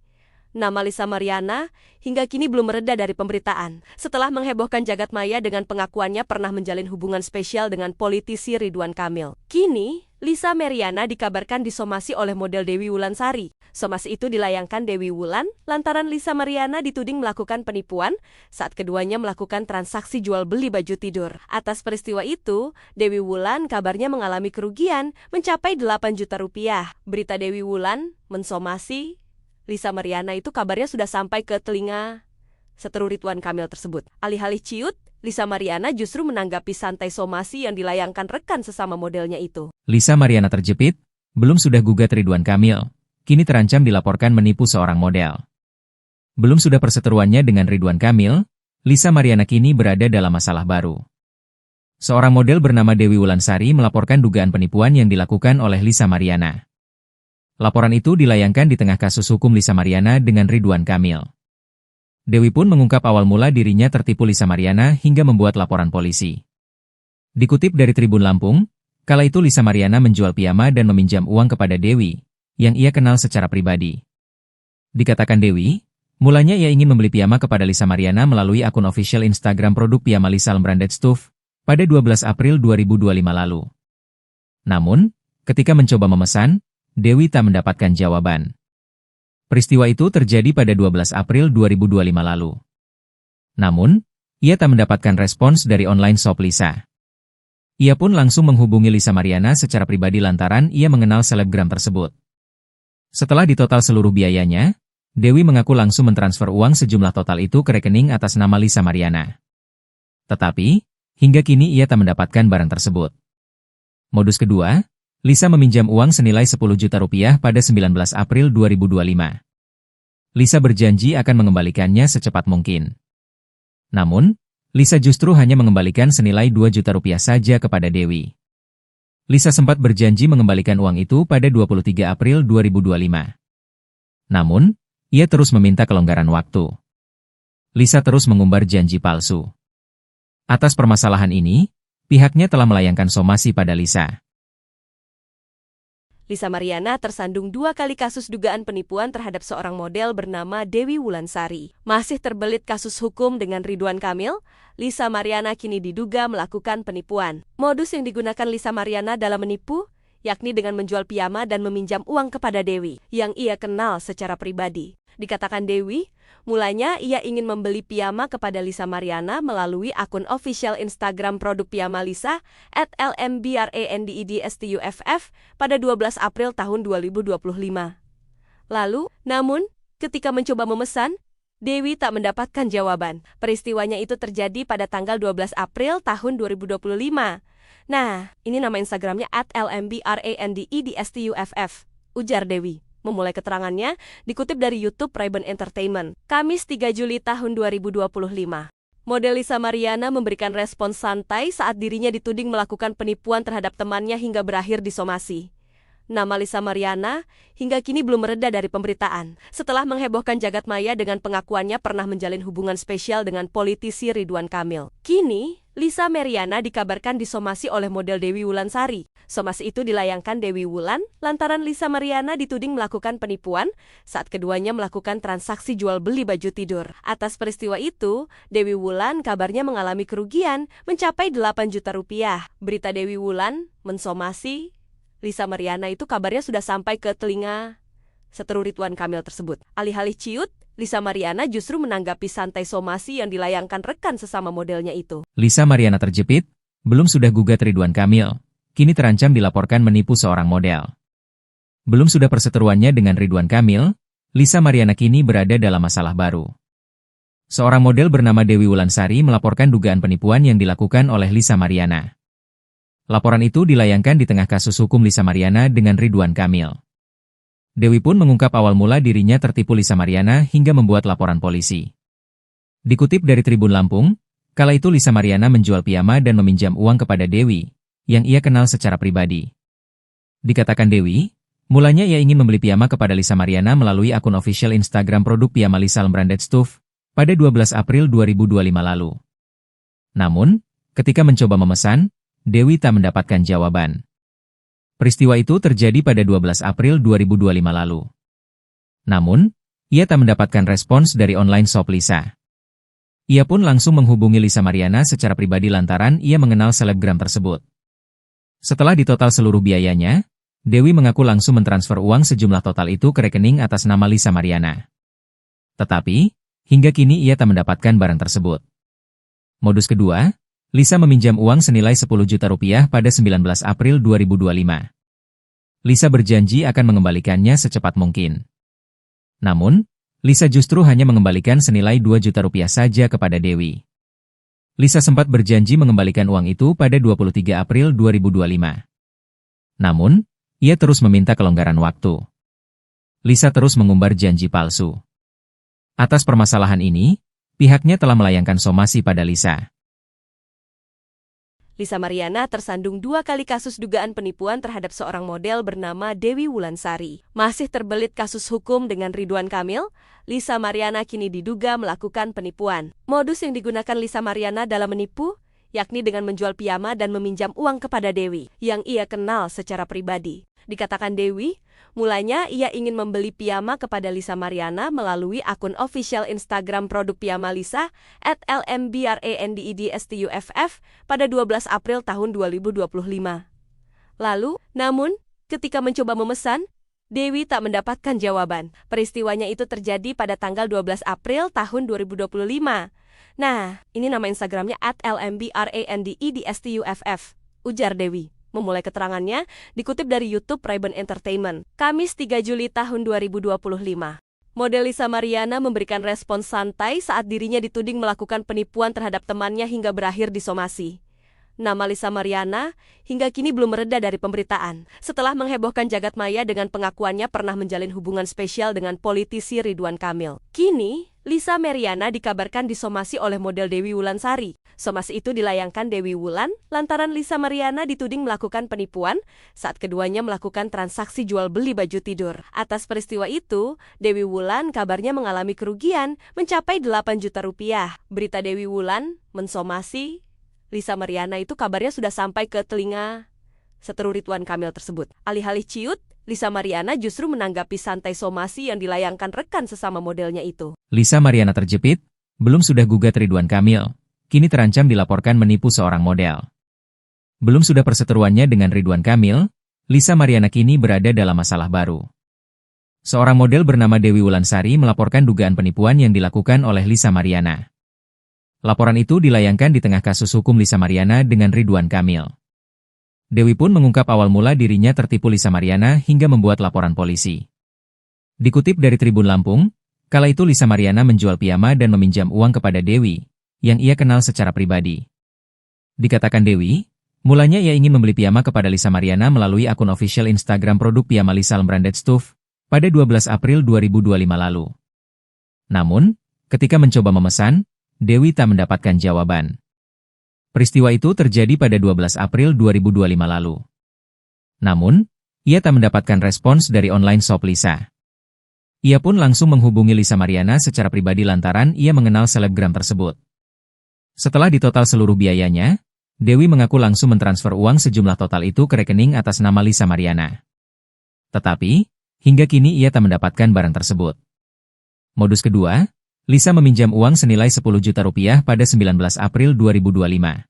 Nama Lisa Mariana hingga kini belum mereda dari pemberitaan. Setelah menghebohkan jagat maya dengan pengakuannya pernah menjalin hubungan spesial dengan politisi Ridwan Kamil. Kini, Lisa Mariana dikabarkan disomasi oleh model Dewi Wulansari. Somasi itu dilayangkan Dewi Wulan lantaran Lisa Mariana dituding melakukan penipuan saat keduanya melakukan transaksi jual beli baju tidur. Atas peristiwa itu, Dewi Wulan kabarnya mengalami kerugian mencapai 8 juta rupiah. Berita Dewi Wulan mensomasi Lisa Mariana itu kabarnya sudah sampai ke telinga seteru Ridwan Kamil tersebut. Alih-alih ciut, Lisa Mariana justru menanggapi santai somasi yang dilayangkan rekan sesama modelnya itu. Lisa Mariana terjepit, belum sudah gugat Ridwan Kamil, kini terancam dilaporkan menipu seorang model. Belum sudah perseteruannya dengan Ridwan Kamil, Lisa Mariana kini berada dalam masalah baru. Seorang model bernama Dewi Wulansari melaporkan dugaan penipuan yang dilakukan oleh Lisa Mariana. Laporan itu dilayangkan di tengah kasus hukum Lisa Mariana dengan Ridwan Kamil. Dewi pun mengungkap awal mula dirinya tertipu Lisa Mariana hingga membuat laporan polisi. Dikutip dari Tribun Lampung, kala itu Lisa Mariana menjual piyama dan meminjam uang kepada Dewi, yang ia kenal secara pribadi. Dikatakan Dewi, mulanya ia ingin membeli piyama kepada Lisa Mariana melalui akun official Instagram produk piyama Lisal Branded Stuff pada 12 April 2025 lalu. Namun, ketika mencoba memesan, Dewi tak mendapatkan jawaban. Peristiwa itu terjadi pada 12 April 2025 lalu. Namun, ia tak mendapatkan respons dari online shop Lisa. Ia pun langsung menghubungi Lisa Mariana secara pribadi lantaran ia mengenal selebgram tersebut. Setelah ditotal seluruh biayanya, Dewi mengaku langsung mentransfer uang sejumlah total itu ke rekening atas nama Lisa Mariana. Tetapi, hingga kini ia tak mendapatkan barang tersebut. Modus kedua, Lisa meminjam uang senilai 10 juta rupiah pada 19 April 2025. Lisa berjanji akan mengembalikannya secepat mungkin. Namun, Lisa justru hanya mengembalikan senilai 2 juta rupiah saja kepada Dewi. Lisa sempat berjanji mengembalikan uang itu pada 23 April 2025. Namun, ia terus meminta kelonggaran waktu. Lisa terus mengumbar janji palsu. Atas permasalahan ini, pihaknya telah melayangkan somasi pada Lisa. Lisa Mariana tersandung 2 kali kasus dugaan penipuan terhadap seorang model bernama Dewi Wulansari. Masih terbelit kasus hukum dengan Ridwan Kamil, Lisa Mariana kini diduga melakukan penipuan. Modus yang digunakan Lisa Mariana dalam menipu, yakni dengan menjual piyama dan meminjam uang kepada Dewi, yang ia kenal secara pribadi. Dikatakan Dewi, mulanya ia ingin membeli piyama kepada Lisa Mariana melalui akun official Instagram produk piyama Lisa @lmbrandedstuff pada 12 April tahun 2025. Lalu, namun, ketika mencoba memesan, Dewi tak mendapatkan jawaban. Peristiwanya itu terjadi pada tanggal 12 April tahun 2025. Nah, ini nama Instagramnya @lmbrandedstuff, ujar Dewi. Memulai keterangannya, dikutip dari YouTube Ray-Ban Entertainment, Kamis 3 Juli tahun 2025. Model Lisa Mariana memberikan respons santai saat dirinya dituding melakukan penipuan terhadap temannya hingga berakhir disomasi. Nama Lisa Mariana hingga kini belum mereda dari pemberitaan. Setelah menghebohkan jagat maya dengan pengakuannya pernah menjalin hubungan spesial dengan politisi Ridwan Kamil. Kini, Lisa Mariana dikabarkan disomasi oleh model Dewi Wulansari. Somasi itu dilayangkan Dewi Wulan lantaran Lisa Mariana dituding melakukan penipuan saat keduanya melakukan transaksi jual beli baju tidur. Atas peristiwa itu, Dewi Wulan kabarnya mengalami kerugian mencapai 8 juta rupiah. Berita Dewi Wulan mensomasi Lisa Mariana itu kabarnya sudah sampai ke telinga seteru Ridwan Kamil tersebut. Alih-alih ciut, Lisa Mariana justru menanggapi santai somasi yang dilayangkan rekan sesama modelnya itu. Lisa Mariana terjepit, belum sudah gugat Ridwan Kamil, kini terancam dilaporkan menipu seorang model. Belum sudah perseteruannya dengan Ridwan Kamil, Lisa Mariana kini berada dalam masalah baru. Seorang model bernama Dewi Wulansari melaporkan dugaan penipuan yang dilakukan oleh Lisa Mariana. Laporan itu dilayangkan di tengah kasus hukum Lisa Mariana dengan Ridwan Kamil. Dewi pun mengungkap awal mula dirinya tertipu Lisa Mariana hingga membuat laporan polisi. Dikutip dari Tribun Lampung, kala itu Lisa Mariana menjual piyama dan meminjam uang kepada Dewi, yang ia kenal secara pribadi. Dikatakan Dewi, mulanya ia ingin membeli piyama kepada Lisa Mariana melalui akun official Instagram produk piyama Lisa Branded Stuff pada 12 April 2025 lalu. Namun, ketika mencoba memesan, Dewi tak mendapatkan jawaban. Peristiwa itu terjadi pada 12 April 2025 lalu. Namun, ia tak mendapatkan respons dari online shop Lisa. Ia pun langsung menghubungi Lisa Mariana secara pribadi lantaran ia mengenal selebgram tersebut. Setelah ditotal seluruh biayanya, Dewi mengaku langsung mentransfer uang sejumlah total itu ke rekening atas nama Lisa Mariana. Tetapi, hingga kini ia tak mendapatkan barang tersebut. Modus kedua, Lisa meminjam uang senilai 10 juta rupiah pada 19 April 2025. Lisa berjanji akan mengembalikannya secepat mungkin. Namun, Lisa justru hanya mengembalikan senilai 2 juta rupiah saja kepada Dewi. Lisa sempat berjanji mengembalikan uang itu pada 23 April 2025. Namun, ia terus meminta kelonggaran waktu. Lisa terus mengumbar janji palsu. Atas permasalahan ini, pihaknya telah melayangkan somasi pada Lisa. Lisa Mariana tersandung 2 kali kasus dugaan penipuan terhadap seorang model bernama Dewi Wulansari. Masih terbelit kasus hukum dengan Ridwan Kamil, Lisa Mariana kini diduga melakukan penipuan. Modus yang digunakan Lisa Mariana dalam menipu, yakni dengan menjual piyama dan meminjam uang kepada Dewi, yang ia kenal secara pribadi. Dikatakan Dewi, mulanya ia ingin membeli piyama kepada Lisa Mariana melalui akun official Instagram produk piyama Lisa @lmbrandedstuff pada 12 April tahun 2025. Lalu, namun, ketika mencoba memesan, Dewi tak mendapatkan jawaban. Peristiwanya itu terjadi pada tanggal 12 April tahun 2025. Nah, ini nama Instagramnya @lmbrandedstuff, ujar Dewi. Memulai keterangannya, dikutip dari YouTube Ray-Ban Entertainment, Kamis 3 Juli tahun 2025. Model Lisa Mariana memberikan respons santai saat dirinya dituding melakukan penipuan terhadap temannya hingga berakhir disomasi. Nama Lisa Mariana hingga kini belum mereda dari pemberitaan. Setelah menghebohkan jagat maya dengan pengakuannya pernah menjalin hubungan spesial dengan politisi Ridwan Kamil. Kini, Lisa Mariana dikabarkan disomasi oleh model Dewi Wulansari. Somasi itu dilayangkan Dewi Wulan lantaran Lisa Mariana dituding melakukan penipuan saat keduanya melakukan transaksi jual beli baju tidur. Atas peristiwa itu, Dewi Wulan kabarnya mengalami kerugian mencapai 8 juta rupiah. Berita Dewi Wulan mensomasi Lisa Mariana itu kabarnya sudah sampai ke telinga seteru Ridwan Kamil tersebut. Alih-alih ciut, Lisa Mariana justru menanggapi santai somasi yang dilayangkan rekan sesama modelnya itu. Lisa Mariana terjepit, belum sudah gugat Ridwan Kamil, kini terancam dilaporkan menipu seorang model. Belum sudah perseteruannya dengan Ridwan Kamil, Lisa Mariana kini berada dalam masalah baru. Seorang model bernama Dewi Wulansari melaporkan dugaan penipuan yang dilakukan oleh Lisa Mariana. Laporan itu dilayangkan di tengah kasus hukum Lisa Mariana dengan Ridwan Kamil. Dewi pun mengungkap awal mula dirinya tertipu Lisa Mariana hingga membuat laporan polisi. Dikutip dari Tribun Lampung, kala itu Lisa Mariana menjual piyama dan meminjam uang kepada Dewi, yang ia kenal secara pribadi. Dikatakan Dewi, mulanya ia ingin membeli piyama kepada Lisa Mariana melalui akun official Instagram produk piyama Lisa Branded Stuff pada 12 April 2025 lalu. Namun, ketika mencoba memesan, Dewi tak mendapatkan jawaban. Peristiwa itu terjadi pada 12 April 2025 lalu. Namun, ia tak mendapatkan respons dari online shop Lisa. Ia pun langsung menghubungi Lisa Mariana secara pribadi lantaran ia mengenal selebgram tersebut. Setelah ditotal seluruh biayanya, Dewi mengaku langsung mentransfer uang sejumlah total itu ke rekening atas nama Lisa Mariana. Tetapi, hingga kini ia tak mendapatkan barang tersebut. Modus kedua, Lisa meminjam uang senilai 10 juta rupiah pada 19 April 2025.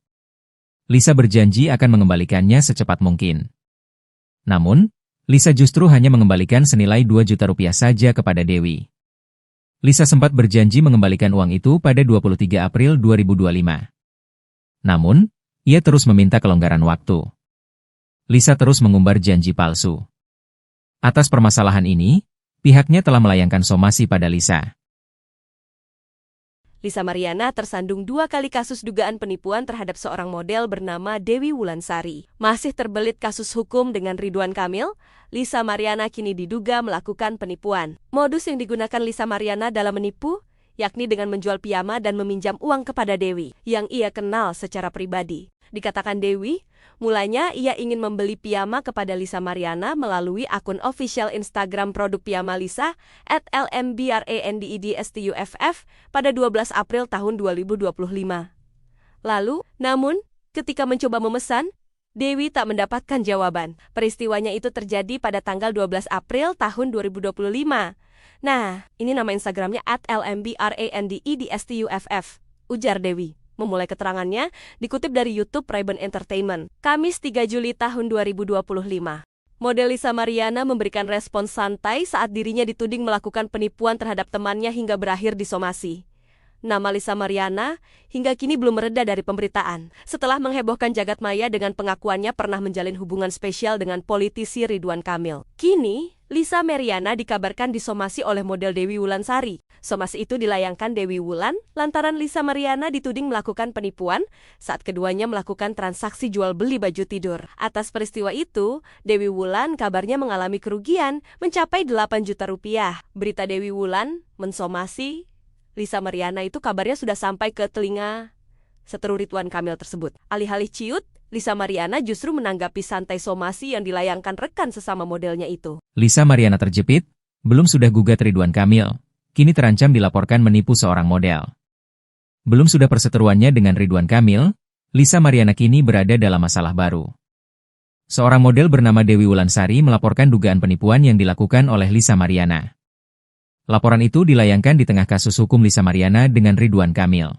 Lisa berjanji akan mengembalikannya secepat mungkin. Namun, Lisa justru hanya mengembalikan senilai 2 juta rupiah saja kepada Dewi. Lisa sempat berjanji mengembalikan uang itu pada 23 April 2025. Namun, ia terus meminta kelonggaran waktu. Lisa terus mengumbar janji palsu. Atas permasalahan ini, pihaknya telah melayangkan somasi pada Lisa. Lisa Mariana tersandung 2 kali kasus dugaan penipuan terhadap seorang model bernama Dewi Wulansari. Masih terbelit kasus hukum dengan Ridwan Kamil, Lisa Mariana kini diduga melakukan penipuan. Modus yang digunakan Lisa Mariana dalam menipu, yakni dengan menjual piyama dan meminjam uang kepada Dewi, yang ia kenal secara pribadi. Dikatakan Dewi, mulanya ia ingin membeli piyama kepada Lisa Mariana melalui akun official Instagram produk piyama Lisa @lmbrandedstuff pada 12 April tahun 2025. Lalu, namun, ketika mencoba memesan, Dewi tak mendapatkan jawaban. Peristiwanya itu terjadi pada tanggal 12 April tahun 2025. Nah, ini nama Instagramnya @lmbrandedstuff, ujar Dewi. Memulai keterangannya, dikutip dari YouTube Ray-Ban Entertainment, Kamis 3 Juli tahun 2025. Model Lisa Mariana memberikan respons santai saat dirinya dituding melakukan penipuan terhadap temannya hingga berakhir disomasi. Nama Lisa Mariana hingga kini belum mereda dari pemberitaan. Setelah menghebohkan jagat maya dengan pengakuannya pernah menjalin hubungan spesial dengan politisi Ridwan Kamil. Kini, Lisa Mariana dikabarkan disomasi oleh model Dewi Wulansari. Somasi itu dilayangkan Dewi Wulan lantaran Lisa Mariana dituding melakukan penipuan saat keduanya melakukan transaksi jual beli baju tidur. Atas peristiwa itu, Dewi Wulan kabarnya mengalami kerugian mencapai 8 juta rupiah. Berita Dewi Wulan mensomasi Lisa Mariana itu kabarnya sudah sampai ke telinga seteru Ridwan Kamil tersebut. Alih-alih ciut, Lisa Mariana justru menanggapi santai somasi yang dilayangkan rekan sesama modelnya itu. Lisa Mariana terjepit, belum sudah gugat Ridwan Kamil, kini terancam dilaporkan menipu seorang model. Belum sudah perseteruannya dengan Ridwan Kamil, Lisa Mariana kini berada dalam masalah baru. Seorang model bernama Dewi Wulansari melaporkan dugaan penipuan yang dilakukan oleh Lisa Mariana. Laporan itu dilayangkan di tengah kasus hukum Lisa Mariana dengan Ridwan Kamil.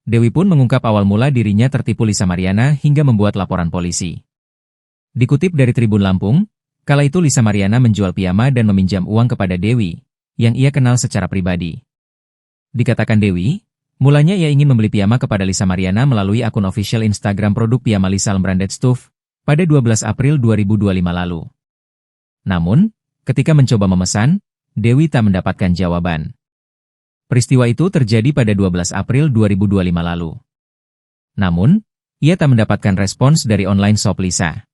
Dewi pun mengungkap awal mula dirinya tertipu Lisa Mariana hingga membuat laporan polisi. Dikutip dari Tribun Lampung, kala itu Lisa Mariana menjual piyama dan meminjam uang kepada Dewi, yang ia kenal secara pribadi. Dikatakan Dewi, mulanya ia ingin membeli piyama kepada Lisa Mariana melalui akun official Instagram produk piyama Lisa Branded Stuff pada 12 April 2025 lalu. Namun, ketika mencoba memesan, Dewi tak mendapatkan jawaban. Peristiwa itu terjadi pada 12 April 2025 lalu. Namun, ia tak mendapatkan respons dari online shop Lisa.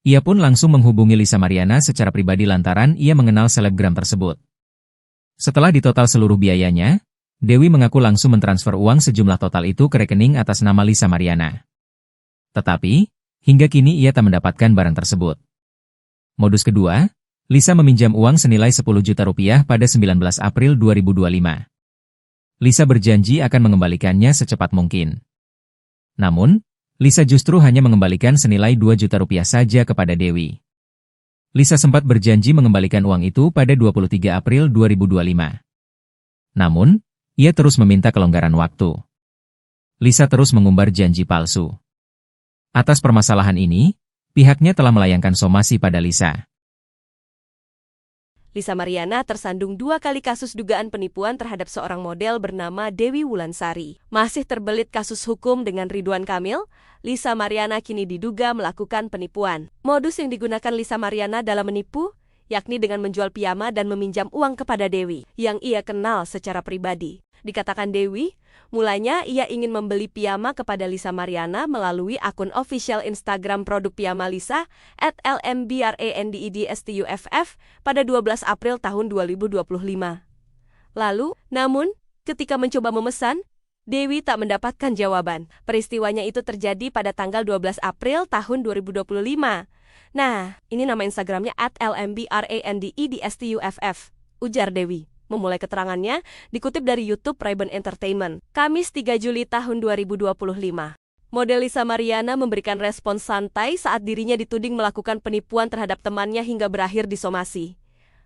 Ia pun langsung menghubungi Lisa Mariana secara pribadi lantaran ia mengenal selebgram tersebut. Setelah ditotal seluruh biayanya, Dewi mengaku langsung mentransfer uang sejumlah total itu ke rekening atas nama Lisa Mariana. Tetapi, hingga kini ia tak mendapatkan barang tersebut. Modus kedua, Lisa meminjam uang senilai 10 juta rupiah pada 19 April 2025. Lisa berjanji akan mengembalikannya secepat mungkin. Namun, Lisa justru hanya mengembalikan senilai 2 juta rupiah saja kepada Dewi. Lisa sempat berjanji mengembalikan uang itu pada 23 April 2025. Namun, ia terus meminta kelonggaran waktu. Lisa terus mengumbar janji palsu. Atas permasalahan ini, pihaknya telah melayangkan somasi pada Lisa. Lisa Mariana tersandung 2 kali kasus dugaan penipuan terhadap seorang model bernama Dewi Wulansari. Masih terbelit kasus hukum dengan Ridwan Kamil, Lisa Mariana kini diduga melakukan penipuan. Modus yang digunakan Lisa Mariana dalam menipu, yakni dengan menjual piyama dan meminjam uang kepada Dewi, yang ia kenal secara pribadi. Dikatakan Dewi, mulanya ia ingin membeli piyama kepada Lisa Mariana melalui akun official Instagram produk piyama Lisa @lmbrandedstuff pada 12 April tahun 2025. Lalu, namun, ketika mencoba memesan, Dewi tak mendapatkan jawaban. Peristiwanya itu terjadi pada tanggal 12 April tahun 2025. Nah, ini nama Instagramnya @lmbrandedstuff, ujar Dewi. Memulai keterangannya, dikutip dari YouTube Ray-Ban Entertainment, Kamis 3 Juli tahun 2025. Model Lisa Mariana memberikan respons santai saat dirinya dituding melakukan penipuan terhadap temannya hingga berakhir disomasi.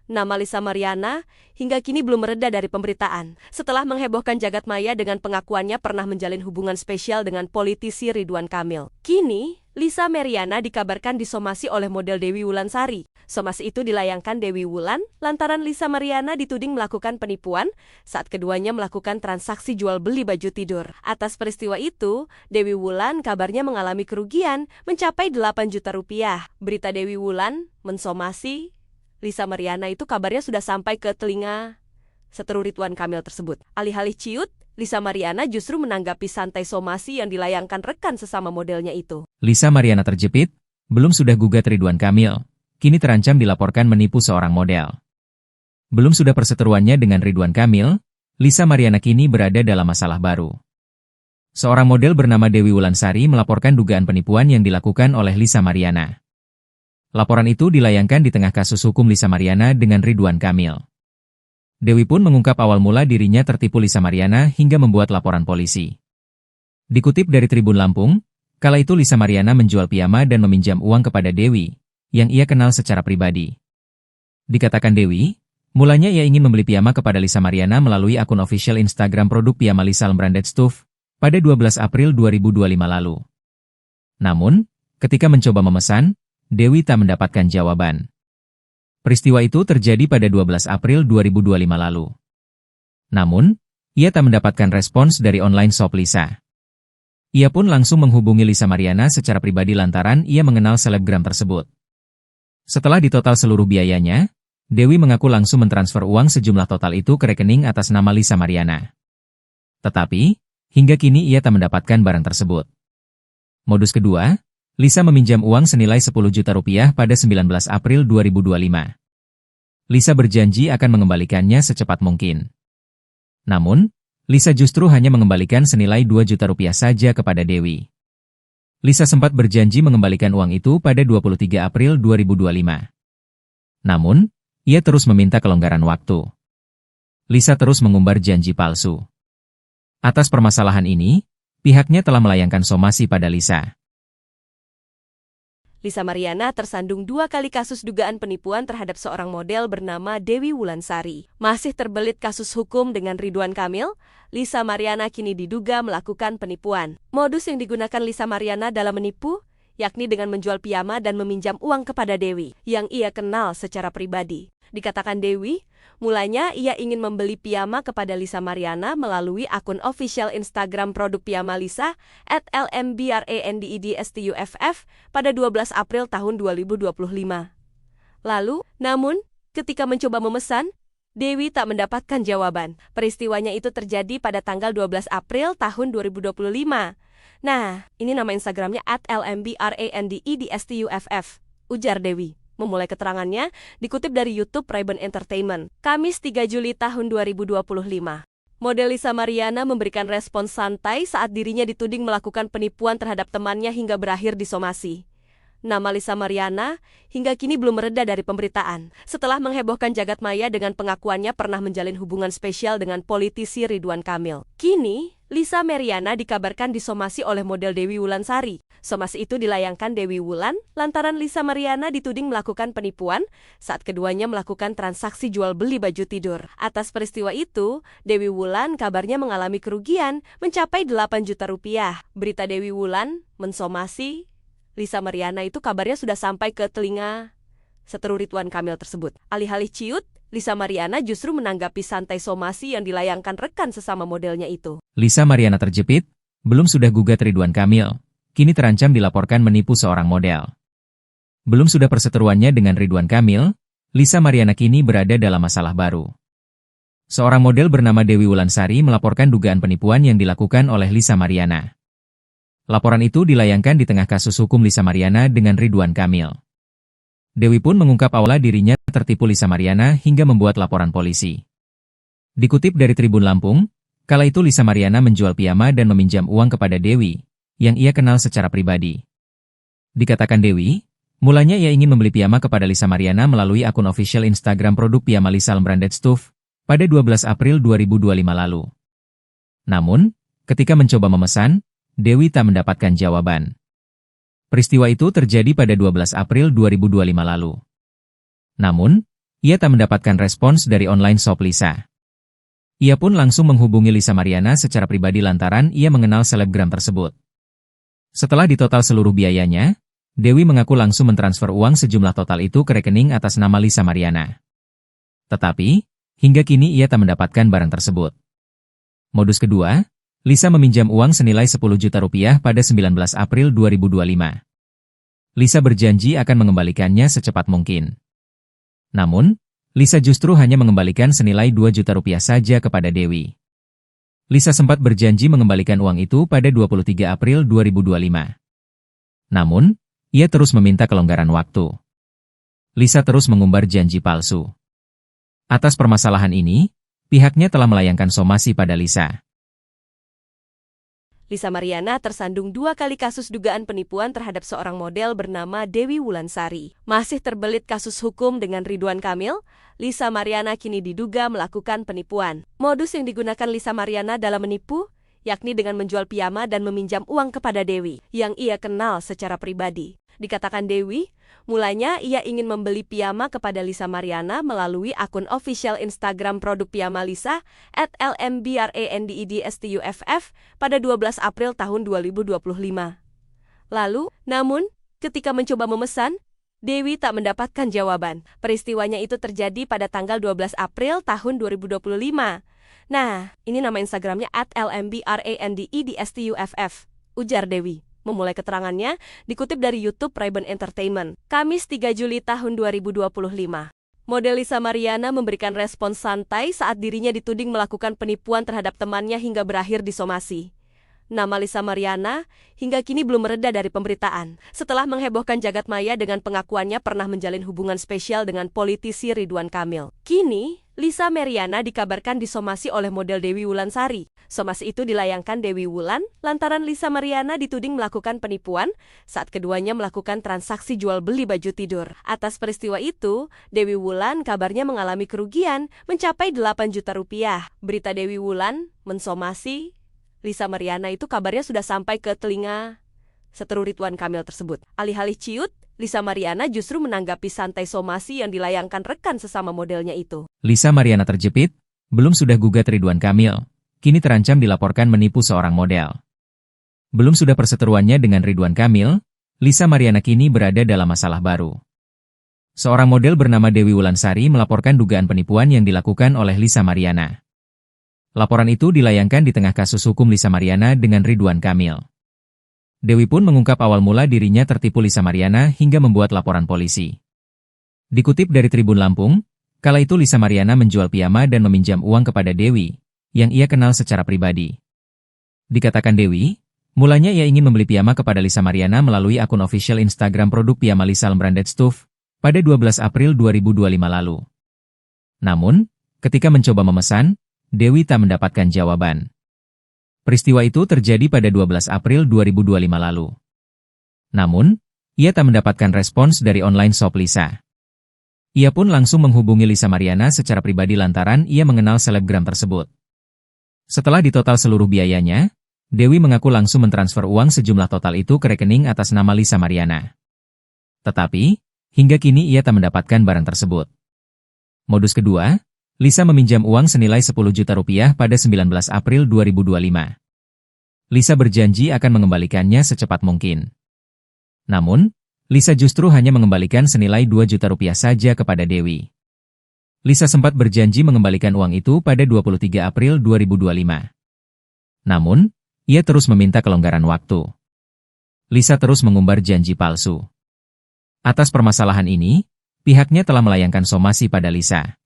Nama Lisa Mariana hingga kini belum mereda dari pemberitaan. Setelah menghebohkan jagat maya dengan pengakuannya pernah menjalin hubungan spesial dengan politisi Ridwan Kamil. Kini, Lisa Mariana dikabarkan disomasi oleh model Dewi Wulansari. Somasi itu dilayangkan Dewi Wulan lantaran Lisa Mariana dituding melakukan penipuan saat keduanya melakukan transaksi jual beli baju tidur. Atas peristiwa itu, Dewi Wulan kabarnya mengalami kerugian mencapai 8 juta rupiah. Berita Dewi Wulan mensomasi Lisa Mariana itu kabarnya sudah sampai ke telinga seteru Ridwan Kamil tersebut. Alih-alih ciut, Lisa Mariana justru menanggapi santai somasi yang dilayangkan rekan sesama modelnya itu. Lisa Mariana terjepit, belum sudah gugat Ridwan Kamil, kini terancam dilaporkan menipu seorang model. Belum sudah perseteruannya dengan Ridwan Kamil, Lisa Mariana kini berada dalam masalah baru. Seorang model bernama Dewi Wulansari melaporkan dugaan penipuan yang dilakukan oleh Lisa Mariana. Laporan itu dilayangkan di tengah kasus hukum Lisa Mariana dengan Ridwan Kamil. Dewi pun mengungkap awal mula dirinya tertipu Lisa Mariana hingga membuat laporan polisi. Dikutip dari Tribun Lampung, kala itu Lisa Mariana menjual piyama dan meminjam uang kepada Dewi, yang ia kenal secara pribadi. Dikatakan Dewi, mulanya ia ingin membeli piyama kepada Lisa Mariana melalui akun official Instagram produk piyama Lisa Branded Stuff pada 12 April 2025 lalu. Namun, ketika mencoba memesan, Dewi tak mendapatkan jawaban. Peristiwa itu terjadi pada 12 April 2025 lalu. Namun, ia tak mendapatkan respons dari online shop Lisa. Ia pun langsung menghubungi Lisa Mariana secara pribadi lantaran ia mengenal selebgram tersebut. Setelah ditotal seluruh biayanya, Dewi mengaku langsung mentransfer uang sejumlah total itu ke rekening atas nama Lisa Mariana. Tetapi, hingga kini ia tak mendapatkan barang tersebut. Modus kedua, Lisa meminjam uang senilai 10 juta rupiah pada 19 April 2025. Lisa berjanji akan mengembalikannya secepat mungkin. Namun, Lisa justru hanya mengembalikan senilai 2 juta rupiah saja kepada Dewi. Lisa sempat berjanji mengembalikan uang itu pada 23 April 2025. Namun, ia terus meminta kelonggaran waktu. Lisa terus mengumbar janji palsu. Atas permasalahan ini, pihaknya telah melayangkan somasi pada Lisa. Lisa Mariana tersandung 2 kali kasus dugaan penipuan terhadap seorang model bernama Dewi Wulansari. Masih terbelit kasus hukum dengan Ridwan Kamil, Lisa Mariana kini diduga melakukan penipuan. Modus yang digunakan Lisa Mariana dalam menipu, yakni dengan menjual piyama dan meminjam uang kepada Dewi, yang ia kenal secara pribadi. Dikatakan Dewi, mulanya ia ingin membeli piyama kepada Lisa Mariana melalui akun official Instagram produk piyama Lisa @lmbrandedstuff pada 12 April tahun 2025. Lalu, namun, ketika mencoba memesan, Dewi tak mendapatkan jawaban. Peristiwanya itu terjadi pada tanggal 12 April tahun 2025. Nah, ini nama Instagramnya @lmbrandedstuff, ujar Dewi. Memulai keterangannya, dikutip dari YouTube Ray-Ban Entertainment, Kamis 3 Juli tahun 2025. Model Lisa Mariana memberikan respons santai saat dirinya dituding melakukan penipuan terhadap temannya hingga berakhir disomasi. Nama Lisa Mariana hingga kini belum mereda dari pemberitaan, setelah menghebohkan jagat maya dengan pengakuannya pernah menjalin hubungan spesial dengan politisi Ridwan Kamil. Kini, Lisa Mariana dikabarkan disomasi oleh model Dewi Wulansari. Somasi itu dilayangkan Dewi Wulan lantaran Lisa Mariana dituding melakukan penipuan saat keduanya melakukan transaksi jual beli baju tidur. Atas peristiwa itu, Dewi Wulan kabarnya mengalami kerugian mencapai 8 juta rupiah. Berita Dewi Wulan mensomasi Lisa Mariana itu kabarnya sudah sampai ke telinga seteru Ridwan Kamil tersebut. Alih-alih ciut, Lisa Mariana justru menanggapi santai somasi yang dilayangkan rekan sesama modelnya itu. Lisa Mariana terjepit, belum sudah gugat Ridwan Kamil, kini terancam dilaporkan menipu seorang model. Belum sudah perseteruannya dengan Ridwan Kamil, Lisa Mariana kini berada dalam masalah baru. Seorang model bernama Dewi Wulansari melaporkan dugaan penipuan yang dilakukan oleh Lisa Mariana. Laporan itu dilayangkan di tengah kasus hukum Lisa Mariana dengan Ridwan Kamil. Dewi pun mengungkap awalnya dirinya tertipu Lisa Mariana hingga membuat laporan polisi. Dikutip dari Tribun Lampung, kala itu Lisa Mariana menjual piyama dan meminjam uang kepada Dewi, yang ia kenal secara pribadi. Dikatakan Dewi, mulanya ia ingin membeli piyama kepada Lisa Mariana melalui akun official Instagram produk piyama Lisa Branded Stuff pada 12 April 2025 lalu. Namun, ketika mencoba memesan, Dewi tak mendapatkan jawaban. Peristiwa itu terjadi pada 12 April 2025 lalu. Namun, ia tak mendapatkan respons dari online shop Lisa. Ia pun langsung menghubungi Lisa Mariana secara pribadi lantaran ia mengenal selebgram tersebut. Setelah ditotal seluruh biayanya, Dewi mengaku langsung mentransfer uang sejumlah total itu ke rekening atas nama Lisa Mariana. Tetapi, hingga kini ia tak mendapatkan barang tersebut. Modus kedua, Lisa meminjam uang senilai 10 juta rupiah pada 19 April 2025. Lisa berjanji akan mengembalikannya secepat mungkin. Namun, Lisa justru hanya mengembalikan senilai 2 juta rupiah saja kepada Dewi. Lisa sempat berjanji mengembalikan uang itu pada 23 April 2025. Namun, ia terus meminta kelonggaran waktu. Lisa terus mengumbar janji palsu. Atas permasalahan ini, pihaknya telah melayangkan somasi pada Lisa. Lisa Mariana tersandung 2 kali kasus dugaan penipuan terhadap seorang model bernama Dewi Wulansari. Masih terbelit kasus hukum dengan Ridwan Kamil, Lisa Mariana kini diduga melakukan penipuan. Modus yang digunakan Lisa Mariana dalam menipu, yakni dengan menjual piyama dan meminjam uang kepada Dewi, yang ia kenal secara pribadi. Dikatakan Dewi, mulanya ia ingin membeli piyama kepada Lisa Mariana melalui akun official Instagram produk piyama Lisa @lmbrandedstuff pada 12 April tahun 2025. Lalu, namun, ketika mencoba memesan, Dewi tak mendapatkan jawaban. Peristiwanya itu terjadi pada tanggal 12 April tahun 2025. Nah, ini nama Instagramnya @lmbrandedstuff, ujar Dewi. Memulai keterangannya, dikutip dari YouTube Ray-Ban Entertainment, Kamis 3 Juli tahun 2025. Model Lisa Mariana memberikan respons santai saat dirinya dituding melakukan penipuan terhadap temannya hingga berakhir disomasi. Nama Lisa Mariana hingga kini belum mereda dari pemberitaan, setelah menghebohkan jagat maya dengan pengakuannya pernah menjalin hubungan spesial dengan politisi Ridwan Kamil. Kini, Lisa Mariana dikabarkan disomasi oleh model Dewi Wulansari. Somasi itu dilayangkan Dewi Wulan lantaran Lisa Mariana dituding melakukan penipuan saat keduanya melakukan transaksi jual beli baju tidur. Atas peristiwa itu, Dewi Wulan kabarnya mengalami kerugian mencapai 8 juta rupiah. Berita Dewi Wulan mensomasi Lisa Mariana itu kabarnya sudah sampai ke telinga seteru Ridwan Kamil tersebut. Alih-alih ciut, Lisa Mariana justru menanggapi santai somasi yang dilayangkan rekan sesama modelnya itu. Lisa Mariana terjepit, belum sudah gugat Ridwan Kamil, kini terancam dilaporkan menipu seorang model. Belum sudah perseteruannya dengan Ridwan Kamil, Lisa Mariana kini berada dalam masalah baru. Seorang model bernama Dewi Wulansari melaporkan dugaan penipuan yang dilakukan oleh Lisa Mariana. Laporan itu dilayangkan di tengah kasus hukum Lisa Mariana dengan Ridwan Kamil. Dewi pun mengungkap awal mula dirinya tertipu Lisa Mariana hingga membuat laporan polisi. Dikutip dari Tribun Lampung, kala itu Lisa Mariana menjual piyama dan meminjam uang kepada Dewi, yang ia kenal secara pribadi. Dikatakan Dewi, Mulanya ia ingin membeli piyama kepada Lisa Mariana melalui akun official Instagram produk piyama Lisa Branded Stuff pada 12 April 2025 lalu. Namun, ketika mencoba memesan, Dewi tak mendapatkan jawaban. Peristiwa itu terjadi pada 12 April 2025 lalu. Namun, ia tak mendapatkan respons dari online shop Lisa. Ia pun langsung menghubungi Lisa Mariana secara pribadi lantaran ia mengenal selebgram tersebut. Setelah ditotal seluruh biayanya, Dewi mengaku langsung mentransfer uang sejumlah total itu ke rekening atas nama Lisa Mariana. Tetapi, hingga kini ia tak mendapatkan barang tersebut. Modus kedua, Lisa meminjam uang senilai 10 juta rupiah pada 19 April 2025. Lisa berjanji akan mengembalikannya secepat mungkin. Namun, Lisa justru hanya mengembalikan senilai 2 juta rupiah saja kepada Dewi. Lisa sempat berjanji mengembalikan uang itu pada 23 April 2025. Namun, ia terus meminta kelonggaran waktu. Lisa terus mengumbar janji palsu. Atas permasalahan ini, pihaknya telah melayangkan somasi pada Lisa.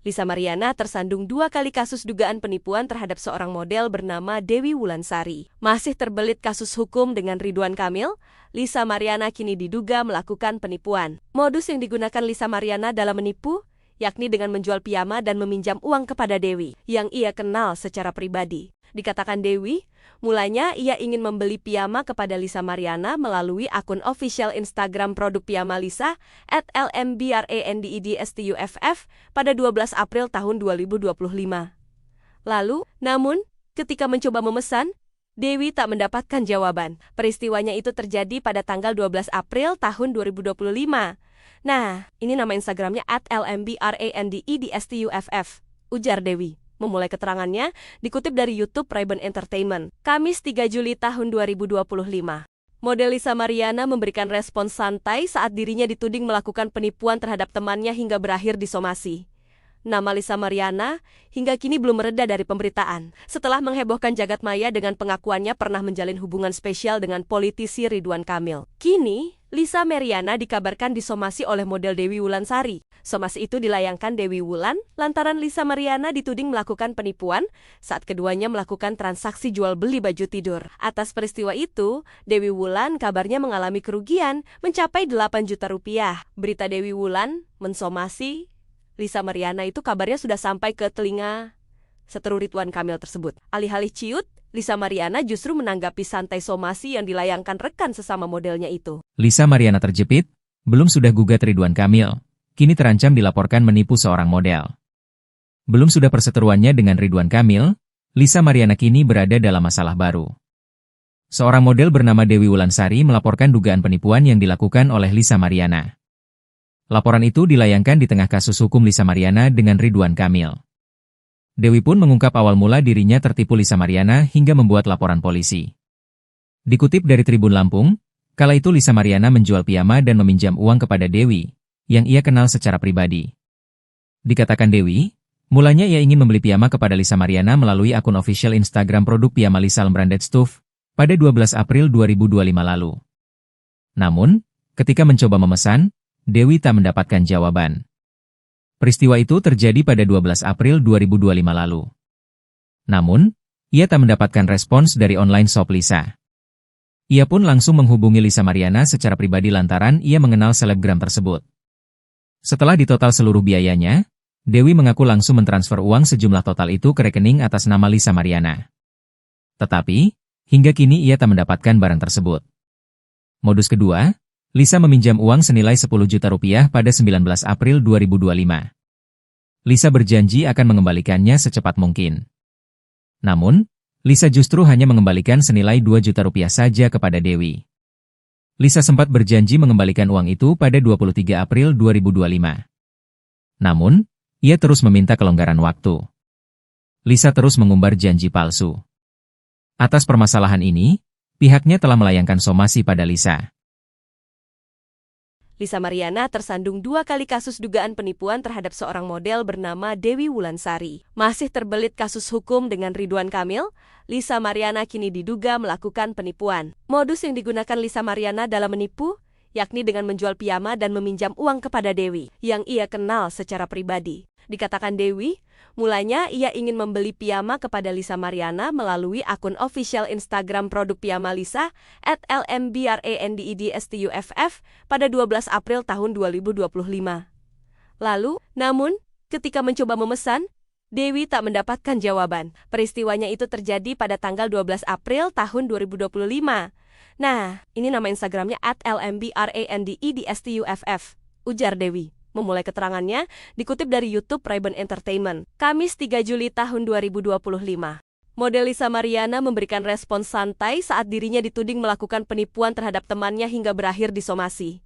Lisa Mariana tersandung 2 kali kasus dugaan penipuan terhadap seorang model bernama Dewi Wulansari. Masih terbelit kasus hukum dengan Ridwan Kamil, Lisa Mariana kini diduga melakukan penipuan. Modus yang digunakan Lisa Mariana dalam menipu, yakni dengan menjual piyama dan meminjam uang kepada Dewi, yang ia kenal secara pribadi. Dikatakan Dewi, mulanya ia ingin membeli piyama kepada Lisa Mariana melalui akun official Instagram produk piyama Lisa @lmbrandedstuff pada 12 April tahun 2025. Lalu, namun, ketika mencoba memesan, Dewi tak mendapatkan jawaban. Peristiwanya itu terjadi pada tanggal 12 April tahun 2025. Nah, ini nama Instagramnya @lmbrandedstuff, ujar Dewi. Memulai keterangannya, dikutip dari YouTube Ray-Ban Entertainment, Kamis 3 Juli tahun 2025. Model Lisa Mariana memberikan respons santai saat dirinya dituding melakukan penipuan terhadap temannya hingga berakhir disomasi. Nama Lisa Mariana hingga kini belum mereda dari pemberitaan. Setelah menghebohkan jagat maya dengan pengakuannya pernah menjalin hubungan spesial dengan politisi Ridwan Kamil. Kini, Lisa Mariana dikabarkan disomasi oleh model Dewi Wulansari. Somasi itu dilayangkan Dewi Wulan lantaran Lisa Mariana dituding melakukan penipuan saat keduanya melakukan transaksi jual beli baju tidur. Atas peristiwa itu, Dewi Wulan kabarnya mengalami kerugian mencapai 8 juta rupiah. Berita Dewi Wulan mensomasi Lisa Mariana itu kabarnya sudah sampai ke telinga seteru Ridwan Kamil tersebut. Alih-alih ciut, Lisa Mariana justru menanggapi santai somasi yang dilayangkan rekan sesama modelnya itu. Lisa Mariana terjepit, belum sudah gugat Ridwan Kamil, kini terancam dilaporkan menipu seorang model. Belum sudah perseteruannya dengan Ridwan Kamil, Lisa Mariana kini berada dalam masalah baru. Seorang model bernama Dewi Wulansari melaporkan dugaan penipuan yang dilakukan oleh Lisa Mariana. Laporan itu dilayangkan di tengah kasus hukum Lisa Mariana dengan Ridwan Kamil. Dewi pun mengungkap awal mula dirinya tertipu Lisa Mariana hingga membuat laporan polisi. Dikutip dari Tribun Lampung, kala itu Lisa Mariana menjual piyama dan meminjam uang kepada Dewi, yang ia kenal secara pribadi. Dikatakan Dewi, mulanya ia ingin membeli piyama kepada Lisa Mariana melalui akun official Instagram produk piyama Lisa Branded Stuff pada 12 April 2025 lalu. Namun, ketika mencoba memesan, Dewi tak mendapatkan jawaban. Peristiwa itu terjadi pada 12 April 2025 lalu. Namun, ia tak mendapatkan respons dari online shop Lisa. Ia pun langsung menghubungi Lisa Mariana secara pribadi lantaran ia mengenal selebgram tersebut. Setelah ditotal seluruh biayanya, Dewi mengaku langsung mentransfer uang sejumlah total itu ke rekening atas nama Lisa Mariana. Tetapi, hingga kini ia tak mendapatkan barang tersebut. Modus kedua, Lisa meminjam uang senilai 10 juta rupiah pada 19 April 2025. Lisa berjanji akan mengembalikannya secepat mungkin. Namun, Lisa justru hanya mengembalikan senilai 2 juta rupiah saja kepada Dewi. Lisa sempat berjanji mengembalikan uang itu pada 23 April 2025. Namun, ia terus meminta kelonggaran waktu. Lisa terus mengumbar janji palsu. Atas permasalahan ini, pihaknya telah melayangkan somasi pada Lisa. Lisa Mariana tersandung 2 kali kasus dugaan penipuan terhadap seorang model bernama Dewi Wulansari. Masih terbelit kasus hukum dengan Ridwan Kamil, Lisa Mariana kini diduga melakukan penipuan. Modus yang digunakan Lisa Mariana dalam menipu, yakni dengan menjual piyama dan meminjam uang kepada Dewi, yang ia kenal secara pribadi. Dikatakan Dewi, mulanya ia ingin membeli piyama kepada Lisa Mariana melalui akun official Instagram produk piyama Lisa @lmbrandedstuff pada 12 April tahun 2025. Lalu, namun, ketika mencoba memesan, Dewi tak mendapatkan jawaban. Peristiwanya itu terjadi pada tanggal 12 April tahun 2025. Nah, ini nama Instagramnya @lmbrandedstuff, ujar Dewi. Memulai keterangannya, dikutip dari YouTube Ray-Ban Entertainment, Kamis 3 Juli tahun 2025. Model Lisa Mariana memberikan respons santai saat dirinya dituding melakukan penipuan terhadap temannya hingga berakhir disomasi.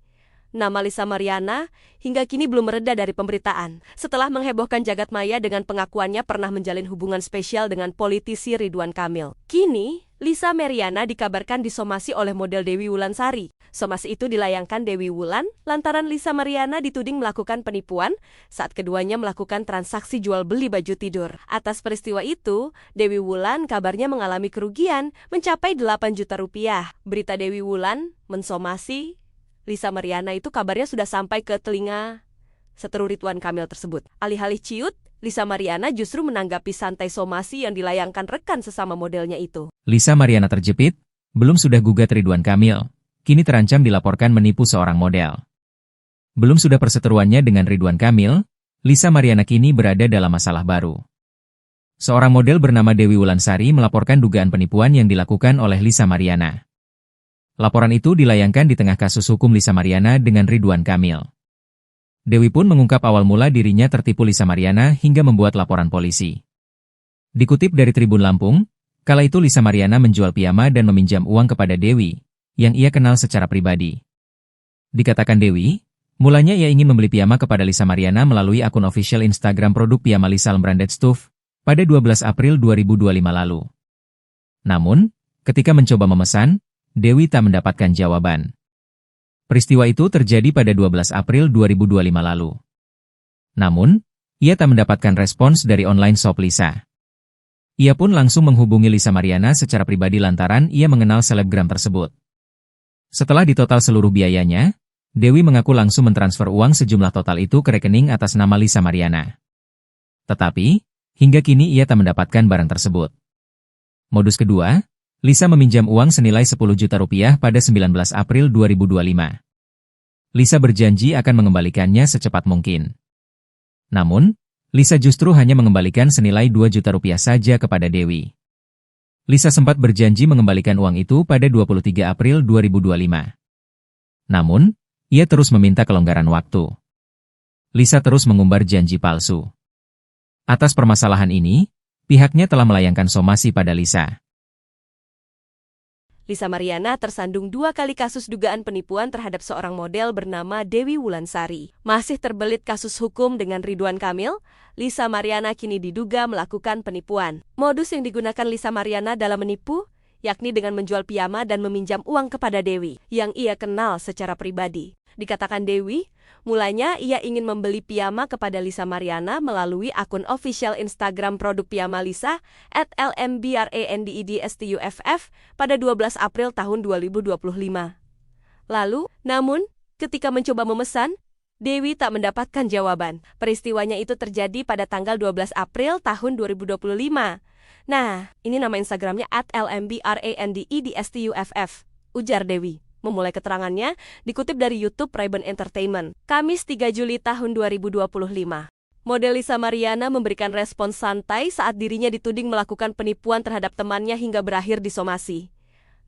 Nama Lisa Mariana hingga kini belum mereda dari pemberitaan. Setelah menghebohkan jagat maya dengan pengakuannya pernah menjalin hubungan spesial dengan politisi Ridwan Kamil. Kini, Lisa Mariana dikabarkan disomasi oleh model Dewi Wulansari. Somasi itu dilayangkan Dewi Wulan lantaran Lisa Mariana dituding melakukan penipuan saat keduanya melakukan transaksi jual beli baju tidur. Atas peristiwa itu, Dewi Wulan kabarnya mengalami kerugian mencapai 8 juta rupiah. Berita Dewi Wulan mensomasi Lisa Mariana itu kabarnya sudah sampai ke telinga seteru Ridwan Kamil tersebut. Alih-alih ciut, Lisa Mariana justru menanggapi santai somasi yang dilayangkan rekan sesama modelnya itu. Lisa Mariana terjepit, belum sudah gugat Ridwan Kamil, kini terancam dilaporkan menipu seorang model. Belum sudah perseteruannya dengan Ridwan Kamil, Lisa Mariana kini berada dalam masalah baru. Seorang model bernama Dewi Wulansari melaporkan dugaan penipuan yang dilakukan oleh Lisa Mariana. Laporan itu dilayangkan di tengah kasus hukum Lisa Mariana dengan Ridwan Kamil. Dewi pun mengungkap awal mula dirinya tertipu Lisa Mariana hingga membuat laporan polisi. Dikutip dari Tribun Lampung, kala itu Lisa Mariana menjual piyama dan meminjam uang kepada Dewi, yang ia kenal secara pribadi. Dikatakan Dewi, mulanya ia ingin membeli piyama kepada Lisa Mariana melalui akun official Instagram produk piyama Lisa Branded Stuff pada 12 April 2025 lalu. Namun, ketika mencoba memesan, Dewi tak mendapatkan jawaban. Peristiwa itu terjadi pada 12 April 2025 lalu. Namun, ia tak mendapatkan respons dari online shop Lisa. Ia pun langsung menghubungi Lisa Mariana secara pribadi lantaran ia mengenal selebgram tersebut. Setelah ditotal seluruh biayanya, Dewi mengaku langsung mentransfer uang sejumlah total itu ke rekening atas nama Lisa Mariana. Tetapi, hingga kini ia tak mendapatkan barang tersebut. Modus kedua, Lisa meminjam uang senilai 10 juta rupiah pada 19 April 2025. Lisa berjanji akan mengembalikannya secepat mungkin. Namun, Lisa justru hanya mengembalikan senilai 2 juta rupiah saja kepada Dewi. Lisa sempat berjanji mengembalikan uang itu pada 23 April 2025. Namun, ia terus meminta kelonggaran waktu. Lisa terus mengumbar janji palsu. Atas permasalahan ini, pihaknya telah melayangkan somasi pada Lisa. Lisa Mariana tersandung 2 kali kasus dugaan penipuan terhadap seorang model bernama Dewi Wulansari. Masih terbelit kasus hukum dengan Ridwan Kamil, Lisa Mariana kini diduga melakukan penipuan. Modus yang digunakan Lisa Mariana dalam menipu, yakni dengan menjual piyama dan meminjam uang kepada Dewi, yang ia kenal secara pribadi. Dikatakan Dewi, mulanya ia ingin membeli piyama kepada Lisa Mariana melalui akun official Instagram produk piyama Lisa @lmbrandedstuff pada 12 April tahun 2025. Lalu, namun, ketika mencoba memesan, Dewi tak mendapatkan jawaban. Peristiwanya itu terjadi pada tanggal 12 April tahun 2025. Nah, ini nama Instagramnya @lmbrandedstuff, ujar Dewi. Memulai keterangannya, dikutip dari YouTube Ray-Ban Entertainment, Kamis 3 Juli tahun 2025. Model Lisa Mariana memberikan respons santai saat dirinya dituding melakukan penipuan terhadap temannya hingga berakhir disomasi.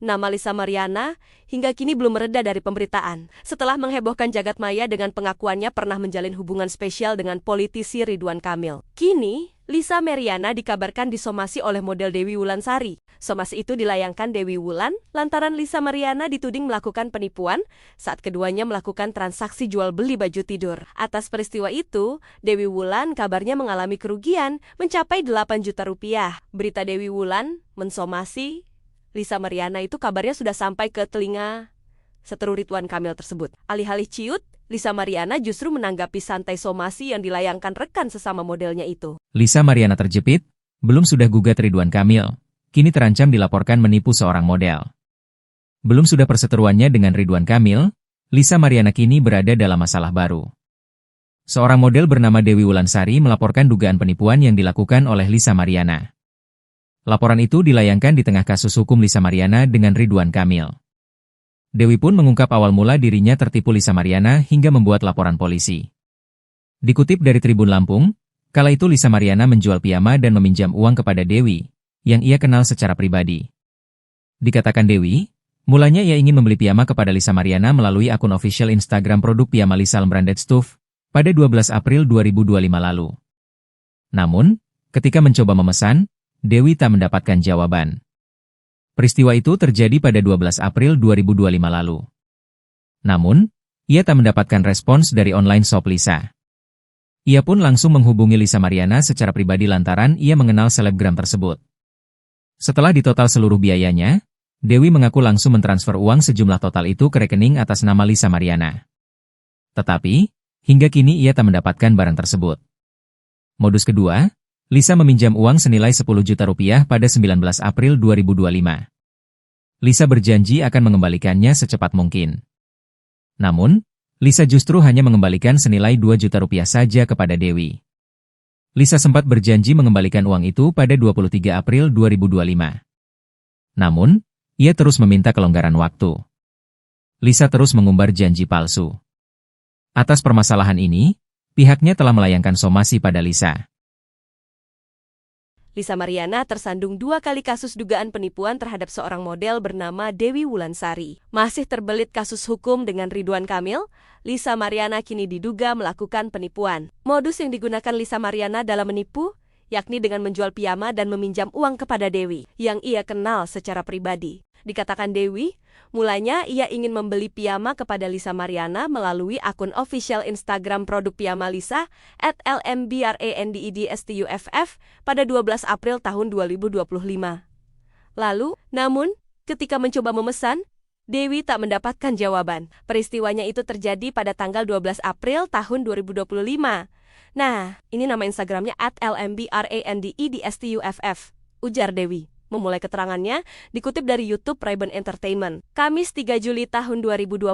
Nama Lisa Mariana hingga kini belum mereda dari pemberitaan. Setelah menghebohkan jagat maya dengan pengakuannya pernah menjalin hubungan spesial dengan politisi Ridwan Kamil. Kini, Lisa Mariana dikabarkan disomasi oleh model Dewi Wulansari. Somasi itu dilayangkan Dewi Wulan lantaran Lisa Mariana dituding melakukan penipuan saat keduanya melakukan transaksi jual beli baju tidur. Atas peristiwa itu, Dewi Wulan kabarnya mengalami kerugian mencapai 8 juta rupiah. Berita Dewi Wulan mensomasi Lisa Mariana itu kabarnya sudah sampai ke telinga seteru Ridwan Kamil tersebut. Alih-alih ciut, Lisa Mariana justru menanggapi santai somasi yang dilayangkan rekan sesama modelnya itu. Lisa Mariana terjepit, belum sudah gugat Ridwan Kamil, kini terancam dilaporkan menipu seorang model. Belum sudah perseteruannya dengan Ridwan Kamil, Lisa Mariana kini berada dalam masalah baru. Seorang model bernama Dewi Wulansari melaporkan dugaan penipuan yang dilakukan oleh Lisa Mariana. Laporan itu dilayangkan di tengah kasus hukum Lisa Mariana dengan Ridwan Kamil. Dewi pun mengungkap awal mula dirinya tertipu Lisa Mariana hingga membuat laporan polisi. Dikutip dari Tribun Lampung, kala itu Lisa Mariana menjual piyama dan meminjam uang kepada Dewi, yang ia kenal secara pribadi. Dikatakan Dewi, mulanya ia ingin membeli piyama kepada Lisa Mariana melalui akun official Instagram produk piyama Lisa Branded Stuff pada 12 April 2025 lalu. Namun, ketika mencoba memesan, Dewi tak mendapatkan jawaban. Peristiwa itu terjadi pada 12 April 2025 lalu. Namun, ia tak mendapatkan respons dari online shop Lisa. Ia pun langsung menghubungi Lisa Mariana secara pribadi lantaran ia mengenal selebgram tersebut. Setelah ditotal seluruh biayanya, Dewi mengaku langsung mentransfer uang sejumlah total itu ke rekening atas nama Lisa Mariana. Tetapi, hingga kini ia tak mendapatkan barang tersebut. Modus kedua, Lisa meminjam uang senilai 10 juta rupiah pada 19 April 2025. Lisa berjanji akan mengembalikannya secepat mungkin. Namun, Lisa justru hanya mengembalikan senilai 2 juta rupiah saja kepada Dewi. Lisa sempat berjanji mengembalikan uang itu pada 23 April 2025. Namun, ia terus meminta kelonggaran waktu. Lisa terus mengumbar janji palsu. Atas permasalahan ini, pihaknya telah melayangkan somasi pada Lisa. Lisa Mariana tersandung 2 kali kasus dugaan penipuan terhadap seorang model bernama Dewi Wulansari. Masih terbelit kasus hukum dengan Ridwan Kamil, Lisa Mariana kini diduga melakukan penipuan. Modus yang digunakan Lisa Mariana dalam menipu, yakni dengan menjual piyama dan meminjam uang kepada Dewi, yang ia kenal secara pribadi. Dikatakan Dewi, mulanya ia ingin membeli piyama kepada Lisa Mariana melalui akun official Instagram produk piyama Lisa @lmbrandedstuff pada 12 April tahun 2025. Lalu, namun, ketika mencoba memesan, Dewi tak mendapatkan jawaban. Peristiwanya itu terjadi pada tanggal 12 April tahun 2025. Nah, ini nama Instagramnya @lmbrandedstuff, ujar Dewi. Memulai keterangannya, dikutip dari YouTube Ray-Ban Entertainment, Kamis 3 Juli tahun 2025.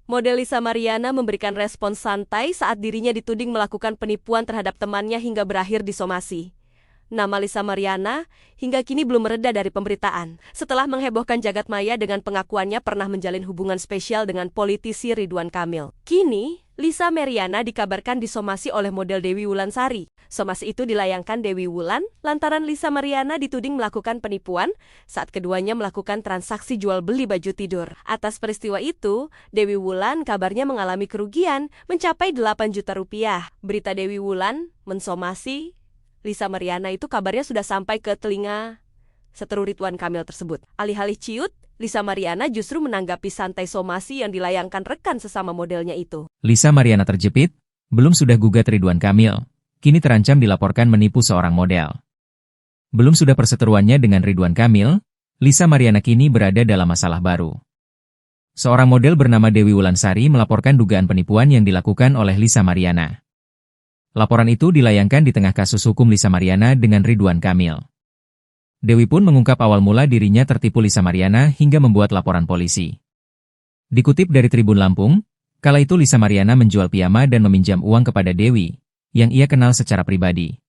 Model Lisa Mariana memberikan respons santai saat dirinya dituding melakukan penipuan terhadap temannya hingga berakhir disomasi. Nama Lisa Mariana hingga kini belum mereda dari pemberitaan. Setelah menghebohkan jagat maya dengan pengakuannya pernah menjalin hubungan spesial dengan politisi Ridwan Kamil. Kini, Lisa Mariana dikabarkan disomasi oleh model Dewi Wulansari. Somasi itu dilayangkan Dewi Wulan lantaran Lisa Mariana dituding melakukan penipuan saat keduanya melakukan transaksi jual beli baju tidur. Atas peristiwa itu, Dewi Wulan kabarnya mengalami kerugian mencapai 8 juta rupiah. Berita Dewi Wulan mensomasi Lisa Mariana itu kabarnya sudah sampai ke telinga seteru Ridwan Kamil tersebut. Alih-alih ciut, Lisa Mariana justru menanggapi santai somasi yang dilayangkan rekan sesama modelnya itu. Lisa Mariana terjepit, belum sudah gugat Ridwan Kamil, kini terancam dilaporkan menipu seorang model. Belum sudah perseteruannya dengan Ridwan Kamil, Lisa Mariana kini berada dalam masalah baru. Seorang model bernama Dewi Wulansari melaporkan dugaan penipuan yang dilakukan oleh Lisa Mariana. Laporan itu dilayangkan di tengah kasus hukum Lisa Mariana dengan Ridwan Kamil. Dewi pun mengungkap awal mula dirinya tertipu Lisa Mariana hingga membuat laporan polisi. Dikutip dari Tribun Lampung, kala itu Lisa Mariana menjual piyama dan meminjam uang kepada Dewi, yang ia kenal secara pribadi.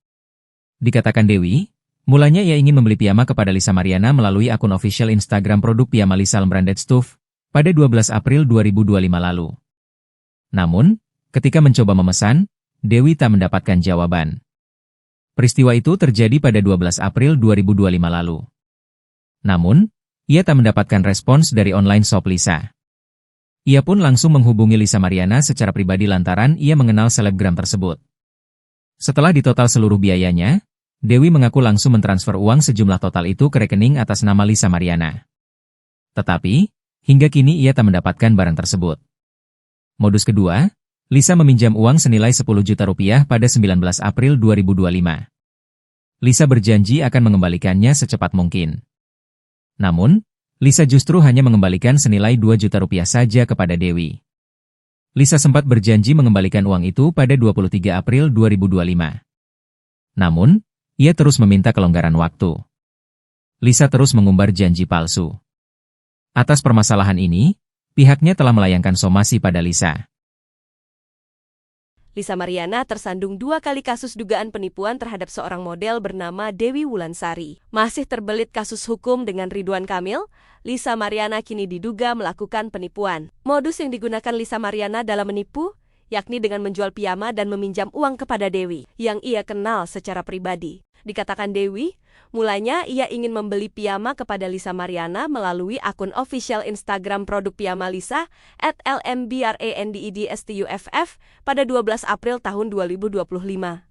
Dikatakan Dewi, mulanya ia ingin membeli piyama kepada Lisa Mariana melalui akun official Instagram produk piyama Lisa Branded Stuff pada 12 April 2025 lalu. Namun, ketika mencoba memesan, Dewi tak mendapatkan jawaban. Peristiwa itu terjadi pada 12 April 2025 lalu. Namun, ia tak mendapatkan respons dari online shop Lisa. Ia pun langsung menghubungi Lisa Mariana secara pribadi lantaran ia mengenal selebgram tersebut. Setelah ditotal seluruh biayanya, Dewi mengaku langsung mentransfer uang sejumlah total itu ke rekening atas nama Lisa Mariana. Tetapi, hingga kini ia tak mendapatkan barang tersebut. Modus kedua, Lisa meminjam uang senilai 10 juta rupiah pada 19 April 2025. Lisa berjanji akan mengembalikannya secepat mungkin. Namun, Lisa justru hanya mengembalikan senilai 2 juta rupiah saja kepada Dewi. Lisa sempat berjanji mengembalikan uang itu pada 23 April 2025. Namun, ia terus meminta kelonggaran waktu. Lisa terus mengumbar janji palsu. Atas permasalahan ini, pihaknya telah melayangkan somasi pada Lisa. Lisa Mariana tersandung 2 kali kasus dugaan penipuan terhadap seorang model bernama Dewi Wulansari. Masih terbelit kasus hukum dengan Ridwan Kamil, Lisa Mariana kini diduga melakukan penipuan. Modus yang digunakan Lisa Mariana dalam menipu, yakni dengan menjual piyama dan meminjam uang kepada Dewi, yang ia kenal secara pribadi. Dikatakan Dewi, mulanya ia ingin membeli piyama kepada Lisa Mariana melalui akun official Instagram produk piyama Lisa @lmbrandedstuff pada 12 April tahun 2025.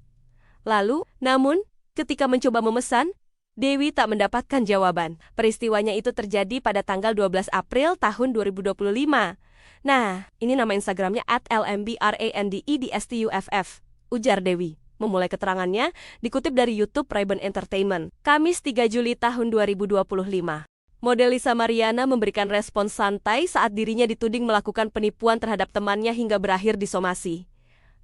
Lalu, namun, ketika mencoba memesan, Dewi tak mendapatkan jawaban. Peristiwanya itu terjadi pada tanggal 12 April tahun 2025. Nah, ini nama Instagramnya @lmbrandedstuff, ujar Dewi. Memulai keterangannya, dikutip dari YouTube Ray-Ban Entertainment, Kamis 3 Juli tahun 2025. Model Lisa Mariana memberikan respons santai saat dirinya dituding melakukan penipuan terhadap temannya hingga berakhir disomasi.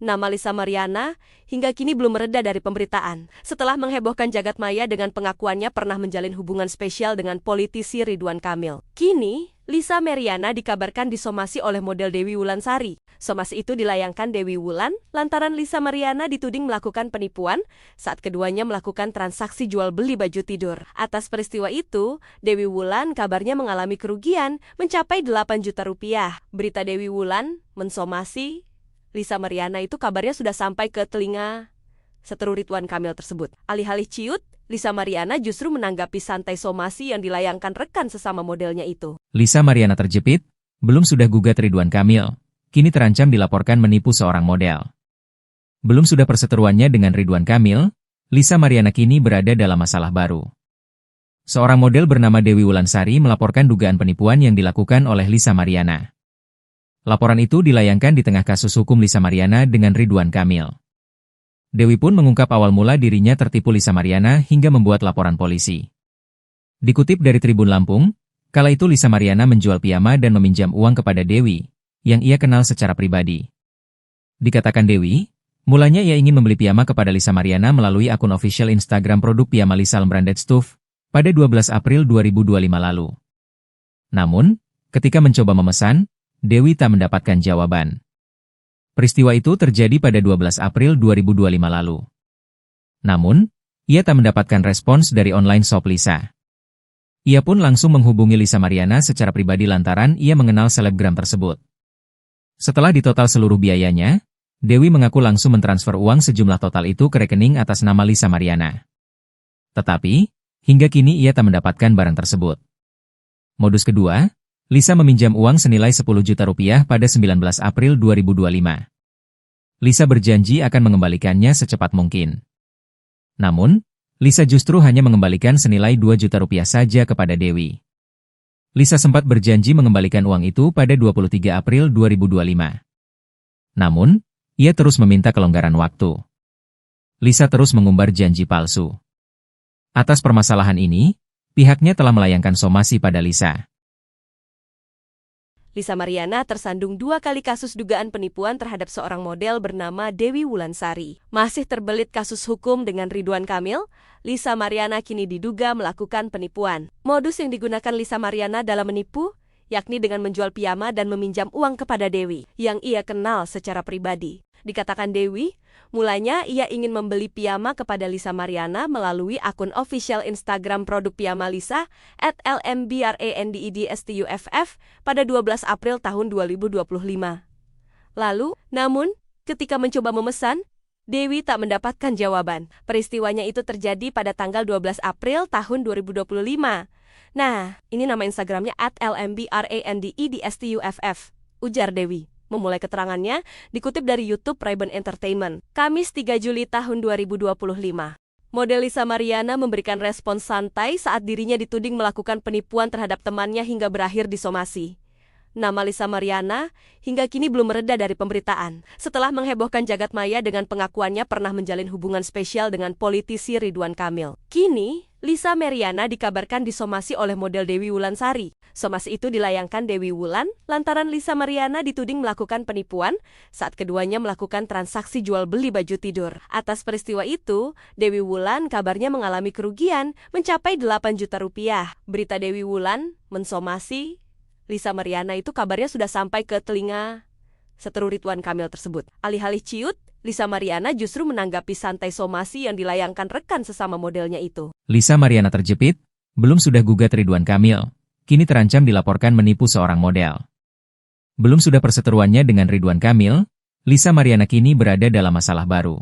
Nama Lisa Mariana hingga kini belum mereda dari pemberitaan, setelah menghebohkan jagat maya dengan pengakuannya pernah menjalin hubungan spesial dengan politisi Ridwan Kamil. Kini, Lisa Mariana dikabarkan disomasi oleh model Dewi Wulansari. Somasi itu dilayangkan Dewi Wulan lantaran Lisa Mariana dituding melakukan penipuan saat keduanya melakukan transaksi jual beli baju tidur. Atas peristiwa itu, Dewi Wulan kabarnya mengalami kerugian mencapai 8 juta rupiah. Berita Dewi Wulan mensomasi Lisa Mariana itu kabarnya sudah sampai ke telinga seteru Ridwan Kamil tersebut. Alih-alih ciut, Lisa Mariana justru menanggapi santai somasi yang dilayangkan rekan sesama modelnya itu. Lisa Mariana terjepit, belum sudah gugat Ridwan Kamil, kini terancam dilaporkan menipu seorang model. Belum sudah perseteruannya dengan Ridwan Kamil, Lisa Mariana kini berada dalam masalah baru. Seorang model bernama Dewi Wulansari melaporkan dugaan penipuan yang dilakukan oleh Lisa Mariana. Laporan itu dilayangkan di tengah kasus hukum Lisa Mariana dengan Ridwan Kamil. Dewi pun mengungkap awal mula dirinya tertipu Lisa Mariana hingga membuat laporan polisi. Dikutip dari Tribun Lampung, kala itu Lisa Mariana menjual piyama dan meminjam uang kepada Dewi, yang ia kenal secara pribadi. Dikatakan Dewi, mulanya ia ingin membeli piyama kepada Lisa Mariana melalui akun official Instagram produk piyama Lisa Branded Stuff pada 12 April 2025 lalu. Namun, ketika mencoba memesan, Dewi tak mendapatkan jawaban. Peristiwa itu terjadi pada 12 April 2025 lalu. Namun, ia tak mendapatkan respons dari online shop Lisa. Ia pun langsung menghubungi Lisa Mariana secara pribadi lantaran ia mengenal selebgram tersebut. Setelah ditotal seluruh biayanya, Dewi mengaku langsung mentransfer uang sejumlah total itu ke rekening atas nama Lisa Mariana. Tetapi, hingga kini ia tak mendapatkan barang tersebut. Modus kedua, Lisa meminjam uang senilai 10 juta rupiah pada 19 April 2025. Lisa berjanji akan mengembalikannya secepat mungkin. Namun, Lisa justru hanya mengembalikan senilai 2 juta rupiah saja kepada Dewi. Lisa sempat berjanji mengembalikan uang itu pada 23 April 2025. Namun, ia terus meminta kelonggaran waktu. Lisa terus mengumbar janji palsu. Atas permasalahan ini, pihaknya telah melayangkan somasi pada Lisa. Lisa Mariana tersandung 2 kali kasus dugaan penipuan terhadap seorang model bernama Dewi Wulansari. Masih terbelit kasus hukum dengan Ridwan Kamil, Lisa Mariana kini diduga melakukan penipuan. Modus yang digunakan Lisa Mariana dalam menipu, yakni dengan menjual piyama dan meminjam uang kepada Dewi, yang ia kenal secara pribadi. Dikatakan Dewi, mulanya ia ingin membeli piyama kepada Lisa Mariana melalui akun official Instagram produk piyama Lisa @lmbrandedstuff pada 12 April tahun 2025. Lalu, namun, ketika mencoba memesan, Dewi tak mendapatkan jawaban. Peristiwanya itu terjadi pada tanggal 12 April tahun 2025. Nah, ini nama Instagramnya @lmbrandedstuff, ujar Dewi. Memulai keterangannya, dikutip dari YouTube Ray-Ban Entertainment, Kamis 3 Juli tahun 2025. Model Lisa Mariana memberikan respons santai saat dirinya dituding melakukan penipuan terhadap temannya hingga berakhir disomasi. Nama Lisa Mariana hingga kini belum mereda dari pemberitaan, setelah menghebohkan jagat maya dengan pengakuannya pernah menjalin hubungan spesial dengan politisi Ridwan Kamil. Kini, Lisa Mariana dikabarkan disomasi oleh model Dewi Wulansari. Somasi itu dilayangkan Dewi Wulan lantaran Lisa Mariana dituding melakukan penipuan saat keduanya melakukan transaksi jual beli baju tidur. Atas peristiwa itu, Dewi Wulan kabarnya mengalami kerugian mencapai 8 juta rupiah. Berita Dewi Wulan mensomasi Lisa Mariana itu kabarnya sudah sampai ke telinga, seteru Ridwan Kamil tersebut. Alih-alih ciut, Lisa Mariana justru menanggapi santai somasi yang dilayangkan rekan sesama modelnya itu. Lisa Mariana terjepit, belum sudah gugat Ridwan Kamil, kini terancam dilaporkan menipu seorang model. Belum sudah perseteruannya dengan Ridwan Kamil, Lisa Mariana kini berada dalam masalah baru.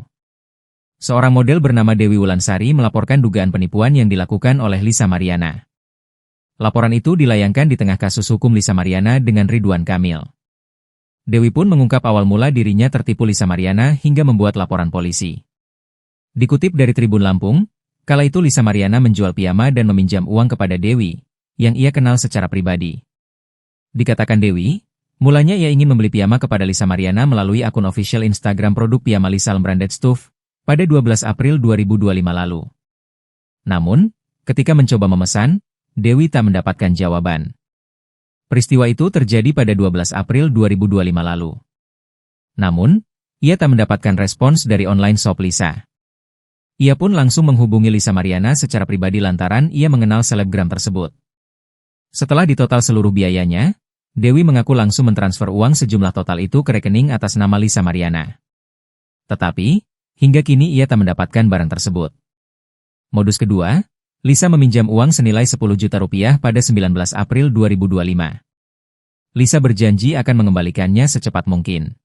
Seorang model bernama Dewi Wulansari melaporkan dugaan penipuan yang dilakukan oleh Lisa Mariana. Laporan itu dilayangkan di tengah kasus hukum Lisa Mariana dengan Ridwan Kamil. Dewi pun mengungkap awal mula dirinya tertipu Lisa Mariana hingga membuat laporan polisi. Dikutip dari Tribun Lampung, kala itu Lisa Mariana menjual piyama dan meminjam uang kepada Dewi, yang ia kenal secara pribadi. Dikatakan Dewi, mulanya ia ingin membeli piyama kepada Lisa Mariana melalui akun official Instagram produk piyama Lisa Branded Stuff pada 12 April 2025 lalu. Namun, ketika mencoba memesan, Dewi tak mendapatkan jawaban. Peristiwa itu terjadi pada 12 April 2025 lalu. Namun, ia tak mendapatkan respons dari online shop Lisa. Ia pun langsung menghubungi Lisa Mariana secara pribadi lantaran ia mengenal selebgram tersebut. Setelah ditotal seluruh biayanya, Dewi mengaku langsung mentransfer uang sejumlah total itu ke rekening atas nama Lisa Mariana. Tetapi, hingga kini ia tak mendapatkan barang tersebut. Modus kedua, Lisa meminjam uang senilai 10 juta rupiah pada 19 April 2025. Lisa berjanji akan mengembalikannya secepat mungkin.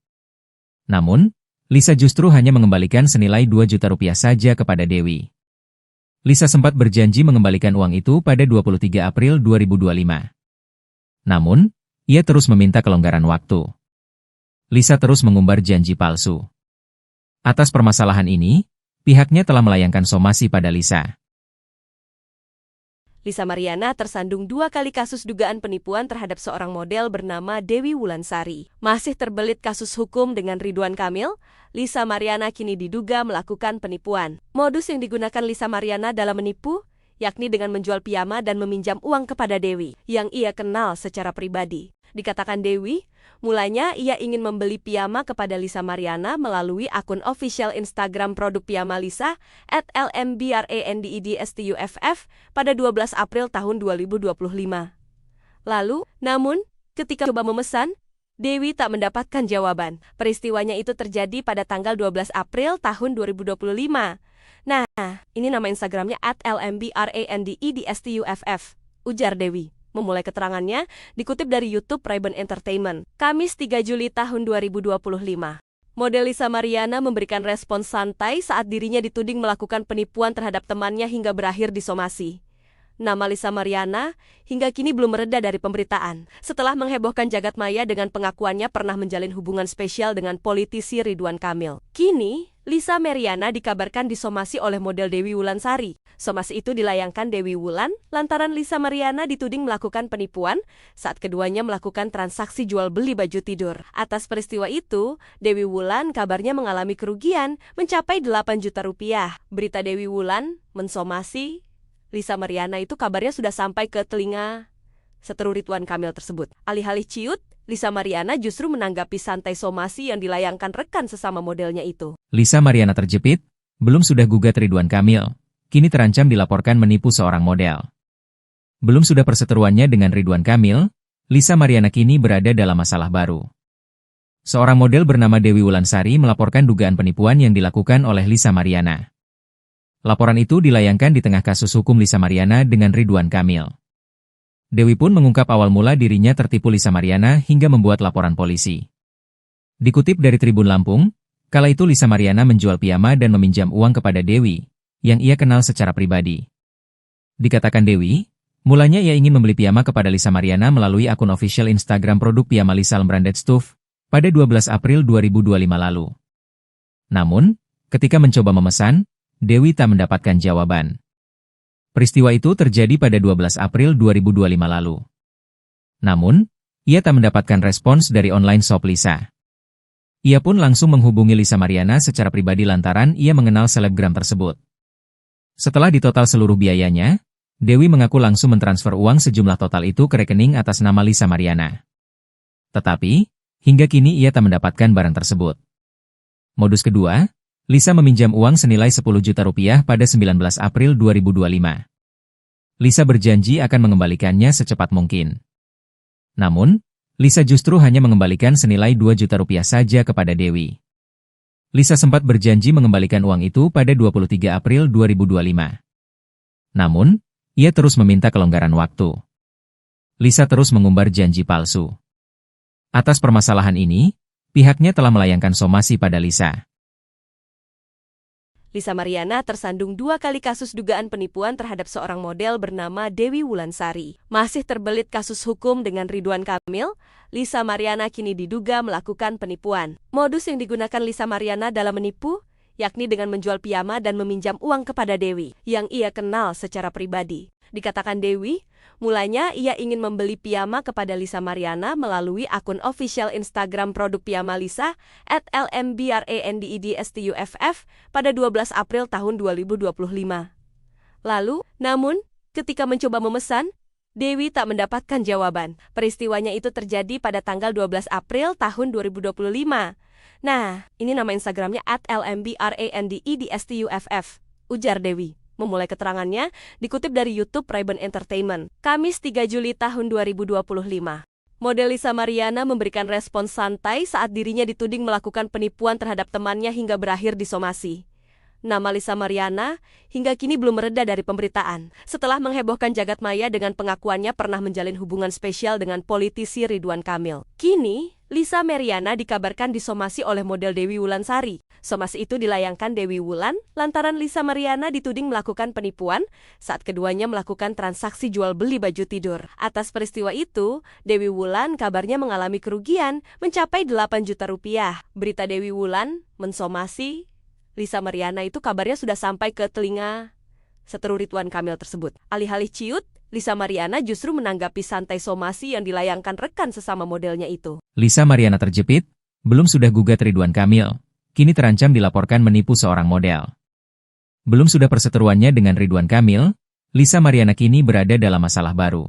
Namun, Lisa justru hanya mengembalikan senilai 2 juta rupiah saja kepada Dewi. Lisa sempat berjanji mengembalikan uang itu pada 23 April 2025. Namun, ia terus meminta kelonggaran waktu. Lisa terus mengumbar janji palsu. Atas permasalahan ini, pihaknya telah melayangkan somasi pada Lisa. Lisa Mariana tersandung 2 kali kasus dugaan penipuan terhadap seorang model bernama Dewi Wulansari. Masih terbelit kasus hukum dengan Ridwan Kamil, Lisa Mariana kini diduga melakukan penipuan. Modus yang digunakan Lisa Mariana dalam menipu, yakni dengan menjual piyama dan meminjam uang kepada Dewi, yang ia kenal secara pribadi. Dikatakan Dewi, mulanya ia ingin membeli piyama kepada Lisa Mariana melalui akun official Instagram produk piyama Lisa @lmbrandedstuff pada 12 April tahun 2025. Lalu, namun, ketika coba memesan, Dewi tak mendapatkan jawaban. Peristiwanya itu terjadi pada tanggal 12 April tahun 2025. Nah, ini nama Instagramnya @lmbrandedstuff, ujar Dewi. Memulai keterangannya, dikutip dari YouTube Ray-Ban Entertainment, Kamis 3 Juli tahun 2025. Model Lisa Mariana memberikan respons santai saat dirinya dituding melakukan penipuan terhadap temannya hingga berakhir disomasi. Nama Lisa Mariana hingga kini belum mereda dari pemberitaan. Setelah menghebohkan jagat maya dengan pengakuannya pernah menjalin hubungan spesial dengan politisi Ridwan Kamil. Kini, Lisa Mariana dikabarkan disomasi oleh model Dewi Wulansari. Somasi itu dilayangkan Dewi Wulan lantaran Lisa Mariana dituding melakukan penipuan saat keduanya melakukan transaksi jual beli baju tidur. Atas peristiwa itu, Dewi Wulan kabarnya mengalami kerugian mencapai 8 juta rupiah. Berita Dewi Wulan mensomasi Lisa Mariana itu kabarnya sudah sampai ke telinga, seteru Ridwan Kamil tersebut. Alih-alih ciut, Lisa Mariana justru menanggapi santai somasi yang dilayangkan rekan sesama modelnya itu. Lisa Mariana terjepit, belum sudah gugat Ridwan Kamil, kini terancam dilaporkan menipu seorang model. Belum sudah perseteruannya dengan Ridwan Kamil, Lisa Mariana kini berada dalam masalah baru. Seorang model bernama Dewi Wulansari melaporkan dugaan penipuan yang dilakukan oleh Lisa Mariana. Laporan itu dilayangkan di tengah kasus hukum Lisa Mariana dengan Ridwan Kamil. Dewi pun mengungkap awal mula dirinya tertipu Lisa Mariana hingga membuat laporan polisi. Dikutip dari Tribun Lampung, kala itu Lisa Mariana menjual piyama dan meminjam uang kepada Dewi, yang ia kenal secara pribadi. Dikatakan Dewi, mulanya ia ingin membeli piyama kepada Lisa Mariana melalui akun official Instagram produk piyama Lisa Branded Stuff pada 12 April 2025 lalu. Namun, ketika mencoba memesan, Dewi tak mendapatkan jawaban. Peristiwa itu terjadi pada 12 April 2025 lalu. Namun, ia tak mendapatkan respons dari online shop Lisa. Ia pun langsung menghubungi Lisa Mariana secara pribadi lantaran ia mengenal selebgram tersebut. Setelah ditotal seluruh biayanya, Dewi mengaku langsung mentransfer uang sejumlah total itu ke rekening atas nama Lisa Mariana. Tetapi, hingga kini ia tak mendapatkan barang tersebut. Modus kedua, Lisa meminjam uang senilai 10 juta rupiah pada 19 April 2025. Lisa berjanji akan mengembalikannya secepat mungkin. Namun, Lisa justru hanya mengembalikan senilai 2 juta rupiah saja kepada Dewi. Lisa sempat berjanji mengembalikan uang itu pada 23 April 2025. Namun, ia terus meminta kelonggaran waktu. Lisa terus mengumbar janji palsu. Atas permasalahan ini, pihaknya telah melayangkan somasi pada Lisa. Lisa Mariana tersandung 2 kali kasus dugaan penipuan terhadap seorang model bernama Dewi Wulansari. Masih terbelit kasus hukum dengan Ridwan Kamil, Lisa Mariana kini diduga melakukan penipuan. Modus yang digunakan Lisa Mariana dalam menipu, yakni dengan menjual piyama dan meminjam uang kepada Dewi, yang ia kenal secara pribadi. Dikatakan Dewi, mulanya ia ingin membeli piyama kepada Lisa Mariana melalui akun official Instagram produk piyama Lisa @lmbrandedstuff pada 12 April tahun 2025. Lalu, namun, ketika mencoba memesan, Dewi tak mendapatkan jawaban. Peristiwanya itu terjadi pada tanggal 12 April tahun 2025. Nah, ini nama Instagramnya @lmbrandedstuff, ujar Dewi. Memulai keterangannya, dikutip dari YouTube Ray-Ban Entertainment, Kamis 3 Juli tahun 2025. Model Lisa Mariana memberikan respons santai saat dirinya dituding melakukan penipuan terhadap temannya hingga berakhir disomasi. Nama Lisa Mariana hingga kini belum mereda dari pemberitaan. Setelah menghebohkan jagat maya dengan pengakuannya pernah menjalin hubungan spesial dengan politisi Ridwan Kamil. Kini, Lisa Mariana dikabarkan disomasi oleh model Dewi Wulansari. Somasi itu dilayangkan Dewi Wulan lantaran Lisa Mariana dituding melakukan penipuan saat keduanya melakukan transaksi jual beli baju tidur. Atas peristiwa itu, Dewi Wulan kabarnya mengalami kerugian mencapai 8 juta rupiah. Berita Dewi Wulan mensomasi Lisa Mariana itu kabarnya sudah sampai ke telinga seteru Ridwan Kamil tersebut. Alih-alih ciut, Lisa Mariana justru menanggapi santai somasi yang dilayangkan rekan sesama modelnya itu. Lisa Mariana terjepit, belum sudah gugat Ridwan Kamil, kini terancam dilaporkan menipu seorang model. Belum sudah perseteruannya dengan Ridwan Kamil, Lisa Mariana kini berada dalam masalah baru.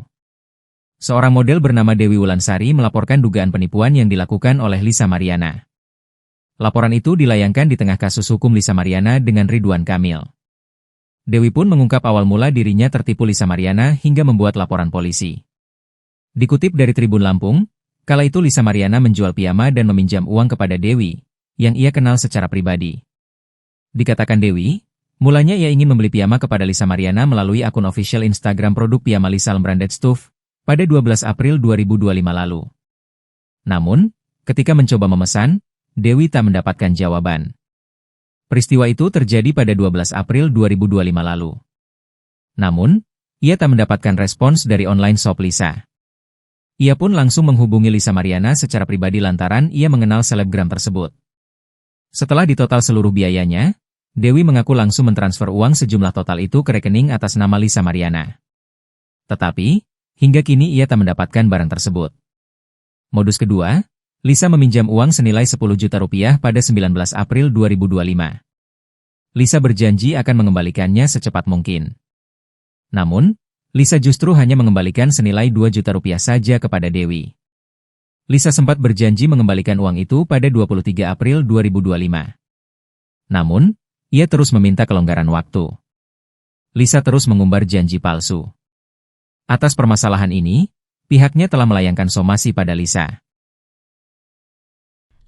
Seorang model bernama Dewi Wulansari melaporkan dugaan penipuan yang dilakukan oleh Lisa Mariana. Laporan itu dilayangkan di tengah kasus hukum Lisa Mariana dengan Ridwan Kamil. Dewi pun mengungkap awal mula dirinya tertipu Lisa Mariana hingga membuat laporan polisi. Dikutip dari Tribun Lampung, kala itu Lisa Mariana menjual piyama dan meminjam uang kepada Dewi, yang ia kenal secara pribadi. Dikatakan Dewi, mulanya ia ingin membeli piyama kepada Lisa Mariana melalui akun official Instagram produk piyama Lisa Branded Stuff pada 12 April 2025 lalu. Namun, ketika mencoba memesan, Dewi tak mendapatkan jawaban. Peristiwa itu terjadi pada 12 April 2025 lalu. Namun, ia tak mendapatkan respons dari online shop Lisa. Ia pun langsung menghubungi Lisa Mariana secara pribadi lantaran ia mengenal selebgram tersebut. Setelah ditotal seluruh biayanya, Dewi mengaku langsung mentransfer uang sejumlah total itu ke rekening atas nama Lisa Mariana. Tetapi, hingga kini ia tak mendapatkan barang tersebut. Modus kedua, Lisa meminjam uang senilai 10 juta rupiah pada 19 April 2025. Lisa berjanji akan mengembalikannya secepat mungkin. Namun, Lisa justru hanya mengembalikan senilai 2 juta rupiah saja kepada Dewi. Lisa sempat berjanji mengembalikan uang itu pada 23 April 2025. Namun, ia terus meminta kelonggaran waktu. Lisa terus mengumbar janji palsu. Atas permasalahan ini, pihaknya telah melayangkan somasi pada Lisa.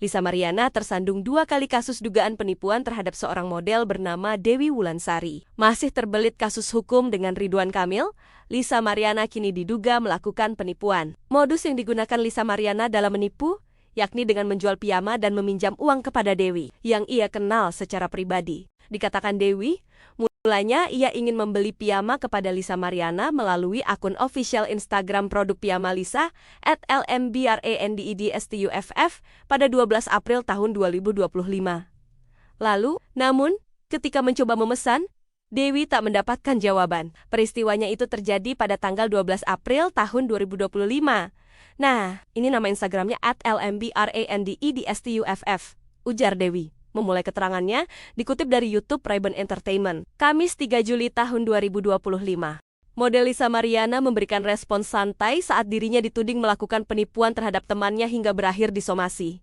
Lisa Mariana tersandung 2 kali kasus dugaan penipuan terhadap seorang model bernama Dewi Wulansari. Masih terbelit kasus hukum dengan Ridwan Kamil, Lisa Mariana kini diduga melakukan penipuan. Modus yang digunakan Lisa Mariana dalam menipu, yakni dengan menjual piyama dan meminjam uang kepada Dewi, yang ia kenal secara pribadi. Dikatakan Dewi, mulanya ia ingin membeli piyama kepada Lisa Mariana melalui akun official Instagram produk piyama Lisa @lmbrandedstuff pada 12 April tahun 2025. Lalu, namun, ketika mencoba memesan, Dewi tak mendapatkan jawaban. Peristiwanya itu terjadi pada tanggal 12 April tahun 2025. Nah, ini nama Instagramnya @lmbrandedstuff, ujar Dewi. Memulai keterangannya, dikutip dari YouTube Ray-Ban Entertainment, Kamis 3 Juli tahun 2025. Model Lisa Mariana memberikan respons santai saat dirinya dituding melakukan penipuan terhadap temannya hingga berakhir disomasi.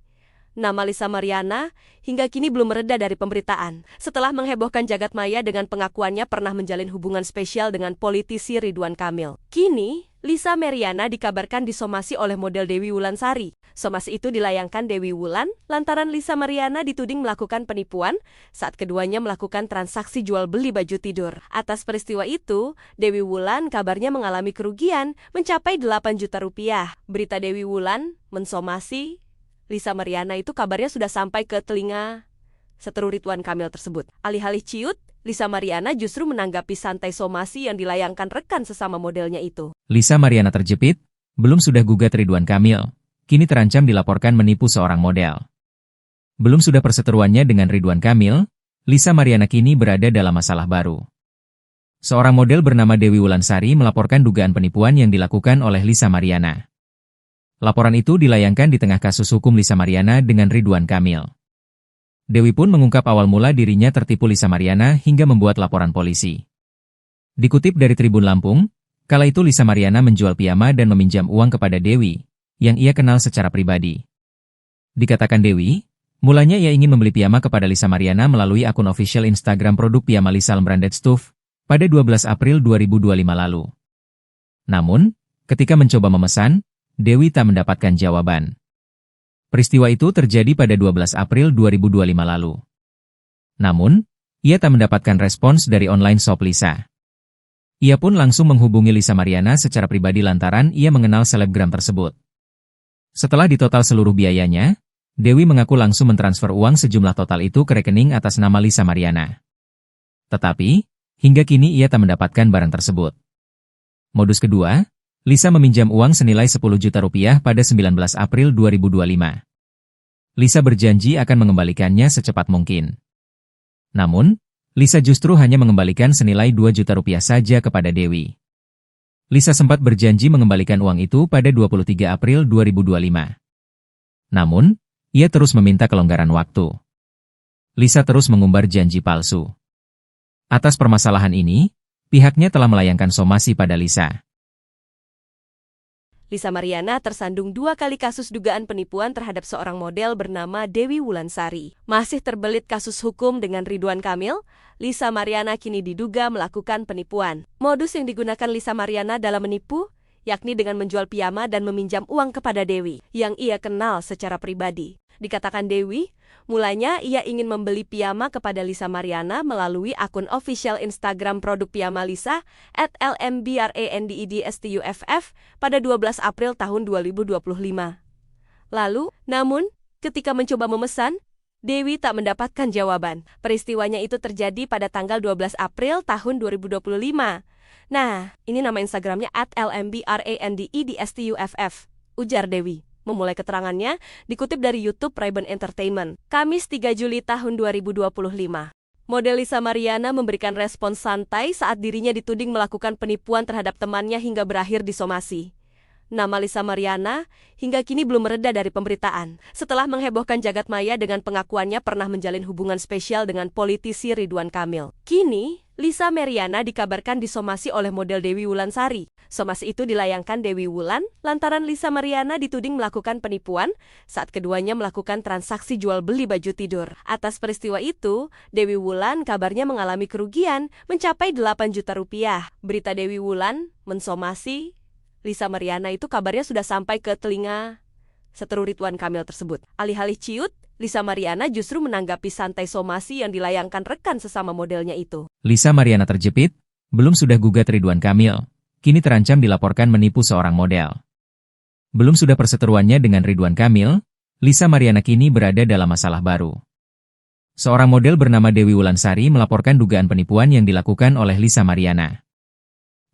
Nama Lisa Mariana hingga kini belum mereda dari pemberitaan. Setelah menghebohkan jagat maya dengan pengakuannya pernah menjalin hubungan spesial dengan politisi Ridwan Kamil. Kini, Lisa Mariana dikabarkan disomasi oleh model Dewi Wulansari. Somasi itu dilayangkan Dewi Wulan lantaran Lisa Mariana dituding melakukan penipuan saat keduanya melakukan transaksi jual beli baju tidur. Atas peristiwa itu, Dewi Wulan kabarnya mengalami kerugian mencapai 8 juta rupiah. Berita Dewi Wulan mensomasi Lisa Mariana itu kabarnya sudah sampai ke telinga seteru Ridwan Kamil tersebut. Alih-alih ciut, Lisa Mariana justru menanggapi santai somasi yang dilayangkan rekan sesama modelnya itu. Lisa Mariana terjepit, belum sudah gugat Ridwan Kamil, kini terancam dilaporkan menipu seorang model. Belum sudah perseteruannya dengan Ridwan Kamil, Lisa Mariana kini berada dalam masalah baru. Seorang model bernama Dewi Wulansari melaporkan dugaan penipuan yang dilakukan oleh Lisa Mariana. Laporan itu dilayangkan di tengah kasus hukum Lisa Mariana dengan Ridwan Kamil. Dewi pun mengungkap awal mula dirinya tertipu Lisa Mariana hingga membuat laporan polisi. Dikutip dari Tribun Lampung, kala itu Lisa Mariana menjual piyama dan meminjam uang kepada Dewi, yang ia kenal secara pribadi. Dikatakan Dewi, mulanya ia ingin membeli piyama kepada Lisa Mariana melalui akun official Instagram produk piyama Lisa Branded Stuff pada 12 April 2025 lalu. Namun, ketika mencoba memesan, Dewi tak mendapatkan jawaban. Peristiwa itu terjadi pada 12 April 2025 lalu. Namun, ia tak mendapatkan respons dari online shop Lisa. Ia pun langsung menghubungi Lisa Mariana secara pribadi lantaran ia mengenal selebgram tersebut. Setelah ditotal seluruh biayanya, Dewi mengaku langsung mentransfer uang sejumlah total itu ke rekening atas nama Lisa Mariana. Tetapi, hingga kini ia tak mendapatkan barang tersebut. Modus kedua, Lisa meminjam uang senilai 10 juta rupiah pada 19 April 2025. Lisa berjanji akan mengembalikannya secepat mungkin. Namun, Lisa justru hanya mengembalikan senilai 2 juta rupiah saja kepada Dewi. Lisa sempat berjanji mengembalikan uang itu pada 23 April 2025. Namun, ia terus meminta kelonggaran waktu. Lisa terus mengumbar janji palsu. Atas permasalahan ini, pihaknya telah melayangkan somasi pada Lisa. Lisa Mariana tersandung 2 kali kasus dugaan penipuan terhadap seorang model bernama Dewi Wulansari. Masih terbelit kasus hukum dengan Ridwan Kamil, Lisa Mariana kini diduga melakukan penipuan. Modus yang digunakan Lisa Mariana dalam menipu, yakni dengan menjual piyama dan meminjam uang kepada Dewi, yang ia kenal secara pribadi. Dikatakan Dewi, mulanya ia ingin membeli piyama kepada Lisa Mariana melalui akun official Instagram produk piyama Lisa @lmbrandedstuff pada 12 April tahun 2025. Lalu, namun, ketika mencoba memesan, Dewi tak mendapatkan jawaban. Peristiwanya itu terjadi pada tanggal 12 April tahun 2025. Nah, ini nama Instagramnya @lmbrandedstuff, ujar Dewi. Memulai keterangannya, dikutip dari YouTube Ray-Ban Entertainment, Kamis 3 Juli tahun 2025. Model Lisa Mariana memberikan respons santai saat dirinya dituding melakukan penipuan terhadap temannya hingga berakhir disomasi. Nama Lisa Mariana hingga kini belum mereda dari pemberitaan. Setelah menghebohkan jagat maya dengan pengakuannya pernah menjalin hubungan spesial dengan politisi Ridwan Kamil. Kini, Lisa Mariana dikabarkan disomasi oleh model Dewi Wulansari. Somasi itu dilayangkan Dewi Wulan lantaran Lisa Mariana dituding melakukan penipuan saat keduanya melakukan transaksi jual beli baju tidur. Atas peristiwa itu, Dewi Wulan kabarnya mengalami kerugian mencapai 8 juta rupiah. Berita Dewi Wulan mensomasi Lisa Mariana itu kabarnya sudah sampai ke telinga seteru Ridwan Kamil tersebut. Alih-alih ciut, Lisa Mariana justru menanggapi santai somasi yang dilayangkan rekan sesama modelnya itu. Lisa Mariana terjepit, belum sudah gugat Ridwan Kamil, kini terancam dilaporkan menipu seorang model. Belum sudah perseteruannya dengan Ridwan Kamil, Lisa Mariana kini berada dalam masalah baru. Seorang model bernama Dewi Wulansari melaporkan dugaan penipuan yang dilakukan oleh Lisa Mariana.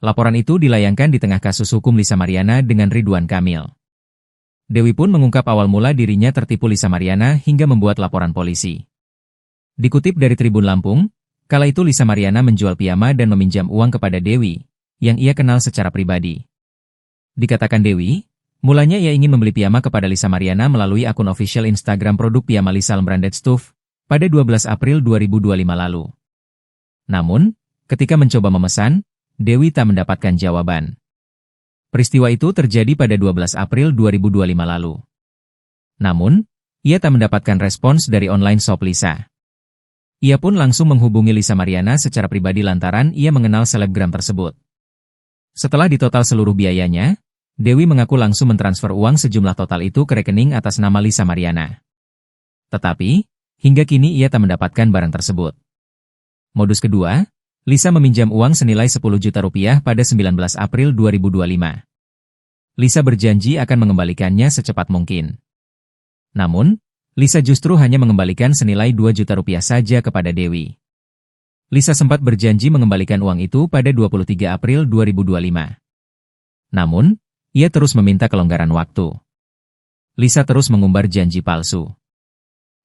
Laporan itu dilayangkan di tengah kasus hukum Lisa Mariana dengan Ridwan Kamil. Dewi pun mengungkap awal mula dirinya tertipu Lisa Mariana hingga membuat laporan polisi. Dikutip dari Tribun Lampung, kala itu Lisa Mariana menjual piyama dan meminjam uang kepada Dewi, yang ia kenal secara pribadi. Dikatakan Dewi, mulanya ia ingin membeli piyama kepada Lisa Mariana melalui akun official Instagram produk piyama Lisa Branded Stuff pada 12 April 2025 lalu. Namun, ketika mencoba memesan, Dewi tak mendapatkan jawaban. Peristiwa itu terjadi pada 12 April 2025 lalu. Namun, ia tak mendapatkan respons dari online shop Lisa. Ia pun langsung menghubungi Lisa Mariana secara pribadi lantaran ia mengenal selebgram tersebut. Setelah ditotal seluruh biayanya, Dewi mengaku langsung mentransfer uang sejumlah total itu ke rekening atas nama Lisa Mariana. Tetapi, hingga kini ia tak mendapatkan barang tersebut. Modus kedua, Lisa meminjam uang senilai 10 juta rupiah pada 19 April 2025. Lisa berjanji akan mengembalikannya secepat mungkin. Namun, Lisa justru hanya mengembalikan senilai 2 juta rupiah saja kepada Dewi. Lisa sempat berjanji mengembalikan uang itu pada 23 April 2025. Namun, ia terus meminta kelonggaran waktu. Lisa terus mengumbar janji palsu.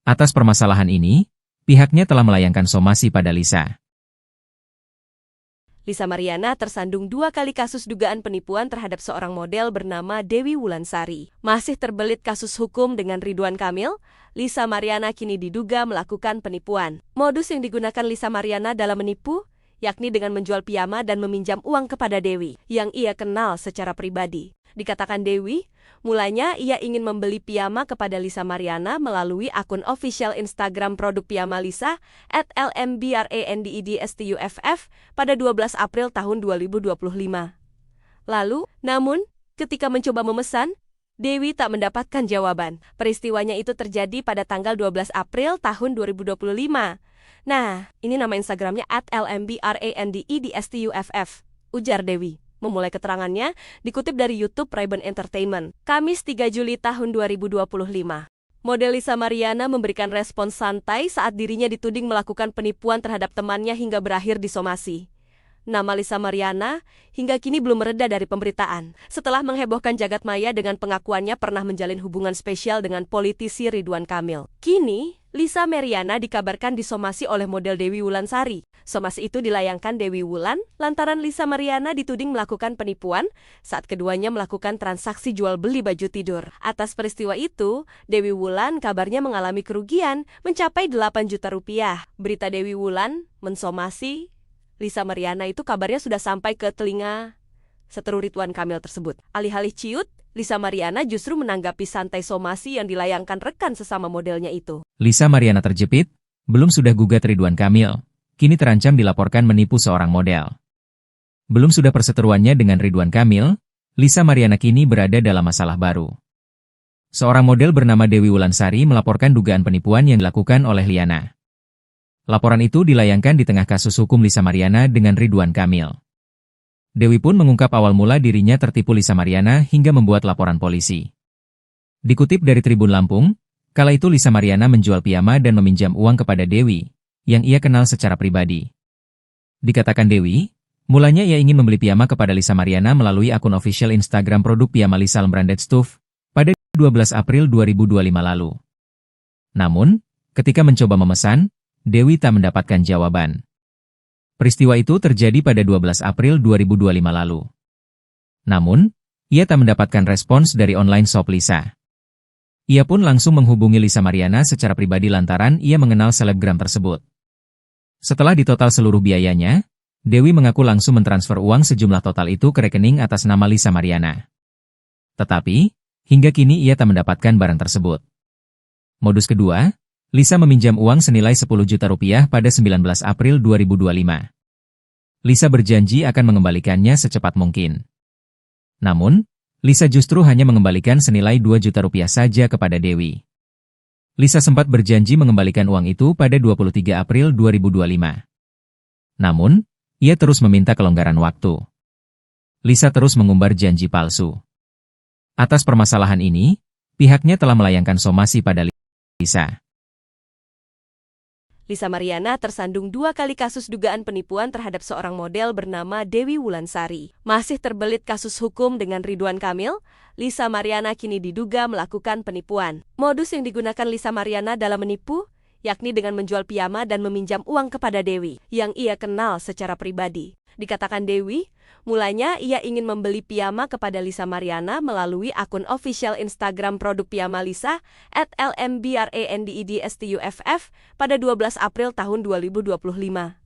Atas permasalahan ini, pihaknya telah melayangkan somasi pada Lisa. Lisa Mariana tersandung 2 kali kasus dugaan penipuan terhadap seorang model bernama Dewi Wulansari. Masih terbelit kasus hukum dengan Ridwan Kamil, Lisa Mariana kini diduga melakukan penipuan. Modus yang digunakan Lisa Mariana dalam menipu, yakni dengan menjual piyama dan meminjam uang kepada Dewi, yang ia kenal secara pribadi. Dikatakan Dewi, mulanya ia ingin membeli piyama kepada Lisa Mariana melalui akun official Instagram produk piyama Lisa @lmbrandedstuff pada 12 April tahun 2025. Lalu, namun, ketika mencoba memesan, Dewi tak mendapatkan jawaban. Peristiwanya itu terjadi pada tanggal 12 April tahun 2025. Nah, ini nama Instagramnya @lmbrandedstuff, ujar Dewi. Memulai keterangannya, dikutip dari YouTube Ray-Ban Entertainment, Kamis 3 Juli tahun 2025. Model Lisa Mariana memberikan respons santai saat dirinya dituding melakukan penipuan terhadap temannya hingga berakhir disomasi. Nama Lisa Mariana hingga kini belum mereda dari pemberitaan. Setelah menghebohkan jagat maya dengan pengakuannya pernah menjalin hubungan spesial dengan politisi Ridwan Kamil. Kini, Lisa Mariana dikabarkan disomasi oleh model Dewi Wulansari. Somasi itu dilayangkan Dewi Wulan lantaran Lisa Mariana dituding melakukan penipuan saat keduanya melakukan transaksi jual beli baju tidur. Atas peristiwa itu, Dewi Wulan kabarnya mengalami kerugian mencapai 8 juta rupiah. Berita Dewi Wulan mensomasi Lisa Mariana itu kabarnya sudah sampai ke telinga seteru Ridwan Kamil tersebut. Alih-alih ciut, Lisa Mariana justru menanggapi santai somasi yang dilayangkan rekan sesama modelnya itu. Lisa Mariana terjepit, belum sudah gugat Ridwan Kamil, kini terancam dilaporkan menipu seorang model. Belum sudah perseteruannya dengan Ridwan Kamil, Lisa Mariana kini berada dalam masalah baru. Seorang model bernama Dewi Wulansari melaporkan dugaan penipuan yang dilakukan oleh Liana. Laporan itu dilayangkan di tengah kasus hukum Lisa Mariana dengan Ridwan Kamil. Dewi pun mengungkap awal mula dirinya tertipu Lisa Mariana hingga membuat laporan polisi. Dikutip dari Tribun Lampung, kala itu Lisa Mariana menjual piyama dan meminjam uang kepada Dewi, yang ia kenal secara pribadi. Dikatakan Dewi, mulanya ia ingin membeli piyama kepada Lisa Mariana melalui akun official Instagram produk piyama Lisa Branded Stuff pada 12 April 2025 lalu. Namun, ketika mencoba memesan, Dewi tak mendapatkan jawaban. Peristiwa itu terjadi pada 12 April 2025 lalu. Namun, ia tak mendapatkan respons dari online shop Lisa. Ia pun langsung menghubungi Lisa Mariana secara pribadi lantaran ia mengenal selebgram tersebut. Setelah ditotal seluruh biayanya, Dewi mengaku langsung mentransfer uang sejumlah total itu ke rekening atas nama Lisa Mariana. Tetapi, hingga kini ia tak mendapatkan barang tersebut. Modus kedua, Lisa meminjam uang senilai 10 juta rupiah pada 19 April 2025. Lisa berjanji akan mengembalikannya secepat mungkin. Namun, Lisa justru hanya mengembalikan senilai 2 juta rupiah saja kepada Dewi. Lisa sempat berjanji mengembalikan uang itu pada 23 April 2025. Namun, ia terus meminta kelonggaran waktu. Lisa terus mengumbar janji palsu. Atas permasalahan ini, pihaknya telah melayangkan somasi pada Lisa. Lisa Mariana tersandung 2 kali kasus dugaan penipuan terhadap seorang model bernama Dewi Wulansari. Masih terbelit kasus hukum dengan Ridwan Kamil, Lisa Mariana kini diduga melakukan penipuan. Modus yang digunakan Lisa Mariana dalam menipu, yakni dengan menjual piyama dan meminjam uang kepada Dewi, yang ia kenal secara pribadi. Dikatakan Dewi, mulanya ia ingin membeli piyama kepada Lisa Mariana melalui akun official Instagram produk piyama Lisa @lmbrandedstuff pada 12 April tahun 2025.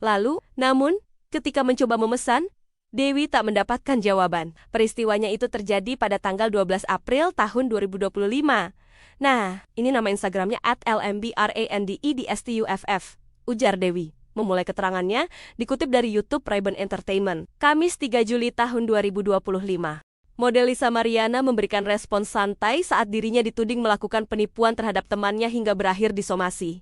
Lalu, namun, ketika mencoba memesan, Dewi tak mendapatkan jawaban. Peristiwanya itu terjadi pada tanggal 12 April tahun 2025. Nah, ini nama Instagramnya @lmbrandedstuff, ujar Dewi. memulai keterangannya dikutip dari YouTube Ray-Ban Entertainment, Kamis 3 Juli tahun 2025. Model Lisa Mariana memberikan respons santai saat dirinya dituding melakukan penipuan terhadap temannya hingga berakhir disomasi.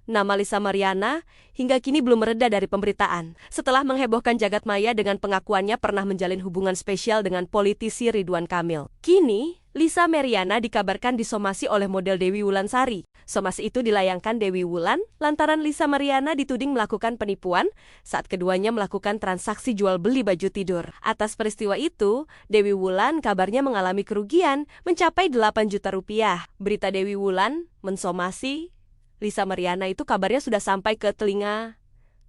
Nama Lisa Mariana hingga kini belum mereda dari pemberitaan, setelah menghebohkan jagat maya dengan pengakuannya pernah menjalin hubungan spesial dengan politisi Ridwan Kamil. Kini, Lisa Mariana dikabarkan disomasi oleh model Dewi Wulansari. Somasi itu dilayangkan Dewi Wulan lantaran Lisa Mariana dituding melakukan penipuan saat keduanya melakukan transaksi jual beli baju tidur. Atas peristiwa itu, Dewi Wulan kabarnya mengalami kerugian mencapai 8 juta rupiah. Berita Dewi Wulan mensomasi Lisa Mariana itu kabarnya sudah sampai ke telinga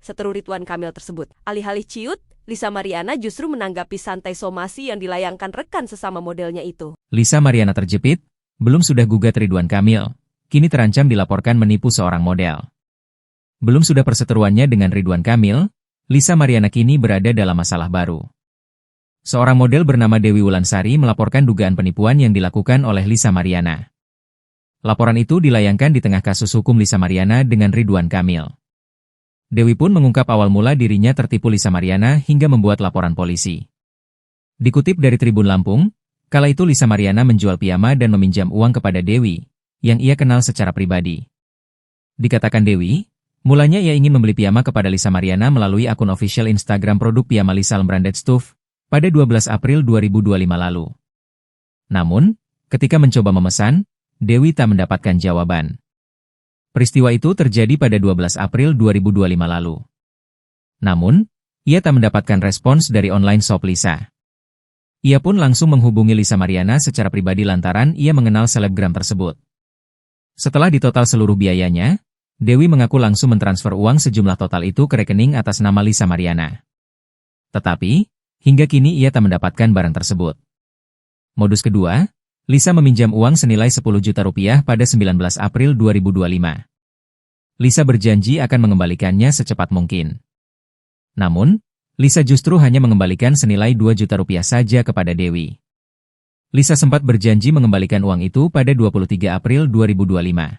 seteru Ridwan Kamil tersebut. Alih-alih ciut, Lisa Mariana justru menanggapi santai somasi yang dilayangkan rekan sesama modelnya itu. Lisa Mariana terjepit, belum sudah gugat Ridwan Kamil, kini terancam dilaporkan menipu seorang model. Belum sudah perseteruannya dengan Ridwan Kamil, Lisa Mariana kini berada dalam masalah baru. Seorang model bernama Dewi Wulansari melaporkan dugaan penipuan yang dilakukan oleh Lisa Mariana. Laporan itu dilayangkan di tengah kasus hukum Lisa Mariana dengan Ridwan Kamil. Dewi pun mengungkap awal mula dirinya tertipu Lisa Mariana hingga membuat laporan polisi. Dikutip dari Tribun Lampung, kala itu Lisa Mariana menjual piyama dan meminjam uang kepada Dewi, yang ia kenal secara pribadi. Dikatakan Dewi, mulanya ia ingin membeli piyama kepada Lisa Mariana melalui akun official Instagram produk piyama Lisa Branded Stuff pada 12 April 2025 lalu. Namun, ketika mencoba memesan, Dewi tak mendapatkan jawaban. Peristiwa itu terjadi pada 12 April 2025 lalu. Namun, ia tak mendapatkan respons dari online shop Lisa. Ia pun langsung menghubungi Lisa Mariana secara pribadi lantaran ia mengenal selebgram tersebut. Setelah ditotal seluruh biayanya, Dewi mengaku langsung mentransfer uang sejumlah total itu ke rekening atas nama Lisa Mariana. Tetapi, hingga kini ia tak mendapatkan barang tersebut. Modus kedua, Lisa meminjam uang senilai 10 juta rupiah pada 19 April 2025. Lisa berjanji akan mengembalikannya secepat mungkin. Namun, Lisa justru hanya mengembalikan senilai 2 juta rupiah saja kepada Dewi. Lisa sempat berjanji mengembalikan uang itu pada 23 April 2025.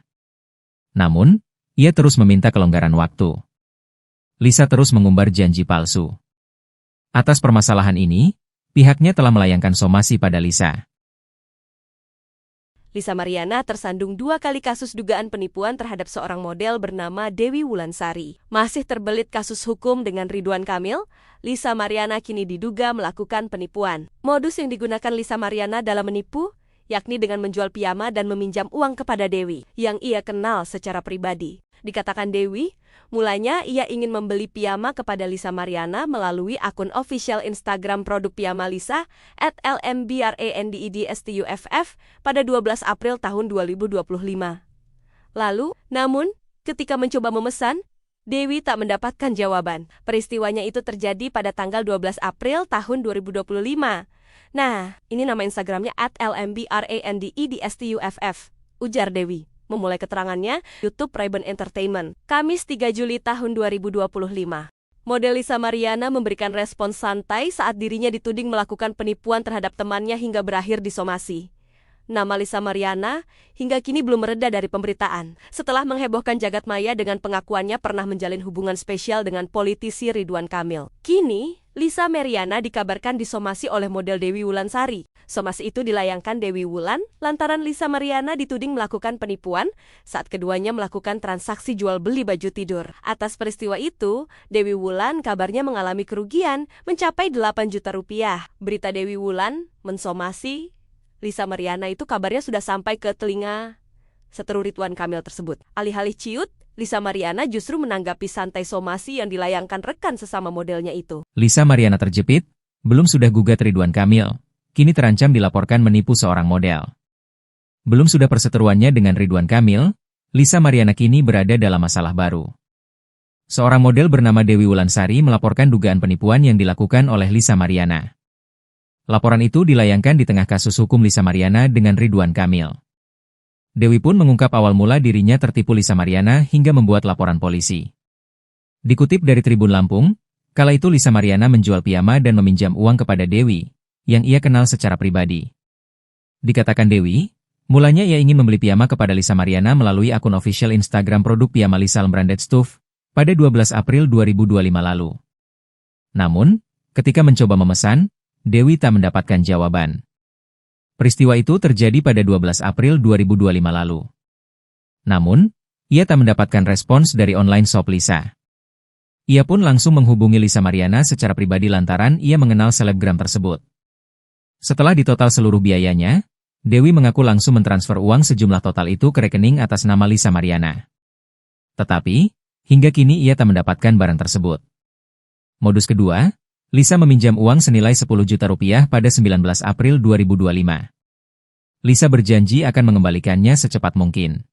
Namun, ia terus meminta kelonggaran waktu. Lisa terus mengumbar janji palsu. Atas permasalahan ini, pihaknya telah melayangkan somasi pada Lisa. Lisa Mariana tersandung 2 kali kasus dugaan penipuan terhadap seorang model bernama Dewi Wulansari. Masih terbelit kasus hukum dengan Ridwan Kamil, Lisa Mariana kini diduga melakukan penipuan. Modus yang digunakan Lisa Mariana dalam menipu, yakni dengan menjual piyama dan meminjam uang kepada Dewi, yang ia kenal secara pribadi. Dikatakan Dewi, mulanya ia ingin membeli piyama kepada Lisa Mariana melalui akun official Instagram produk piyama Lisa @lmbrandedstuff pada 12 April tahun 2025. Lalu, namun, ketika mencoba memesan, Dewi tak mendapatkan jawaban. Peristiwanya itu terjadi pada tanggal 12 April tahun 2025. Nah, ini nama Instagramnya @lmbrandedstuff, ujar Dewi. Memulai keterangannya, YouTube Ray-Ban Entertainment, Kamis 3 Juli tahun 2025. Model Lisa Mariana memberikan respons santai saat dirinya dituding melakukan penipuan terhadap temannya hingga berakhir disomasi. Nama Lisa Mariana hingga kini belum mereda dari pemberitaan, setelah menghebohkan jagat maya dengan pengakuannya pernah menjalin hubungan spesial dengan politisi Ridwan Kamil. Kini, Lisa Mariana dikabarkan disomasi oleh model Dewi Wulansari. Somasi itu dilayangkan Dewi Wulan lantaran Lisa Mariana dituding melakukan penipuan saat keduanya melakukan transaksi jual beli baju tidur. Atas peristiwa itu, Dewi Wulan kabarnya mengalami kerugian mencapai 8 juta rupiah. Berita Dewi Wulan mensomasi Lisa Mariana itu kabarnya sudah sampai ke telinga seteru Ridwan Kamil tersebut. Alih-alih ciut, Lisa Mariana justru menanggapi santai somasi yang dilayangkan rekan sesama modelnya itu. Lisa Mariana terjepit, belum sudah gugat Ridwan Kamil, kini terancam dilaporkan menipu seorang model. Belum sudah perseteruannya dengan Ridwan Kamil, Lisa Mariana kini berada dalam masalah baru. Seorang model bernama Dewi Wulansari melaporkan dugaan penipuan yang dilakukan oleh Lisa Mariana. Laporan itu dilayangkan di tengah kasus hukum Lisa Mariana dengan Ridwan Kamil. Dewi pun mengungkap awal mula dirinya tertipu Lisa Mariana hingga membuat laporan polisi. Dikutip dari Tribun Lampung, kala itu Lisa Mariana menjual piyama dan meminjam uang kepada Dewi, yang ia kenal secara pribadi. Dikatakan Dewi, mulanya ia ingin membeli piyama kepada Lisa Mariana melalui akun official Instagram produk piyama Lisa Branded Stuff pada 12 April 2025 lalu. Namun, ketika mencoba memesan, Dewi tak mendapatkan jawaban. Peristiwa itu terjadi pada 12 April 2025 lalu. Namun, ia tak mendapatkan respons dari online shop Lisa. Ia pun langsung menghubungi Lisa Mariana secara pribadi lantaran ia mengenal selebgram tersebut. Setelah ditotal seluruh biayanya, Dewi mengaku langsung mentransfer uang sejumlah total itu ke rekening atas nama Lisa Mariana. Tetapi, hingga kini ia tak mendapatkan barang tersebut. Modus kedua, Lisa meminjam uang senilai 10 juta rupiah pada 19 April 2025. Lisa berjanji akan mengembalikannya secepat mungkin.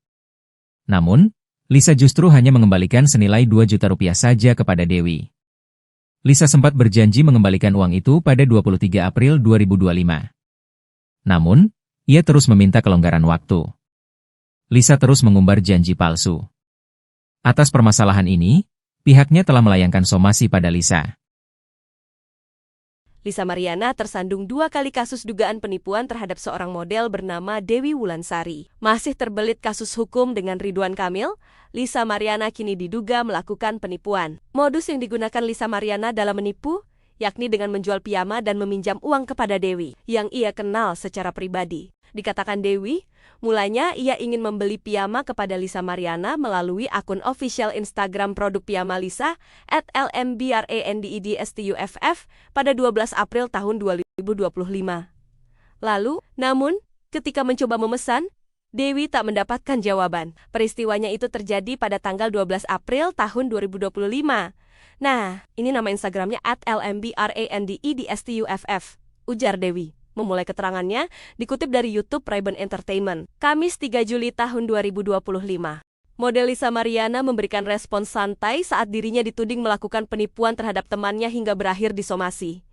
Namun, Lisa justru hanya mengembalikan senilai 2 juta rupiah saja kepada Dewi. Lisa sempat berjanji mengembalikan uang itu pada 23 April 2025. Namun, ia terus meminta kelonggaran waktu. Lisa terus mengumbar janji palsu. Atas permasalahan ini, pihaknya telah melayangkan somasi pada Lisa. Lisa Mariana tersandung 2 kali kasus dugaan penipuan terhadap seorang model bernama Dewi Wulansari. Masih terbelit kasus hukum dengan Ridwan Kamil, Lisa Mariana kini diduga melakukan penipuan. Modus yang digunakan Lisa Mariana dalam menipu, yakni dengan menjual piyama dan meminjam uang kepada Dewi, yang ia kenal secara pribadi. Dikatakan Dewi, mulanya ia ingin membeli piyama kepada Lisa Mariana melalui akun official Instagram produk piyama Lisa @lmbrandedstuff pada 12 April tahun 2025. Lalu, namun, ketika mencoba memesan, Dewi tak mendapatkan jawaban. Peristiwanya itu terjadi pada tanggal 12 April tahun 2025. Nah, ini nama Instagramnya @lmbrandedstuff, ujar Dewi. Memulai keterangannya, dikutip dari YouTube Ray-Ban Entertainment, Kamis 3 Juli tahun 2025. Model Lisa Mariana memberikan respons santai saat dirinya dituding melakukan penipuan terhadap temannya hingga berakhir disomasi.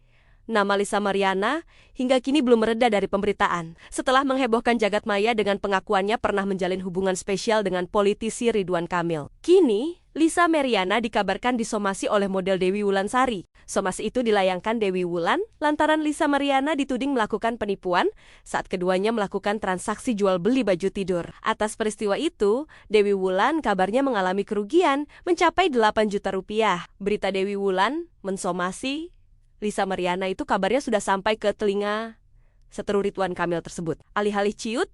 Nama Lisa Mariana hingga kini belum mereda dari pemberitaan. Setelah menghebohkan jagat maya dengan pengakuannya pernah menjalin hubungan spesial dengan politisi Ridwan Kamil. Kini, Lisa Mariana dikabarkan disomasi oleh model Dewi Wulansari. Somasi itu dilayangkan Dewi Wulan lantaran Lisa Mariana dituding melakukan penipuan saat keduanya melakukan transaksi jual beli baju tidur. Atas peristiwa itu, Dewi Wulan kabarnya mengalami kerugian mencapai 8 juta rupiah. Berita Dewi Wulan mensomasi Lisa Mariana itu kabarnya sudah sampai ke telinga seteru Ridwan Kamil tersebut. Alih-alih ciut,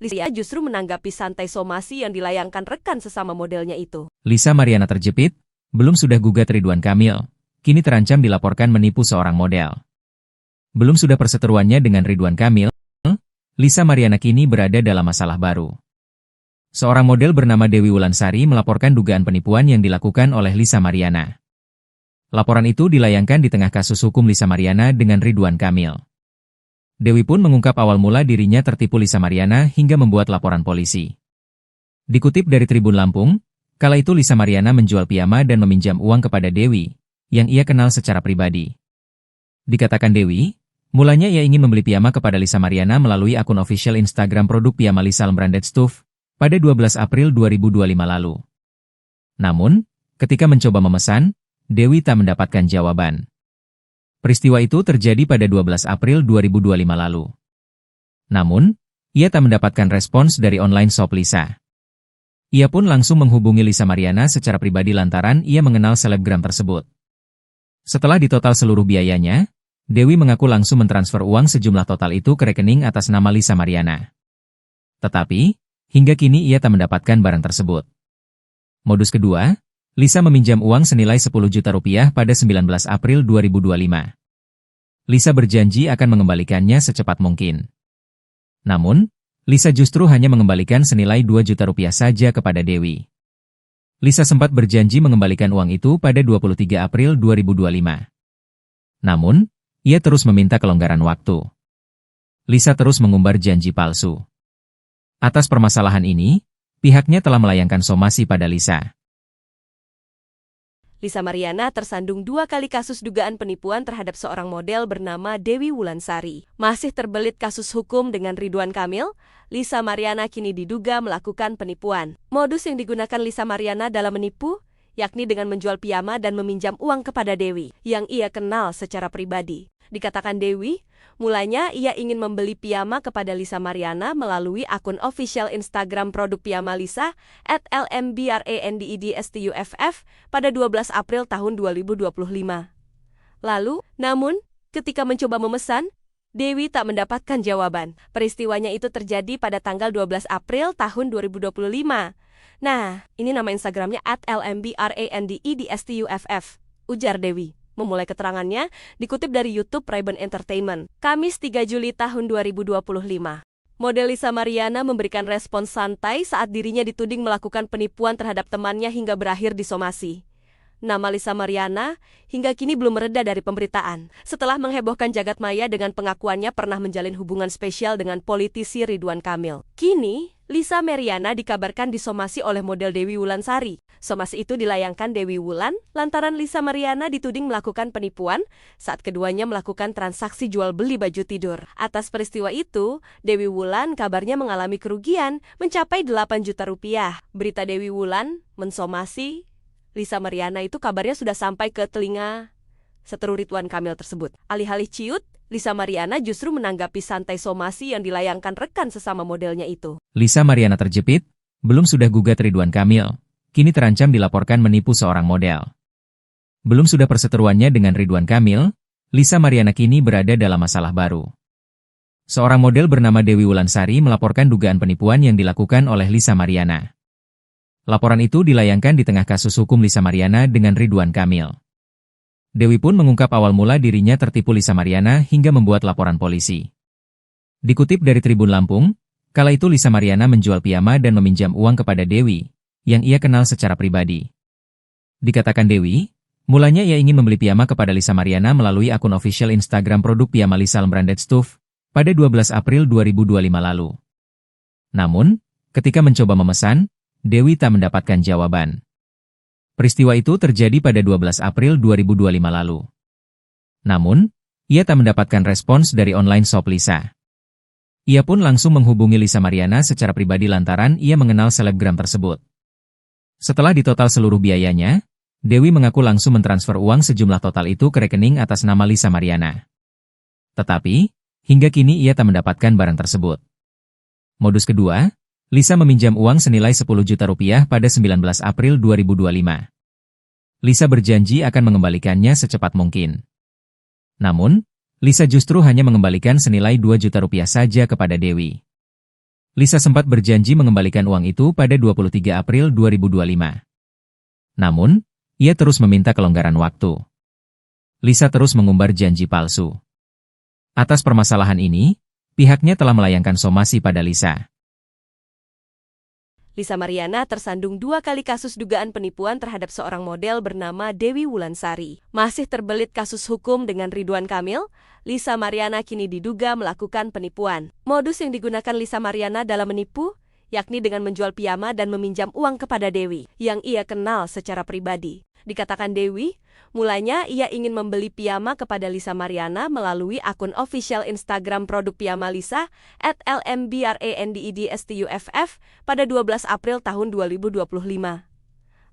Lisa justru menanggapi santai somasi yang dilayangkan rekan sesama modelnya itu. Lisa Mariana terjepit, belum sudah gugat Ridwan Kamil, kini terancam dilaporkan menipu seorang model. Belum sudah perseteruannya dengan Ridwan Kamil, Lisa Mariana kini berada dalam masalah baru. Seorang model bernama Dewi Wulansari melaporkan dugaan penipuan yang dilakukan oleh Lisa Mariana. Laporan itu dilayangkan di tengah kasus hukum Lisa Mariana dengan Ridwan Kamil. Dewi pun mengungkap awal mula dirinya tertipu Lisa Mariana hingga membuat laporan polisi. Dikutip dari Tribun Lampung, kala itu Lisa Mariana menjual piyama dan meminjam uang kepada Dewi, yang ia kenal secara pribadi. Dikatakan Dewi, mulanya ia ingin membeli piyama kepada Lisa Mariana melalui akun official Instagram produk piyama Lisa Branded Stuff pada 12 April 2025 lalu. Namun, ketika mencoba memesan, Dewi tak mendapatkan jawaban. Peristiwa itu terjadi pada 12 April 2025 lalu. Namun, ia tak mendapatkan respons dari online shop Lisa. Ia pun langsung menghubungi Lisa Mariana secara pribadi lantaran ia mengenal selebgram tersebut. Setelah ditotal seluruh biayanya, Dewi mengaku langsung mentransfer uang sejumlah total itu ke rekening atas nama Lisa Mariana. Tetapi, hingga kini ia tak mendapatkan barang tersebut. Modus kedua, Lisa meminjam uang senilai 10 juta rupiah pada 19 April 2025. Lisa berjanji akan mengembalikannya secepat mungkin. Namun, Lisa justru hanya mengembalikan senilai 2 juta rupiah saja kepada Dewi. Lisa sempat berjanji mengembalikan uang itu pada 23 April 2025. Namun, ia terus meminta kelonggaran waktu. Lisa terus mengumbar janji palsu. Atas permasalahan ini, pihaknya telah melayangkan somasi pada Lisa. Lisa Mariana tersandung 2 kali kasus dugaan penipuan terhadap seorang model bernama Dewi Wulansari. Masih terbelit kasus hukum dengan Ridwan Kamil, Lisa Mariana kini diduga melakukan penipuan. Modus yang digunakan Lisa Mariana dalam menipu, yakni dengan menjual piyama dan meminjam uang kepada Dewi, yang ia kenal secara pribadi. Dikatakan Dewi, mulanya ia ingin membeli piyama kepada Lisa Mariana melalui akun official Instagram produk piyama Lisa @lmbrandedstuff pada 12 April tahun 2025. Lalu, namun, ketika mencoba memesan, Dewi tak mendapatkan jawaban. Peristiwanya itu terjadi pada tanggal 12 April tahun 2025. Nah, ini nama Instagramnya @lmbrandedstuff, ujar Dewi. Memulai keterangannya, dikutip dari YouTube Ray-Ban Entertainment, Kamis 3 Juli tahun 2025. Model Lisa Mariana memberikan respons santai saat dirinya dituding melakukan penipuan terhadap temannya hingga berakhir disomasi. Nama Lisa Mariana hingga kini belum mereda dari pemberitaan. Setelah menghebohkan jagat maya dengan pengakuannya pernah menjalin hubungan spesial dengan politisi Ridwan Kamil. Kini, Lisa Mariana dikabarkan disomasi oleh model Dewi Wulansari. Somasi itu dilayangkan Dewi Wulan lantaran Lisa Mariana dituding melakukan penipuan saat keduanya melakukan transaksi jual beli baju tidur. Atas peristiwa itu, Dewi Wulan kabarnya mengalami kerugian mencapai 8 juta rupiah. Berita Dewi Wulan mensomasi Lisa Mariana itu kabarnya sudah sampai ke telinga seteru Ridwan Kamil tersebut. Alih-alih ciut, Lisa Mariana justru menanggapi santai somasi yang dilayangkan rekan sesama modelnya itu. Lisa Mariana terjepit, belum sudah gugat Ridwan Kamil, kini terancam dilaporkan menipu seorang model. Belum sudah perseteruannya dengan Ridwan Kamil, Lisa Mariana kini berada dalam masalah baru. Seorang model bernama Dewi Wulansari melaporkan dugaan penipuan yang dilakukan oleh Lisa Mariana. Laporan itu dilayangkan di tengah kasus hukum Lisa Mariana dengan Ridwan Kamil. Dewi pun mengungkap awal mula dirinya tertipu Lisa Mariana hingga membuat laporan polisi. Dikutip dari Tribun Lampung, kala itu Lisa Mariana menjual piyama dan meminjam uang kepada Dewi, yang ia kenal secara pribadi. Dikatakan Dewi, mulanya ia ingin membeli piyama kepada Lisa Mariana melalui akun official Instagram produk piyama Lisa Branded Stuff pada 12 April 2025 lalu. Namun, ketika mencoba memesan, Dewi tak mendapatkan jawaban. Peristiwa itu terjadi pada 12 April 2025 lalu. Namun, ia tak mendapatkan respons dari online shop Lisa. Ia pun langsung menghubungi Lisa Mariana secara pribadi lantaran ia mengenal selebgram tersebut. Setelah ditotal seluruh biayanya, Dewi mengaku langsung mentransfer uang sejumlah total itu ke rekening atas nama Lisa Mariana. Tetapi, hingga kini ia tak mendapatkan barang tersebut. Modus kedua, Lisa meminjam uang senilai 10 juta rupiah pada 19 April 2025. Lisa berjanji akan mengembalikannya secepat mungkin. Namun, Lisa justru hanya mengembalikan senilai 2 juta rupiah saja kepada Dewi. Lisa sempat berjanji mengembalikan uang itu pada 23 April 2025. Namun, ia terus meminta kelonggaran waktu. Lisa terus mengumbar janji palsu. Atas permasalahan ini, pihaknya telah melayangkan somasi pada Lisa. Lisa Mariana tersandung 2 kali kasus dugaan penipuan terhadap seorang model bernama Dewi Wulansari. Masih terbelit kasus hukum dengan Ridwan Kamil, Lisa Mariana kini diduga melakukan penipuan. Modus yang digunakan Lisa Mariana dalam menipu, yakni dengan menjual piyama dan meminjam uang kepada Dewi, yang ia kenal secara pribadi. Dikatakan Dewi, mulanya ia ingin membeli piyama kepada Lisa Mariana melalui akun official Instagram produk piyama Lisa @lmbrandedstuff pada 12 April tahun 2025.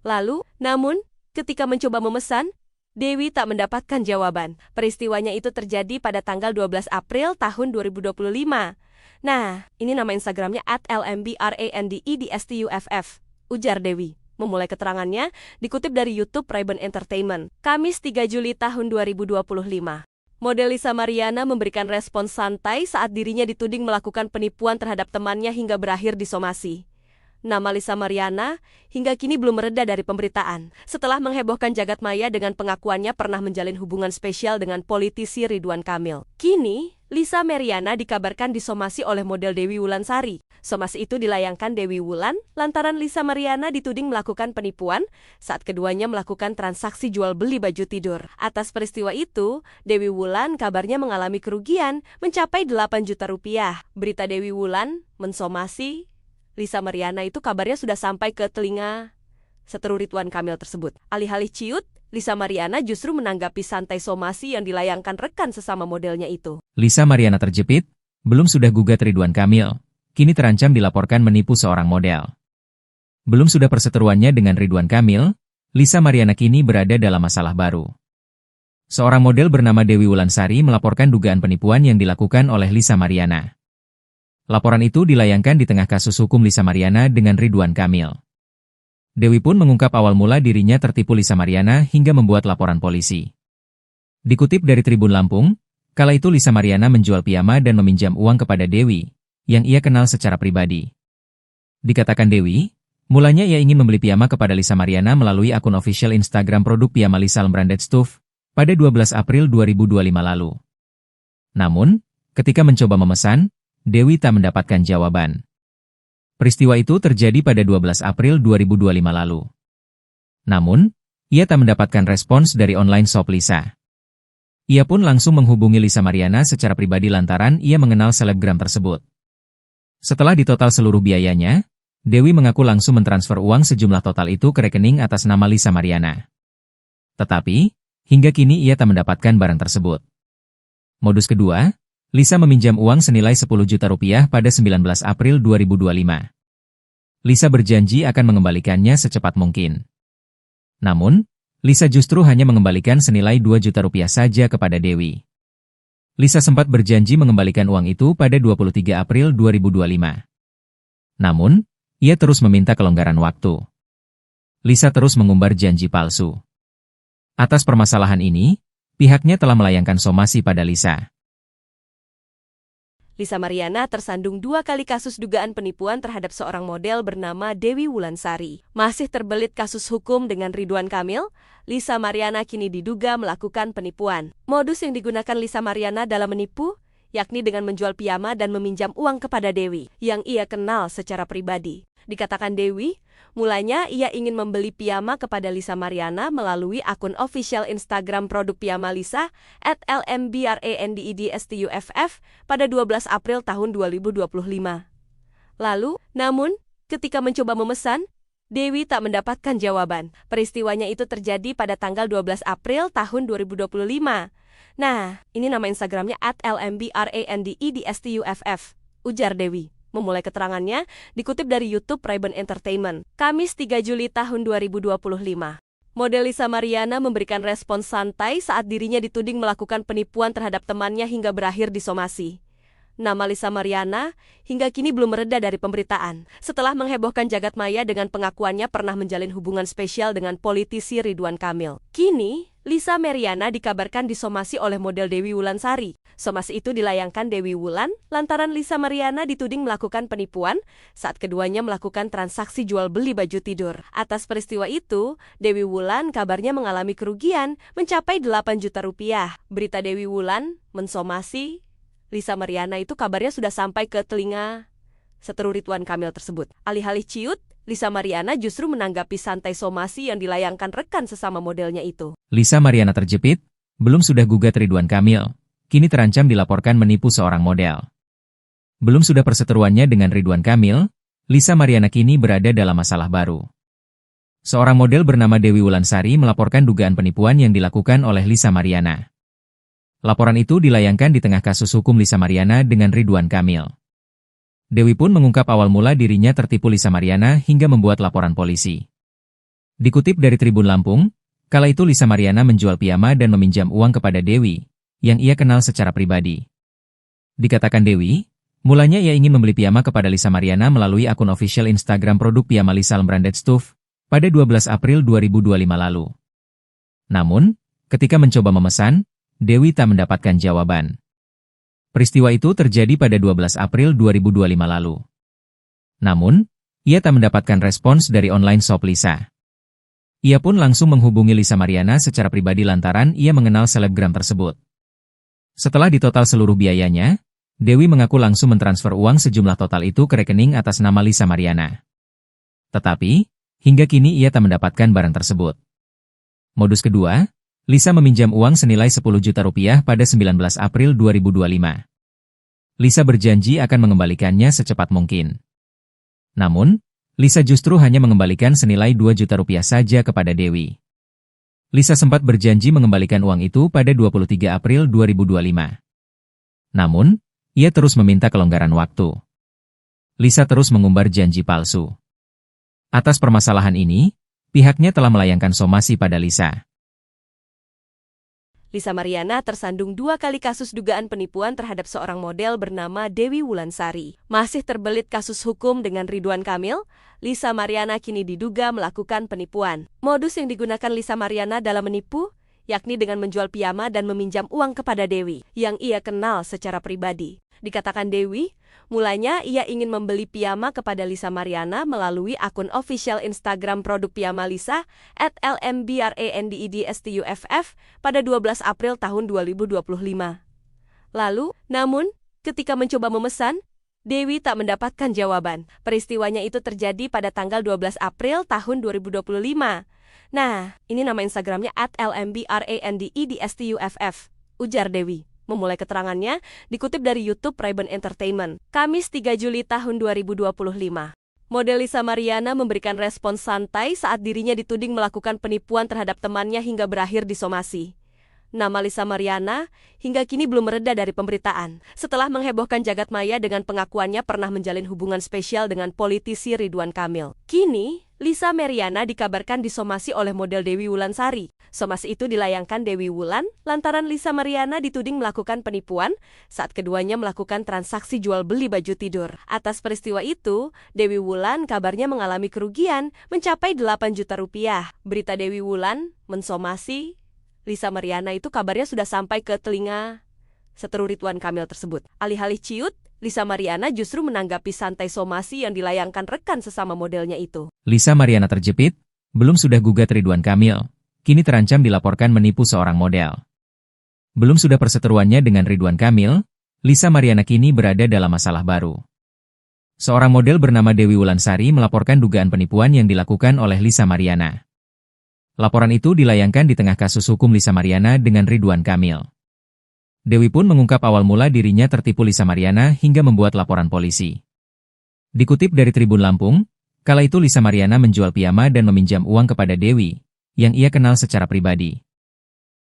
Lalu, namun, ketika mencoba memesan, Dewi tak mendapatkan jawaban. Peristiwanya itu terjadi pada tanggal 12 April tahun 2025. Nah, ini nama Instagramnya @lmbrandedstuff, ujar Dewi. Memulai keterangannya, dikutip dari YouTube Ray-Ban Entertainment, Kamis 3 Juli tahun 2025. Model Lisa Mariana memberikan respons santai saat dirinya dituding melakukan penipuan terhadap temannya hingga berakhir disomasi. Nama Lisa Mariana hingga kini belum mereda dari pemberitaan. Setelah menghebohkan jagat maya dengan pengakuannya pernah menjalin hubungan spesial dengan politisi Ridwan Kamil. Kini, Lisa Mariana dikabarkan disomasi oleh model Dewi Wulansari. Somasi itu dilayangkan Dewi Wulan lantaran Lisa Mariana dituding melakukan penipuan saat keduanya melakukan transaksi jual beli baju tidur. Atas peristiwa itu, Dewi Wulan kabarnya mengalami kerugian mencapai 8 juta rupiah. Berita Dewi Wulan mensomasi Lisa Mariana itu kabarnya sudah sampai ke telinga seteru Ridwan Kamil tersebut. Alih-alih ciut, Lisa Mariana justru menanggapi santai somasi yang dilayangkan rekan sesama modelnya itu. Lisa Mariana terjepit, belum sudah gugat Ridwan Kamil, kini terancam dilaporkan menipu seorang model. Belum sudah perseteruannya dengan Ridwan Kamil, Lisa Mariana kini berada dalam masalah baru. Seorang model bernama Dewi Wulansari melaporkan dugaan penipuan yang dilakukan oleh Lisa Mariana. Laporan itu dilayangkan di tengah kasus hukum Lisa Mariana dengan Ridwan Kamil. Dewi pun mengungkap awal mula dirinya tertipu Lisa Mariana hingga membuat laporan polisi. Dikutip dari Tribun Lampung, kala itu Lisa Mariana menjual piyama dan meminjam uang kepada Dewi, yang ia kenal secara pribadi. Dikatakan Dewi, mulanya ia ingin membeli piyama kepada Lisa Mariana melalui akun official Instagram produk piyama Lisa Branded Stuff pada 12 April 2025 lalu. Namun, ketika mencoba memesan, Dewi tak mendapatkan jawaban. Peristiwa itu terjadi pada 12 April 2025 lalu. Namun, ia tak mendapatkan respons dari online shop Lisa. Ia pun langsung menghubungi Lisa Mariana secara pribadi lantaran ia mengenal selebgram tersebut. Setelah ditotal seluruh biayanya, Dewi mengaku langsung mentransfer uang sejumlah total itu ke rekening atas nama Lisa Mariana. Tetapi, hingga kini ia tak mendapatkan barang tersebut. Modus kedua, Lisa meminjam uang senilai 10 juta rupiah pada 19 April 2025. Lisa berjanji akan mengembalikannya secepat mungkin. Namun, Lisa justru hanya mengembalikan senilai 2 juta rupiah saja kepada Dewi. Lisa sempat berjanji mengembalikan uang itu pada 23 April 2025. Namun, ia terus meminta kelonggaran waktu. Lisa terus mengumbar janji palsu. Atas permasalahan ini, pihaknya telah melayangkan somasi pada Lisa. Lisa Mariana tersandung 2 kali kasus dugaan penipuan terhadap seorang model bernama Dewi Wulansari. Masih terbelit kasus hukum dengan Ridwan Kamil, Lisa Mariana kini diduga melakukan penipuan. Modus yang digunakan Lisa Mariana dalam menipu, yakni dengan menjual piyama dan meminjam uang kepada Dewi, yang ia kenal secara pribadi. Dikatakan Dewi, mulanya ia ingin membeli piyama kepada Lisa Mariana melalui akun official Instagram produk piyama Lisa @lmbrandedstuff pada 12 April tahun 2025. Lalu, namun, ketika mencoba memesan, Dewi tak mendapatkan jawaban. Peristiwanya itu terjadi pada tanggal 12 April tahun 2025. Nah, ini nama Instagramnya @lmbrandedstuff, ujar Dewi. Memulai keterangannya, dikutip dari YouTube Ray-Ban Entertainment, Kamis 3 Juli tahun 2025. Model Lisa Mariana memberikan respons santai saat dirinya dituding melakukan penipuan terhadap temannya hingga berakhir disomasi. Nama Lisa Mariana hingga kini belum mereda dari pemberitaan. Setelah menghebohkan jagat maya dengan pengakuannya pernah menjalin hubungan spesial dengan politisi Ridwan Kamil. Kini, Lisa Mariana dikabarkan disomasi oleh model Dewi Wulansari. Somasi itu dilayangkan Dewi Wulan lantaran Lisa Mariana dituding melakukan penipuan saat keduanya melakukan transaksi jual beli baju tidur. Atas peristiwa itu, Dewi Wulan kabarnya mengalami kerugian mencapai 8 juta rupiah. Berita Dewi Wulan mensomasi Lisa Mariana itu kabarnya sudah sampai ke telinga seteru Ridwan Kamil tersebut. Alih-alih ciut, Lisa Mariana justru menanggapi santai somasi yang dilayangkan rekan sesama modelnya itu. Lisa Mariana terjepit, belum sudah gugat Ridwan Kamil, kini terancam dilaporkan menipu seorang model. Belum sudah perseteruannya dengan Ridwan Kamil, Lisa Mariana kini berada dalam masalah baru. Seorang model bernama Dewi Wulansari melaporkan dugaan penipuan yang dilakukan oleh Lisa Mariana. Laporan itu dilayangkan di tengah kasus hukum Lisa Mariana dengan Ridwan Kamil. Dewi pun mengungkap awal mula dirinya tertipu Lisa Mariana hingga membuat laporan polisi. Dikutip dari Tribun Lampung, kala itu Lisa Mariana menjual piyama dan meminjam uang kepada Dewi, yang ia kenal secara pribadi. Dikatakan Dewi, mulanya ia ingin membeli piyama kepada Lisa Mariana melalui akun official Instagram produk piyama Lisa Branded Stuff pada 12 April 2025 lalu. Namun, ketika mencoba memesan, Dewi tak mendapatkan jawaban. Peristiwa itu terjadi pada 12 April 2025 lalu. Namun, ia tak mendapatkan respons dari online shop Lisa. Ia pun langsung menghubungi Lisa Mariana secara pribadi lantaran ia mengenal selebgram tersebut. Setelah ditotal seluruh biayanya, Dewi mengaku langsung mentransfer uang sejumlah total itu ke rekening atas nama Lisa Mariana. Tetapi, hingga kini ia tak mendapatkan barang tersebut. Modus kedua, Lisa meminjam uang senilai 10 juta rupiah pada 19 April 2025. Lisa berjanji akan mengembalikannya secepat mungkin. Namun, Lisa justru hanya mengembalikan senilai 2 juta rupiah saja kepada Dewi. Lisa sempat berjanji mengembalikan uang itu pada 23 April 2025. Namun, ia terus meminta kelonggaran waktu. Lisa terus mengumbar janji palsu. Atas permasalahan ini, pihaknya telah melayangkan somasi pada Lisa. Lisa Mariana tersandung 2 kali kasus dugaan penipuan terhadap seorang model bernama Dewi Wulansari. Masih terbelit kasus hukum dengan Ridwan Kamil, Lisa Mariana kini diduga melakukan penipuan. Modus yang digunakan Lisa Mariana dalam menipu, yakni dengan menjual piyama dan meminjam uang kepada Dewi, yang ia kenal secara pribadi. Dikatakan Dewi, mulanya ia ingin membeli piyama kepada Lisa Mariana melalui akun official Instagram produk piyama Lisa @lmbrandedstuff pada 12 April tahun 2025. Lalu, namun, ketika mencoba memesan, Dewi tak mendapatkan jawaban. Peristiwanya itu terjadi pada tanggal 12 April tahun 2025. Nah, ini nama Instagramnya @lmbrandedstuff, ujar Dewi. Memulai keterangannya, dikutip dari YouTube Ray-Ban Entertainment, Kamis 3 Juli tahun 2025. Model Lisa Mariana memberikan respons santai saat dirinya dituding melakukan penipuan terhadap temannya hingga berakhir disomasi. Nama Lisa Mariana hingga kini belum mereda dari pemberitaan. Setelah menghebohkan jagat maya dengan pengakuannya pernah menjalin hubungan spesial dengan politisi Ridwan Kamil. Kini, Lisa Mariana dikabarkan disomasi oleh model Dewi Wulansari. Somasi itu dilayangkan Dewi Wulan lantaran Lisa Mariana dituding melakukan penipuan saat keduanya melakukan transaksi jual beli baju tidur. Atas peristiwa itu, Dewi Wulan kabarnya mengalami kerugian mencapai 8 juta rupiah. Berita Dewi Wulan mensomasi Lisa Mariana itu kabarnya sudah sampai ke telinga seteru Ridwan Kamil tersebut. Alih-alih ciut, Lisa Mariana justru menanggapi santai somasi yang dilayangkan rekan sesama modelnya itu. Lisa Mariana terjepit, belum sudah gugat Ridwan Kamil, kini terancam dilaporkan menipu seorang model. Belum sudah perseteruannya dengan Ridwan Kamil, Lisa Mariana kini berada dalam masalah baru. Seorang model bernama Dewi Wulansari melaporkan dugaan penipuan yang dilakukan oleh Lisa Mariana. Laporan itu dilayangkan di tengah kasus hukum Lisa Mariana dengan Ridwan Kamil. Dewi pun mengungkap awal mula dirinya tertipu Lisa Mariana hingga membuat laporan polisi. Dikutip dari Tribun Lampung, kala itu Lisa Mariana menjual piyama dan meminjam uang kepada Dewi, yang ia kenal secara pribadi.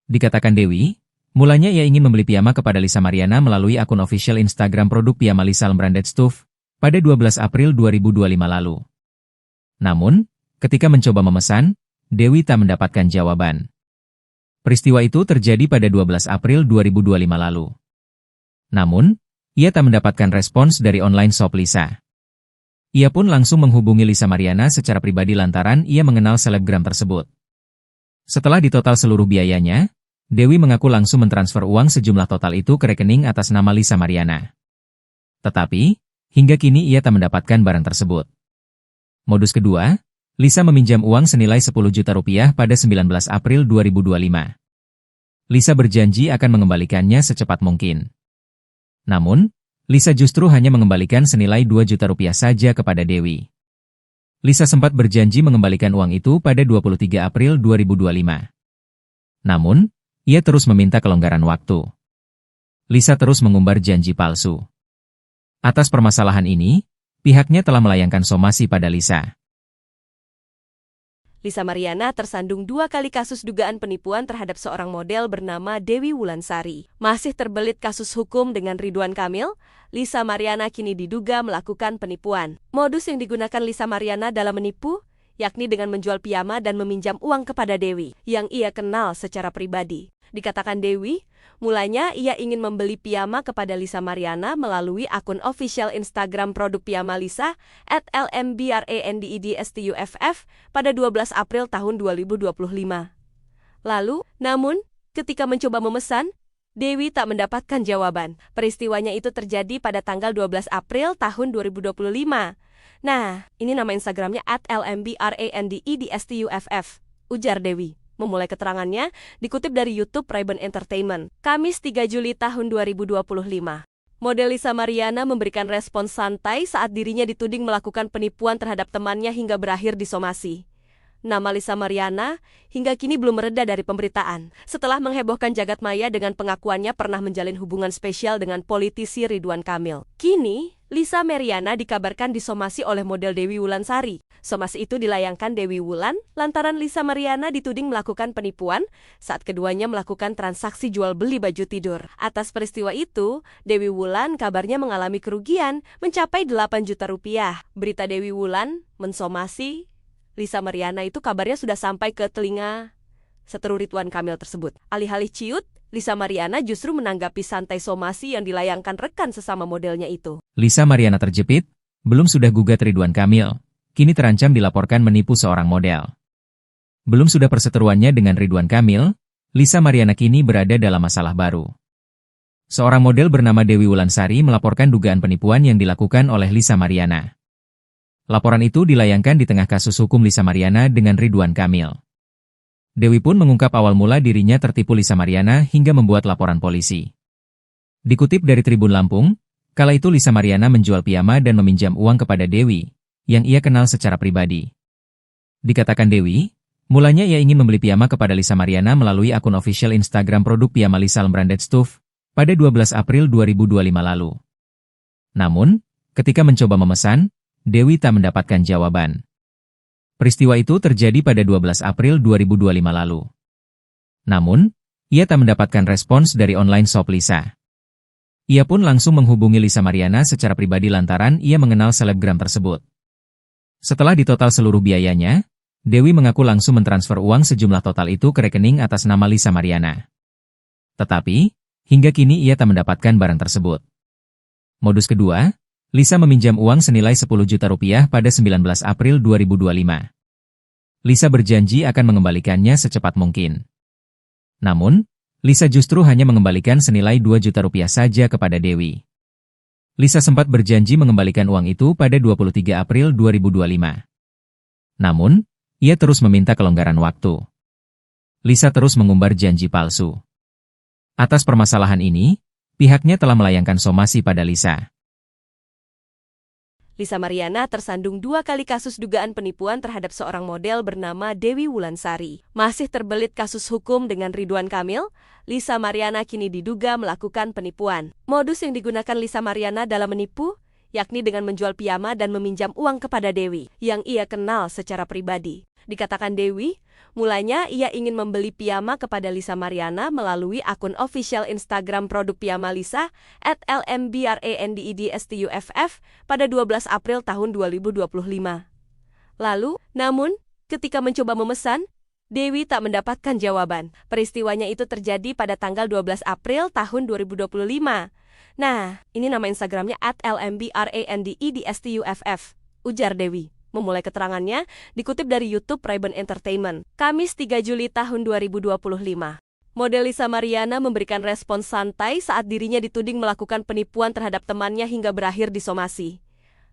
Dikatakan Dewi, mulanya ia ingin membeli piyama kepada Lisa Mariana melalui akun official Instagram produk piyama Lisa Branded Stuff pada 12 April 2025 lalu. Namun, ketika mencoba memesan, Dewi tak mendapatkan jawaban. Peristiwa itu terjadi pada 12 April 2025 lalu. Namun, ia tak mendapatkan respons dari online shop Lisa. Ia pun langsung menghubungi Lisa Mariana secara pribadi lantaran ia mengenal selebgram tersebut. Setelah ditotal seluruh biayanya, Dewi mengaku langsung mentransfer uang sejumlah total itu ke rekening atas nama Lisa Mariana. Tetapi, hingga kini ia tak mendapatkan barang tersebut. Modus kedua, Lisa meminjam uang senilai 10 juta rupiah pada 19 April 2025. Lisa berjanji akan mengembalikannya secepat mungkin. Namun, Lisa justru hanya mengembalikan senilai 2 juta rupiah saja kepada Dewi. Lisa sempat berjanji mengembalikan uang itu pada 23 April 2025. Namun, ia terus meminta kelonggaran waktu. Lisa terus mengumbar janji palsu. Atas permasalahan ini, pihaknya telah melayangkan somasi pada Lisa. Lisa Mariana tersandung 2 kali kasus dugaan penipuan terhadap seorang model bernama Dewi Wulansari. Masih terbelit kasus hukum dengan Ridwan Kamil, Lisa Mariana kini diduga melakukan penipuan. Modus yang digunakan Lisa Mariana dalam menipu, yakni dengan menjual piyama dan meminjam uang kepada Dewi, yang ia kenal secara pribadi. Dikatakan Dewi, mulanya ia ingin membeli piyama kepada Lisa Mariana melalui akun official Instagram produk piyama Lisa @lmbrandedstuff pada 12 April tahun 2025. Lalu, namun, ketika mencoba memesan, Dewi tak mendapatkan jawaban. Peristiwanya itu terjadi pada tanggal 12 April tahun 2025. Nah, ini nama Instagramnya @lmbrandedstuff, ujar Dewi. Memulai keterangannya, dikutip dari YouTube Ray-Ban Entertainment, Kamis 3 Juli tahun 2025. Model Lisa Mariana memberikan respons santai saat dirinya dituding melakukan penipuan terhadap temannya hingga berakhir disomasi. Nama Lisa Mariana hingga kini belum mereda dari pemberitaan. Setelah menghebohkan jagat maya dengan pengakuannya pernah menjalin hubungan spesial dengan politisi Ridwan Kamil. Kini, Lisa Mariana dikabarkan disomasi oleh model Dewi Wulansari. Somasi itu dilayangkan Dewi Wulan lantaran Lisa Mariana dituding melakukan penipuan saat keduanya melakukan transaksi jual beli baju tidur. Atas peristiwa itu, Dewi Wulan kabarnya mengalami kerugian mencapai 8 juta rupiah. Berita Dewi Wulan mensomasi Lisa Mariana itu kabarnya sudah sampai ke telinga seteru Ridwan Kamil tersebut. Alih-alih ciut, Lisa Mariana justru menanggapi santai somasi yang dilayangkan rekan sesama modelnya itu. Lisa Mariana terjepit, belum sudah gugat Ridwan Kamil, kini terancam dilaporkan menipu seorang model. Belum sudah perseteruannya dengan Ridwan Kamil, Lisa Mariana kini berada dalam masalah baru. Seorang model bernama Dewi Wulansari melaporkan dugaan penipuan yang dilakukan oleh Lisa Mariana. Laporan itu dilayangkan di tengah kasus hukum Lisa Mariana dengan Ridwan Kamil. Dewi pun mengungkap awal mula dirinya tertipu Lisa Mariana hingga membuat laporan polisi. Dikutip dari Tribun Lampung, kala itu Lisa Mariana menjual piyama dan meminjam uang kepada Dewi, yang ia kenal secara pribadi. Dikatakan Dewi, mulanya ia ingin membeli piyama kepada Lisa Mariana melalui akun official Instagram produk piyama Lisa Branded Stuff, pada 12 April 2025 lalu. Namun, ketika mencoba memesan, Dewi tak mendapatkan jawaban. Peristiwa itu terjadi pada 12 April 2025 lalu. Namun, ia tak mendapatkan respons dari online shop Lisa. Ia pun langsung menghubungi Lisa Mariana secara pribadi lantaran ia mengenal selebgram tersebut. Setelah ditotal seluruh biayanya, Dewi mengaku langsung mentransfer uang sejumlah total itu ke rekening atas nama Lisa Mariana. Tetapi, hingga kini ia tak mendapatkan barang tersebut. Modus kedua, Lisa meminjam uang senilai 10 juta rupiah pada 19 April 2025. Lisa berjanji akan mengembalikannya secepat mungkin. Namun, Lisa justru hanya mengembalikan senilai 2 juta rupiah saja kepada Dewi. Lisa sempat berjanji mengembalikan uang itu pada 23 April 2025. Namun, ia terus meminta kelonggaran waktu. Lisa terus mengumbar janji palsu. Atas permasalahan ini, pihaknya telah melayangkan somasi pada Lisa. Lisa Mariana tersandung 2 kali kasus dugaan penipuan terhadap seorang model bernama Dewi Wulansari. Masih terbelit kasus hukum dengan Ridwan Kamil, Lisa Mariana kini diduga melakukan penipuan. Modus yang digunakan Lisa Mariana dalam menipu, yakni dengan menjual piyama dan meminjam uang kepada Dewi, yang ia kenal secara pribadi. Dikatakan Dewi, mulanya ia ingin membeli piyama kepada Lisa Mariana melalui akun official Instagram produk piyama Lisa @lmbrandedstuff pada 12 April tahun 2025. Lalu, namun, ketika mencoba memesan, Dewi tak mendapatkan jawaban. Peristiwanya itu terjadi pada tanggal 12 April tahun 2025. Nah, ini nama Instagramnya @lmbrandedstuff, ujar Dewi. Memulai keterangannya, dikutip dari YouTube Ray-Ban Entertainment, Kamis 3 Juli tahun 2025. Model Lisa Mariana memberikan respons santai saat dirinya dituding melakukan penipuan terhadap temannya hingga berakhir disomasi.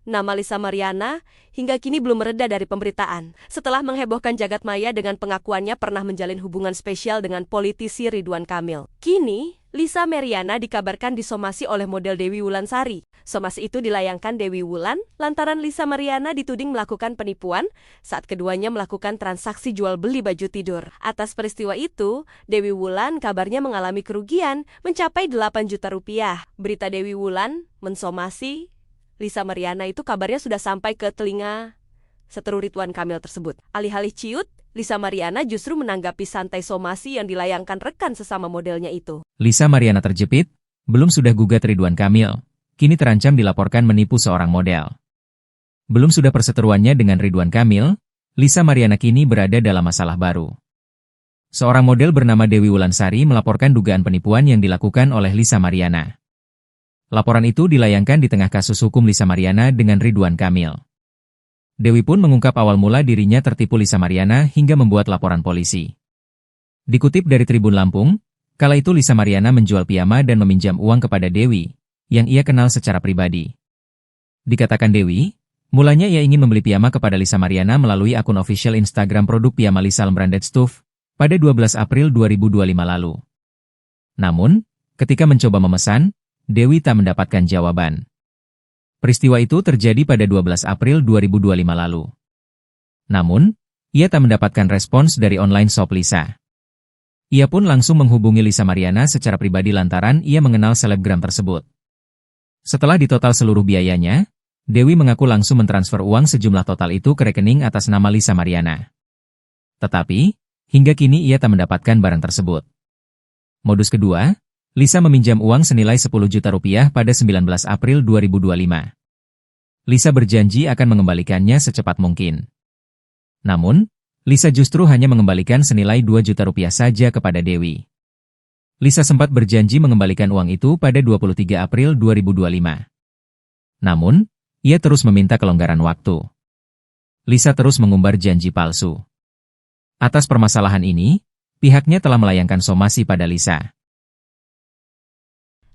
Nama Lisa Mariana hingga kini belum mereda dari pemberitaan. Setelah menghebohkan jagat maya dengan pengakuannya pernah menjalin hubungan spesial dengan politisi Ridwan Kamil. Kini, Lisa Mariana dikabarkan disomasi oleh model Dewi Wulansari. Somasi itu dilayangkan Dewi Wulan lantaran Lisa Mariana dituding melakukan penipuan saat keduanya melakukan transaksi jual beli baju tidur. Atas peristiwa itu, Dewi Wulan kabarnya mengalami kerugian mencapai 8 juta rupiah. Berita Dewi Wulan mensomasi Lisa Mariana itu kabarnya sudah sampai ke telinga seteru Ridwan Kamil tersebut. Alih-alih ciut, Lisa Mariana justru menanggapi santai somasi yang dilayangkan rekan sesama modelnya itu. Lisa Mariana terjepit, belum sudah gugat Ridwan Kamil, kini terancam dilaporkan menipu seorang model. Belum sudah perseteruannya dengan Ridwan Kamil, Lisa Mariana kini berada dalam masalah baru. Seorang model bernama Dewi Wulansari melaporkan dugaan penipuan yang dilakukan oleh Lisa Mariana. Laporan itu dilayangkan di tengah kasus hukum Lisa Mariana dengan Ridwan Kamil. Dewi pun mengungkap awal mula dirinya tertipu Lisa Mariana hingga membuat laporan polisi. Dikutip dari Tribun Lampung, kala itu Lisa Mariana menjual piyama dan meminjam uang kepada Dewi, yang ia kenal secara pribadi. Dikatakan Dewi, mulanya ia ingin membeli piyama kepada Lisa Mariana melalui akun official Instagram produk piyama Lisa Branded Stuff pada 12 April 2025 lalu. Namun, ketika mencoba memesan, Dewi tak mendapatkan jawaban. Peristiwa itu terjadi pada 12 April 2025 lalu. Namun, ia tak mendapatkan respons dari online shop Lisa. Ia pun langsung menghubungi Lisa Mariana secara pribadi lantaran ia mengenal selebgram tersebut. Setelah ditotal seluruh biayanya, Dewi mengaku langsung mentransfer uang sejumlah total itu ke rekening atas nama Lisa Mariana. Tetapi, hingga kini ia tak mendapatkan barang tersebut. Modus kedua, Lisa meminjam uang senilai 10 juta rupiah pada 19 April 2025. Lisa berjanji akan mengembalikannya secepat mungkin. Namun, Lisa justru hanya mengembalikan senilai 2 juta rupiah saja kepada Dewi. Lisa sempat berjanji mengembalikan uang itu pada 23 April 2025. Namun, ia terus meminta kelonggaran waktu. Lisa terus mengumbar janji palsu. Atas permasalahan ini, pihaknya telah melayangkan somasi pada Lisa.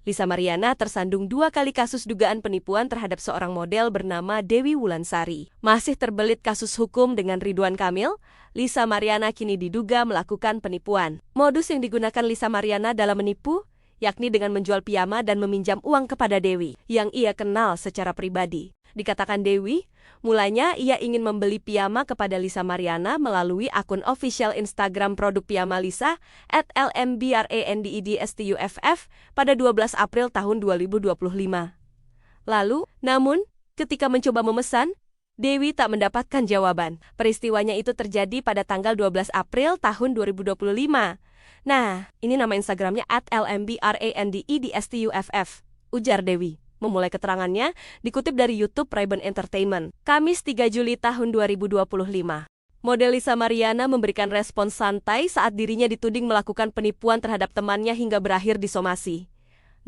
Lisa Mariana tersandung 2 kali kasus dugaan penipuan terhadap seorang model bernama Dewi Wulansari. Masih terbelit kasus hukum dengan Ridwan Kamil, Lisa Mariana kini diduga melakukan penipuan. Modus yang digunakan Lisa Mariana dalam menipu, yakni dengan menjual piyama dan meminjam uang kepada Dewi, yang ia kenal secara pribadi. Dikatakan Dewi, mulanya ia ingin membeli piyama kepada Lisa Mariana melalui akun official Instagram produk piyama Lisa @lmbrandedstuff pada 12 April tahun 2025. Lalu, namun, ketika mencoba memesan, Dewi tak mendapatkan jawaban. Peristiwanya itu terjadi pada tanggal 12 April tahun 2025. Nah, ini nama Instagramnya @lmbrandedstuff, ujar Dewi. Memulai keterangannya, dikutip dari YouTube Ray-Ban Entertainment, Kamis 3 Juli tahun 2025. Model Lisa Mariana memberikan respons santai saat dirinya dituding melakukan penipuan terhadap temannya hingga berakhir disomasi.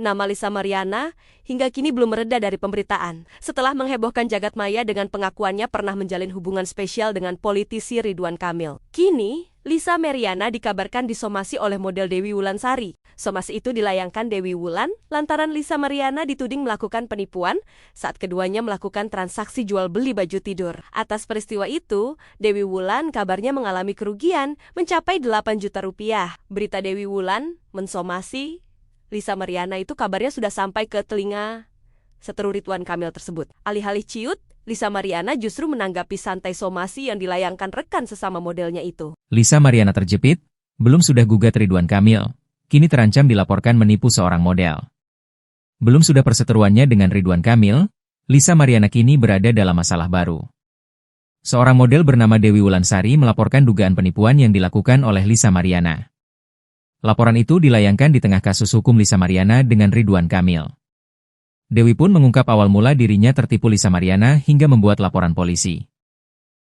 Nama Lisa Mariana hingga kini belum mereda dari pemberitaan. Setelah menghebohkan jagat maya dengan pengakuannya pernah menjalin hubungan spesial dengan politisi Ridwan Kamil. Kini, Lisa Mariana dikabarkan disomasi oleh model Dewi Wulansari. Somasi itu dilayangkan Dewi Wulan lantaran Lisa Mariana dituding melakukan penipuan saat keduanya melakukan transaksi jual beli baju tidur. Atas peristiwa itu, Dewi Wulan kabarnya mengalami kerugian mencapai 8 juta rupiah. Berita Dewi Wulan mensomasi Lisa Mariana itu kabarnya sudah sampai ke telinga seteru Ridwan Kamil tersebut. Alih-alih ciut, Lisa Mariana justru menanggapi santai somasi yang dilayangkan rekan sesama modelnya itu. Lisa Mariana terjepit, belum sudah gugat Ridwan Kamil, kini terancam dilaporkan menipu seorang model. Belum sudah perseteruannya dengan Ridwan Kamil, Lisa Mariana kini berada dalam masalah baru. Seorang model bernama Dewi Wulansari melaporkan dugaan penipuan yang dilakukan oleh Lisa Mariana. Laporan itu dilayangkan di tengah kasus hukum Lisa Mariana dengan Ridwan Kamil. Dewi pun mengungkap awal mula dirinya tertipu Lisa Mariana hingga membuat laporan polisi.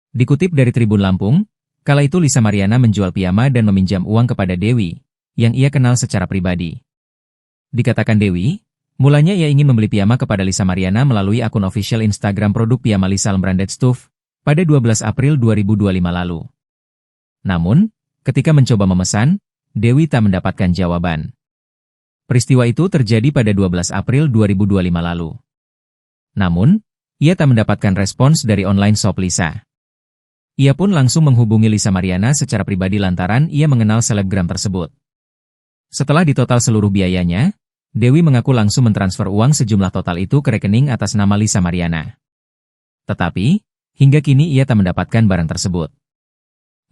Dikutip dari Tribun Lampung, kala itu Lisa Mariana menjual piyama dan meminjam uang kepada Dewi, yang ia kenal secara pribadi. Dikatakan Dewi, mulanya ia ingin membeli piyama kepada Lisa Mariana melalui akun official Instagram produk piyama Lisa Branded Stuff pada 12 April 2025 lalu. Namun, ketika mencoba memesan, Dewi tak mendapatkan jawaban. Peristiwa itu terjadi pada 12 April 2025 lalu. Namun, ia tak mendapatkan respons dari online shop Lisa. Ia pun langsung menghubungi Lisa Mariana secara pribadi lantaran ia mengenal selebgram tersebut. Setelah ditotal seluruh biayanya, Dewi mengaku langsung mentransfer uang sejumlah total itu ke rekening atas nama Lisa Mariana. Tetapi, hingga kini ia tak mendapatkan barang tersebut.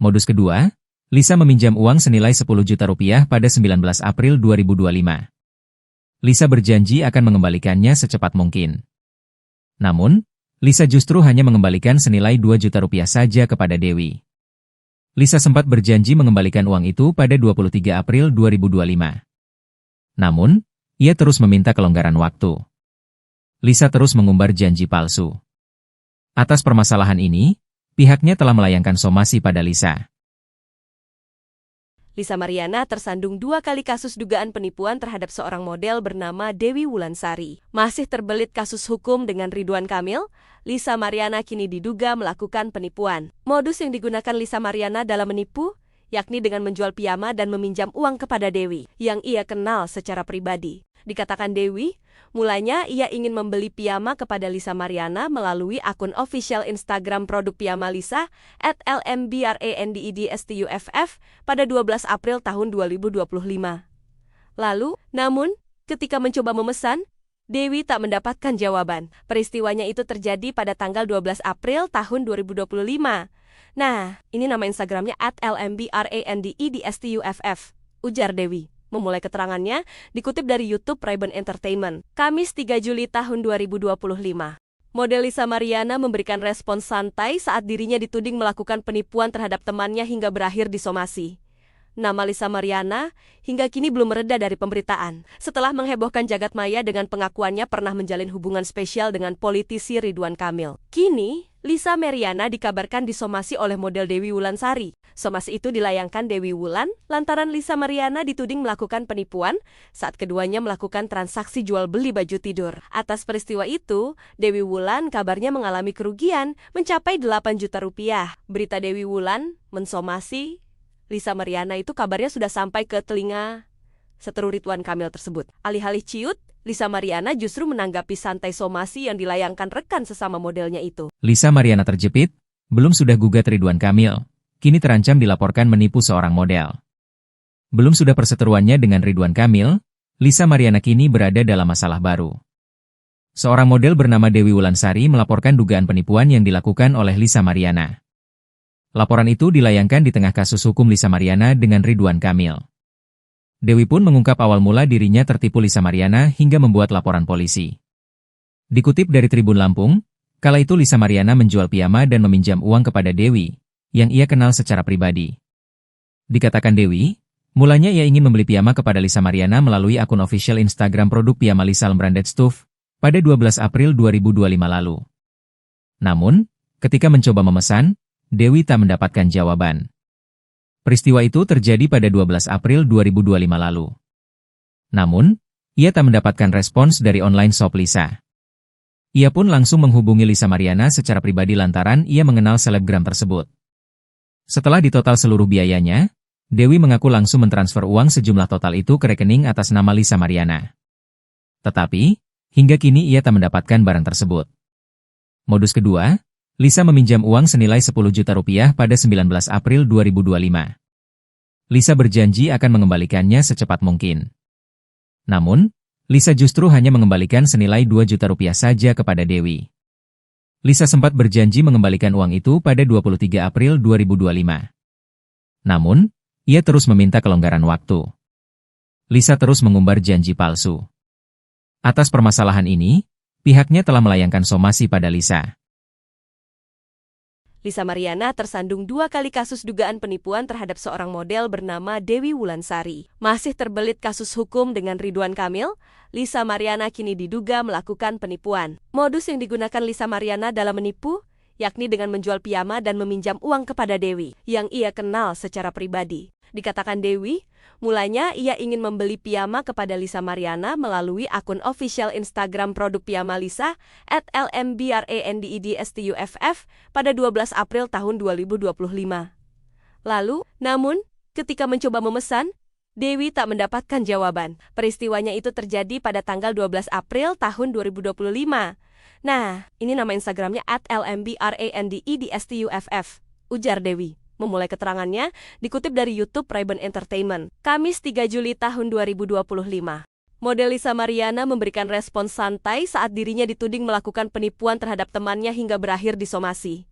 Modus kedua, Lisa meminjam uang senilai 10 juta rupiah pada 19 April 2025. Lisa berjanji akan mengembalikannya secepat mungkin. Namun, Lisa justru hanya mengembalikan senilai 2 juta rupiah saja kepada Dewi. Lisa sempat berjanji mengembalikan uang itu pada 23 April 2025. Namun, ia terus meminta kelonggaran waktu. Lisa terus mengumbar janji palsu. Atas permasalahan ini, pihaknya telah melayangkan somasi pada Lisa. Lisa Mariana tersandung 2 kali kasus dugaan penipuan terhadap seorang model bernama Dewi Wulansari. Masih terbelit kasus hukum dengan Ridwan Kamil, Lisa Mariana kini diduga melakukan penipuan. Modus yang digunakan Lisa Mariana dalam menipu, yakni dengan menjual piyama dan meminjam uang kepada Dewi, yang ia kenal secara pribadi. Dikatakan Dewi, mulanya ia ingin membeli piyama kepada Lisa Mariana melalui akun official Instagram produk piyama Lisa @lmbrandedstuff pada 12 April tahun 2025. Lalu, namun, ketika mencoba memesan, Dewi tak mendapatkan jawaban. Peristiwanya itu terjadi pada tanggal 12 April tahun 2025. Nah, ini nama Instagramnya @lmbrandedstuff, ujar Dewi. Memulai keterangannya, dikutip dari YouTube Ray-Ban Entertainment, Kamis 3 Juli tahun 2025. Model Lisa Mariana memberikan respons santai saat dirinya dituding melakukan penipuan terhadap temannya hingga berakhir disomasi. Nama Lisa Mariana hingga kini belum mereda dari pemberitaan. Setelah menghebohkan jagat maya dengan pengakuannya pernah menjalin hubungan spesial dengan politisi Ridwan Kamil. Kini, Lisa Mariana dikabarkan disomasi oleh model Dewi Wulansari. Somasi itu dilayangkan Dewi Wulan lantaran Lisa Mariana dituding melakukan penipuan saat keduanya melakukan transaksi jual beli baju tidur. Atas peristiwa itu, Dewi Wulan kabarnya mengalami kerugian mencapai 8 juta rupiah. Berita Dewi Wulan mensomasi Lisa Mariana itu kabarnya sudah sampai ke telinga seteru Ridwan Kamil tersebut. Alih-alih ciut, Lisa Mariana justru menanggapi santai somasi yang dilayangkan rekan sesama modelnya itu. Lisa Mariana terjepit, belum sudah gugat Ridwan Kamil, kini terancam dilaporkan menipu seorang model. Belum sudah perseteruannya dengan Ridwan Kamil, Lisa Mariana kini berada dalam masalah baru. Seorang model bernama Dewi Wulansari melaporkan dugaan penipuan yang dilakukan oleh Lisa Mariana. Laporan itu dilayangkan di tengah kasus hukum Lisa Mariana dengan Ridwan Kamil. Dewi pun mengungkap awal mula dirinya tertipu Lisa Mariana hingga membuat laporan polisi. Dikutip dari Tribun Lampung, kala itu Lisa Mariana menjual piyama dan meminjam uang kepada Dewi, yang ia kenal secara pribadi. Dikatakan Dewi, mulanya ia ingin membeli piyama kepada Lisa Mariana melalui akun official Instagram produk piyama Lisal Branded Stuff pada 12 April 2025 lalu. Namun, ketika mencoba memesan, Dewi tak mendapatkan jawaban. Peristiwa itu terjadi pada 12 April 2025 lalu. Namun, ia tak mendapatkan respons dari online shop Lisa. Ia pun langsung menghubungi Lisa Mariana secara pribadi lantaran ia mengenal selebgram tersebut. Setelah ditotal seluruh biayanya, Dewi mengaku langsung mentransfer uang sejumlah total itu ke rekening atas nama Lisa Mariana. Tetapi, hingga kini ia tak mendapatkan barang tersebut. Modus kedua, Lisa meminjam uang senilai 10 juta rupiah pada 19 April 2025. Lisa berjanji akan mengembalikannya secepat mungkin. Namun, Lisa justru hanya mengembalikan senilai 2 juta rupiah saja kepada Dewi. Lisa sempat berjanji mengembalikan uang itu pada 23 April 2025. Namun, ia terus meminta kelonggaran waktu. Lisa terus mengumbar janji palsu. Atas permasalahan ini, pihaknya telah melayangkan somasi pada Lisa. Lisa Mariana tersandung 2 kali kasus dugaan penipuan terhadap seorang model bernama Dewi Wulansari. Masih terbelit kasus hukum dengan Ridwan Kamil, Lisa Mariana kini diduga melakukan penipuan. Modus yang digunakan Lisa Mariana dalam menipu, yakni dengan menjual piyama dan meminjam uang kepada Dewi, yang ia kenal secara pribadi. Dikatakan Dewi, mulanya ia ingin membeli piyama kepada Lisa Mariana melalui akun official Instagram produk piyama Lisa @lmbrandedstuff pada 12 April tahun 2025. Lalu, namun, ketika mencoba memesan, Dewi tak mendapatkan jawaban. Peristiwanya itu terjadi pada tanggal 12 April tahun 2025. Nah, ini nama Instagramnya @lmbrandedstuff, ujar Dewi. Memulai keterangannya, dikutip dari YouTube Ray-Ban Entertainment. Kamis 3 Juli tahun 2025. Model Lisa Mariana memberikan respons santai saat dirinya dituding melakukan penipuan terhadap temannya hingga berakhir disomasi.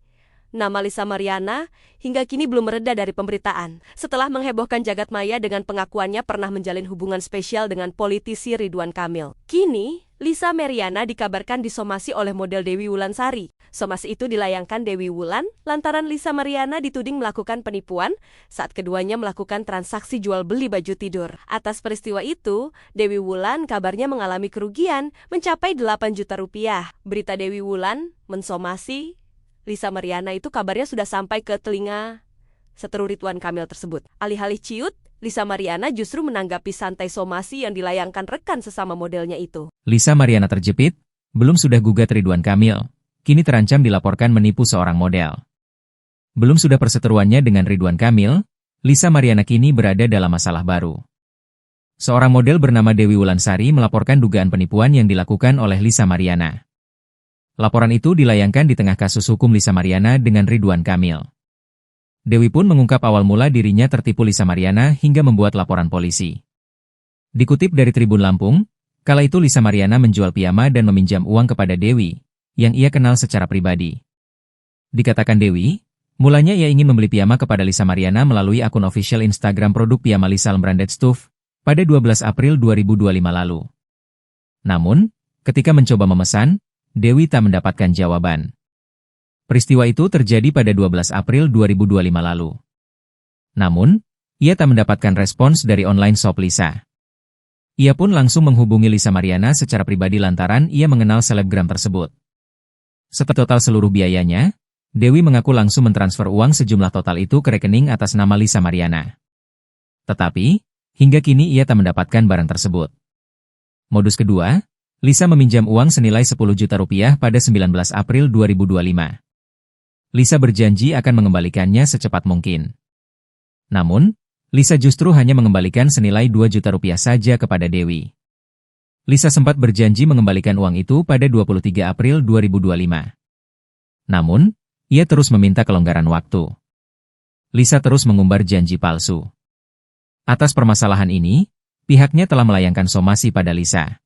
Nama Lisa Mariana hingga kini belum mereda dari pemberitaan. Setelah menghebohkan jagat maya dengan pengakuannya pernah menjalin hubungan spesial dengan politisi Ridwan Kamil. Kini, Lisa Mariana dikabarkan disomasi oleh model Dewi Wulansari. Somasi itu dilayangkan Dewi Wulan lantaran Lisa Mariana dituding melakukan penipuan saat keduanya melakukan transaksi jual beli baju tidur. Atas peristiwa itu, Dewi Wulan kabarnya mengalami kerugian mencapai 8 juta rupiah. Berita Dewi Wulan mensomasi Lisa Mariana itu kabarnya sudah sampai ke telinga seteru Ridwan Kamil tersebut. Alih-alih ciut, Lisa Mariana justru menanggapi santai somasi yang dilayangkan rekan sesama modelnya itu. Lisa Mariana terjepit, belum sudah gugat Ridwan Kamil, kini terancam dilaporkan menipu seorang model. Belum sudah perseteruannya dengan Ridwan Kamil, Lisa Mariana kini berada dalam masalah baru. Seorang model bernama Dewi Wulansari melaporkan dugaan penipuan yang dilakukan oleh Lisa Mariana. Laporan itu dilayangkan di tengah kasus hukum Lisa Mariana dengan Ridwan Kamil. Dewi pun mengungkap awal mula dirinya tertipu Lisa Mariana hingga membuat laporan polisi. Dikutip dari Tribun Lampung, kala itu Lisa Mariana menjual piyama dan meminjam uang kepada Dewi, yang ia kenal secara pribadi. Dikatakan Dewi, mulanya ia ingin membeli piyama kepada Lisa Mariana melalui akun official Instagram produk piyama Lisal Branded Stuff pada 12 April 2025 lalu. Namun, ketika mencoba memesan, Dewi tak mendapatkan jawaban. Peristiwa itu terjadi pada 12 April 2025 lalu. Namun, ia tak mendapatkan respons dari online shop Lisa. Ia pun langsung menghubungi Lisa Mariana secara pribadi lantaran ia mengenal selebgram tersebut. Setelah total seluruh biayanya, Dewi mengaku langsung mentransfer uang sejumlah total itu ke rekening atas nama Lisa Mariana. Tetapi, hingga kini ia tak mendapatkan barang tersebut. Modus kedua, Lisa meminjam uang senilai 10 juta rupiah pada 19 April 2025. Lisa berjanji akan mengembalikannya secepat mungkin. Namun, Lisa justru hanya mengembalikan senilai 2 juta rupiah saja kepada Dewi. Lisa sempat berjanji mengembalikan uang itu pada 23 April 2025. Namun, ia terus meminta kelonggaran waktu. Lisa terus mengumbar janji palsu. Atas permasalahan ini, pihaknya telah melayangkan somasi pada Lisa.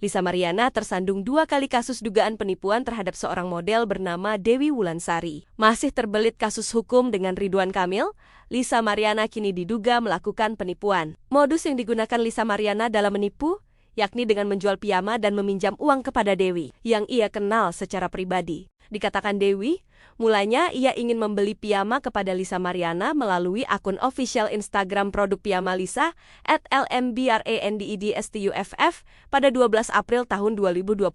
Lisa Mariana tersandung 2 kali kasus dugaan penipuan terhadap seorang model bernama Dewi Wulansari. Masih terbelit kasus hukum dengan Ridwan Kamil, Lisa Mariana kini diduga melakukan penipuan. Modus yang digunakan Lisa Mariana dalam menipu, yakni dengan menjual piyama dan meminjam uang kepada Dewi, yang ia kenal secara pribadi. Dikatakan Dewi, mulanya ia ingin membeli piyama kepada Lisa Mariana melalui akun official Instagram produk piyama Lisa @lmbrandedstuff pada 12 April tahun 2025.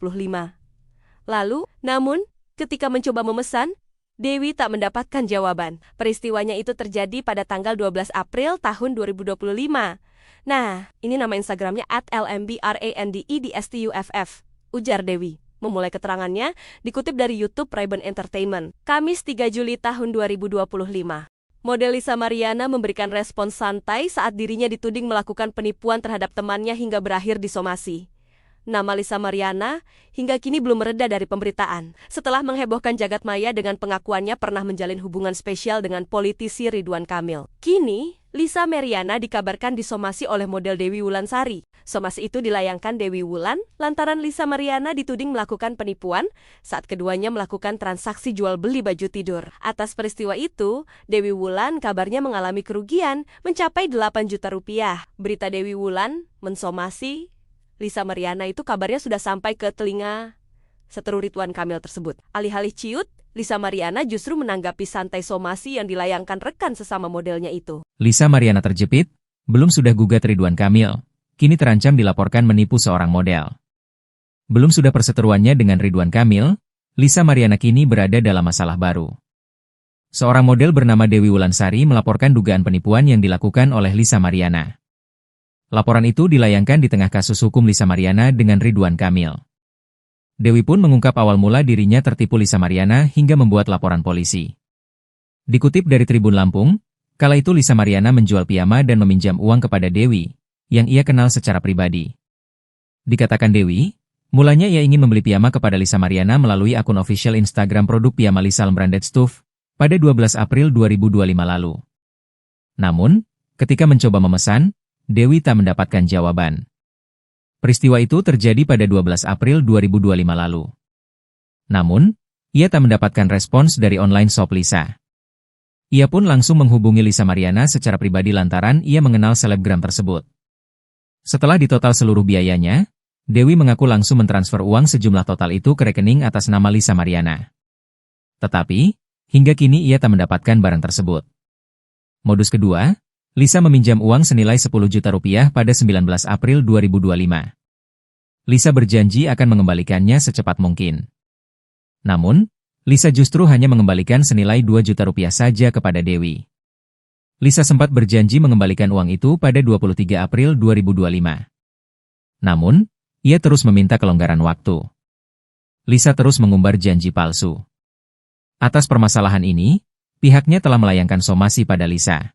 Lalu, namun, ketika mencoba memesan, Dewi tak mendapatkan jawaban. Peristiwanya itu terjadi pada tanggal 12 April tahun 2025. Nah, ini nama Instagramnya @lmbrandedstuff, ujar Dewi. Memulai keterangannya, dikutip dari YouTube Ray-Ban Entertainment, Kamis 3 Juli tahun 2025. Model Lisa Mariana memberikan respons santai saat dirinya dituding melakukan penipuan terhadap temannya hingga berakhir disomasi. Nama Lisa Mariana hingga kini belum mereda dari pemberitaan. Setelah menghebohkan jagat maya dengan pengakuannya pernah menjalin hubungan spesial dengan politisi Ridwan Kamil. Kini, Lisa Mariana dikabarkan disomasi oleh model Dewi Wulansari. Somasi itu dilayangkan Dewi Wulan lantaran Lisa Mariana dituding melakukan penipuan saat keduanya melakukan transaksi jual beli baju tidur. Atas peristiwa itu, Dewi Wulan kabarnya mengalami kerugian mencapai 8 juta rupiah. Berita Dewi Wulan mensomasi Lisa Mariana itu kabarnya sudah sampai ke telinga seteru Ridwan Kamil tersebut. Alih-alih ciut, Lisa Mariana justru menanggapi santai somasi yang dilayangkan rekan sesama modelnya itu. Lisa Mariana terjepit, belum sudah gugat Ridwan Kamil, kini terancam dilaporkan menipu seorang model. Belum sudah perseteruannya dengan Ridwan Kamil, Lisa Mariana kini berada dalam masalah baru. Seorang model bernama Dewi Wulansari melaporkan dugaan penipuan yang dilakukan oleh Lisa Mariana. Laporan itu dilayangkan di tengah kasus hukum Lisa Mariana dengan Ridwan Kamil. Dewi pun mengungkap awal mula dirinya tertipu Lisa Mariana hingga membuat laporan polisi. Dikutip dari Tribun Lampung, kala itu Lisa Mariana menjual piyama dan meminjam uang kepada Dewi, yang ia kenal secara pribadi. Dikatakan Dewi, mulanya ia ingin membeli piyama kepada Lisa Mariana melalui akun official Instagram produk piyama Lisa Branded Stuff pada 12 April 2025 lalu. Namun, ketika mencoba memesan, Dewi tak mendapatkan jawaban. Peristiwa itu terjadi pada 12 April 2025 lalu. Namun, ia tak mendapatkan respons dari online shop Lisa. Ia pun langsung menghubungi Lisa Mariana secara pribadi lantaran ia mengenal selebgram tersebut. Setelah ditotal seluruh biayanya, Dewi mengaku langsung mentransfer uang sejumlah total itu ke rekening atas nama Lisa Mariana. Tetapi, hingga kini ia tak mendapatkan barang tersebut. Modus kedua, Lisa meminjam uang senilai 10 juta rupiah pada 19 April 2025. Lisa berjanji akan mengembalikannya secepat mungkin. Namun, Lisa justru hanya mengembalikan senilai 2 juta rupiah saja kepada Dewi. Lisa sempat berjanji mengembalikan uang itu pada 23 April 2025. Namun, ia terus meminta kelonggaran waktu. Lisa terus mengumbar janji palsu. Atas permasalahan ini, pihaknya telah melayangkan somasi pada Lisa.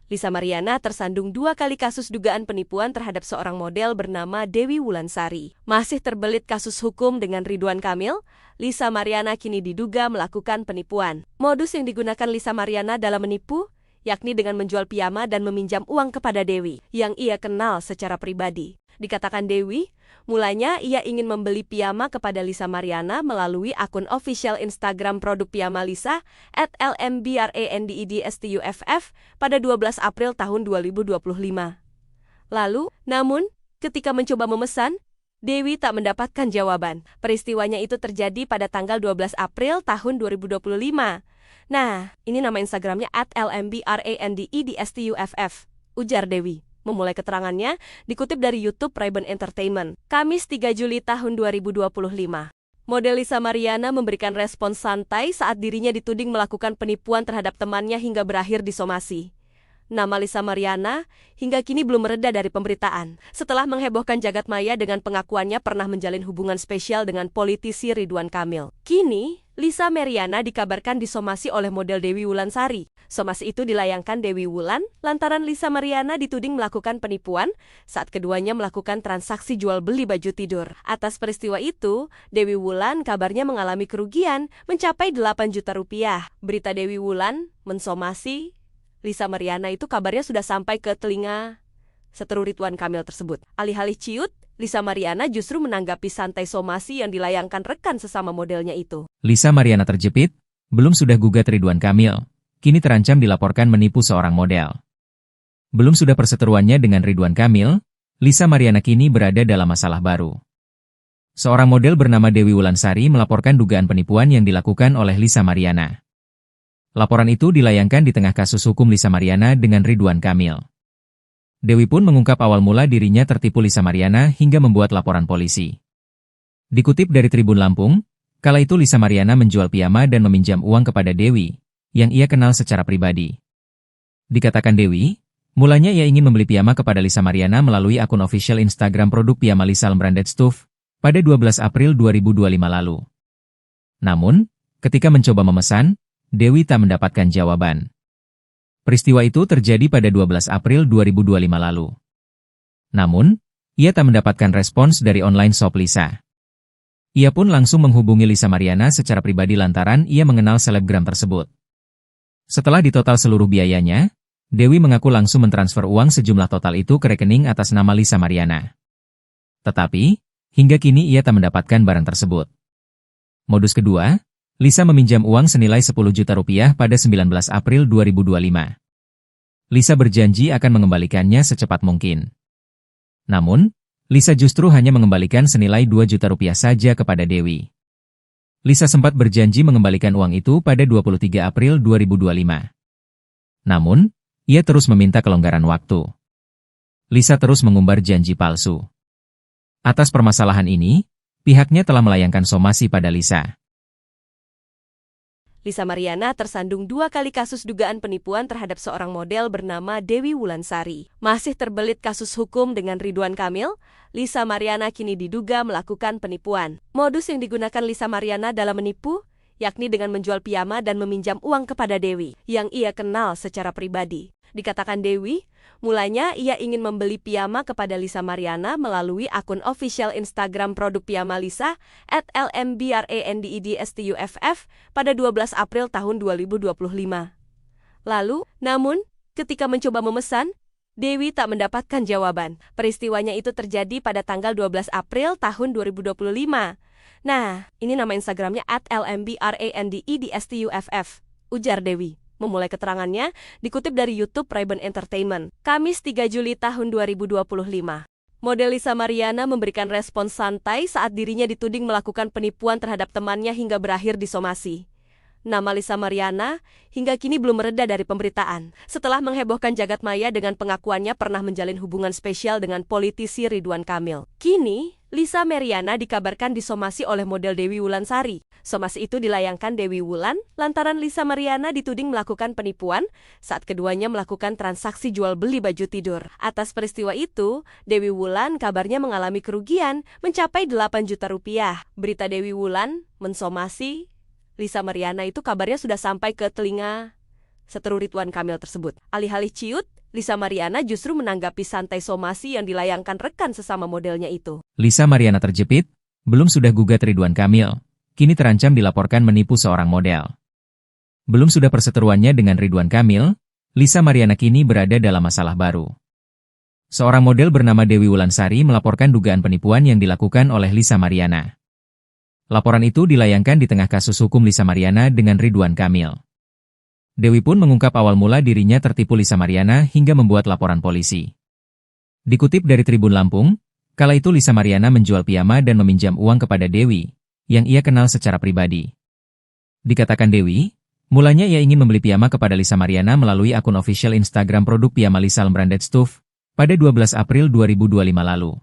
Lisa Mariana tersandung 2 kali kasus dugaan penipuan terhadap seorang model bernama Dewi Wulansari. Masih terbelit kasus hukum dengan Ridwan Kamil, Lisa Mariana kini diduga melakukan penipuan. Modus yang digunakan Lisa Mariana dalam menipu, yakni dengan menjual piyama dan meminjam uang kepada Dewi, yang ia kenal secara pribadi. Dikatakan Dewi, mulanya ia ingin membeli piyama kepada Lisa Mariana melalui akun official Instagram produk piyama Lisa @lmbrandedstuff pada 12 April tahun 2025. Lalu, namun, ketika mencoba memesan, Dewi tak mendapatkan jawaban. Peristiwanya itu terjadi pada tanggal 12 April tahun 2025. Nah, ini nama Instagramnya @lmbrandedstuff, ujar Dewi. Memulai keterangannya, dikutip dari YouTube Ray-Ban Entertainment, Kamis 3 Juli tahun 2025. Model Lisa Mariana memberikan respons santai saat dirinya dituding melakukan penipuan terhadap temannya hingga berakhir disomasi. Nama Lisa Mariana hingga kini belum mereda dari pemberitaan. Setelah menghebohkan jagat maya dengan pengakuannya pernah menjalin hubungan spesial dengan politisi Ridwan Kamil. Kini, Lisa Mariana dikabarkan disomasi oleh model Dewi Wulansari. Somasi itu dilayangkan Dewi Wulan lantaran Lisa Mariana dituding melakukan penipuan saat keduanya melakukan transaksi jual beli baju tidur. Atas peristiwa itu, Dewi Wulan kabarnya mengalami kerugian mencapai 8 juta rupiah. Berita Dewi Wulan mensomasi Lisa Mariana itu kabarnya sudah sampai ke telinga seteru Ridwan Kamil tersebut. Alih-alih ciut, Lisa Mariana justru menanggapi santai somasi yang dilayangkan rekan sesama modelnya itu. Lisa Mariana terjepit, belum sudah gugat Ridwan Kamil, kini terancam dilaporkan menipu seorang model. Belum sudah perseteruannya dengan Ridwan Kamil, Lisa Mariana kini berada dalam masalah baru. Seorang model bernama Dewi Wulansari melaporkan dugaan penipuan yang dilakukan oleh Lisa Mariana. Laporan itu dilayangkan di tengah kasus hukum Lisa Mariana dengan Ridwan Kamil. Dewi pun mengungkap awal mula dirinya tertipu Lisa Mariana hingga membuat laporan polisi. Dikutip dari Tribun Lampung, kala itu Lisa Mariana menjual piyama dan meminjam uang kepada Dewi, yang ia kenal secara pribadi. Dikatakan Dewi, mulanya ia ingin membeli piyama kepada Lisa Mariana melalui akun official Instagram produk piyama Lisa Branded Stuff pada 12 April 2025 lalu. Namun, ketika mencoba memesan, Dewi tak mendapatkan jawaban. Peristiwa itu terjadi pada 12 April 2025 lalu. Namun, ia tak mendapatkan respons dari online shop Lisa. Ia pun langsung menghubungi Lisa Mariana secara pribadi lantaran ia mengenal selebgram tersebut. Setelah ditotal seluruh biayanya, Dewi mengaku langsung mentransfer uang sejumlah total itu ke rekening atas nama Lisa Mariana. Tetapi, hingga kini ia tak mendapatkan barang tersebut. Modus kedua, Lisa meminjam uang senilai 10 juta rupiah pada 19 April 2025. Lisa berjanji akan mengembalikannya secepat mungkin. Namun, Lisa justru hanya mengembalikan senilai 2 juta rupiah saja kepada Dewi. Lisa sempat berjanji mengembalikan uang itu pada 23 April 2025. Namun, ia terus meminta kelonggaran waktu. Lisa terus mengumbar janji palsu. Atas permasalahan ini, pihaknya telah melayangkan somasi pada Lisa. Lisa Mariana tersandung 2 kali kasus dugaan penipuan terhadap seorang model bernama Dewi Wulansari. Masih terbelit kasus hukum dengan Ridwan Kamil, Lisa Mariana kini diduga melakukan penipuan. Modus yang digunakan Lisa Mariana dalam menipu, yakni dengan menjual piyama dan meminjam uang kepada Dewi, yang ia kenal secara pribadi. Dikatakan Dewi, mulanya ia ingin membeli piyama kepada Lisa Mariana melalui akun official Instagram produk piyama Lisa @lmbrandedstuff pada 12 April tahun 2025. Lalu, namun, ketika mencoba memesan, Dewi tak mendapatkan jawaban. Peristiwanya itu terjadi pada tanggal 12 April tahun 2025. Nah, ini nama Instagramnya @lmbrandedstuff, ujar Dewi. Memulai keterangannya, dikutip dari YouTube Ray-Ban Entertainment, Kamis 3 Juli tahun 2025. Model Lisa Mariana memberikan respons santai saat dirinya dituding melakukan penipuan terhadap temannya hingga berakhir disomasi. Nama Lisa Mariana hingga kini belum mereda dari pemberitaan. Setelah menghebohkan jagat maya dengan pengakuannya pernah menjalin hubungan spesial dengan politisi Ridwan Kamil. Kini, Lisa Mariana dikabarkan disomasi oleh model Dewi Wulansari. Somasi itu dilayangkan Dewi Wulan lantaran Lisa Mariana dituding melakukan penipuan saat keduanya melakukan transaksi jual beli baju tidur. Atas peristiwa itu, Dewi Wulan kabarnya mengalami kerugian mencapai 8 juta rupiah. Berita Dewi Wulan mensomasi Lisa Mariana itu kabarnya sudah sampai ke telinga seteru Ridwan Kamil tersebut. Alih-alih ciut, Lisa Mariana justru menanggapi santai somasi yang dilayangkan rekan sesama modelnya itu. Lisa Mariana terjepit, belum sudah gugat Ridwan Kamil, kini terancam dilaporkan menipu seorang model. Belum sudah perseteruannya dengan Ridwan Kamil, Lisa Mariana kini berada dalam masalah baru. Seorang model bernama Dewi Wulansari melaporkan dugaan penipuan yang dilakukan oleh Lisa Mariana. Laporan itu dilayangkan di tengah kasus hukum Lisa Mariana dengan Ridwan Kamil. Dewi pun mengungkap awal mula dirinya tertipu Lisa Mariana hingga membuat laporan polisi. Dikutip dari Tribun Lampung, kala itu Lisa Mariana menjual piyama dan meminjam uang kepada Dewi, yang ia kenal secara pribadi. Dikatakan Dewi, mulanya ia ingin membeli piyama kepada Lisa Mariana melalui akun official Instagram produk piyama Lisa Branded Stuff pada 12 April 2025 lalu.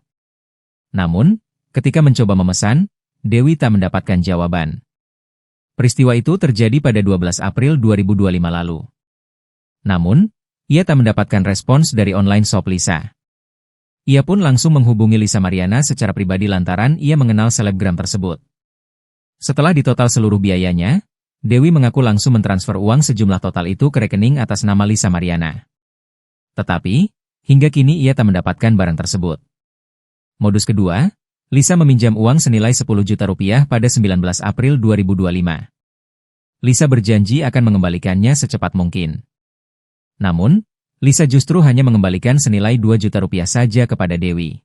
Namun, ketika mencoba memesan, Dewi tak mendapatkan jawaban. Peristiwa itu terjadi pada 12 April 2025 lalu. Namun, ia tak mendapatkan respons dari online shop Lisa. Ia pun langsung menghubungi Lisa Mariana secara pribadi lantaran ia mengenal selebgram tersebut. Setelah ditotal seluruh biayanya, Dewi mengaku langsung mentransfer uang sejumlah total itu ke rekening atas nama Lisa Mariana. Tetapi, hingga kini ia tak mendapatkan barang tersebut. Modus kedua, Lisa meminjam uang senilai 10 juta rupiah pada 19 April 2025. Lisa berjanji akan mengembalikannya secepat mungkin. Namun, Lisa justru hanya mengembalikan senilai 2 juta rupiah saja kepada Dewi.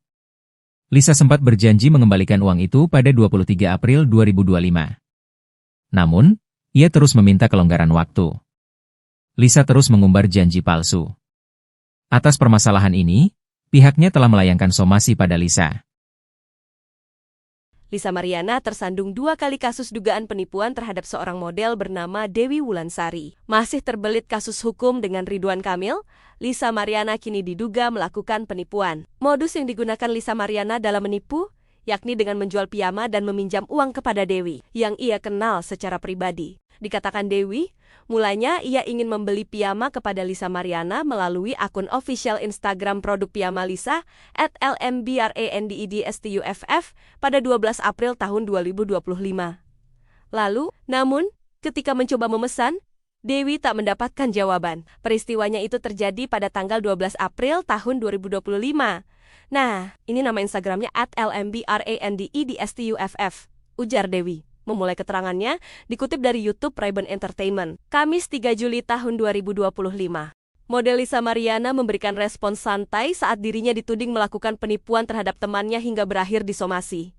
Lisa sempat berjanji mengembalikan uang itu pada 23 April 2025. Namun, ia terus meminta kelonggaran waktu. Lisa terus mengumbar janji palsu. Atas permasalahan ini, pihaknya telah melayangkan somasi pada Lisa. Lisa Mariana tersandung 2 kali kasus dugaan penipuan terhadap seorang model bernama Dewi Wulansari. Masih terbelit kasus hukum dengan Ridwan Kamil, Lisa Mariana kini diduga melakukan penipuan. Modus yang digunakan Lisa Mariana dalam menipu, yakni dengan menjual piyama dan meminjam uang kepada Dewi, yang ia kenal secara pribadi. Dikatakan Dewi, mulanya ia ingin membeli piyama kepada Lisa Mariana melalui akun official Instagram produk piyama Lisa @lmbrandedstuff pada 12 April tahun 2025. Lalu, namun, ketika mencoba memesan, Dewi tak mendapatkan jawaban. Peristiwanya itu terjadi pada tanggal 12 April tahun 2025. Nah, ini nama Instagramnya @lmbrandedstuff, ujar Dewi. Memulai keterangannya, dikutip dari YouTube Ray-Ban Entertainment, Kamis 3 Juli tahun 2025. Model Lisa Mariana memberikan respons santai saat dirinya dituding melakukan penipuan terhadap temannya hingga berakhir disomasi.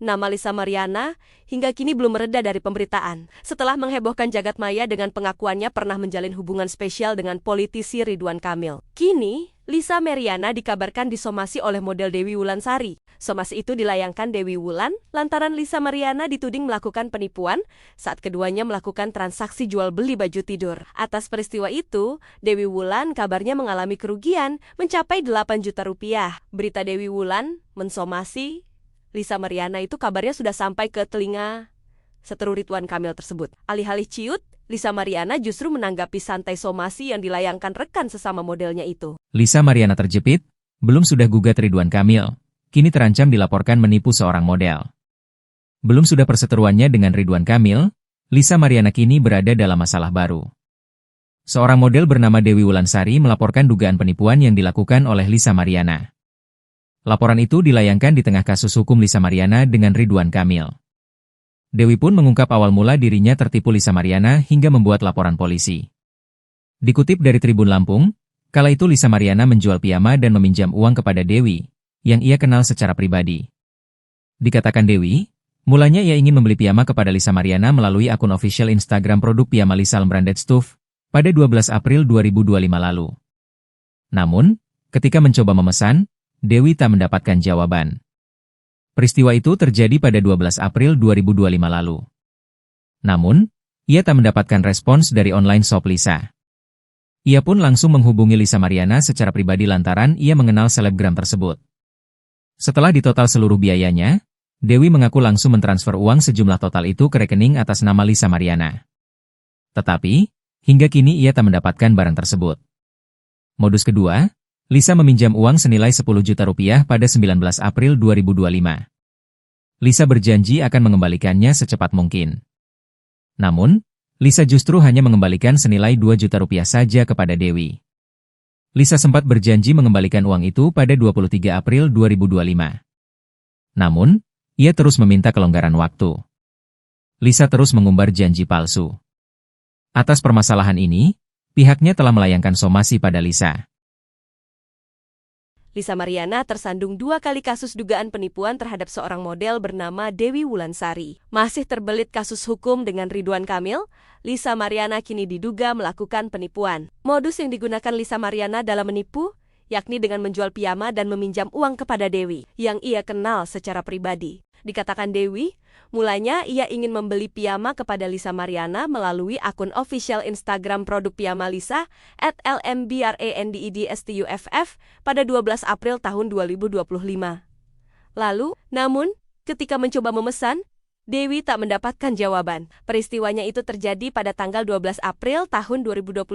Nama Lisa Mariana hingga kini belum mereda dari pemberitaan. Setelah menghebohkan jagat maya dengan pengakuannya pernah menjalin hubungan spesial dengan politisi Ridwan Kamil. Kini, Lisa Mariana dikabarkan disomasi oleh model Dewi Wulansari. Somasi itu dilayangkan Dewi Wulan lantaran Lisa Mariana dituding melakukan penipuan saat keduanya melakukan transaksi jual beli baju tidur. Atas peristiwa itu, Dewi Wulan kabarnya mengalami kerugian mencapai 8 juta rupiah. Berita Dewi Wulan mensomasi Lisa Mariana itu kabarnya sudah sampai ke telinga seteru Ridwan Kamil tersebut. Alih-alih ciut, Lisa Mariana justru menanggapi santai somasi yang dilayangkan rekan sesama modelnya itu. Lisa Mariana terjepit, belum sudah gugat Ridwan Kamil, kini terancam dilaporkan menipu seorang model. Belum sudah perseteruannya dengan Ridwan Kamil, Lisa Mariana kini berada dalam masalah baru. Seorang model bernama Dewi Wulansari melaporkan dugaan penipuan yang dilakukan oleh Lisa Mariana. Laporan itu dilayangkan di tengah kasus hukum Lisa Mariana dengan Ridwan Kamil. Dewi pun mengungkap awal mula dirinya tertipu Lisa Mariana hingga membuat laporan polisi. Dikutip dari Tribun Lampung, kala itu Lisa Mariana menjual piyama dan meminjam uang kepada Dewi, yang ia kenal secara pribadi. Dikatakan Dewi, mulanya ia ingin membeli piyama kepada Lisa Mariana melalui akun official Instagram produk piyama Lisa Branded Stuff pada 12 April 2025 lalu. Namun, ketika mencoba memesan, Dewi tak mendapatkan jawaban. Peristiwa itu terjadi pada 12 April 2025 lalu. Namun, ia tak mendapatkan respons dari online shop Lisa. Ia pun langsung menghubungi Lisa Mariana secara pribadi lantaran ia mengenal selebgram tersebut. Setelah ditotal seluruh biayanya, Dewi mengaku langsung mentransfer uang sejumlah total itu ke rekening atas nama Lisa Mariana. Tetapi, hingga kini ia tak mendapatkan barang tersebut. Modus kedua, Lisa meminjam uang senilai 10 juta rupiah pada 19 April 2025. Lisa berjanji akan mengembalikannya secepat mungkin. Namun, Lisa justru hanya mengembalikan senilai 2 juta rupiah saja kepada Dewi. Lisa sempat berjanji mengembalikan uang itu pada 23 April 2025. Namun, ia terus meminta kelonggaran waktu. Lisa terus mengumbar janji palsu. Atas permasalahan ini, pihaknya telah melayangkan somasi pada Lisa. Lisa Mariana tersandung 2 kali kasus dugaan penipuan terhadap seorang model bernama Dewi Wulansari. Masih terbelit kasus hukum dengan Ridwan Kamil, Lisa Mariana kini diduga melakukan penipuan. Modus yang digunakan Lisa Mariana dalam menipu, yakni dengan menjual piyama dan meminjam uang kepada Dewi, yang ia kenal secara pribadi. Dikatakan Dewi, mulanya ia ingin membeli piyama kepada Lisa Mariana melalui akun official Instagram produk piyama Lisa @lmbrandedstuff pada 12 April tahun 2025. Lalu, namun, ketika mencoba memesan, Dewi tak mendapatkan jawaban. Peristiwanya itu terjadi pada tanggal 12 April tahun 2025.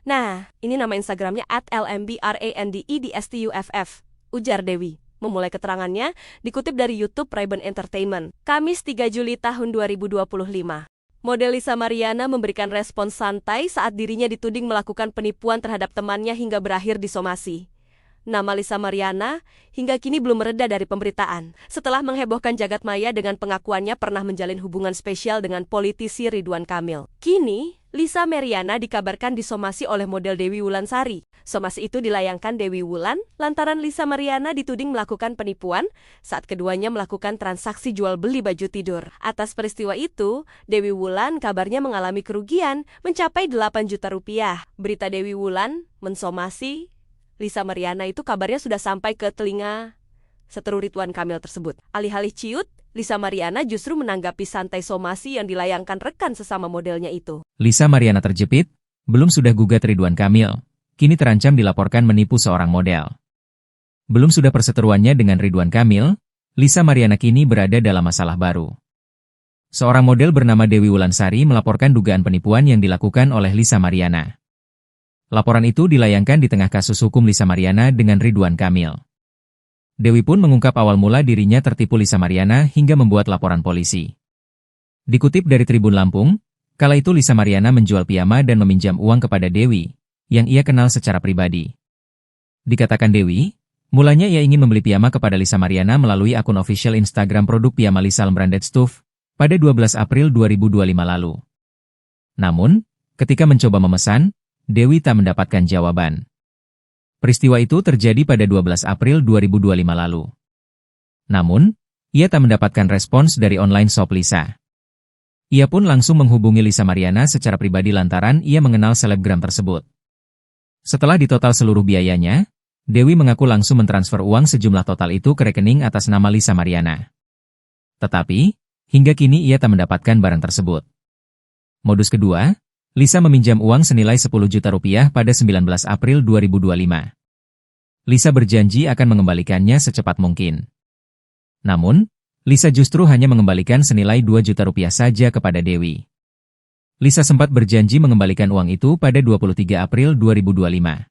Nah, ini nama Instagramnya @lmbrandedstuff, ujar Dewi. Memulai keterangannya, dikutip dari YouTube Ray-Ban Entertainment, Kamis 3 Juli tahun 2025. Model Lisa Mariana memberikan respon santai saat dirinya dituding melakukan penipuan terhadap temannya hingga berakhir disomasi. Nama Lisa Mariana hingga kini belum mereda dari pemberitaan. Setelah menghebohkan jagat maya dengan pengakuannya pernah menjalin hubungan spesial dengan politisi Ridwan Kamil. Kini, Lisa Mariana dikabarkan disomasi oleh model Dewi Wulansari. Somasi itu dilayangkan Dewi Wulan lantaran Lisa Mariana dituding melakukan penipuan saat keduanya melakukan transaksi jual beli baju tidur. Atas peristiwa itu, Dewi Wulan kabarnya mengalami kerugian mencapai 8 juta rupiah. Berita Dewi Wulan mensomasi Lisa Mariana itu kabarnya sudah sampai ke telinga seteru Ridwan Kamil tersebut. Alih-alih ciut, Lisa Mariana justru menanggapi santai somasi yang dilayangkan rekan sesama modelnya itu. Lisa Mariana terjepit, belum sudah gugat Ridwan Kamil, kini terancam dilaporkan menipu seorang model. Belum sudah perseteruannya dengan Ridwan Kamil, Lisa Mariana kini berada dalam masalah baru. Seorang model bernama Dewi Wulansari melaporkan dugaan penipuan yang dilakukan oleh Lisa Mariana. Laporan itu dilayangkan di tengah kasus hukum Lisa Mariana dengan Ridwan Kamil. Dewi pun mengungkap awal mula dirinya tertipu Lisa Mariana hingga membuat laporan polisi. Dikutip dari Tribun Lampung, kala itu Lisa Mariana menjual piyama dan meminjam uang kepada Dewi, yang ia kenal secara pribadi. Dikatakan Dewi, mulanya ia ingin membeli piyama kepada Lisa Mariana melalui akun official Instagram produk piyama Lisa Branded Stuff pada 12 April 2025 lalu. Namun, ketika mencoba memesan, Dewi tak mendapatkan jawaban. Peristiwa itu terjadi pada 12 April 2025 lalu. Namun, ia tak mendapatkan respons dari online shop Lisa. Ia pun langsung menghubungi Lisa Mariana secara pribadi lantaran ia mengenal selebgram tersebut. Setelah ditotal seluruh biayanya, Dewi mengaku langsung mentransfer uang sejumlah total itu ke rekening atas nama Lisa Mariana. Tetapi, hingga kini ia tak mendapatkan barang tersebut. Modus kedua, Lisa meminjam uang senilai 10 juta rupiah pada 19 April 2025. Lisa berjanji akan mengembalikannya secepat mungkin. Namun, Lisa justru hanya mengembalikan senilai 2 juta rupiah saja kepada Dewi. Lisa sempat berjanji mengembalikan uang itu pada 23 April 2025.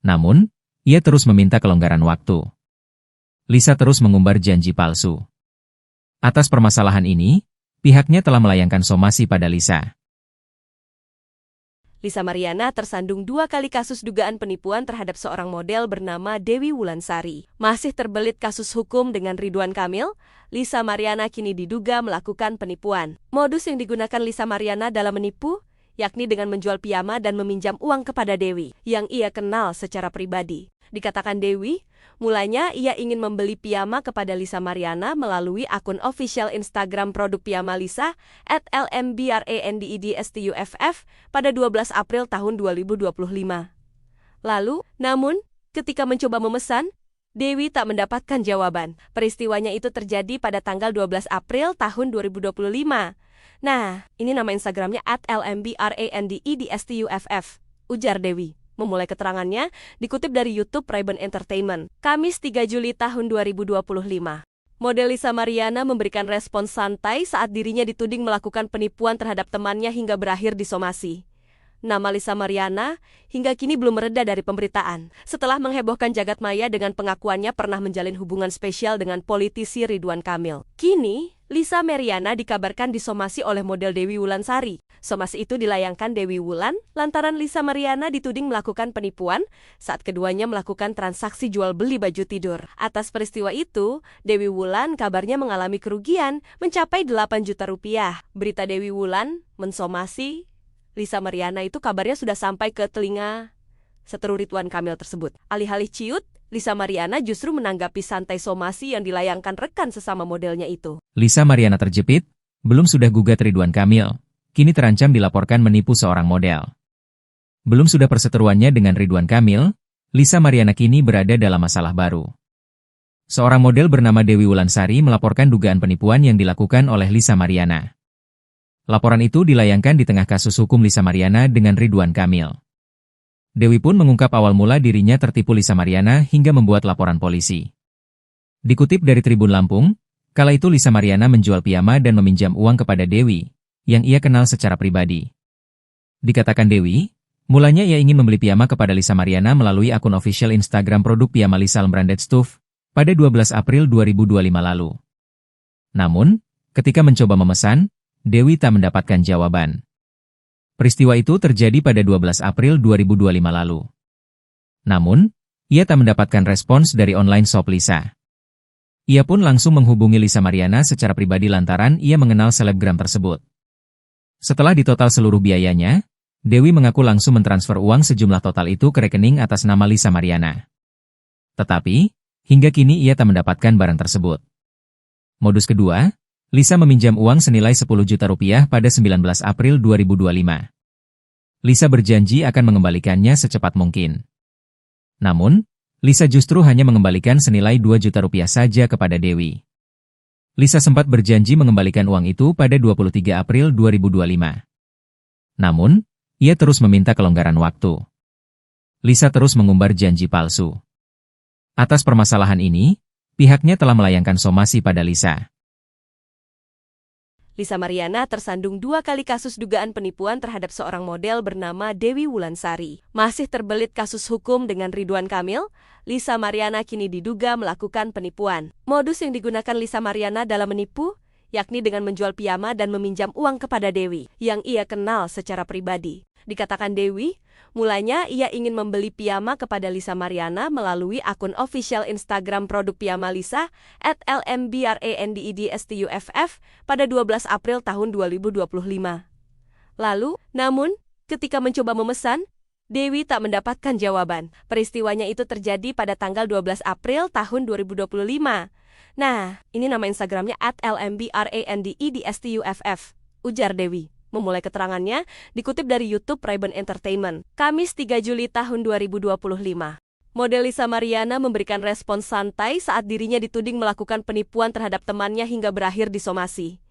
Namun, ia terus meminta kelonggaran waktu. Lisa terus mengumbar janji palsu. Atas permasalahan ini, pihaknya telah melayangkan somasi pada Lisa. Lisa Mariana tersandung 2 kali kasus dugaan penipuan terhadap seorang model bernama Dewi Wulansari. Masih terbelit kasus hukum dengan Ridwan Kamil, Lisa Mariana kini diduga melakukan penipuan. Modus yang digunakan Lisa Mariana dalam menipu, yakni dengan menjual piyama dan meminjam uang kepada Dewi, yang ia kenal secara pribadi. Dikatakan Dewi, mulanya ia ingin membeli piyama kepada Lisa Mariana melalui akun official Instagram produk piyama Lisa @lmbrandedstuff pada 12 April tahun 2025. Lalu, namun, ketika mencoba memesan, Dewi tak mendapatkan jawaban. Peristiwanya itu terjadi pada tanggal 12 April tahun 2025. Nah, ini nama Instagramnya @lmbrandedstuff, ujar Dewi. Memulai keterangannya, dikutip dari YouTube Ray-Ban Entertainment, Kamis 3 Juli tahun 2025. Model Lisa Mariana memberikan respon santai saat dirinya dituding melakukan penipuan terhadap temannya hingga berakhir disomasi. Nama Lisa Mariana hingga kini belum mereda dari pemberitaan. Setelah menghebohkan jagat maya dengan pengakuannya pernah menjalin hubungan spesial dengan politisi Ridwan Kamil. Kini, Lisa Mariana dikabarkan disomasi oleh model Dewi Wulansari. Somasi itu dilayangkan Dewi Wulan lantaran Lisa Mariana dituding melakukan penipuan saat keduanya melakukan transaksi jual beli baju tidur. Atas peristiwa itu, Dewi Wulan kabarnya mengalami kerugian mencapai 8 juta rupiah. Berita Dewi Wulan mensomasi Lisa Mariana itu kabarnya sudah sampai ke telinga seteru Ridwan Kamil tersebut. Alih-alih ciut, Lisa Mariana justru menanggapi santai somasi yang dilayangkan rekan sesama modelnya itu. Lisa Mariana terjepit, belum sudah gugat Ridwan Kamil, kini terancam dilaporkan menipu seorang model. Belum sudah perseteruannya dengan Ridwan Kamil, Lisa Mariana kini berada dalam masalah baru. Seorang model bernama Dewi Wulansari melaporkan dugaan penipuan yang dilakukan oleh Lisa Mariana. Laporan itu dilayangkan di tengah kasus hukum Lisa Mariana dengan Ridwan Kamil. Dewi pun mengungkap awal mula dirinya tertipu Lisa Mariana hingga membuat laporan polisi. Dikutip dari Tribun Lampung, Kala itu Lisa Mariana menjual piyama dan meminjam uang kepada Dewi, yang ia kenal secara pribadi. Dikatakan Dewi, mulanya ia ingin membeli piyama kepada Lisa Mariana melalui akun official Instagram produk piyama Lisa Branded Stuff pada 12 April 2025 lalu. Namun, ketika mencoba memesan, Dewi tak mendapatkan jawaban. Peristiwa itu terjadi pada 12 April 2025 lalu. Namun, ia tak mendapatkan respons dari online shop Lisa. Ia pun langsung menghubungi Lisa Mariana secara pribadi lantaran ia mengenal selebgram tersebut. Setelah ditotal seluruh biayanya, Dewi mengaku langsung mentransfer uang sejumlah total itu ke rekening atas nama Lisa Mariana. Tetapi, hingga kini ia tak mendapatkan barang tersebut. Modus kedua, Lisa meminjam uang senilai 10 juta rupiah pada 19 April 2025. Lisa berjanji akan mengembalikannya secepat mungkin. Namun, Lisa justru hanya mengembalikan senilai 2 juta rupiah saja kepada Dewi. Lisa sempat berjanji mengembalikan uang itu pada 23 April 2025. Namun, ia terus meminta kelonggaran waktu. Lisa terus mengumbar janji palsu. Atas permasalahan ini, pihaknya telah melayangkan somasi pada Lisa. Lisa Mariana tersandung 2 kali kasus dugaan penipuan terhadap seorang model bernama Dewi Wulansari. Masih terbelit kasus hukum dengan Ridwan Kamil, Lisa Mariana kini diduga melakukan penipuan. Modus yang digunakan Lisa Mariana dalam menipu, yakni dengan menjual piyama dan meminjam uang kepada Dewi, yang ia kenal secara pribadi. Dikatakan Dewi, mulanya ia ingin membeli piyama kepada Lisa Mariana melalui akun official Instagram produk piyama Lisa @lmbrandedstuff pada 12 April tahun 2025. Lalu, namun, ketika mencoba memesan, Dewi tak mendapatkan jawaban. Peristiwanya itu terjadi pada tanggal 12 April tahun 2025. Nah, ini nama Instagramnya @lmbrandedstuff, ujar Dewi. Memulai keterangannya, dikutip dari YouTube Ray-Ban Entertainment, Kamis 3 Juli tahun 2025. Model Lisa Mariana memberikan respons santai saat dirinya dituding melakukan penipuan terhadap temannya hingga berakhir disomasi.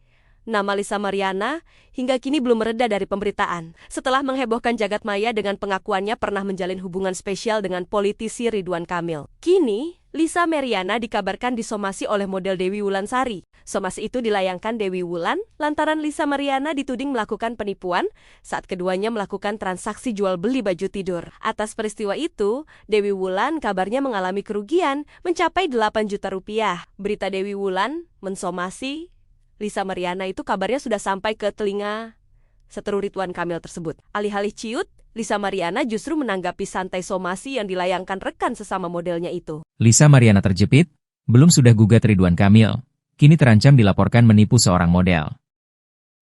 Nama Lisa Mariana hingga kini belum mereda dari pemberitaan. Setelah menghebohkan jagat maya dengan pengakuannya pernah menjalin hubungan spesial dengan politisi Ridwan Kamil. Kini, Lisa Mariana dikabarkan disomasi oleh model Dewi Wulansari. Somasi itu dilayangkan Dewi Wulan lantaran Lisa Mariana dituding melakukan penipuan saat keduanya melakukan transaksi jual beli baju tidur. Atas peristiwa itu, Dewi Wulan kabarnya mengalami kerugian mencapai 8 juta rupiah. Berita Dewi Wulan mensomasi Lisa Mariana itu kabarnya sudah sampai ke telinga seteru Ridwan Kamil tersebut. Alih-alih ciut, Lisa Mariana justru menanggapi santai somasi yang dilayangkan rekan sesama modelnya itu. Lisa Mariana terjepit, belum sudah gugat Ridwan Kamil, kini terancam dilaporkan menipu seorang model.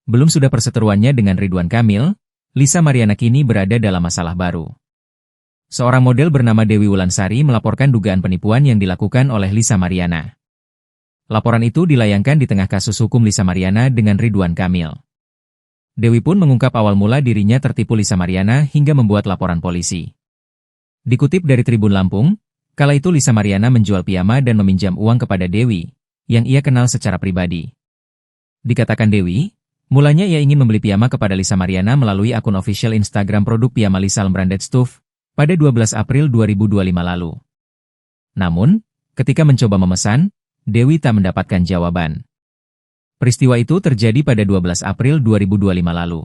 Belum sudah perseteruannya dengan Ridwan Kamil, Lisa Mariana kini berada dalam masalah baru. Seorang model bernama Dewi Wulansari melaporkan dugaan penipuan yang dilakukan oleh Lisa Mariana. Laporan itu dilayangkan di tengah kasus hukum Lisa Mariana dengan Ridwan Kamil. Dewi pun mengungkap awal mula dirinya tertipu Lisa Mariana hingga membuat laporan polisi. Dikutip dari Tribun Lampung, kala itu Lisa Mariana menjual piyama dan meminjam uang kepada Dewi, yang ia kenal secara pribadi. Dikatakan Dewi, mulanya ia ingin membeli piyama kepada Lisa Mariana melalui akun official Instagram produk piyama Lisa Branded Stuff pada 12 April 2025 lalu. Namun, ketika mencoba memesan, Dewi tak mendapatkan jawaban. Peristiwa itu terjadi pada 12 April 2025 lalu.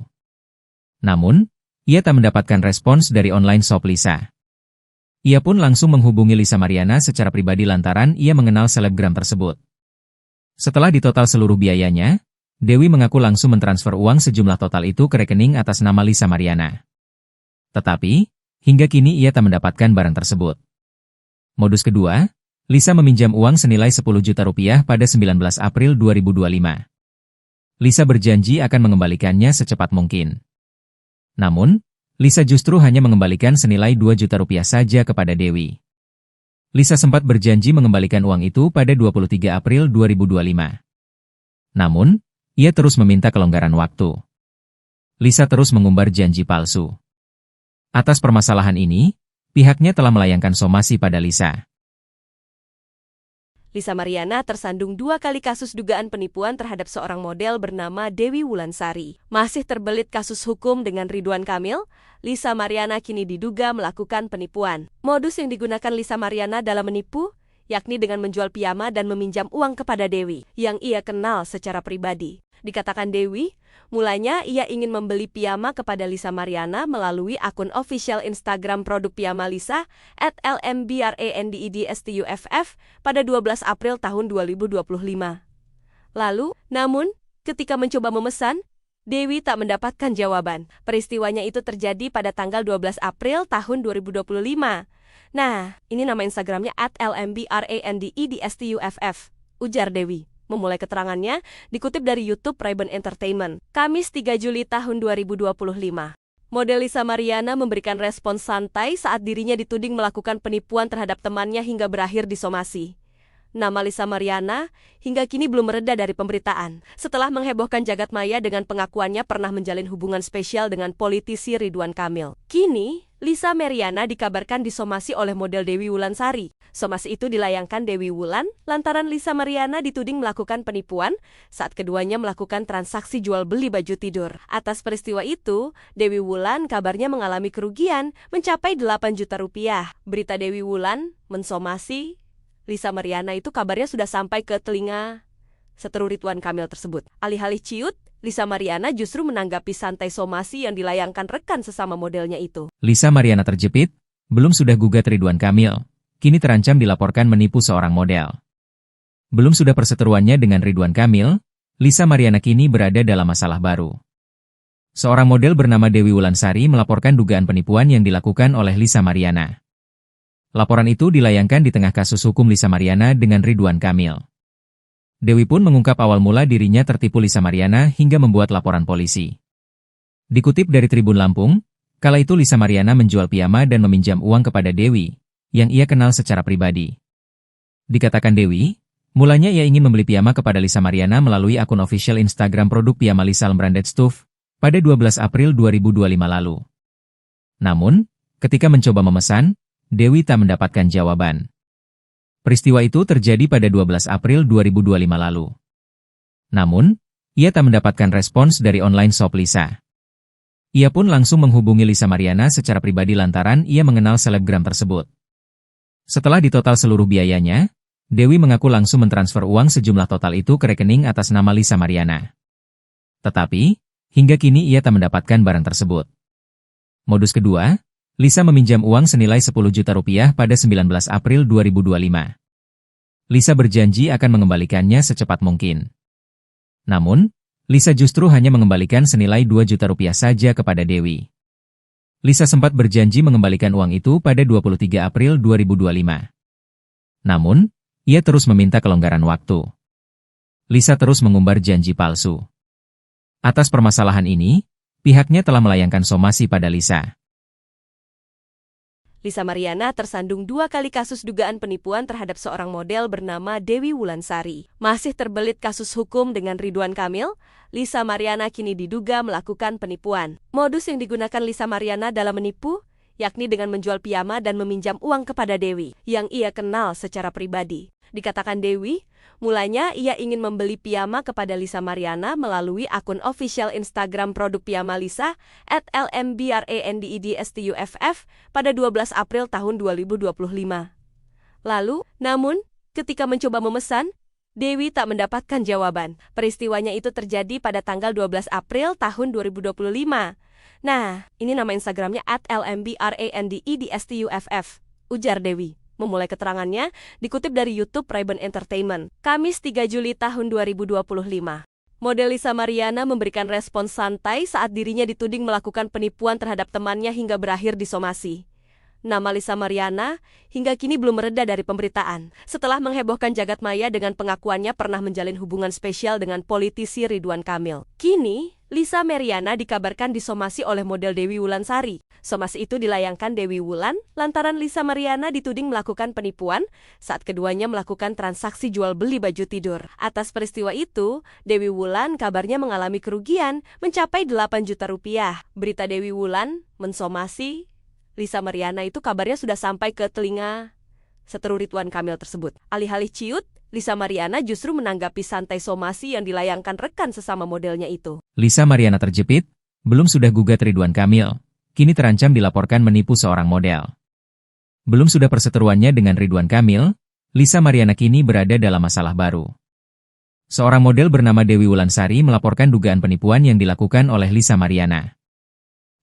Namun, ia tak mendapatkan respons dari online shop Lisa. Ia pun langsung menghubungi Lisa Mariana secara pribadi lantaran ia mengenal selebgram tersebut. Setelah ditotal seluruh biayanya, Dewi mengaku langsung mentransfer uang sejumlah total itu ke rekening atas nama Lisa Mariana. Tetapi, hingga kini ia tak mendapatkan barang tersebut. Modus kedua, Lisa meminjam uang senilai 10 juta rupiah pada 19 April 2025. Lisa berjanji akan mengembalikannya secepat mungkin. Namun, Lisa justru hanya mengembalikan senilai 2 juta rupiah saja kepada Dewi. Lisa sempat berjanji mengembalikan uang itu pada 23 April 2025. Namun, ia terus meminta kelonggaran waktu. Lisa terus mengumbar janji palsu. Atas permasalahan ini, pihaknya telah melayangkan somasi pada Lisa. Lisa Mariana tersandung 2 kali kasus dugaan penipuan terhadap seorang model bernama Dewi Wulansari. Masih terbelit kasus hukum dengan Ridwan Kamil, Lisa Mariana kini diduga melakukan penipuan. Modus yang digunakan Lisa Mariana dalam menipu, yakni dengan menjual piyama dan meminjam uang kepada Dewi, yang ia kenal secara pribadi. Dikatakan Dewi, mulanya ia ingin membeli piyama kepada Lisa Mariana melalui akun official Instagram produk piyama Lisa @lmbrandedstuff pada 12 April tahun 2025. Lalu, namun, ketika mencoba memesan, Dewi tak mendapatkan jawaban. Peristiwanya itu terjadi pada tanggal 12 April tahun 2025. Nah, ini nama Instagramnya @lmbrandedstuff, ujar Dewi. Memulai keterangannya, dikutip dari YouTube Ray-Ban Entertainment, Kamis 3 Juli tahun 2025. Model Lisa Mariana memberikan respons santai saat dirinya dituding melakukan penipuan terhadap temannya hingga berakhir disomasi. Nama Lisa Mariana hingga kini belum mereda dari pemberitaan, setelah menghebohkan jagat maya dengan pengakuannya pernah menjalin hubungan spesial dengan politisi Ridwan Kamil. Kini, Lisa Mariana dikabarkan disomasi oleh model Dewi Wulansari. Somasi itu dilayangkan Dewi Wulan lantaran Lisa Mariana dituding melakukan penipuan saat keduanya melakukan transaksi jual beli baju tidur. Atas peristiwa itu, Dewi Wulan kabarnya mengalami kerugian mencapai 8 juta rupiah. Berita Dewi Wulan mensomasi Lisa Mariana itu kabarnya sudah sampai ke telinga seteru Ridwan Kamil tersebut. Alih-alih ciut, Lisa Mariana justru menanggapi santai somasi yang dilayangkan rekan sesama modelnya itu. Lisa Mariana terjepit, belum sudah gugat Ridwan Kamil, kini terancam dilaporkan menipu seorang model. Belum sudah perseteruannya dengan Ridwan Kamil, Lisa Mariana kini berada dalam masalah baru. Seorang model bernama Dewi Wulansari melaporkan dugaan penipuan yang dilakukan oleh Lisa Mariana. Laporan itu dilayangkan di tengah kasus hukum Lisa Mariana dengan Ridwan Kamil. Dewi pun mengungkap awal mula dirinya tertipu Lisa Mariana hingga membuat laporan polisi. Dikutip dari Tribun Lampung, kala itu Lisa Mariana menjual piyama dan meminjam uang kepada Dewi, yang ia kenal secara pribadi. Dikatakan Dewi, mulanya ia ingin membeli piyama kepada Lisa Mariana melalui akun official Instagram produk piyama Lisa Branded Stuff pada 12 April 2025 lalu. Namun, ketika mencoba memesan, Dewi tak mendapatkan jawaban. Peristiwa itu terjadi pada 12 April 2025 lalu. Namun, ia tak mendapatkan respons dari online shop Lisa. Ia pun langsung menghubungi Lisa Mariana secara pribadi lantaran ia mengenal selebgram tersebut. Setelah ditotal seluruh biayanya, Dewi mengaku langsung mentransfer uang sejumlah total itu ke rekening atas nama Lisa Mariana. Tetapi, hingga kini ia tak mendapatkan barang tersebut. Modus kedua, Lisa meminjam uang senilai 10 juta rupiah pada 19 April 2025. Lisa berjanji akan mengembalikannya secepat mungkin. Namun, Lisa justru hanya mengembalikan senilai 2 juta rupiah saja kepada Dewi. Lisa sempat berjanji mengembalikan uang itu pada 23 April 2025. Namun, ia terus meminta kelonggaran waktu. Lisa terus mengumbar janji palsu. Atas permasalahan ini, pihaknya telah melayangkan somasi pada Lisa. Lisa Mariana tersandung 2 kali kasus dugaan penipuan terhadap seorang model bernama Dewi Wulansari. Masih terbelit kasus hukum dengan Ridwan Kamil, Lisa Mariana kini diduga melakukan penipuan. Modus yang digunakan Lisa Mariana dalam menipu, yakni dengan menjual piyama dan meminjam uang kepada Dewi, yang ia kenal secara pribadi. Dikatakan Dewi, mulanya ia ingin membeli piyama kepada Lisa Mariana melalui akun official Instagram produk piyama Lisa @lmbrandedstuff pada 12 April tahun 2025. Lalu, namun, ketika mencoba memesan, Dewi tak mendapatkan jawaban. Peristiwanya itu terjadi pada tanggal 12 April tahun 2025. Nah, ini nama Instagramnya @lmbrandedstuff, ujar Dewi. Memulai keterangannya, dikutip dari YouTube Ray-Ban Entertainment, Kamis 3 Juli tahun 2025. Model Lisa Mariana memberikan respons santai saat dirinya dituding melakukan penipuan terhadap temannya hingga berakhir disomasi. Nama Lisa Mariana hingga kini belum mereda dari pemberitaan, setelah menghebohkan jagat maya dengan pengakuannya pernah menjalin hubungan spesial dengan politisi Ridwan Kamil. Kini, Lisa Mariana dikabarkan disomasi oleh model Dewi Wulansari. Somasi itu dilayangkan Dewi Wulan lantaran Lisa Mariana dituding melakukan penipuan saat keduanya melakukan transaksi jual beli baju tidur. Atas peristiwa itu, Dewi Wulan kabarnya mengalami kerugian mencapai 8 juta rupiah. Berita Dewi Wulan mensomasi Lisa Mariana itu kabarnya sudah sampai ke telinga seteru Ridwan Kamil tersebut. Alih-alih ciut, Lisa Mariana justru menanggapi santai somasi yang dilayangkan rekan sesama modelnya itu. Lisa Mariana terjepit, belum sudah gugat Ridwan Kamil, kini terancam dilaporkan menipu seorang model. Belum sudah perseteruannya dengan Ridwan Kamil, Lisa Mariana kini berada dalam masalah baru. Seorang model bernama Dewi Wulansari melaporkan dugaan penipuan yang dilakukan oleh Lisa Mariana.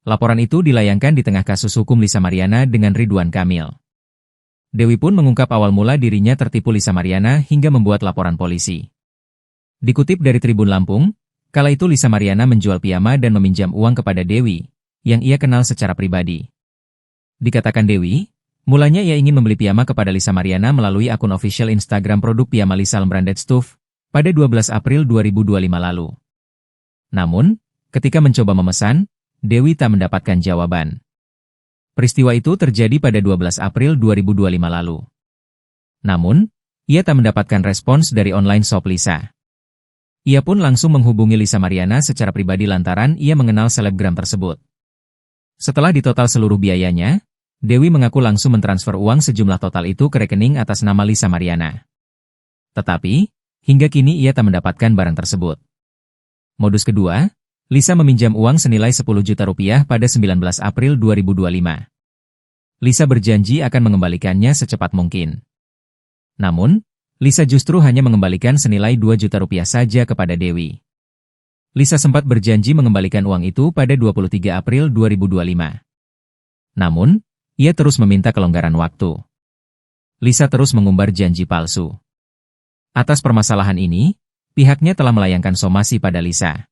Laporan itu dilayangkan di tengah kasus hukum Lisa Mariana dengan Ridwan Kamil. Dewi pun mengungkap awal mula dirinya tertipu Lisa Mariana hingga membuat laporan polisi. Dikutip dari Tribun Lampung, kala itu Lisa Mariana menjual piyama dan meminjam uang kepada Dewi, yang ia kenal secara pribadi. Dikatakan Dewi, mulanya ia ingin membeli piyama kepada Lisa Mariana melalui akun official Instagram produk piyama Lisa Branded Stuff pada 12 April 2025 lalu. Namun, ketika mencoba memesan, Dewi tak mendapatkan jawaban. Peristiwa itu terjadi pada 12 April 2025 lalu. Namun, ia tak mendapatkan respons dari online shop Lisa. Ia pun langsung menghubungi Lisa Mariana secara pribadi lantaran ia mengenal selebgram tersebut. Setelah ditotal seluruh biayanya, Dewi mengaku langsung mentransfer uang sejumlah total itu ke rekening atas nama Lisa Mariana. Tetapi, hingga kini ia tak mendapatkan barang tersebut. Modus kedua, Lisa meminjam uang senilai 10 juta rupiah pada 19 April 2025. Lisa berjanji akan mengembalikannya secepat mungkin. Namun, Lisa justru hanya mengembalikan senilai 2 juta rupiah saja kepada Dewi. Lisa sempat berjanji mengembalikan uang itu pada 23 April 2025. Namun, ia terus meminta kelonggaran waktu. Lisa terus mengumbar janji palsu. Atas permasalahan ini, pihaknya telah melayangkan somasi pada Lisa.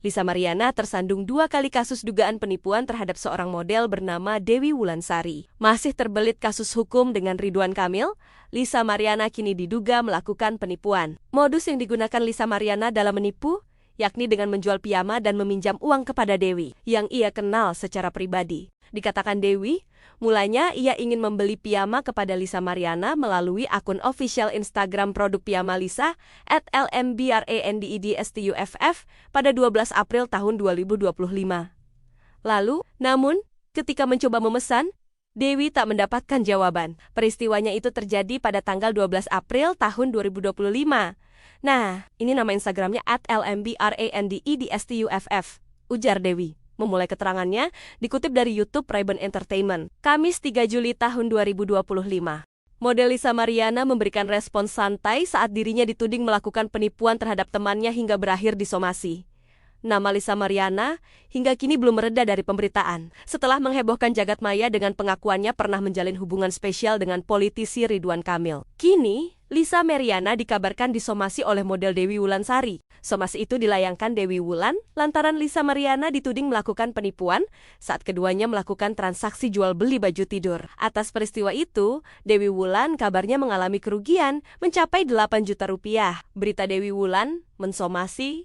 Lisa Mariana tersandung 2 kali kasus dugaan penipuan terhadap seorang model bernama Dewi Wulansari. Masih terbelit kasus hukum dengan Ridwan Kamil, Lisa Mariana kini diduga melakukan penipuan. Modus yang digunakan Lisa Mariana dalam menipu, yakni dengan menjual piyama dan meminjam uang kepada Dewi, yang ia kenal secara pribadi. Dikatakan Dewi, mulanya ia ingin membeli piyama kepada Lisa Mariana melalui akun official Instagram produk piyama Lisa @lmbrandedstuff pada 12 April tahun 2025. Lalu, namun, ketika mencoba memesan, Dewi tak mendapatkan jawaban. Peristiwanya itu terjadi pada tanggal 12 April tahun 2025. Nah, ini nama Instagramnya @lmbrandedstuff, ujar Dewi. Memulai keterangannya, dikutip dari YouTube Ray-Ban Entertainment, Kamis 3 Juli tahun 2025. Model Lisa Mariana memberikan respons santai saat dirinya dituding melakukan penipuan terhadap temannya hingga berakhir disomasi. Nama Lisa Mariana hingga kini belum mereda dari pemberitaan. Setelah menghebohkan jagat maya dengan pengakuannya pernah menjalin hubungan spesial dengan politisi Ridwan Kamil. Kini, Lisa Mariana dikabarkan disomasi oleh model Dewi Wulansari. Somasi itu dilayangkan Dewi Wulan lantaran Lisa Mariana dituding melakukan penipuan saat keduanya melakukan transaksi jual beli baju tidur. Atas peristiwa itu, Dewi Wulan kabarnya mengalami kerugian mencapai 8 juta rupiah. Berita Dewi Wulan mensomasi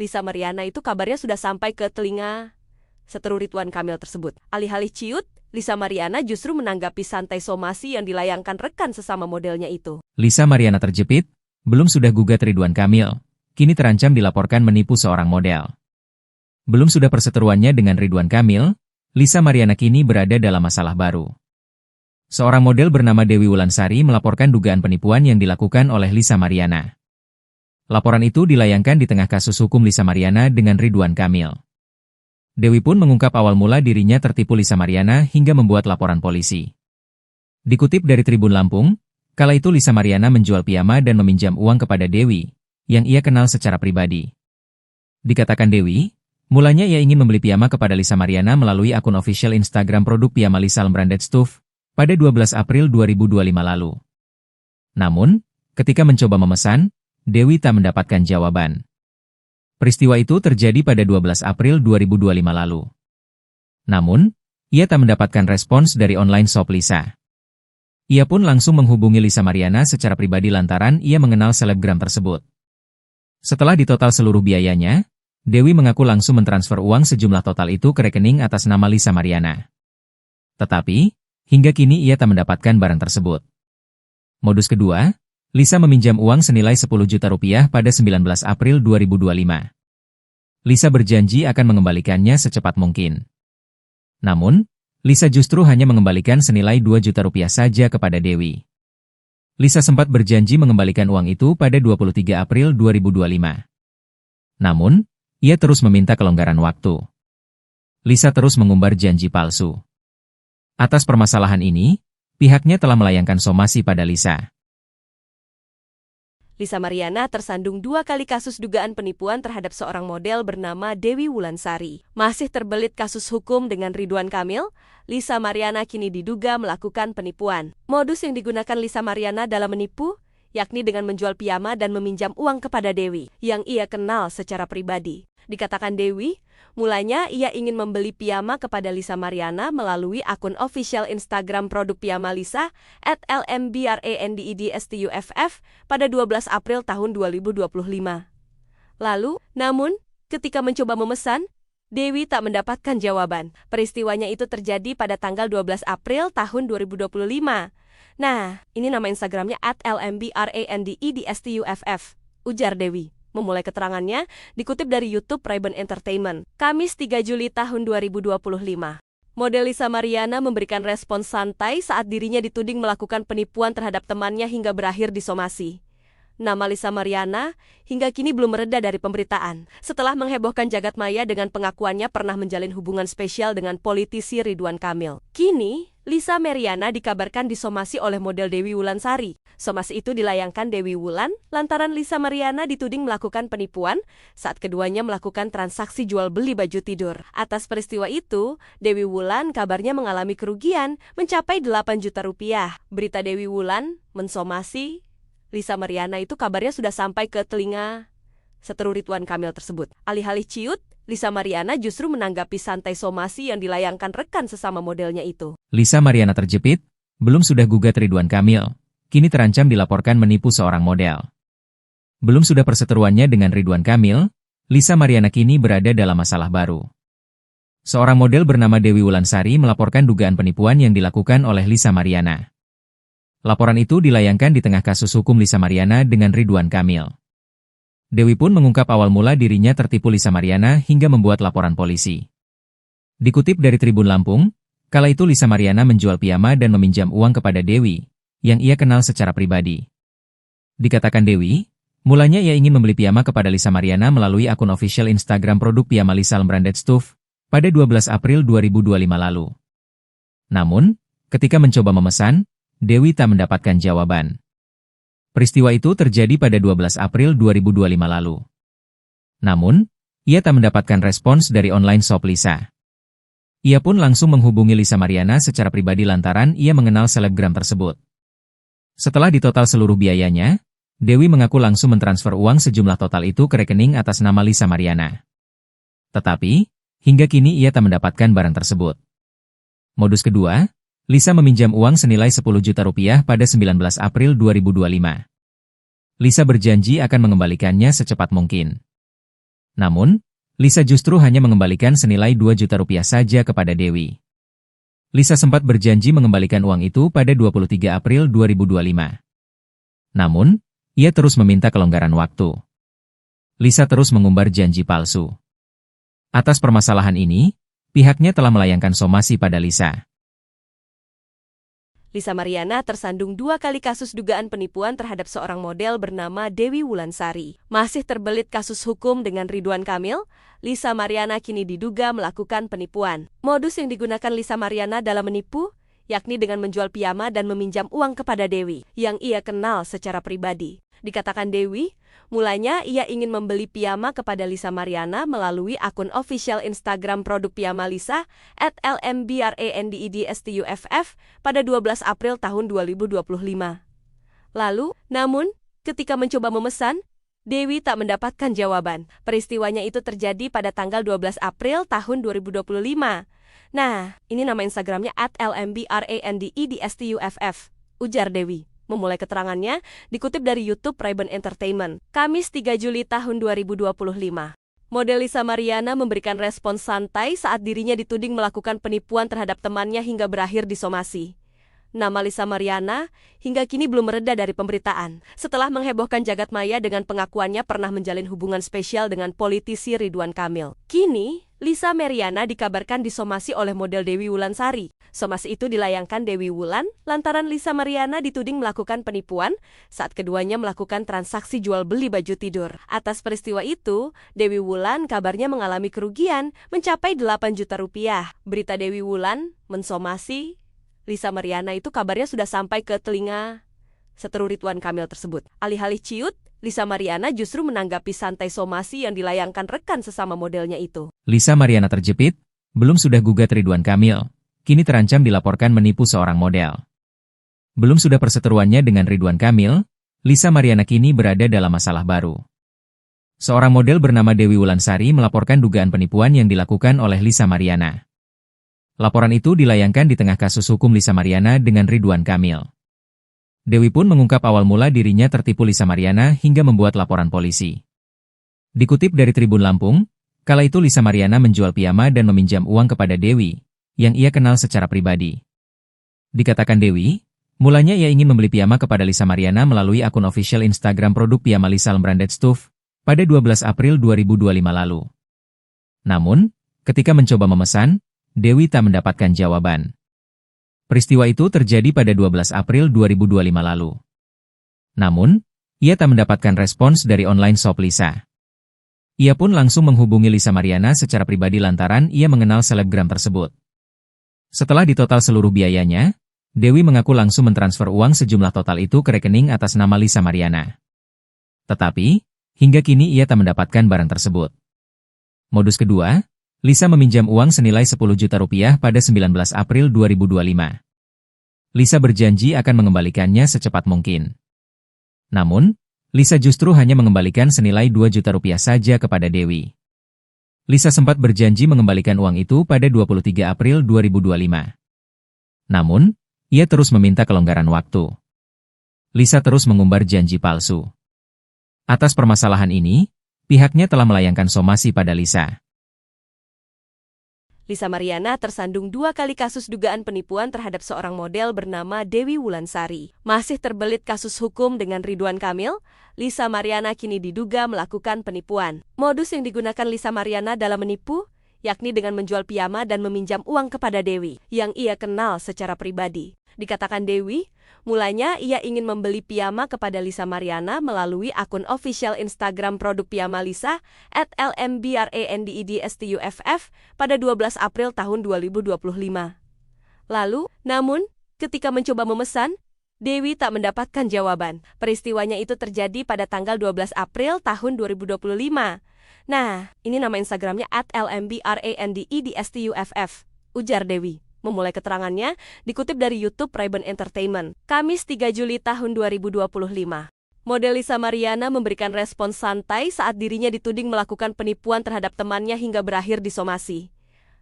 Lisa Mariana itu kabarnya sudah sampai ke telinga seteru Ridwan Kamil tersebut. Alih-alih ciut, Lisa Mariana justru menanggapi santai somasi yang dilayangkan rekan sesama modelnya itu. Lisa Mariana terjepit, belum sudah gugat Ridwan Kamil, kini terancam dilaporkan menipu seorang model. Belum sudah perseteruannya dengan Ridwan Kamil, Lisa Mariana kini berada dalam masalah baru. Seorang model bernama Dewi Wulansari melaporkan dugaan penipuan yang dilakukan oleh Lisa Mariana. Laporan itu dilayangkan di tengah kasus hukum Lisa Mariana dengan Ridwan Kamil. Dewi pun mengungkap awal mula dirinya tertipu Lisa Mariana hingga membuat laporan polisi. Dikutip dari Tribun Lampung, kala itu Lisa Mariana menjual piyama dan meminjam uang kepada Dewi, yang ia kenal secara pribadi. Dikatakan Dewi, mulanya ia ingin membeli piyama kepada Lisa Mariana melalui akun official Instagram produk piyama Lisa Branded Stuff pada 12 April 2025 lalu. Namun, ketika mencoba memesan, Dewi tak mendapatkan jawaban. Peristiwa itu terjadi pada 12 April 2025 lalu. Namun, ia tak mendapatkan respons dari online shop Lisa. Ia pun langsung menghubungi Lisa Mariana secara pribadi lantaran ia mengenal selebgram tersebut. Setelah ditotal seluruh biayanya, Dewi mengaku langsung mentransfer uang sejumlah total itu ke rekening atas nama Lisa Mariana. Tetapi, hingga kini ia tak mendapatkan barang tersebut. Modus kedua, Lisa meminjam uang senilai 10 juta rupiah pada 19 April 2025. Lisa berjanji akan mengembalikannya secepat mungkin. Namun, Lisa justru hanya mengembalikan senilai 2 juta rupiah saja kepada Dewi. Lisa sempat berjanji mengembalikan uang itu pada 23 April 2025. Namun, ia terus meminta kelonggaran waktu. Lisa terus mengumbar janji palsu. Atas permasalahan ini, pihaknya telah melayangkan somasi pada Lisa. Lisa Mariana tersandung 2 kali kasus dugaan penipuan terhadap seorang model bernama Dewi Wulansari. Masih terbelit kasus hukum dengan Ridwan Kamil, Lisa Mariana kini diduga melakukan penipuan. Modus yang digunakan Lisa Mariana dalam menipu, yakni dengan menjual piyama dan meminjam uang kepada Dewi, yang ia kenal secara pribadi. Dikatakan Dewi, mulanya ia ingin membeli piyama kepada Lisa Mariana melalui akun official Instagram produk piyama Lisa @lmbrandedstuff pada 12 April tahun 2025. Lalu, namun, ketika mencoba memesan, Dewi tak mendapatkan jawaban. Peristiwanya itu terjadi pada tanggal 12 April tahun 2025. Nah, ini nama Instagramnya @lmbrandedstuff, ujar Dewi. Memulai keterangannya, dikutip dari YouTube Ray-Ban Entertainment, Kamis 3 Juli tahun 2025. Model Lisa Mariana memberikan respons santai saat dirinya dituding melakukan penipuan terhadap temannya hingga berakhir disomasi. Nama Lisa Mariana hingga kini belum mereda dari pemberitaan. Setelah menghebohkan jagat maya dengan pengakuannya pernah menjalin hubungan spesial dengan politisi Ridwan Kamil. Kini, Lisa Mariana dikabarkan disomasi oleh model Dewi Wulansari. Somasi itu dilayangkan Dewi Wulan lantaran Lisa Mariana dituding melakukan penipuan saat keduanya melakukan transaksi jual beli baju tidur. Atas peristiwa itu, Dewi Wulan kabarnya mengalami kerugian mencapai 8 juta rupiah. Berita Dewi Wulan mensomasi Lisa Mariana itu kabarnya sudah sampai ke telinga seteru Ridwan Kamil tersebut. Alih-alih ciut, Lisa Mariana justru menanggapi santai somasi yang dilayangkan rekan sesama modelnya itu. Lisa Mariana terjepit, belum sudah gugat Ridwan Kamil, kini terancam dilaporkan menipu seorang model. Belum sudah perseteruannya dengan Ridwan Kamil, Lisa Mariana kini berada dalam masalah baru. Seorang model bernama Dewi Wulansari melaporkan dugaan penipuan yang dilakukan oleh Lisa Mariana. Laporan itu dilayangkan di tengah kasus hukum Lisa Mariana dengan Ridwan Kamil. Dewi pun mengungkap awal mula dirinya tertipu Lisa Mariana hingga membuat laporan polisi. Dikutip dari Tribun Lampung, kala itu Lisa Mariana menjual piyama dan meminjam uang kepada Dewi, yang ia kenal secara pribadi. Dikatakan Dewi, mulanya ia ingin membeli piyama kepada Lisa Mariana melalui akun official Instagram produk piyama Lisa Branded Stuff pada 12 April 2025 lalu. Namun, ketika mencoba memesan, Dewi tak mendapatkan jawaban. Peristiwa itu terjadi pada 12 April 2025 lalu. Namun, ia tak mendapatkan respons dari online shop Lisa. Ia pun langsung menghubungi Lisa Mariana secara pribadi lantaran ia mengenal selebgram tersebut. Setelah ditotal seluruh biayanya, Dewi mengaku langsung mentransfer uang sejumlah total itu ke rekening atas nama Lisa Mariana. Tetapi, hingga kini ia tak mendapatkan barang tersebut. Modus kedua, Lisa meminjam uang senilai 10 juta rupiah pada 19 April 2025. Lisa berjanji akan mengembalikannya secepat mungkin. Namun, Lisa justru hanya mengembalikan senilai 2 juta rupiah saja kepada Dewi. Lisa sempat berjanji mengembalikan uang itu pada 23 April 2025. Namun, ia terus meminta kelonggaran waktu. Lisa terus mengumbar janji palsu. Atas permasalahan ini, pihaknya telah melayangkan somasi pada Lisa. Lisa Mariana tersandung 2 kali kasus dugaan penipuan terhadap seorang model bernama Dewi Wulansari. Masih terbelit kasus hukum dengan Ridwan Kamil, Lisa Mariana kini diduga melakukan penipuan. Modus yang digunakan Lisa Mariana dalam menipu, yakni dengan menjual piyama dan meminjam uang kepada Dewi, yang ia kenal secara pribadi. Dikatakan Dewi, mulanya ia ingin membeli piyama kepada Lisa Mariana melalui akun official Instagram produk piyama Lisa @lmbrandedstuff pada 12 April tahun 2025. Lalu, namun, ketika mencoba memesan, Dewi tak mendapatkan jawaban. Peristiwanya itu terjadi pada tanggal 12 April tahun 2025. Nah, ini nama Instagramnya @lmbrandedstuff, ujar Dewi. Memulai keterangannya, dikutip dari YouTube Ray-Ban Entertainment, Kamis 3 Juli tahun 2025. Model Lisa Mariana memberikan respons santai saat dirinya dituding melakukan penipuan terhadap temannya hingga berakhir disomasi. Nama Lisa Mariana hingga kini belum mereda dari pemberitaan. Setelah menghebohkan jagat maya dengan pengakuannya pernah menjalin hubungan spesial dengan politisi Ridwan Kamil. Kini, Lisa Mariana dikabarkan disomasi oleh model Dewi Wulansari. Somasi itu dilayangkan Dewi Wulan lantaran Lisa Mariana dituding melakukan penipuan saat keduanya melakukan transaksi jual beli baju tidur. Atas peristiwa itu, Dewi Wulan kabarnya mengalami kerugian mencapai 8 juta rupiah. Berita Dewi Wulan mensomasi Lisa Mariana itu kabarnya sudah sampai ke telinga, seteru Ridwan Kamil tersebut. Alih-alih ciut, Lisa Mariana justru menanggapi santai somasi yang dilayangkan rekan sesama modelnya itu. Lisa Mariana terjepit, belum sudah gugat Ridwan Kamil, kini terancam dilaporkan menipu seorang model. Belum sudah perseteruannya dengan Ridwan Kamil, Lisa Mariana kini berada dalam masalah baru. Seorang model bernama Dewi Wulansari melaporkan dugaan penipuan yang dilakukan oleh Lisa Mariana. Laporan itu dilayangkan di tengah kasus hukum Lisa Mariana dengan Ridwan Kamil. Dewi pun mengungkap awal mula dirinya tertipu Lisa Mariana hingga membuat laporan polisi. Dikutip dari Tribun Lampung, kala itu Lisa Mariana menjual piyama dan meminjam uang kepada Dewi, yang ia kenal secara pribadi. Dikatakan Dewi, mulanya ia ingin membeli piyama kepada Lisa Mariana melalui akun official Instagram produk piyama Lisa Branded Stuff pada 12 April 2025 lalu. Namun, ketika mencoba memesan, Dewi tak mendapatkan jawaban. Peristiwa itu terjadi pada 12 April 2025 lalu. Namun, ia tak mendapatkan respons dari online shop Lisa. Ia pun langsung menghubungi Lisa Mariana secara pribadi lantaran ia mengenal selebgram tersebut. Setelah ditotal seluruh biayanya, Dewi mengaku langsung mentransfer uang sejumlah total itu ke rekening atas nama Lisa Mariana. Tetapi, hingga kini ia tak mendapatkan barang tersebut. Modus kedua, Lisa meminjam uang senilai 10 juta rupiah pada 19 April 2025. Lisa berjanji akan mengembalikannya secepat mungkin. Namun, Lisa justru hanya mengembalikan senilai 2 juta rupiah saja kepada Dewi. Lisa sempat berjanji mengembalikan uang itu pada 23 April 2025. Namun, ia terus meminta kelonggaran waktu. Lisa terus mengumbar janji palsu. Atas permasalahan ini, pihaknya telah melayangkan somasi pada Lisa. Lisa Mariana tersandung 2 kali kasus dugaan penipuan terhadap seorang model bernama Dewi Wulansari. Masih terbelit kasus hukum dengan Ridwan Kamil, Lisa Mariana kini diduga melakukan penipuan. Modus yang digunakan Lisa Mariana dalam menipu, yakni dengan menjual piyama dan meminjam uang kepada Dewi, yang ia kenal secara pribadi. Dikatakan Dewi, mulanya ia ingin membeli piyama kepada Lisa Mariana melalui akun official Instagram produk piyama Lisa @lmbrandedstuff pada 12 April tahun 2025. Lalu, namun, ketika mencoba memesan, Dewi tak mendapatkan jawaban. Peristiwanya itu terjadi pada tanggal 12 April tahun 2025. Nah, ini nama Instagramnya @lmbrandedstuff, ujar Dewi. Memulai keterangannya, dikutip dari YouTube Ray-Ban Entertainment, Kamis 3 Juli tahun 2025. Model Lisa Mariana memberikan respons santai saat dirinya dituding melakukan penipuan terhadap temannya hingga berakhir disomasi.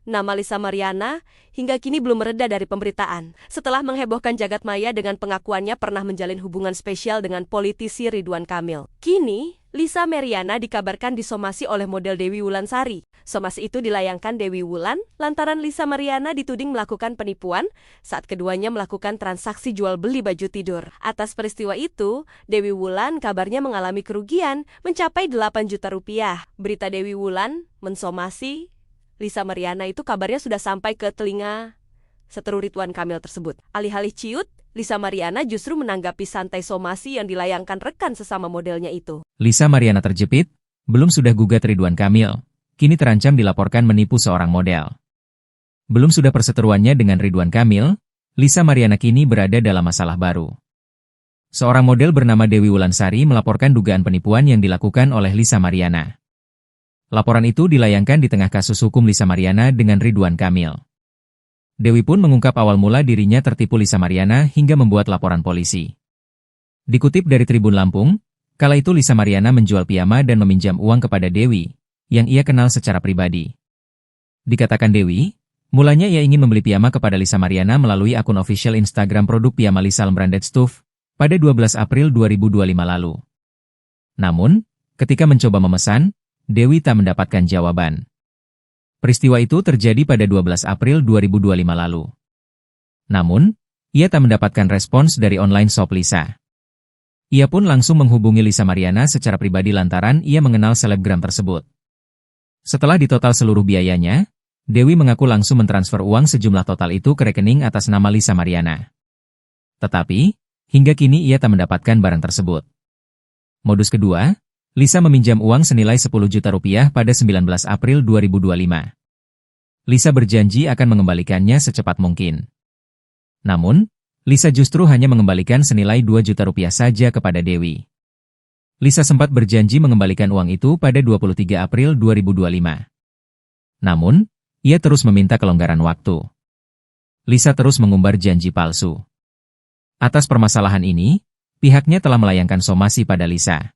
Nama Lisa Mariana hingga kini belum mereda dari pemberitaan. Setelah menghebohkan jagat maya dengan pengakuannya pernah menjalin hubungan spesial dengan politisi Ridwan Kamil. Kini, Lisa Mariana dikabarkan disomasi oleh model Dewi Wulansari. Somasi itu dilayangkan Dewi Wulan lantaran Lisa Mariana dituding melakukan penipuan saat keduanya melakukan transaksi jual beli baju tidur. Atas peristiwa itu, Dewi Wulan kabarnya mengalami kerugian mencapai 8 juta rupiah. Berita Dewi Wulan mensomasi Lisa Mariana itu kabarnya sudah sampai ke telinga, seteru Ridwan Kamil tersebut. Alih-alih ciut, Lisa Mariana justru menanggapi santai somasi yang dilayangkan rekan sesama modelnya itu. Lisa Mariana terjepit, belum sudah gugat Ridwan Kamil, kini terancam dilaporkan menipu seorang model. Belum sudah perseteruannya dengan Ridwan Kamil, Lisa Mariana kini berada dalam masalah baru. Seorang model bernama Dewi Wulansari melaporkan dugaan penipuan yang dilakukan oleh Lisa Mariana. Laporan itu dilayangkan di tengah kasus hukum Lisa Mariana dengan Ridwan Kamil. Dewi pun mengungkap awal mula dirinya tertipu Lisa Mariana hingga membuat laporan polisi. Dikutip dari Tribun Lampung, kala itu Lisa Mariana menjual piyama dan meminjam uang kepada Dewi, yang ia kenal secara pribadi. Dikatakan Dewi, mulanya ia ingin membeli piyama kepada Lisa Mariana melalui akun official Instagram produk piyama Lisa Branded Stuff pada 12 April 2025 lalu. Namun, ketika mencoba memesan, Dewi tak mendapatkan jawaban. Peristiwa itu terjadi pada 12 April 2025 lalu. Namun, ia tak mendapatkan respons dari online shop Lisa. Ia pun langsung menghubungi Lisa Mariana secara pribadi lantaran ia mengenal selebgram tersebut. Setelah ditotal seluruh biayanya, Dewi mengaku langsung mentransfer uang sejumlah total itu ke rekening atas nama Lisa Mariana. Tetapi, hingga kini ia tak mendapatkan barang tersebut. Modus kedua, Lisa meminjam uang senilai 10 juta rupiah pada 19 April 2025. Lisa berjanji akan mengembalikannya secepat mungkin. Namun, Lisa justru hanya mengembalikan senilai 2 juta rupiah saja kepada Dewi. Lisa sempat berjanji mengembalikan uang itu pada 23 April 2025. Namun, ia terus meminta kelonggaran waktu. Lisa terus mengumbar janji palsu. Atas permasalahan ini, pihaknya telah melayangkan somasi pada Lisa.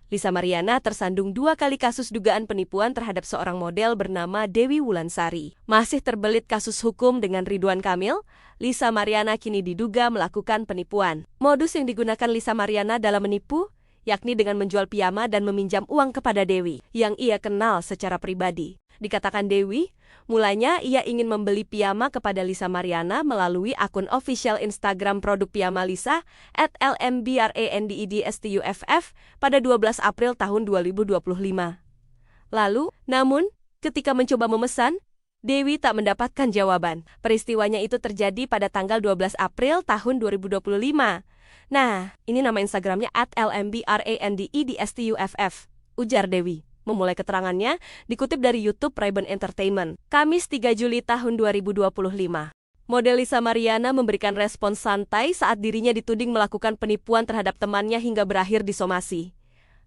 Lisa Mariana tersandung 2 kali kasus dugaan penipuan terhadap seorang model bernama Dewi Wulansari. Masih terbelit kasus hukum dengan Ridwan Kamil, Lisa Mariana kini diduga melakukan penipuan. Modus yang digunakan Lisa Mariana dalam menipu, yakni dengan menjual piyama dan meminjam uang kepada Dewi, yang ia kenal secara pribadi. Dikatakan Dewi, mulanya ia ingin membeli piyama kepada Lisa Mariana melalui akun official Instagram produk piyama Lisa @lmbrandedstuff pada 12 April tahun 2025. Lalu, namun, ketika mencoba memesan, Dewi tak mendapatkan jawaban. Peristiwanya itu terjadi pada tanggal 12 April tahun 2025. Nah, ini nama Instagramnya @lmbrandedstuff, ujar Dewi. Memulai keterangannya, dikutip dari YouTube Ray-Ban Entertainment, Kamis 3 Juli tahun 2025. Model Lisa Mariana memberikan respons santai saat dirinya dituding melakukan penipuan terhadap temannya hingga berakhir disomasi.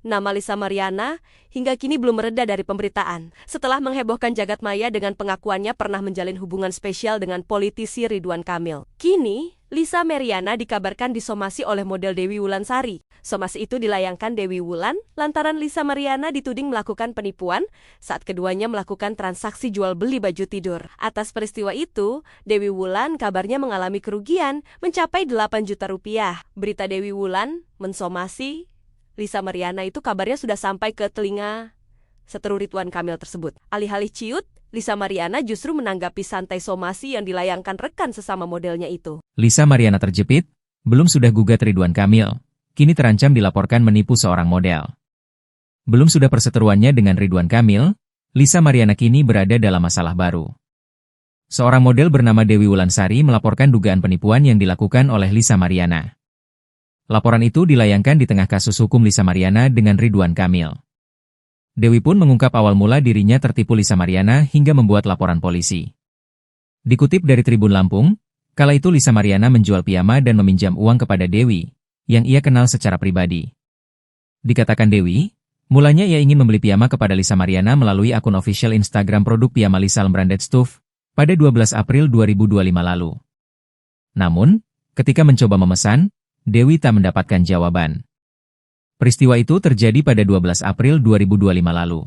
Nama Lisa Mariana hingga kini belum mereda dari pemberitaan, setelah menghebohkan jagat maya dengan pengakuannya pernah menjalin hubungan spesial dengan politisi Ridwan Kamil. Kini, Lisa Mariana dikabarkan disomasi oleh model Dewi Wulansari. Somasi itu dilayangkan Dewi Wulan lantaran Lisa Mariana dituding melakukan penipuan saat keduanya melakukan transaksi jual beli baju tidur. Atas peristiwa itu, Dewi Wulan kabarnya mengalami kerugian mencapai 8 juta rupiah. Berita Dewi Wulan mensomasi Lisa Mariana itu kabarnya sudah sampai ke telinga seteru Ridwan Kamil tersebut. Alih-alih ciut, Lisa Mariana justru menanggapi santai somasi yang dilayangkan rekan sesama modelnya itu. Lisa Mariana terjepit, belum sudah gugat Ridwan Kamil, kini terancam dilaporkan menipu seorang model. Belum sudah perseteruannya dengan Ridwan Kamil, Lisa Mariana kini berada dalam masalah baru. Seorang model bernama Dewi Wulansari melaporkan dugaan penipuan yang dilakukan oleh Lisa Mariana. Laporan itu dilayangkan di tengah kasus hukum Lisa Mariana dengan Ridwan Kamil. Dewi pun mengungkap awal mula dirinya tertipu Lisa Mariana hingga membuat laporan polisi. Dikutip dari Tribun Lampung, kala itu Lisa Mariana menjual piyama dan meminjam uang kepada Dewi, yang ia kenal secara pribadi. Dikatakan Dewi, mulanya ia ingin membeli piyama kepada Lisa Mariana melalui akun official Instagram produk piyama Lisa Branded Stuff pada 12 April 2025 lalu. Namun, ketika mencoba memesan, Dewi tak mendapatkan jawaban. Peristiwa itu terjadi pada 12 April 2025 lalu.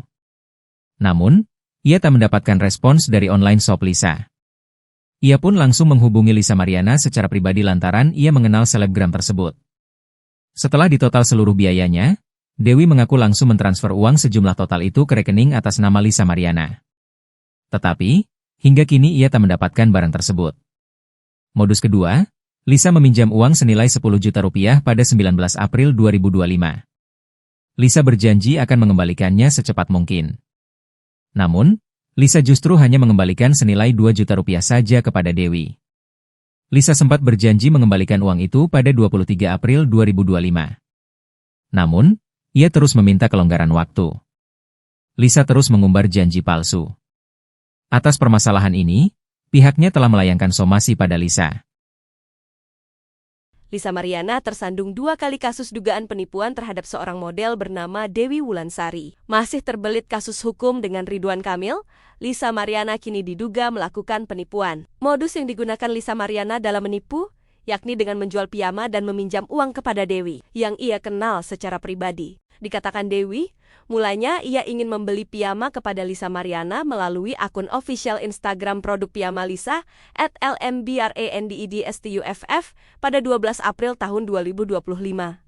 Namun, ia tak mendapatkan respons dari online shop Lisa. Ia pun langsung menghubungi Lisa Mariana secara pribadi lantaran ia mengenal selebgram tersebut. Setelah ditotal seluruh biayanya, Dewi mengaku langsung mentransfer uang sejumlah total itu ke rekening atas nama Lisa Mariana. Tetapi, hingga kini ia tak mendapatkan barang tersebut. Modus kedua, Lisa meminjam uang senilai 10 juta rupiah pada 19 April 2025. Lisa berjanji akan mengembalikannya secepat mungkin. Namun, Lisa justru hanya mengembalikan senilai 2 juta rupiah saja kepada Dewi. Lisa sempat berjanji mengembalikan uang itu pada 23 April 2025. Namun, ia terus meminta kelonggaran waktu. Lisa terus mengumbar janji palsu. Atas permasalahan ini, pihaknya telah melayangkan somasi pada Lisa. Lisa Mariana tersandung 2 kali kasus dugaan penipuan terhadap seorang model bernama Dewi Wulansari. Masih terbelit kasus hukum dengan Ridwan Kamil, Lisa Mariana kini diduga melakukan penipuan. Modus yang digunakan Lisa Mariana dalam menipu, yakni dengan menjual piyama dan meminjam uang kepada Dewi, yang ia kenal secara pribadi. Dikatakan Dewi, mulanya ia ingin membeli piyama kepada Lisa Mariana melalui akun official Instagram produk piyama Lisa @lmbrandedstuff pada 12 April tahun 2025.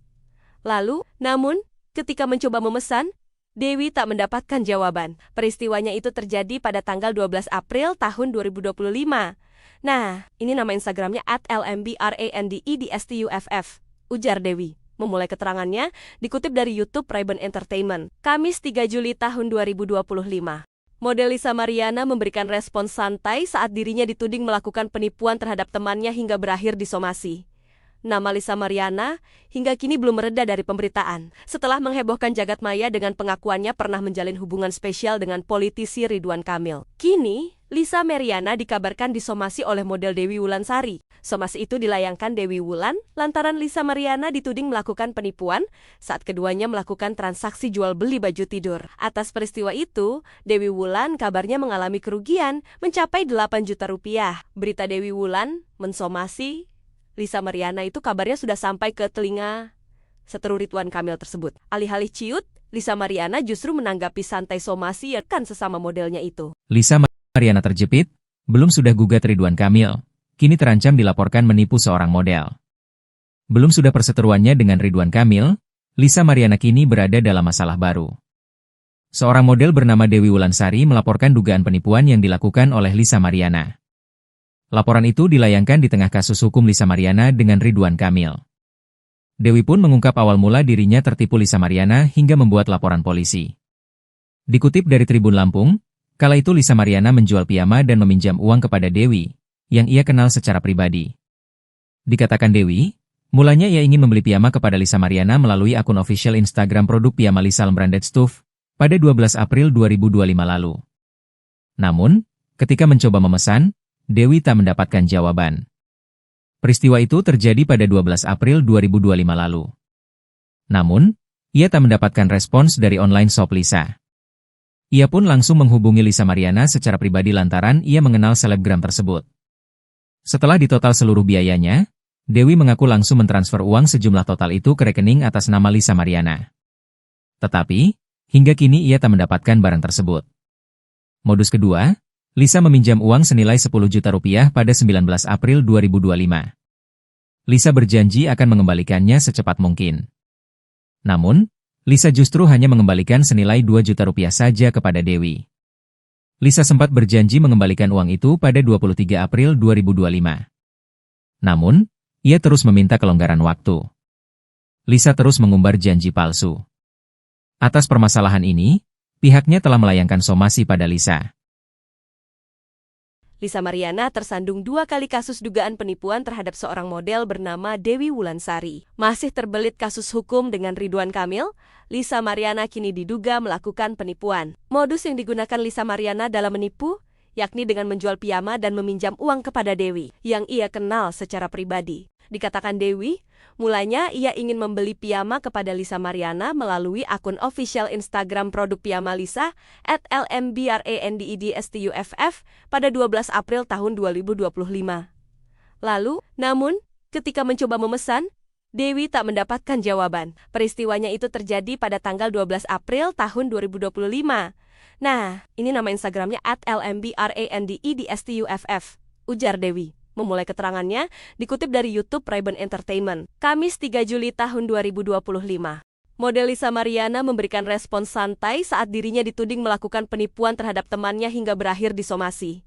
Lalu, namun, ketika mencoba memesan, Dewi tak mendapatkan jawaban. Peristiwanya itu terjadi pada tanggal 12 April tahun 2025. Nah, ini nama Instagramnya @lmbrandedstuff, ujar Dewi. Memulai keterangannya, dikutip dari YouTube Ray-Ban Entertainment, Kamis 3 Juli tahun 2025. Model Lisa Mariana memberikan respons santai saat dirinya dituding melakukan penipuan terhadap temannya hingga berakhir disomasi. Nama Lisa Mariana hingga kini belum mereda dari pemberitaan, setelah menghebohkan jagat maya dengan pengakuannya pernah menjalin hubungan spesial dengan politisi Ridwan Kamil. Kini, Lisa Mariana dikabarkan disomasi oleh model Dewi Wulansari. Somasi itu dilayangkan Dewi Wulan lantaran Lisa Mariana dituding melakukan penipuan saat keduanya melakukan transaksi jual-beli baju tidur. Atas peristiwa itu, Dewi Wulan kabarnya mengalami kerugian mencapai 8 juta rupiah. Berita Dewi Wulan mensomasi Lisa Mariana itu kabarnya sudah sampai ke telinga seteru Ridwan Kamil tersebut. Alih-alih ciut, Lisa Mariana justru menanggapi santai somasi kan sesama modelnya itu. Lisa Mariana terjepit, belum sudah gugat Ridwan Kamil, kini terancam dilaporkan menipu seorang model. Belum sudah perseteruannya dengan Ridwan Kamil, Lisa Mariana kini berada dalam masalah baru. Seorang model bernama Dewi Wulansari melaporkan dugaan penipuan yang dilakukan oleh Lisa Mariana. Laporan itu dilayangkan di tengah kasus hukum Lisa Mariana dengan Ridwan Kamil. Dewi pun mengungkap awal mula dirinya tertipu Lisa Mariana hingga membuat laporan polisi. Dikutip dari Tribun Lampung, kala itu Lisa Mariana menjual piyama dan meminjam uang kepada Dewi, yang ia kenal secara pribadi. Dikatakan Dewi, mulanya ia ingin membeli piyama kepada Lisa Mariana melalui akun official Instagram produk piyama Lisa Branded Stuff pada 12 April 2025 lalu. Namun, ketika mencoba memesan, Dewi tak mendapatkan jawaban. Peristiwa itu terjadi pada 12 April 2025 lalu. Namun, ia tak mendapatkan respons dari online shop Lisa. Ia pun langsung menghubungi Lisa Mariana secara pribadi lantaran ia mengenal selebgram tersebut. Setelah ditotal seluruh biayanya, Dewi mengaku langsung mentransfer uang sejumlah total itu ke rekening atas nama Lisa Mariana. Tetapi, hingga kini ia tak mendapatkan barang tersebut. Modus kedua, Lisa meminjam uang senilai 10 juta rupiah pada 19 April 2025. Lisa berjanji akan mengembalikannya secepat mungkin. Namun, Lisa justru hanya mengembalikan senilai 2 juta rupiah saja kepada Dewi. Lisa sempat berjanji mengembalikan uang itu pada 23 April 2025. Namun, ia terus meminta kelonggaran waktu. Lisa terus mengumbar janji palsu. Atas permasalahan ini, pihaknya telah melayangkan somasi pada Lisa. Lisa Mariana tersandung 2 kali kasus dugaan penipuan terhadap seorang model bernama Dewi Wulansari. Masih terbelit kasus hukum dengan Ridwan Kamil, Lisa Mariana kini diduga melakukan penipuan. Modus yang digunakan Lisa Mariana dalam menipu, yakni dengan menjual piyama dan meminjam uang kepada Dewi, yang ia kenal secara pribadi. Dikatakan Dewi, mulanya ia ingin membeli piyama kepada Lisa Mariana melalui akun official Instagram produk piyama Lisa @lmbrandedstuff pada 12 April tahun 2025. Lalu, namun, ketika mencoba memesan, Dewi tak mendapatkan jawaban. Peristiwanya itu terjadi pada tanggal 12 April tahun 2025. Nah, ini nama Instagramnya @lmbrandedstuff, ujar Dewi. Memulai keterangannya, dikutip dari YouTube Ray-Ban Entertainment, Kamis 3 Juli tahun 2025. Model Lisa Mariana memberikan respons santai saat dirinya dituding melakukan penipuan terhadap temannya hingga berakhir disomasi.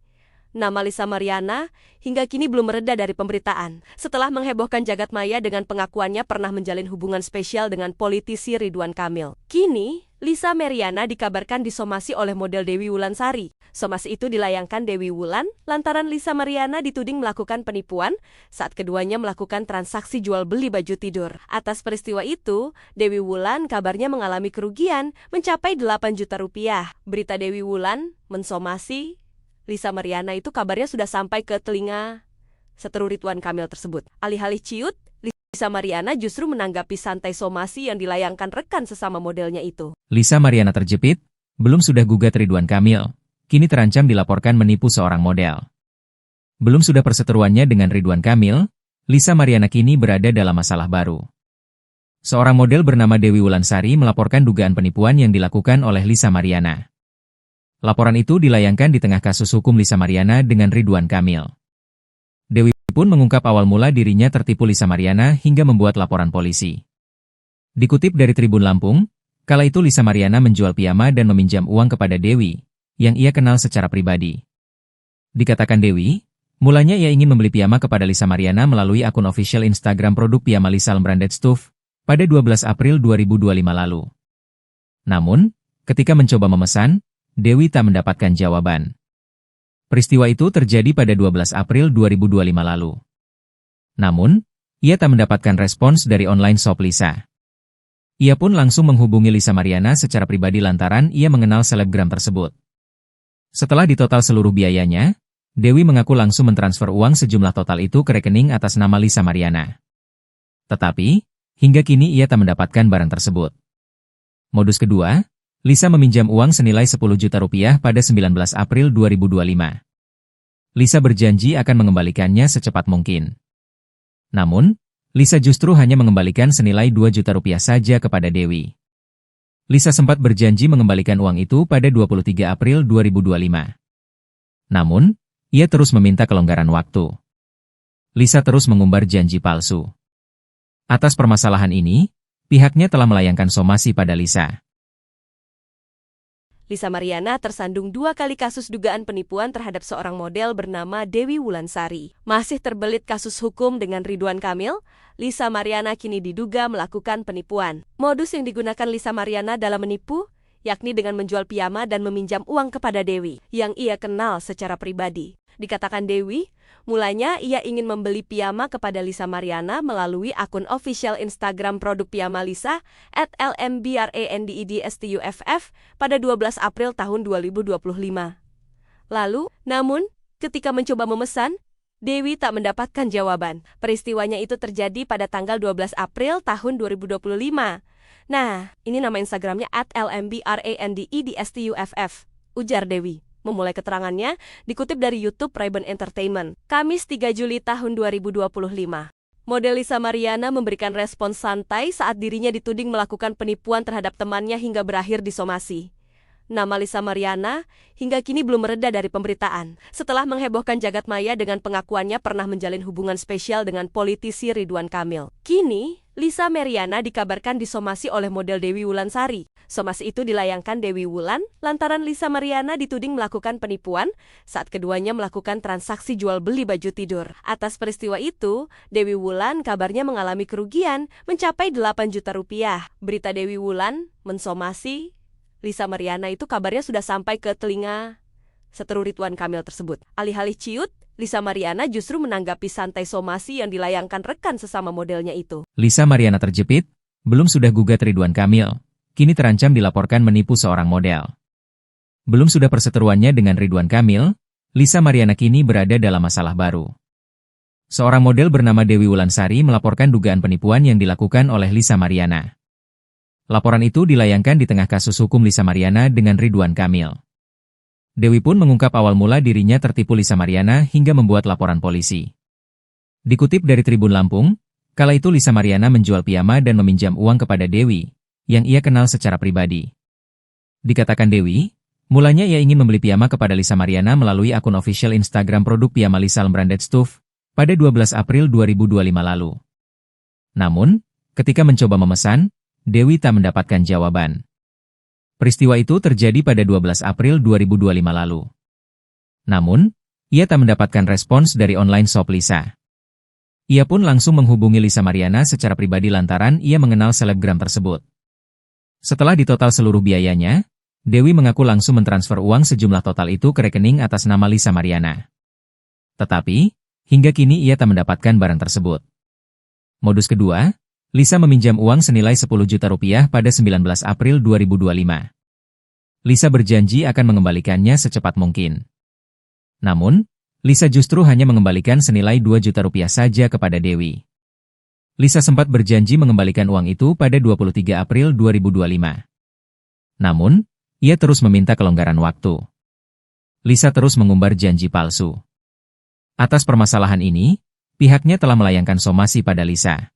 Nama Lisa Mariana hingga kini belum mereda dari pemberitaan. Setelah menghebohkan jagat maya dengan pengakuannya pernah menjalin hubungan spesial dengan politisi Ridwan Kamil. Kini, Lisa Mariana dikabarkan disomasi oleh model Dewi Wulansari. Somasi itu dilayangkan Dewi Wulan lantaran Lisa Mariana dituding melakukan penipuan saat keduanya melakukan transaksi jual-beli baju tidur. Atas peristiwa itu, Dewi Wulan kabarnya mengalami kerugian mencapai 8 juta rupiah. Berita Dewi Wulan mensomasi Lisa Mariana itu kabarnya sudah sampai ke telinga seteru Ridwan Kamil tersebut. Alih-alih ciut, Lisa Mariana justru menanggapi santai somasi yang dilayangkan rekan sesama modelnya itu. Lisa Mariana terjepit, belum sudah gugat Ridwan Kamil, kini terancam dilaporkan menipu seorang model. Belum sudah perseteruannya dengan Ridwan Kamil, Lisa Mariana kini berada dalam masalah baru. Seorang model bernama Dewi Wulansari melaporkan dugaan penipuan yang dilakukan oleh Lisa Mariana. Laporan itu dilayangkan di tengah kasus hukum Lisa Mariana dengan Ridwan Kamil. Dewi pun mengungkap awal mula dirinya tertipu Lisa Mariana hingga membuat laporan polisi. Dikutip dari Tribun Lampung, kala itu Lisa Mariana menjual piyama dan meminjam uang kepada Dewi, yang ia kenal secara pribadi. Dikatakan Dewi, mulanya ia ingin membeli piyama kepada Lisa Mariana melalui akun official Instagram produk piyama Lisa Branded Stuff pada 12 April 2025 lalu. Namun, ketika mencoba memesan, Dewi tak mendapatkan jawaban. Peristiwa itu terjadi pada 12 April 2025 lalu. Namun, ia tak mendapatkan respons dari online shop Lisa. Ia pun langsung menghubungi Lisa Mariana secara pribadi lantaran ia mengenal selebgram tersebut. Setelah ditotal seluruh biayanya, Dewi mengaku langsung mentransfer uang sejumlah total itu ke rekening atas nama Lisa Mariana. Tetapi, hingga kini ia tak mendapatkan barang tersebut. Modus kedua, Lisa meminjam uang senilai 10 juta rupiah pada 19 April 2025. Lisa berjanji akan mengembalikannya secepat mungkin. Namun, Lisa justru hanya mengembalikan senilai 2 juta rupiah saja kepada Dewi. Lisa sempat berjanji mengembalikan uang itu pada 23 April 2025. Namun, ia terus meminta kelonggaran waktu. Lisa terus mengumbar janji palsu. Atas permasalahan ini, pihaknya telah melayangkan somasi pada Lisa. Lisa Mariana tersandung 2 kali kasus dugaan penipuan terhadap seorang model bernama Dewi Wulansari. Masih terbelit kasus hukum dengan Ridwan Kamil, Lisa Mariana kini diduga melakukan penipuan. Modus yang digunakan Lisa Mariana dalam menipu, yakni dengan menjual piyama dan meminjam uang kepada Dewi, yang ia kenal secara pribadi. Dikatakan Dewi, mulanya ia ingin membeli piyama kepada Lisa Mariana melalui akun official Instagram produk piyama Lisa @lmbrandedstuff pada 12 April tahun 2025. Lalu, namun, ketika mencoba memesan, Dewi tak mendapatkan jawaban. Peristiwanya itu terjadi pada tanggal 12 April tahun 2025. Nah, ini nama Instagramnya @lmbrandedstuff, ujar Dewi. Memulai keterangannya, dikutip dari YouTube Ray-Ban Entertainment, Kamis 3 Juli tahun 2025. Model Lisa Mariana memberikan respons santai saat dirinya dituding melakukan penipuan terhadap temannya hingga berakhir disomasi. Nama Lisa Mariana hingga kini belum mereda dari pemberitaan. Setelah menghebohkan jagat maya dengan pengakuannya pernah menjalin hubungan spesial dengan politisi Ridwan Kamil. Kini, Lisa Mariana dikabarkan disomasi oleh model Dewi Wulansari. Somasi itu dilayangkan Dewi Wulan lantaran Lisa Mariana dituding melakukan penipuan saat keduanya melakukan transaksi jual beli baju tidur. Atas peristiwa itu, Dewi Wulan kabarnya mengalami kerugian mencapai 8 juta rupiah. Berita Dewi Wulan mensomasi Lisa Mariana itu kabarnya sudah sampai ke telinga seteru Ridwan Kamil tersebut. Alih-alih ciut, Lisa Mariana justru menanggapi santai somasi yang dilayangkan rekan sesama modelnya itu. Lisa Mariana terjepit, belum sudah gugat Ridwan Kamil, kini terancam dilaporkan menipu seorang model. Belum sudah perseteruannya dengan Ridwan Kamil, Lisa Mariana kini berada dalam masalah baru. Seorang model bernama Dewi Wulansari melaporkan dugaan penipuan yang dilakukan oleh Lisa Mariana. Laporan itu dilayangkan di tengah kasus hukum Lisa Mariana dengan Ridwan Kamil. Dewi pun mengungkap awal mula dirinya tertipu Lisa Mariana hingga membuat laporan polisi. Dikutip dari Tribun Lampung, kala itu Lisa Mariana menjual piyama dan meminjam uang kepada Dewi, yang ia kenal secara pribadi. Dikatakan Dewi, mulanya ia ingin membeli piyama kepada Lisa Mariana melalui akun official Instagram produk piyama Lisa Branded Stuff pada 12 April 2025 lalu. Namun, ketika mencoba memesan, Dewi tak mendapatkan jawaban. Peristiwa itu terjadi pada 12 April 2025 lalu. Namun, ia tak mendapatkan respons dari online shop Lisa. Ia pun langsung menghubungi Lisa Mariana secara pribadi lantaran ia mengenal selebgram tersebut. Setelah ditotal seluruh biayanya, Dewi mengaku langsung mentransfer uang sejumlah total itu ke rekening atas nama Lisa Mariana. Tetapi, hingga kini ia tak mendapatkan barang tersebut. Modus kedua, Lisa meminjam uang senilai 10 juta rupiah pada 19 April 2025. Lisa berjanji akan mengembalikannya secepat mungkin. Namun, Lisa justru hanya mengembalikan senilai 2 juta rupiah saja kepada Dewi. Lisa sempat berjanji mengembalikan uang itu pada 23 April 2025. Namun, ia terus meminta kelonggaran waktu. Lisa terus mengumbar janji palsu. Atas permasalahan ini, pihaknya telah melayangkan somasi pada Lisa.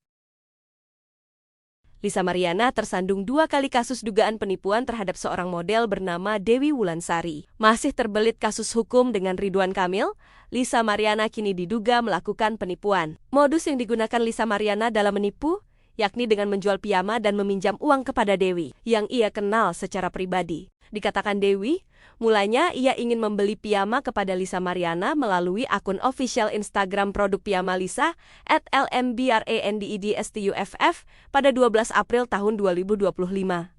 Lisa Mariana tersandung 2 kali kasus dugaan penipuan terhadap seorang model bernama Dewi Wulansari. Masih terbelit kasus hukum dengan Ridwan Kamil, Lisa Mariana kini diduga melakukan penipuan. Modus yang digunakan Lisa Mariana dalam menipu, yakni dengan menjual piyama dan meminjam uang kepada Dewi, yang ia kenal secara pribadi. Dikatakan Dewi, mulanya ia ingin membeli piyama kepada Lisa Mariana melalui akun official Instagram produk piyama Lisa @lmbrandedstuff pada 12 April tahun 2025.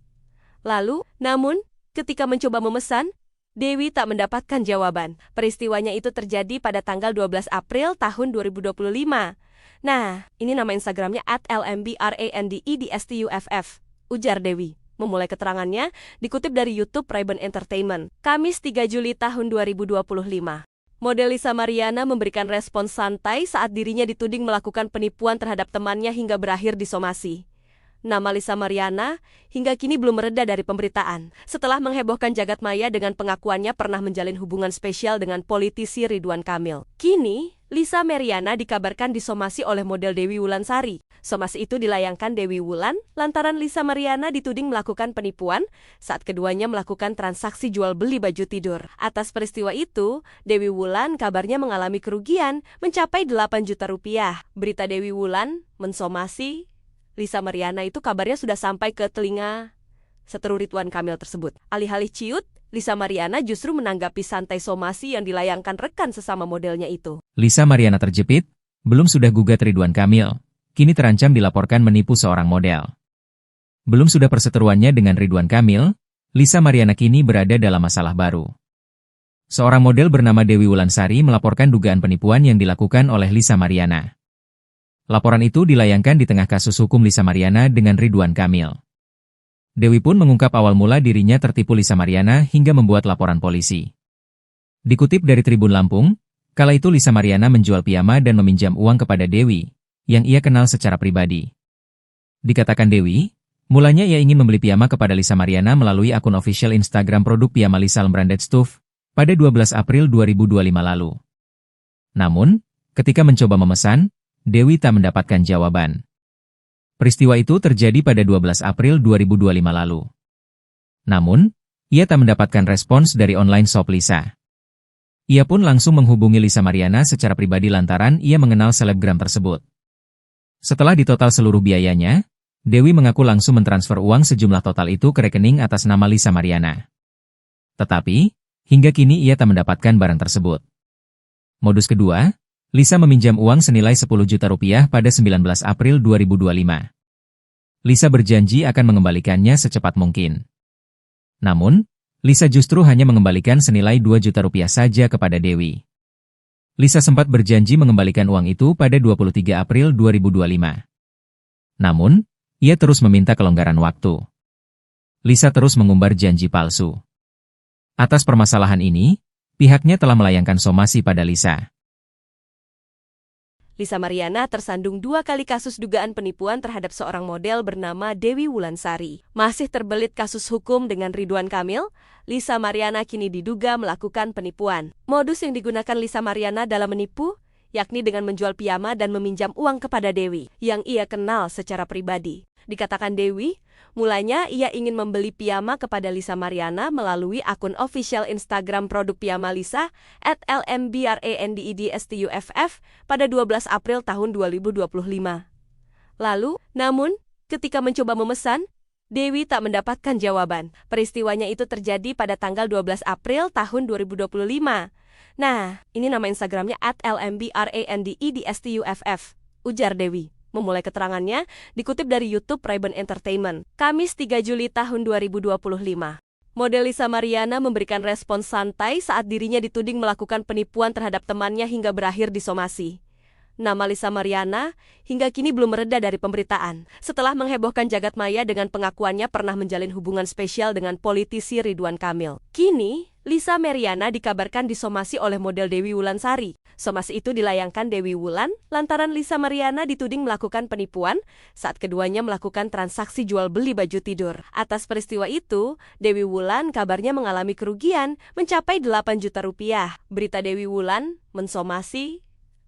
Lalu, namun, ketika mencoba memesan, Dewi tak mendapatkan jawaban. Peristiwanya itu terjadi pada tanggal 12 April tahun 2025. Nah, ini nama Instagramnya @lmbrandedstuff, ujar Dewi. memulai keterangannya dikutip dari YouTube Ray-Ban Entertainment, Kamis 3 Juli tahun 2025. Model Lisa Mariana memberikan respons santai saat dirinya dituding melakukan penipuan terhadap temannya hingga berakhir disomasi. Nama Lisa Mariana hingga kini belum mereda dari pemberitaan setelah menghebohkan jagat maya dengan pengakuannya pernah menjalin hubungan spesial dengan politisi Ridwan Kamil. Kini, Lisa Mariana dikabarkan disomasi oleh model Dewi Wulansari. Somasi itu dilayangkan Dewi Wulan lantaran Lisa Mariana dituding melakukan penipuan saat keduanya melakukan transaksi jual beli baju tidur. Atas peristiwa itu, Dewi Wulan kabarnya mengalami kerugian mencapai 8 juta rupiah. Berita Dewi Wulan mensomasi Lisa Mariana itu kabarnya sudah sampai ke telinga seteru Ridwan Kamil tersebut. Alih-alih ciut, Lisa Mariana justru menanggapi santai somasi yang dilayangkan rekan sesama modelnya itu. Lisa Mariana terjepit, belum sudah gugat Ridwan Kamil, kini terancam dilaporkan menipu seorang model. Belum sudah perseteruannya dengan Ridwan Kamil, Lisa Mariana kini berada dalam masalah baru. Seorang model bernama Dewi Wulansari melaporkan dugaan penipuan yang dilakukan oleh Lisa Mariana. Laporan itu dilayangkan di tengah kasus hukum Lisa Mariana dengan Ridwan Kamil. Dewi pun mengungkap awal mula dirinya tertipu Lisa Mariana hingga membuat laporan polisi. Dikutip dari Tribun Lampung, kala itu Lisa Mariana menjual piyama dan meminjam uang kepada Dewi, yang ia kenal secara pribadi. Dikatakan Dewi, mulanya ia ingin membeli piyama kepada Lisa Mariana melalui akun official Instagram produk piyama Lisa Branded Stuff pada 12 April 2025 lalu. Namun, ketika mencoba memesan, Dewi tak mendapatkan jawaban. Peristiwa itu terjadi pada 12 April 2025 lalu. Namun, ia tak mendapatkan respons dari online shop Lisa. Ia pun langsung menghubungi Lisa Mariana secara pribadi lantaran ia mengenal selebgram tersebut. Setelah ditotal seluruh biayanya, Dewi mengaku langsung mentransfer uang sejumlah total itu ke rekening atas nama Lisa Mariana. Tetapi, hingga kini ia tak mendapatkan barang tersebut. Modus kedua, Lisa meminjam uang senilai 10 juta rupiah pada 19 April 2025. Lisa berjanji akan mengembalikannya secepat mungkin. Namun, Lisa justru hanya mengembalikan senilai 2 juta rupiah saja kepada Dewi. Lisa sempat berjanji mengembalikan uang itu pada 23 April 2025. Namun, ia terus meminta kelonggaran waktu. Lisa terus mengumbar janji palsu. Atas permasalahan ini, pihaknya telah melayangkan somasi pada Lisa. Lisa Mariana tersandung 2 kali kasus dugaan penipuan terhadap seorang model bernama Dewi Wulansari. Masih terbelit kasus hukum dengan Ridwan Kamil, Lisa Mariana kini diduga melakukan penipuan. Modus yang digunakan Lisa Mariana dalam menipu, yakni dengan menjual piyama dan meminjam uang kepada Dewi, yang ia kenal secara pribadi. Dikatakan Dewi, mulanya ia ingin membeli piyama kepada Lisa Mariana melalui akun official Instagram produk piyama Lisa @lmbrandedstuff pada 12 April tahun 2025. Lalu, namun, ketika mencoba memesan, Dewi tak mendapatkan jawaban. Peristiwanya itu terjadi pada tanggal 12 April tahun 2025. Nah, ini nama Instagramnya @lmbrandedstuff, ujar Dewi. Memulai keterangannya, dikutip dari YouTube Ray-Ban Entertainment, Kamis 3 Juli tahun 2025. Model Lisa Mariana memberikan respons santai saat dirinya dituding melakukan penipuan terhadap temannya hingga berakhir disomasi. Nama Lisa Mariana hingga kini belum mereda dari pemberitaan setelah menghebohkan jagat maya dengan pengakuannya pernah menjalin hubungan spesial dengan politisi Ridwan Kamil. Kini, Lisa Mariana dikabarkan disomasi oleh model Dewi Wulansari. Somasi itu dilayangkan Dewi Wulan lantaran Lisa Mariana dituding melakukan penipuan saat keduanya melakukan transaksi jual beli baju tidur. Atas peristiwa itu, Dewi Wulan kabarnya mengalami kerugian mencapai 8 juta rupiah. Berita Dewi Wulan mensomasi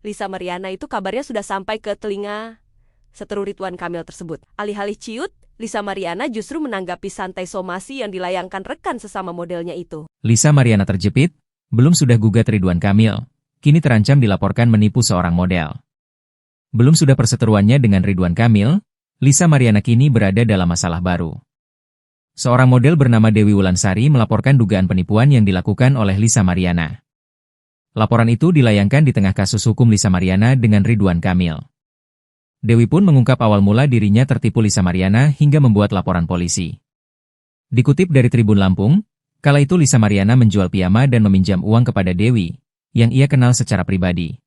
Lisa Mariana itu kabarnya sudah sampai ke telinga seteru Ridwan Kamil tersebut. Alih-alih ciut, Lisa Mariana justru menanggapi santai somasi yang dilayangkan rekan sesama modelnya itu. Lisa Mariana terjepit, belum sudah gugat Ridwan Kamil, kini terancam dilaporkan menipu seorang model. Belum sudah perseteruannya dengan Ridwan Kamil, Lisa Mariana kini berada dalam masalah baru. Seorang model bernama Dewi Wulansari melaporkan dugaan penipuan yang dilakukan oleh Lisa Mariana. Laporan itu dilayangkan di tengah kasus hukum Lisa Mariana dengan Ridwan Kamil. Dewi pun mengungkap awal mula dirinya tertipu Lisa Mariana hingga membuat laporan polisi. Dikutip dari Tribun Lampung, kala itu Lisa Mariana menjual piyama dan meminjam uang kepada Dewi, yang ia kenal secara pribadi.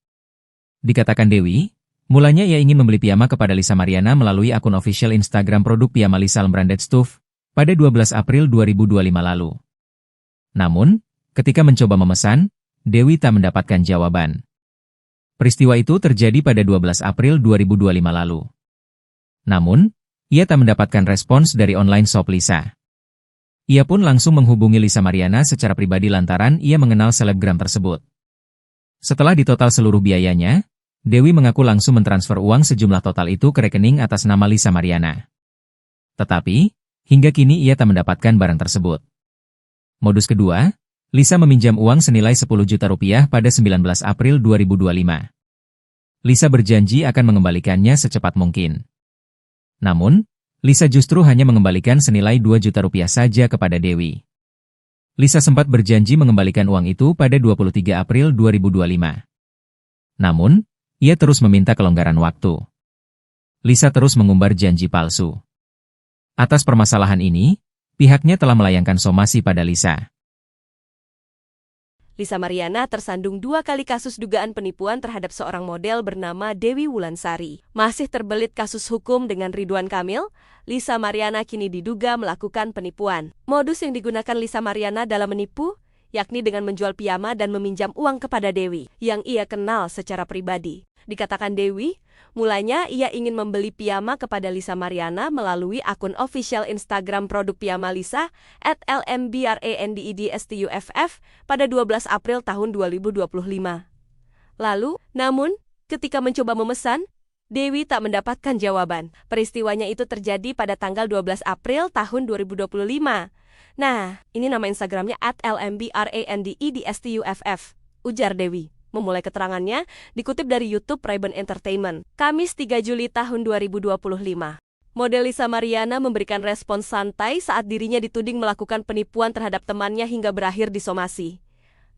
Dikatakan Dewi, mulanya ia ingin membeli piyama kepada Lisa Mariana melalui akun official Instagram produk piyama Lisa Branded Stuff pada 12 April 2025 lalu. Namun, ketika mencoba memesan, Dewi tak mendapatkan jawaban. Peristiwa itu terjadi pada 12 April 2025 lalu. Namun, ia tak mendapatkan respons dari online shop Lisa. Ia pun langsung menghubungi Lisa Mariana secara pribadi lantaran ia mengenal selebgram tersebut. Setelah ditotal seluruh biayanya, Dewi mengaku langsung mentransfer uang sejumlah total itu ke rekening atas nama Lisa Mariana. Tetapi, hingga kini ia tak mendapatkan barang tersebut. Modus kedua, Lisa meminjam uang senilai 10 juta rupiah pada 19 April 2025. Lisa berjanji akan mengembalikannya secepat mungkin. Namun, Lisa justru hanya mengembalikan senilai 2 juta rupiah saja kepada Dewi. Lisa sempat berjanji mengembalikan uang itu pada 23 April 2025. Namun, ia terus meminta kelonggaran waktu. Lisa terus mengumbar janji palsu. Atas permasalahan ini, pihaknya telah melayangkan somasi pada Lisa. Lisa Mariana tersandung 2 kali kasus dugaan penipuan terhadap seorang model bernama Dewi Wulansari. Masih terbelit kasus hukum dengan Ridwan Kamil, Lisa Mariana kini diduga melakukan penipuan. Modus yang digunakan Lisa Mariana dalam menipu, yakni dengan menjual piyama dan meminjam uang kepada Dewi, yang ia kenal secara pribadi. Dikatakan Dewi, mulanya ia ingin membeli piyama kepada Lisa Mariana melalui akun official Instagram produk piyama Lisa @lmbrandedstuff pada 12 April tahun 2025. Lalu, namun, ketika mencoba memesan, Dewi tak mendapatkan jawaban. Peristiwanya itu terjadi pada tanggal 12 April tahun 2025. Nah, ini nama Instagramnya @lmbrandedstuff, ujar Dewi. Memulai keterangannya, dikutip dari YouTube Ray-Ban Entertainment, Kamis 3 Juli tahun 2025. Model Lisa Mariana memberikan respons santai saat dirinya dituding melakukan penipuan terhadap temannya hingga berakhir disomasi.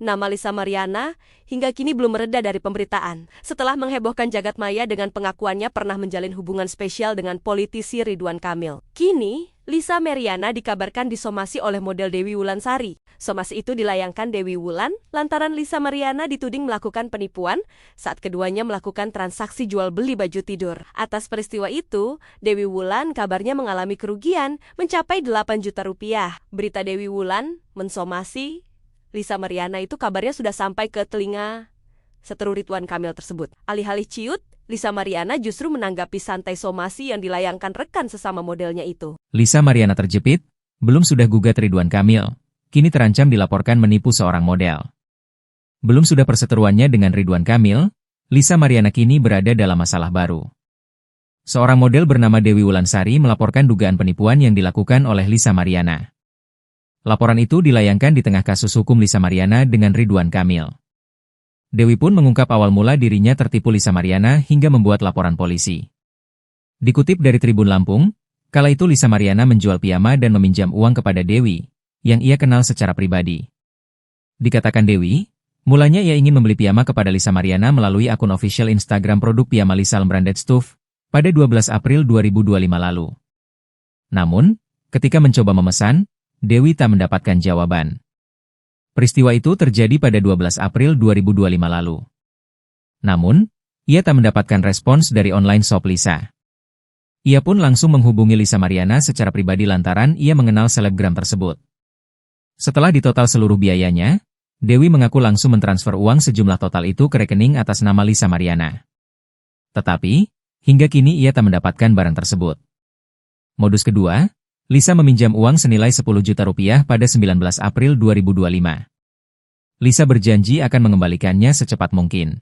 Nama Lisa Mariana hingga kini belum mereda dari pemberitaan. Setelah menghebohkan jagat maya dengan pengakuannya pernah menjalin hubungan spesial dengan politisi Ridwan Kamil. Kini, Lisa Mariana dikabarkan disomasi oleh model Dewi Wulansari. Somasi itu dilayangkan Dewi Wulan lantaran Lisa Mariana dituding melakukan penipuan saat keduanya melakukan transaksi jual beli baju tidur. Atas peristiwa itu, Dewi Wulan kabarnya mengalami kerugian mencapai 8 juta rupiah. Berita Dewi Wulan mensomasi Lisa Mariana itu kabarnya sudah sampai ke telinga seteru Ridwan Kamil tersebut. Alih-alih ciut, Lisa Mariana justru menanggapi santai somasi yang dilayangkan rekan sesama modelnya itu. Lisa Mariana terjepit, belum sudah gugat Ridwan Kamil, kini terancam dilaporkan menipu seorang model. Belum sudah perseteruannya dengan Ridwan Kamil, Lisa Mariana kini berada dalam masalah baru. Seorang model bernama Dewi Wulansari melaporkan dugaan penipuan yang dilakukan oleh Lisa Mariana. Laporan itu dilayangkan di tengah kasus hukum Lisa Mariana dengan Ridwan Kamil. Dewi pun mengungkap awal mula dirinya tertipu Lisa Mariana hingga membuat laporan polisi. Dikutip dari Tribun Lampung, kala itu Lisa Mariana menjual piyama dan meminjam uang kepada Dewi, yang ia kenal secara pribadi. Dikatakan Dewi, mulanya ia ingin membeli piyama kepada Lisa Mariana melalui akun official Instagram produk piyama Lisa Branded Stuff pada 12 April 2025 lalu. Namun, ketika mencoba memesan, Dewi tak mendapatkan jawaban. Peristiwa itu terjadi pada 12 April 2025 lalu. Namun, ia tak mendapatkan respons dari online shop Lisa. Ia pun langsung menghubungi Lisa Mariana secara pribadi lantaran ia mengenal selebgram tersebut. Setelah ditotal seluruh biayanya, Dewi mengaku langsung mentransfer uang sejumlah total itu ke rekening atas nama Lisa Mariana. Tetapi, hingga kini ia tak mendapatkan barang tersebut. Modus kedua, Lisa meminjam uang senilai 10 juta rupiah pada 19 April 2025. Lisa berjanji akan mengembalikannya secepat mungkin.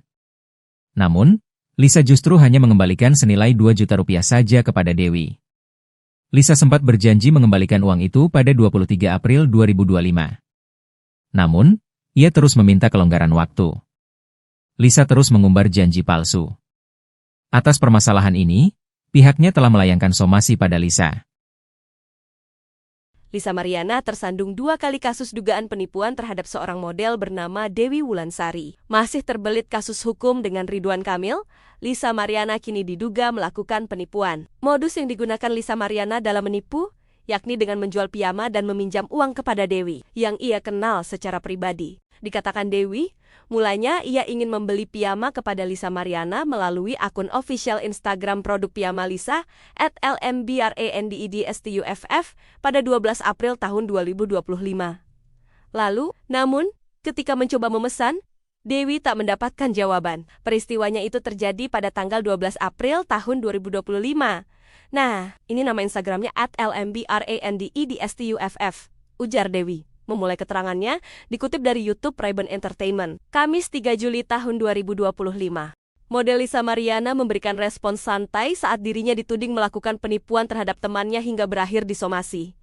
Namun, Lisa justru hanya mengembalikan senilai 2 juta rupiah saja kepada Dewi. Lisa sempat berjanji mengembalikan uang itu pada 23 April 2025. Namun, ia terus meminta kelonggaran waktu. Lisa terus mengumbar janji palsu. Atas permasalahan ini, pihaknya telah melayangkan somasi pada Lisa. Lisa Mariana tersandung 2 kali kasus dugaan penipuan terhadap seorang model bernama Dewi Wulansari. Masih terbelit kasus hukum dengan Ridwan Kamil, Lisa Mariana kini diduga melakukan penipuan. Modus yang digunakan Lisa Mariana dalam menipu, yakni dengan menjual piyama dan meminjam uang kepada Dewi, yang ia kenal secara pribadi. Dikatakan Dewi, mulanya ia ingin membeli piyama kepada Lisa Mariana melalui akun official Instagram produk piyama Lisa @lmbrandedstuff pada 12 April tahun 2025. Lalu, namun, ketika mencoba memesan, Dewi tak mendapatkan jawaban. Peristiwanya itu terjadi pada tanggal 12 April tahun 2025. Nah, ini nama Instagramnya @lmbrandedstuff, ujar Dewi. Memulai keterangannya, dikutip dari YouTube Ray-Ban Entertainment, Kamis 3 Juli tahun 2025. Model Lisa Mariana memberikan respons santai saat dirinya dituding melakukan penipuan terhadap temannya hingga berakhir disomasi.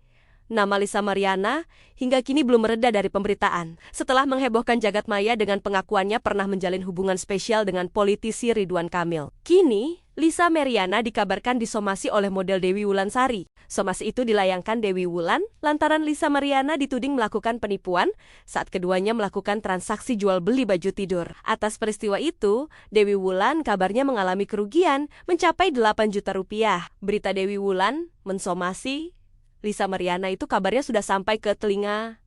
Nama Lisa Mariana hingga kini belum mereda dari pemberitaan. Setelah menghebohkan jagat maya dengan pengakuannya pernah menjalin hubungan spesial dengan politisi Ridwan Kamil. Kini, Lisa Mariana dikabarkan disomasi oleh model Dewi Wulansari. Somasi itu dilayangkan Dewi Wulan lantaran Lisa Mariana dituding melakukan penipuan saat keduanya melakukan transaksi jual beli baju tidur. Atas peristiwa itu, Dewi Wulan kabarnya mengalami kerugian mencapai 8 juta rupiah. Berita Dewi Wulan mensomasi Lisa Mariana itu kabarnya sudah sampai ke telinga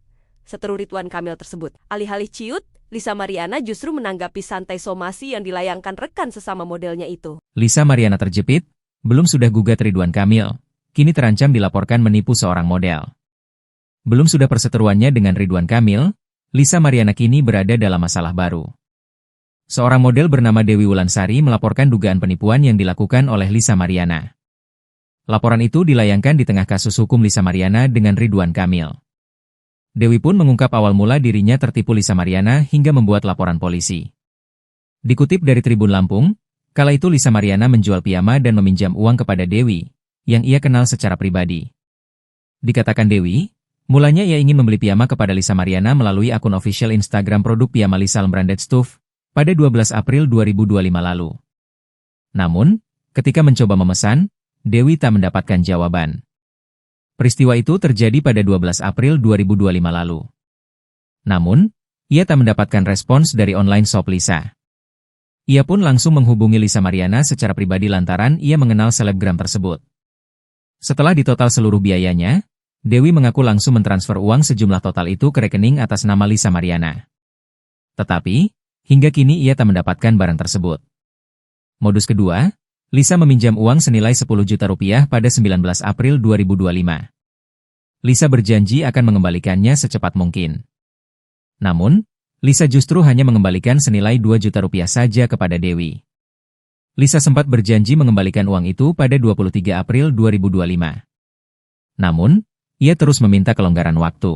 seteru Ridwan Kamil tersebut. Alih-alih ciut, Lisa Mariana justru menanggapi santai somasi yang dilayangkan rekan sesama modelnya itu. Lisa Mariana terjepit, belum sudah gugat Ridwan Kamil, kini terancam dilaporkan menipu seorang model. Belum sudah perseteruannya dengan Ridwan Kamil, Lisa Mariana kini berada dalam masalah baru. Seorang model bernama Dewi Wulansari melaporkan dugaan penipuan yang dilakukan oleh Lisa Mariana. Laporan itu dilayangkan di tengah kasus hukum Lisa Mariana dengan Ridwan Kamil. Dewi pun mengungkap awal mula dirinya tertipu Lisa Mariana hingga membuat laporan polisi. Dikutip dari Tribun Lampung, kala itu Lisa Mariana menjual piyama dan meminjam uang kepada Dewi, yang ia kenal secara pribadi. Dikatakan Dewi, mulanya ia ingin membeli piyama kepada Lisa Mariana melalui akun official Instagram produk piyama Lisa Branded Stuff pada 12 April 2025 lalu. Namun, ketika mencoba memesan, Dewi tak mendapatkan jawaban. Peristiwa itu terjadi pada 12 April 2025 lalu. Namun, ia tak mendapatkan respons dari online shop Lisa. Ia pun langsung menghubungi Lisa Mariana secara pribadi lantaran ia mengenal selebgram tersebut. Setelah ditotal seluruh biayanya, Dewi mengaku langsung mentransfer uang sejumlah total itu ke rekening atas nama Lisa Mariana. Tetapi, hingga kini ia tak mendapatkan barang tersebut. Modus kedua, Lisa meminjam uang senilai 10 juta rupiah pada 19 April 2025. Lisa berjanji akan mengembalikannya secepat mungkin. Namun, Lisa justru hanya mengembalikan senilai 2 juta rupiah saja kepada Dewi. Lisa sempat berjanji mengembalikan uang itu pada 23 April 2025. Namun, ia terus meminta kelonggaran waktu.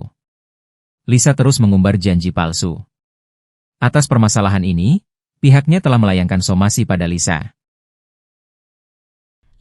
Lisa terus mengumbar janji palsu. Atas permasalahan ini, pihaknya telah melayangkan somasi pada Lisa.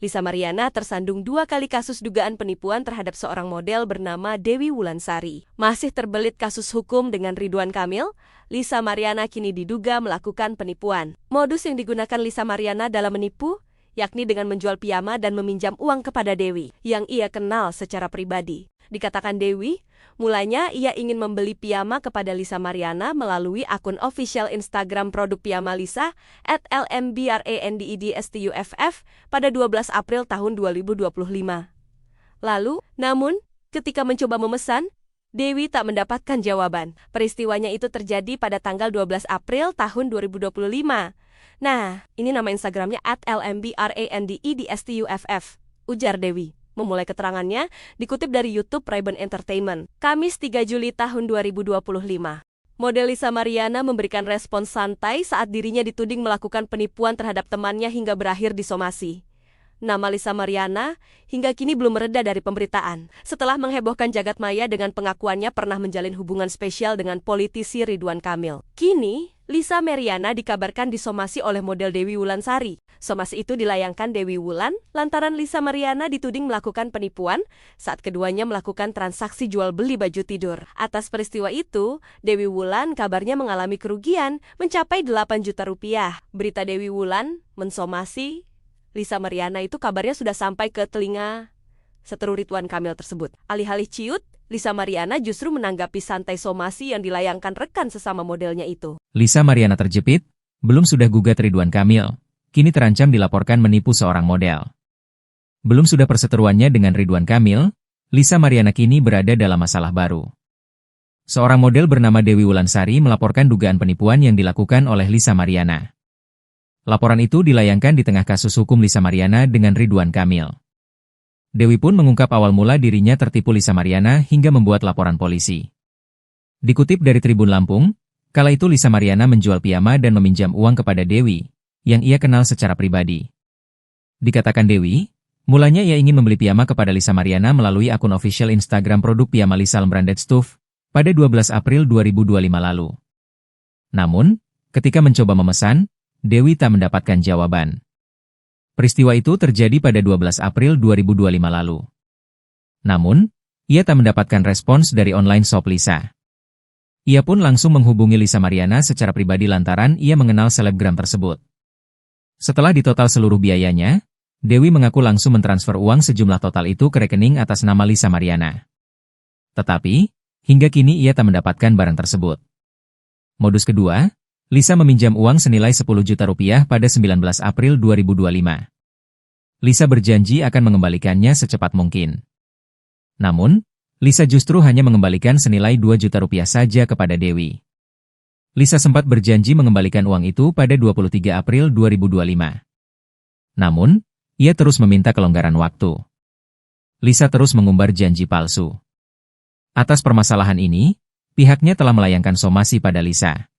Lisa Mariana tersandung 2 kali kasus dugaan penipuan terhadap seorang model bernama Dewi Wulansari. Masih terbelit kasus hukum dengan Ridwan Kamil, Lisa Mariana kini diduga melakukan penipuan. Modus yang digunakan Lisa Mariana dalam menipu, yakni dengan menjual piyama dan meminjam uang kepada Dewi, yang ia kenal secara pribadi. Dikatakan Dewi, mulanya ia ingin membeli piyama kepada Lisa Mariana melalui akun official Instagram produk piyama Lisa @lmbrandedstuff pada 12 April tahun 2025. Lalu, namun, ketika mencoba memesan, Dewi tak mendapatkan jawaban. Peristiwanya itu terjadi pada tanggal 12 April tahun 2025. Nah, ini nama Instagramnya @lmbrandedstuff, ujar Dewi. Memulai keterangannya, dikutip dari YouTube Ray-Ban Entertainment, Kamis 3 Juli tahun 2025. Model Lisa Mariana memberikan respons santai saat dirinya dituding melakukan penipuan terhadap temannya hingga berakhir disomasi. Nama Lisa Mariana hingga kini belum mereda dari pemberitaan. Setelah menghebohkan jagat maya dengan pengakuannya pernah menjalin hubungan spesial dengan politisi Ridwan Kamil. Kini, Lisa Mariana dikabarkan disomasi oleh model Dewi Wulansari. Somasi itu dilayangkan Dewi Wulan lantaran Lisa Mariana dituding melakukan penipuan saat keduanya melakukan transaksi jual beli baju tidur. Atas peristiwa itu, Dewi Wulan kabarnya mengalami kerugian mencapai 8 juta rupiah. Berita Dewi Wulan mensomasi Lisa Mariana itu kabarnya sudah sampai ke telinga seteru Ridwan Kamil tersebut. Alih-alih ciut, Lisa Mariana justru menanggapi santai somasi yang dilayangkan rekan sesama modelnya itu. Lisa Mariana terjepit, belum sudah gugat Ridwan Kamil, kini terancam dilaporkan menipu seorang model. Belum sudah perseteruannya dengan Ridwan Kamil, Lisa Mariana kini berada dalam masalah baru. Seorang model bernama Dewi Wulansari melaporkan dugaan penipuan yang dilakukan oleh Lisa Mariana. Laporan itu dilayangkan di tengah kasus hukum Lisa Mariana dengan Ridwan Kamil. Dewi pun mengungkap awal mula dirinya tertipu Lisa Mariana hingga membuat laporan polisi. Dikutip dari Tribun Lampung, kala itu Lisa Mariana menjual piyama dan meminjam uang kepada Dewi, yang ia kenal secara pribadi. Dikatakan Dewi, mulanya ia ingin membeli piyama kepada Lisa Mariana melalui akun official Instagram produk piyama Lisa Branded Stuff pada 12 April 2025 lalu. Namun, ketika mencoba memesan, Dewi tak mendapatkan jawaban. Peristiwa itu terjadi pada 12 April 2025 lalu. Namun, ia tak mendapatkan respons dari online shop Lisa. Ia pun langsung menghubungi Lisa Mariana secara pribadi lantaran ia mengenal selebgram tersebut. Setelah ditotal seluruh biayanya, Dewi mengaku langsung mentransfer uang sejumlah total itu ke rekening atas nama Lisa Mariana. Tetapi, hingga kini ia tak mendapatkan barang tersebut. Modus kedua, Lisa meminjam uang senilai 10 juta rupiah pada 19 April 2025. Lisa berjanji akan mengembalikannya secepat mungkin. Namun, Lisa justru hanya mengembalikan senilai 2 juta rupiah saja kepada Dewi. Lisa sempat berjanji mengembalikan uang itu pada 23 April 2025. Namun, ia terus meminta kelonggaran waktu. Lisa terus mengumbar janji palsu. Atas permasalahan ini, pihaknya telah melayangkan somasi pada Lisa.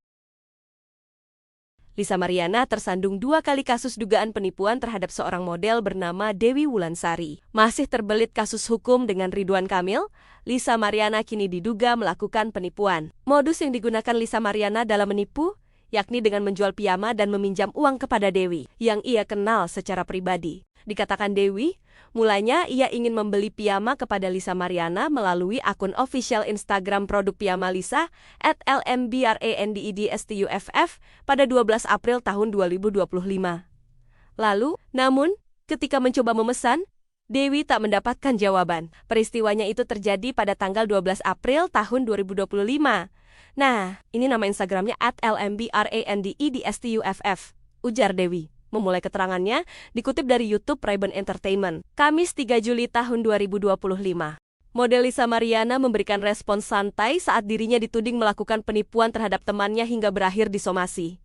Lisa Mariana tersandung 2 kali kasus dugaan penipuan terhadap seorang model bernama Dewi Wulansari. Masih terbelit kasus hukum dengan Ridwan Kamil, Lisa Mariana kini diduga melakukan penipuan. Modus yang digunakan Lisa Mariana dalam menipu, yakni dengan menjual piyama dan meminjam uang kepada Dewi, yang ia kenal secara pribadi. Dikatakan Dewi, mulanya ia ingin membeli piyama kepada Lisa Mariana melalui akun official Instagram produk piyama Lisa @lmbrandedstuff pada 12 April tahun 2025. Lalu, namun, ketika mencoba memesan, Dewi tak mendapatkan jawaban. Peristiwanya itu terjadi pada tanggal 12 April tahun 2025. Nah, ini nama Instagramnya @lmbrandedstuff, ujar Dewi. Memulai keterangannya, dikutip dari YouTube Ray-Ban Entertainment, Kamis 3 Juli tahun 2025. Model Lisa Mariana memberikan respons santai saat dirinya dituding melakukan penipuan terhadap temannya hingga berakhir disomasi.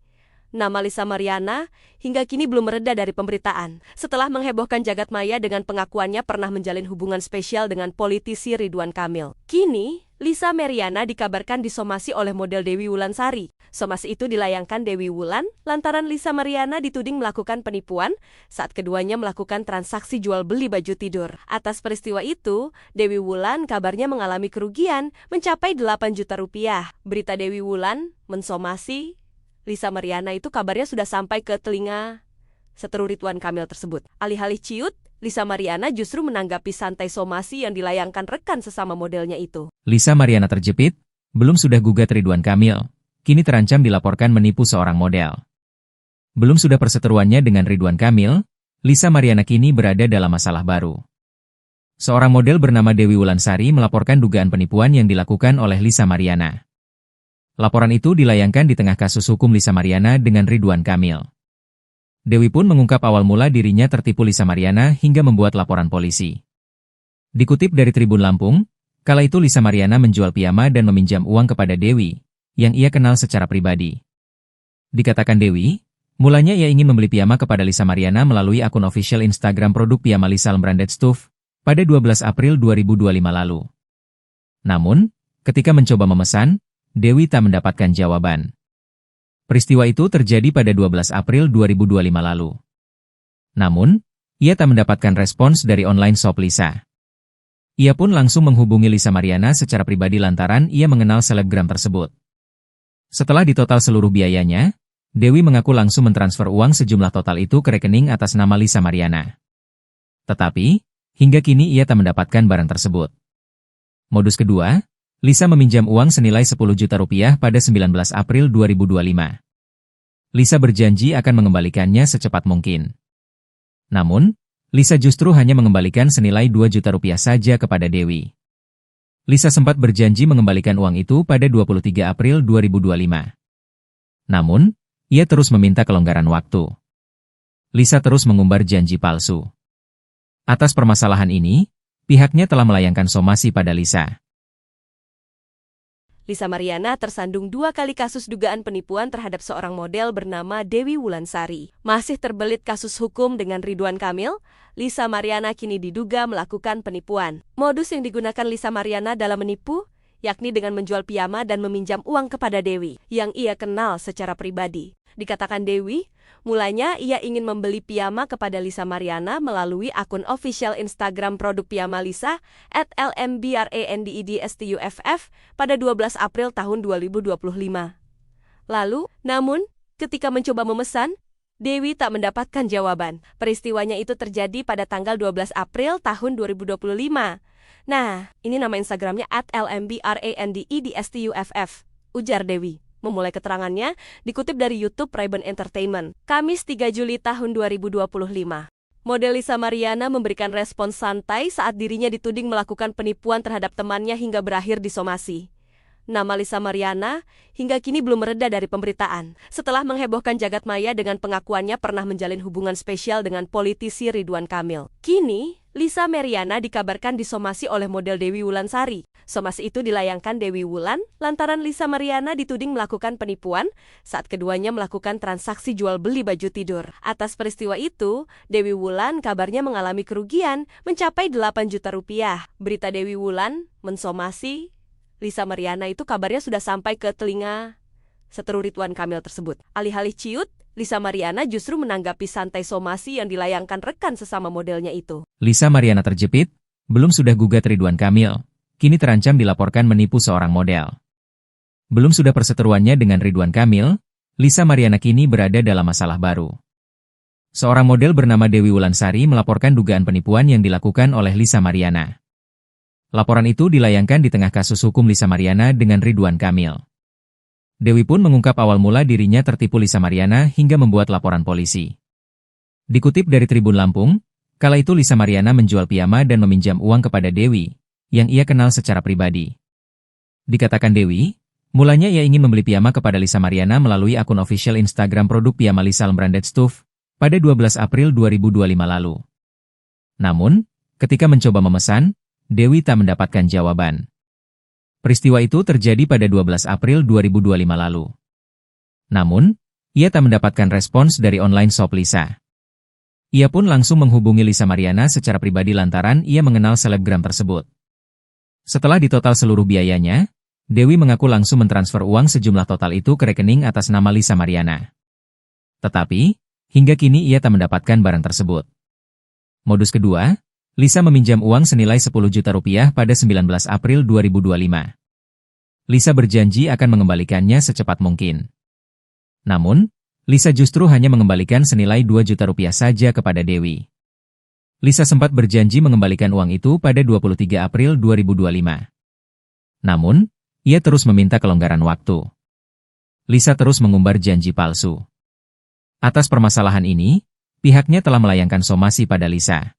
Nama Lisa Mariana hingga kini belum mereda dari pemberitaan, setelah menghebohkan jagat maya dengan pengakuannya pernah menjalin hubungan spesial dengan politisi Ridwan Kamil. Kini, Lisa Mariana dikabarkan disomasi oleh model Dewi Wulansari. Somasi itu dilayangkan Dewi Wulan lantaran Lisa Mariana dituding melakukan penipuan saat keduanya melakukan transaksi jual beli baju tidur. Atas peristiwa itu, Dewi Wulan kabarnya mengalami kerugian mencapai 8 juta rupiah. Berita Dewi Wulan mensomasi Lisa Mariana itu kabarnya sudah sampai ke telinga seteru Ridwan Kamil tersebut. Alih-alih ciut, Lisa Mariana justru menanggapi santai somasi yang dilayangkan rekan sesama modelnya itu. Lisa Mariana terjepit, belum sudah gugat Ridwan Kamil, kini terancam dilaporkan menipu seorang model. Belum sudah perseteruannya dengan Ridwan Kamil, Lisa Mariana kini berada dalam masalah baru. Seorang model bernama Dewi Wulansari melaporkan dugaan penipuan yang dilakukan oleh Lisa Mariana. Laporan itu dilayangkan di tengah kasus hukum Lisa Mariana dengan Ridwan Kamil. Dewi pun mengungkap awal mula dirinya tertipu Lisa Mariana hingga membuat laporan polisi. Dikutip dari Tribun Lampung, kala itu Lisa Mariana menjual piyama dan meminjam uang kepada Dewi, yang ia kenal secara pribadi. Dikatakan Dewi, mulanya ia ingin membeli piyama kepada Lisa Mariana melalui akun official Instagram produk piyama Lisa Branded Stuff pada 12 April 2025 lalu. Namun, ketika mencoba memesan, Dewi tak mendapatkan jawaban. Peristiwa itu terjadi pada 12 April 2025 lalu. Namun, ia tak mendapatkan respons dari online shop Lisa. Ia pun langsung menghubungi Lisa Mariana secara pribadi lantaran ia mengenal selebgram tersebut. Setelah ditotal seluruh biayanya, Dewi mengaku langsung mentransfer uang sejumlah total itu ke rekening atas nama Lisa Mariana. Tetapi, hingga kini ia tak mendapatkan barang tersebut. Modus kedua, Lisa meminjam uang senilai 10 juta rupiah pada 19 April 2025. Lisa berjanji akan mengembalikannya secepat mungkin. Namun, Lisa justru hanya mengembalikan senilai 2 juta rupiah saja kepada Dewi. Lisa sempat berjanji mengembalikan uang itu pada 23 April 2025. Namun, ia terus meminta kelonggaran waktu. Lisa terus mengumbar janji palsu. Atas permasalahan ini, pihaknya telah melayangkan somasi pada Lisa. Lisa Mariana tersandung 2 kali kasus dugaan penipuan terhadap seorang model bernama Dewi Wulansari. Masih terbelit kasus hukum dengan Ridwan Kamil, Lisa Mariana kini diduga melakukan penipuan. Modus yang digunakan Lisa Mariana dalam menipu, yakni dengan menjual piyama dan meminjam uang kepada Dewi, yang ia kenal secara pribadi. Dikatakan Dewi, mulanya ia ingin membeli piyama kepada Lisa Mariana melalui akun official Instagram produk piyama Lisa @lmbrandedstuff pada 12 April tahun 2025. Lalu, namun, ketika mencoba memesan, Dewi tak mendapatkan jawaban. Peristiwanya itu terjadi pada tanggal 12 April tahun 2025. Nah, ini nama Instagramnya @lmbrandedstuff, ujar Dewi. Memulai keterangannya, dikutip dari YouTube Ray-Ban Entertainment, Kamis 3 Juli tahun 2025. Model Lisa Mariana memberikan respons santai saat dirinya dituding melakukan penipuan terhadap temannya hingga berakhir disomasi. Nama Lisa Mariana hingga kini belum mereda dari pemberitaan. Setelah menghebohkan jagat maya dengan pengakuannya pernah menjalin hubungan spesial dengan politisi Ridwan Kamil. Kini, Lisa Mariana dikabarkan disomasi oleh model Dewi Wulansari. Somasi itu dilayangkan Dewi Wulan lantaran Lisa Mariana dituding melakukan penipuan saat keduanya melakukan transaksi jual beli baju tidur. Atas peristiwa itu, Dewi Wulan kabarnya mengalami kerugian mencapai 8 juta rupiah. Berita Dewi Wulan mensomasi Lisa Mariana itu kabarnya sudah sampai ke telinga seteru Ridwan Kamil tersebut. Alih-alih ciut, Lisa Mariana justru menanggapi santai somasi yang dilayangkan rekan sesama modelnya itu. Lisa Mariana terjepit, belum sudah gugat Ridwan Kamil, kini terancam dilaporkan menipu seorang model. Belum sudah perseteruannya dengan Ridwan Kamil, Lisa Mariana kini berada dalam masalah baru. Seorang model bernama Dewi Wulansari melaporkan dugaan penipuan yang dilakukan oleh Lisa Mariana. Laporan itu dilayangkan di tengah kasus hukum Lisa Mariana dengan Ridwan Kamil. Dewi pun mengungkap awal mula dirinya tertipu Lisa Mariana hingga membuat laporan polisi. Dikutip dari Tribun Lampung, kala itu Lisa Mariana menjual piyama dan meminjam uang kepada Dewi, yang ia kenal secara pribadi. Dikatakan Dewi, mulanya ia ingin membeli piyama kepada Lisa Mariana melalui akun official Instagram produk piyama Lisa Branded Stuff pada 12 April 2025 lalu. Namun, ketika mencoba memesan, Dewi tak mendapatkan jawaban. Peristiwa itu terjadi pada 12 April 2025 lalu. Namun, ia tak mendapatkan respons dari online shop Lisa. Ia pun langsung menghubungi Lisa Mariana secara pribadi lantaran ia mengenal selebgram tersebut. Setelah ditotal seluruh biayanya, Dewi mengaku langsung mentransfer uang sejumlah total itu ke rekening atas nama Lisa Mariana. Tetapi, hingga kini ia tak mendapatkan barang tersebut. Modus kedua, Lisa meminjam uang senilai 10 juta rupiah pada 19 April 2025. Lisa berjanji akan mengembalikannya secepat mungkin. Namun, Lisa justru hanya mengembalikan senilai 2 juta rupiah saja kepada Dewi. Lisa sempat berjanji mengembalikan uang itu pada 23 April 2025. Namun, ia terus meminta kelonggaran waktu. Lisa terus mengumbar janji palsu. Atas permasalahan ini, pihaknya telah melayangkan somasi pada Lisa.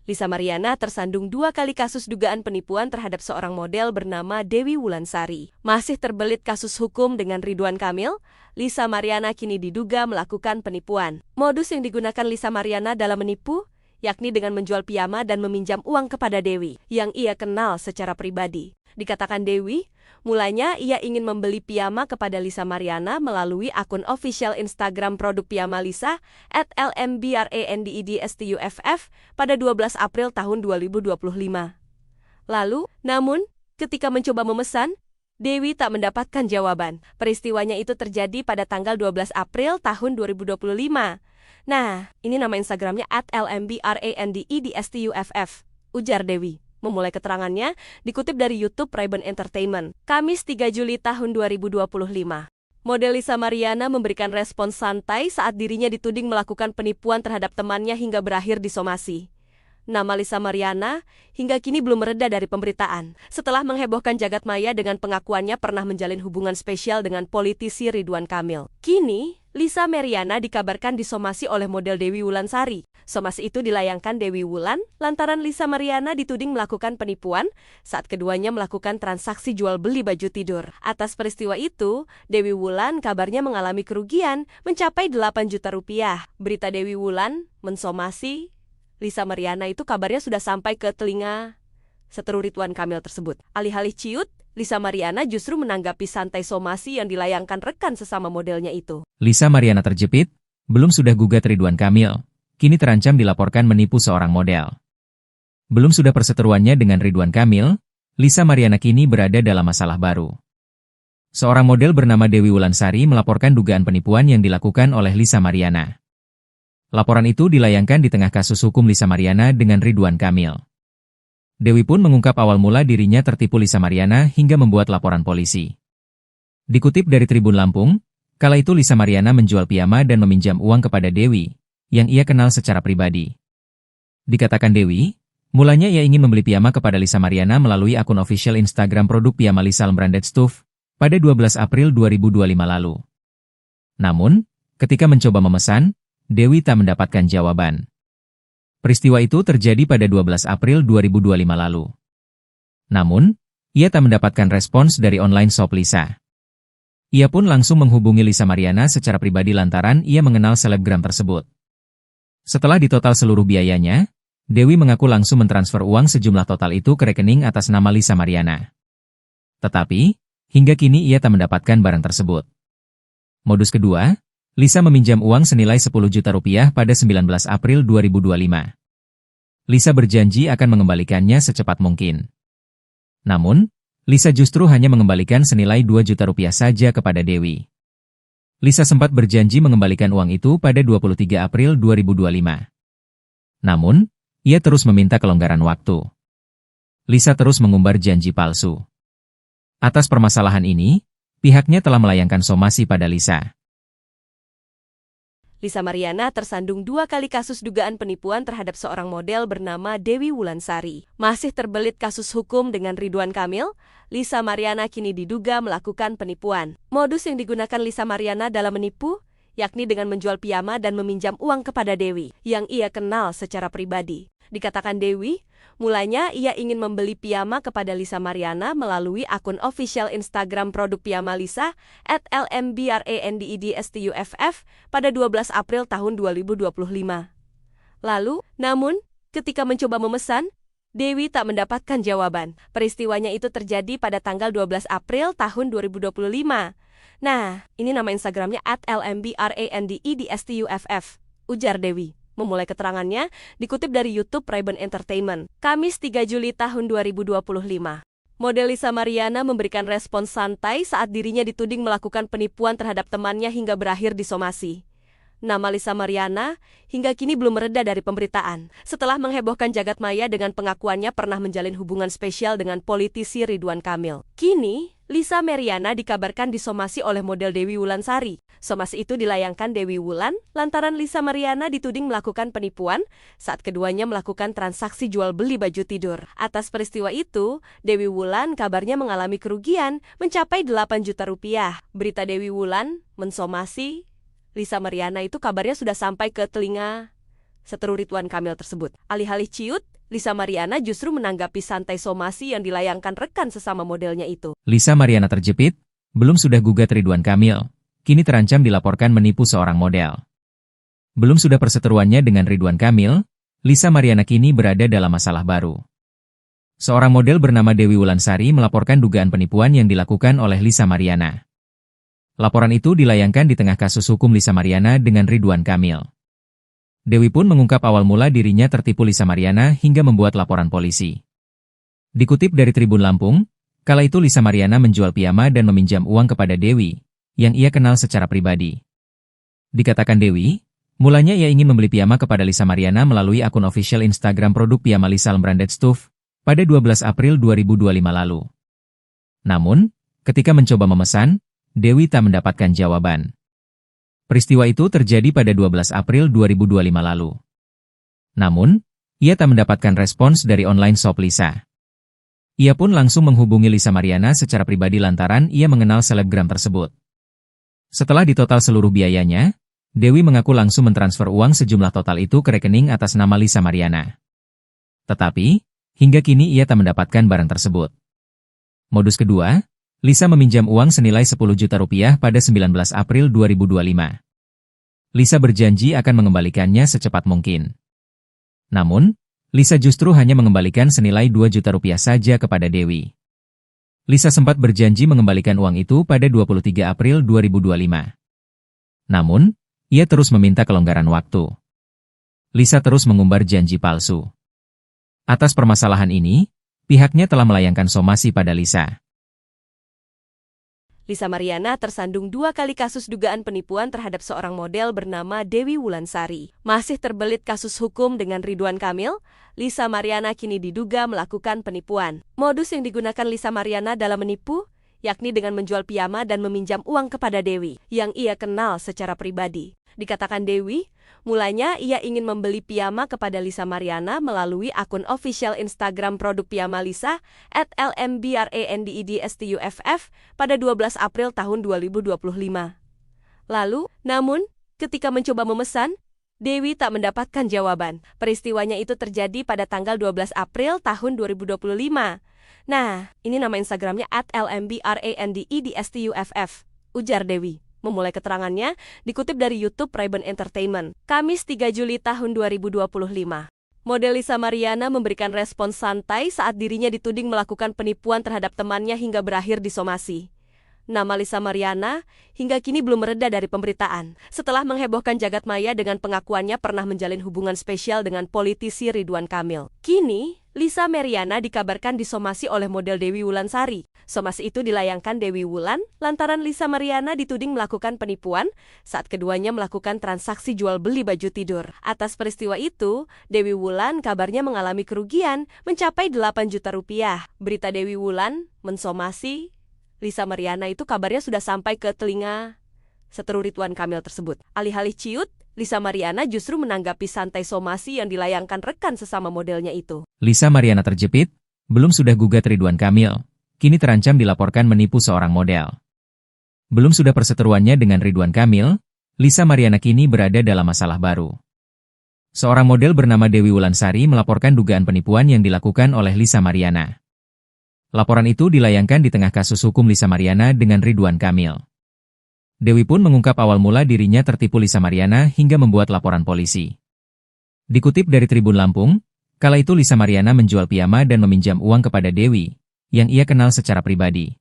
Lisa Mariana tersandung 2 kali kasus dugaan penipuan terhadap seorang model bernama Dewi Wulansari. Masih terbelit kasus hukum dengan Ridwan Kamil, Lisa Mariana kini diduga melakukan penipuan. Modus yang digunakan Lisa Mariana dalam menipu, yakni dengan menjual piyama dan meminjam uang kepada Dewi, yang ia kenal secara pribadi. Dikatakan Dewi, mulanya ia ingin membeli piyama kepada Lisa Mariana melalui akun official Instagram produk piyama Lisa @lmbrandedstuff pada 12 April tahun 2025. Lalu, namun, ketika mencoba memesan, Dewi tak mendapatkan jawaban. Peristiwanya itu terjadi pada tanggal 12 April tahun 2025. Nah, ini nama Instagramnya @lmbrandedstuff, ujar Dewi. Memulai keterangannya, dikutip dari YouTube Ray-Ban Entertainment, Kamis 3 Juli tahun 2025. Model Lisa Mariana memberikan respons santai saat dirinya dituding melakukan penipuan terhadap temannya hingga berakhir disomasi. Nama Lisa Mariana hingga kini belum mereda dari pemberitaan. Setelah menghebohkan jagat maya dengan pengakuannya pernah menjalin hubungan spesial dengan politisi Ridwan Kamil. Kini, Lisa Mariana dikabarkan disomasi oleh model Dewi Wulansari. Somasi itu dilayangkan Dewi Wulan lantaran Lisa Mariana dituding melakukan penipuan saat keduanya melakukan transaksi jual beli baju tidur. Atas peristiwa itu, Dewi Wulan kabarnya mengalami kerugian mencapai 8 juta rupiah. Berita Dewi Wulan mensomasi Lisa Mariana itu kabarnya sudah sampai ke telinga seteru Ridwan Kamil tersebut. Alih-alih ciut, Lisa Mariana justru menanggapi santai somasi yang dilayangkan rekan sesama modelnya itu. Lisa Mariana terjepit, belum sudah gugat Ridwan Kamil, kini terancam dilaporkan menipu seorang model. Belum sudah perseteruannya dengan Ridwan Kamil, Lisa Mariana kini berada dalam masalah baru. Seorang model bernama Dewi Wulansari melaporkan dugaan penipuan yang dilakukan oleh Lisa Mariana. Laporan itu dilayangkan di tengah kasus hukum Lisa Mariana dengan Ridwan Kamil. Dewi pun mengungkap awal mula dirinya tertipu Lisa Mariana hingga membuat laporan polisi. Dikutip dari Tribun Lampung, kala itu Lisa Mariana menjual piyama dan meminjam uang kepada Dewi, yang ia kenal secara pribadi. Dikatakan Dewi, mulanya ia ingin membeli piyama kepada Lisa Mariana melalui akun official Instagram produk piyama Lisa Branded Stuff pada 12 April 2025 lalu. Namun, ketika mencoba memesan, Dewi tak mendapatkan jawaban. Peristiwa itu terjadi pada 12 April 2025 lalu. Namun, ia tak mendapatkan respons dari online shop Lisa. Ia pun langsung menghubungi Lisa Mariana secara pribadi lantaran ia mengenal selebgram tersebut. Setelah ditotal seluruh biayanya, Dewi mengaku langsung mentransfer uang sejumlah total itu ke rekening atas nama Lisa Mariana. Tetapi, hingga kini ia tak mendapatkan barang tersebut. Modus kedua, Lisa meminjam uang senilai 10 juta rupiah pada 19 April 2025. Lisa berjanji akan mengembalikannya secepat mungkin. Namun, Lisa justru hanya mengembalikan senilai 2 juta rupiah saja kepada Dewi. Lisa sempat berjanji mengembalikan uang itu pada 23 April 2025. Namun, ia terus meminta kelonggaran waktu. Lisa terus mengumbar janji palsu. Atas permasalahan ini, pihaknya telah melayangkan somasi pada Lisa. Lisa Mariana tersandung 2 kali kasus dugaan penipuan terhadap seorang model bernama Dewi Wulansari. Masih terbelit kasus hukum dengan Ridwan Kamil, Lisa Mariana kini diduga melakukan penipuan. Modus yang digunakan Lisa Mariana dalam menipu, yakni dengan menjual piyama dan meminjam uang kepada Dewi, yang ia kenal secara pribadi. Dikatakan Dewi, mulanya ia ingin membeli piyama kepada Lisa Mariana melalui akun official Instagram produk piyama Lisa @lmbrandedstuff pada 12 April tahun 2025. Lalu, namun, ketika mencoba memesan, Dewi tak mendapatkan jawaban. Peristiwanya itu terjadi pada tanggal 12 April tahun 2025. Nah, ini nama Instagramnya @lmbrandedstuff, ujar Dewi. Memulai keterangannya, dikutip dari YouTube Ray-Ban Entertainment, Kamis 3 Juli tahun 2025. Model Lisa Mariana memberikan respons santai saat dirinya dituding melakukan penipuan terhadap temannya hingga berakhir disomasi. Nama Lisa Mariana hingga kini belum mereda dari pemberitaan. Setelah menghebohkan jagat maya dengan pengakuannya pernah menjalin hubungan spesial dengan politisi Ridwan Kamil. Kini, Lisa Mariana dikabarkan disomasi oleh model Dewi Wulansari. Somasi itu dilayangkan Dewi Wulan lantaran Lisa Mariana dituding melakukan penipuan saat keduanya melakukan transaksi jual beli baju tidur. Atas peristiwa itu, Dewi Wulan kabarnya mengalami kerugian mencapai 8 juta rupiah. Berita Dewi Wulan mensomasi Lisa Mariana itu kabarnya sudah sampai ke telinga seteru Ridwan Kamil tersebut. Alih-alih ciut, Lisa Mariana justru menanggapi santai somasi yang dilayangkan rekan sesama modelnya itu. Lisa Mariana terjepit, belum sudah gugat Ridwan Kamil, kini terancam dilaporkan menipu seorang model. Belum sudah perseteruannya dengan Ridwan Kamil, Lisa Mariana kini berada dalam masalah baru. Seorang model bernama Dewi Wulansari melaporkan dugaan penipuan yang dilakukan oleh Lisa Mariana. Laporan itu dilayangkan di tengah kasus hukum Lisa Mariana dengan Ridwan Kamil. Dewi pun mengungkap awal mula dirinya tertipu Lisa Mariana hingga membuat laporan polisi. Dikutip dari Tribun Lampung, kala itu Lisa Mariana menjual piyama dan meminjam uang kepada Dewi, yang ia kenal secara pribadi. Dikatakan Dewi, mulanya ia ingin membeli piyama kepada Lisa Mariana melalui akun official Instagram produk piyama Lisa Branded Stuff pada 12 April 2025 lalu. Namun, ketika mencoba memesan, Dewi tak mendapatkan jawaban. Peristiwa itu terjadi pada 12 April 2025 lalu. Namun, ia tak mendapatkan respons dari online shop Lisa. Ia pun langsung menghubungi Lisa Mariana secara pribadi lantaran ia mengenal selebgram tersebut. Setelah ditotal seluruh biayanya, Dewi mengaku langsung mentransfer uang sejumlah total itu ke rekening atas nama Lisa Mariana. Tetapi, hingga kini ia tak mendapatkan barang tersebut. Modus kedua, Lisa meminjam uang senilai 10 juta rupiah pada 19 April 2025. Lisa berjanji akan mengembalikannya secepat mungkin. Namun, Lisa justru hanya mengembalikan senilai 2 juta rupiah saja kepada Dewi. Lisa sempat berjanji mengembalikan uang itu pada 23 April 2025. Namun, ia terus meminta kelonggaran waktu. Lisa terus mengumbar janji palsu. Atas permasalahan ini, pihaknya telah melayangkan somasi pada Lisa. Lisa Mariana tersandung 2 kali kasus dugaan penipuan terhadap seorang model bernama Dewi Wulansari. Masih terbelit kasus hukum dengan Ridwan Kamil, Lisa Mariana kini diduga melakukan penipuan. Modus yang digunakan Lisa Mariana dalam menipu, yakni dengan menjual piyama dan meminjam uang kepada Dewi, yang ia kenal secara pribadi. Dikatakan Dewi, mulanya ia ingin membeli piyama kepada Lisa Mariana melalui akun official Instagram produk piyama Lisa @lmbrandedstuff pada 12 April tahun 2025. Lalu, namun, ketika mencoba memesan, Dewi tak mendapatkan jawaban. Peristiwanya itu terjadi pada tanggal 12 April tahun 2025. Nah, ini nama Instagramnya @lmbrandedstuff, ujar Dewi. Memulai keterangannya, dikutip dari YouTube Ray-Ban Entertainment, Kamis 3 Juli tahun 2025. Model Lisa Mariana memberikan respons santai saat dirinya dituding melakukan penipuan terhadap temannya hingga berakhir disomasi. Nama Lisa Mariana hingga kini belum mereda dari pemberitaan, setelah menghebohkan jagat maya dengan pengakuannya pernah menjalin hubungan spesial dengan politisi Ridwan Kamil. Kini, Lisa Mariana dikabarkan disomasi oleh model Dewi Wulansari. Somasi itu dilayangkan Dewi Wulan lantaran Lisa Mariana dituding melakukan penipuan saat keduanya melakukan transaksi jual beli baju tidur. Atas peristiwa itu, Dewi Wulan kabarnya mengalami kerugian mencapai 8 juta rupiah. Berita Dewi Wulan mensomasi Lisa Mariana itu kabarnya sudah sampai ke telinga seteru Ridwan Kamil tersebut. Alih-alih ciut, Lisa Mariana justru menanggapi santai somasi yang dilayangkan rekan sesama modelnya itu. Lisa Mariana terjepit, belum sudah gugat Ridwan Kamil, kini terancam dilaporkan menipu seorang model. Belum sudah perseteruannya dengan Ridwan Kamil, Lisa Mariana kini berada dalam masalah baru. Seorang model bernama Dewi Wulansari melaporkan dugaan penipuan yang dilakukan oleh Lisa Mariana. Laporan itu dilayangkan di tengah kasus hukum Lisa Mariana dengan Ridwan Kamil. Dewi pun mengungkap awal mula dirinya tertipu Lisa Mariana hingga membuat laporan polisi. Dikutip dari Tribun Lampung, kala itu Lisa Mariana menjual piyama dan meminjam uang kepada Dewi, yang ia kenal secara pribadi.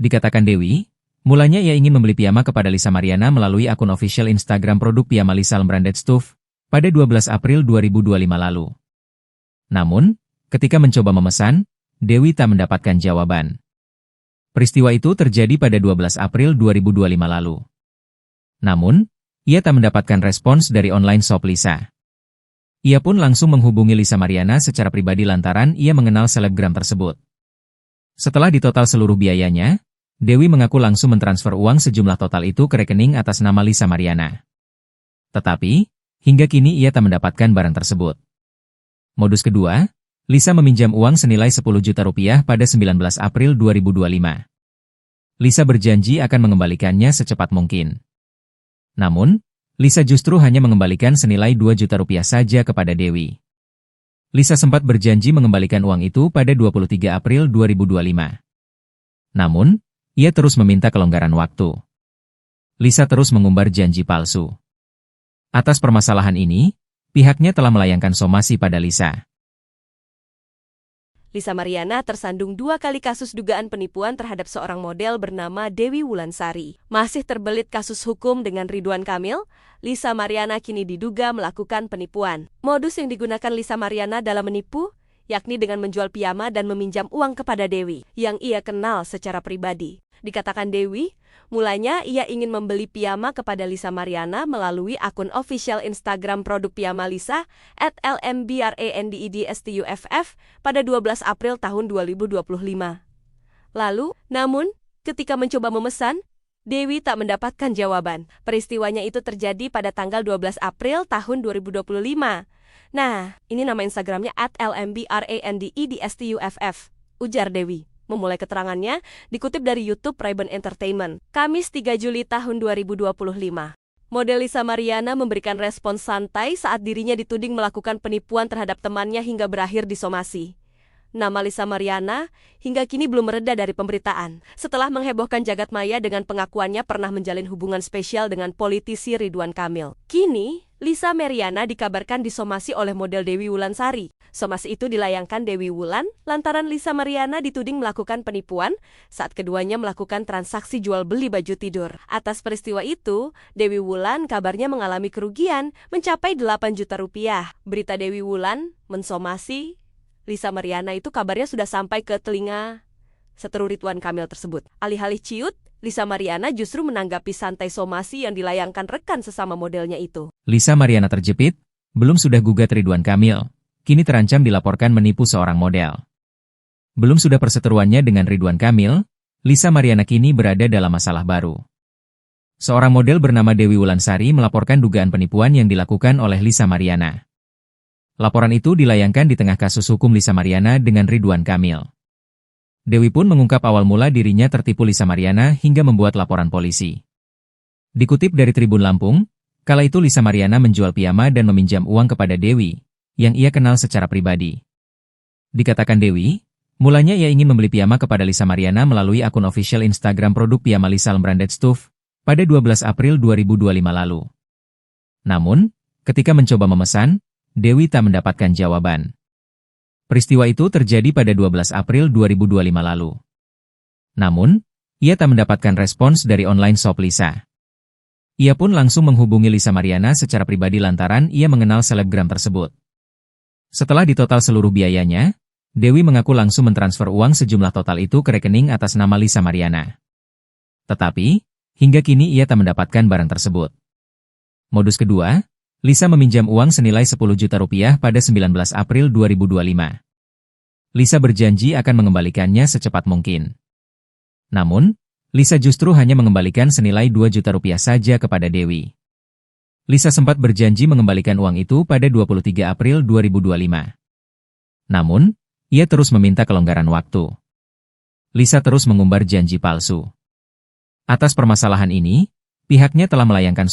Dikatakan Dewi, mulanya ia ingin membeli piyama kepada Lisa Mariana melalui akun official Instagram produk piyama Lisa Branded Stuff pada 12 April 2025 lalu. Namun, ketika mencoba memesan, Dewi tak mendapatkan jawaban. Peristiwa itu terjadi pada 12 April 2025 lalu. Namun, ia tak mendapatkan respons dari online shop Lisa. Ia pun langsung menghubungi Lisa Mariana secara pribadi lantaran ia mengenal selebgram tersebut. Setelah ditotal seluruh biayanya, Dewi mengaku langsung mentransfer uang sejumlah total itu ke rekening atas nama Lisa Mariana. Tetapi, hingga kini ia tak mendapatkan barang tersebut. Modus kedua, Lisa meminjam uang senilai 10 juta rupiah pada 19 April 2025. Lisa berjanji akan mengembalikannya secepat mungkin. Namun, Lisa justru hanya mengembalikan senilai 2 juta rupiah saja kepada Dewi. Lisa sempat berjanji mengembalikan uang itu pada 23 April 2025. Namun, ia terus meminta kelonggaran waktu. Lisa terus mengumbar janji palsu. Atas permasalahan ini, pihaknya telah melayangkan somasi pada Lisa. Lisa Mariana tersandung 2 kali kasus dugaan penipuan terhadap seorang model bernama Dewi Wulansari. Masih terbelit kasus hukum dengan Ridwan Kamil, Lisa Mariana kini diduga melakukan penipuan. Modus yang digunakan Lisa Mariana dalam menipu, yakni dengan menjual piyama dan meminjam uang kepada Dewi, yang ia kenal secara pribadi. Dikatakan Dewi, mulanya ia ingin membeli piyama kepada Lisa Mariana melalui akun official Instagram produk piyama Lisa @lmbrandedstuff pada 12 April tahun 2025. Lalu, namun, ketika mencoba memesan, Dewi tak mendapatkan jawaban. Peristiwanya itu terjadi pada tanggal 12 April tahun 2025. Nah, ini nama Instagramnya @lmbrandedstuff, ujar Dewi. Memulai keterangannya, dikutip dari YouTube Ray-Ban Entertainment, Kamis 3 Juli tahun 2025. Model Lisa Mariana memberikan respons santai saat dirinya dituding melakukan penipuan terhadap temannya hingga berakhir disomasi. Nama Lisa Mariana hingga kini belum mereda dari pemberitaan, setelah menghebohkan jagat maya dengan pengakuannya pernah menjalin hubungan spesial dengan politisi Ridwan Kamil. Kini, Lisa Mariana dikabarkan disomasi oleh model Dewi Wulansari. Somasi itu dilayangkan Dewi Wulan lantaran Lisa Mariana dituding melakukan penipuan saat keduanya melakukan transaksi jual-beli baju tidur. Atas peristiwa itu, Dewi Wulan kabarnya mengalami kerugian mencapai 8 juta rupiah. Berita Dewi Wulan mensomasi Lisa Mariana itu kabarnya sudah sampai ke telinga seteru Ridwan Kamil tersebut. Alih-alih ciut, Lisa Mariana justru menanggapi santai somasi yang dilayangkan rekan sesama modelnya itu. Lisa Mariana terjepit, belum sudah gugat Ridwan Kamil, kini terancam dilaporkan menipu seorang model. Belum sudah perseteruannya dengan Ridwan Kamil, Lisa Mariana kini berada dalam masalah baru. Seorang model bernama Dewi Wulansari melaporkan dugaan penipuan yang dilakukan oleh Lisa Mariana. Laporan itu dilayangkan di tengah kasus hukum Lisa Mariana dengan Ridwan Kamil. Dewi pun mengungkap awal mula dirinya tertipu Lisa Mariana hingga membuat laporan polisi. Dikutip dari Tribun Lampung, kala itu Lisa Mariana menjual piyama dan meminjam uang kepada Dewi, yang ia kenal secara pribadi. Dikatakan Dewi, mulanya ia ingin membeli piyama kepada Lisa Mariana melalui akun official Instagram produk piyama Lisa Branded Stuff pada 12 April 2025 lalu. Namun, ketika mencoba memesan, Dewi tak mendapatkan jawaban. Peristiwa itu terjadi pada 12 April 2025 lalu. Namun, ia tak mendapatkan respons dari online shop Lisa. Ia pun langsung menghubungi Lisa Mariana secara pribadi lantaran ia mengenal selebgram tersebut. Setelah ditotal seluruh biayanya, Dewi mengaku langsung mentransfer uang sejumlah total itu ke rekening atas nama Lisa Mariana. Tetapi, hingga kini ia tak mendapatkan barang tersebut. Modus kedua, Lisa meminjam uang senilai 10 juta rupiah pada 19 April 2025. Lisa berjanji akan mengembalikannya secepat mungkin. Namun, Lisa justru hanya mengembalikan senilai 2 juta rupiah saja kepada Dewi. Lisa sempat berjanji mengembalikan uang itu pada 23 April 2025. Namun, ia terus meminta kelonggaran waktu. Lisa terus mengumbar janji palsu. Atas permasalahan ini, pihaknya telah melayangkan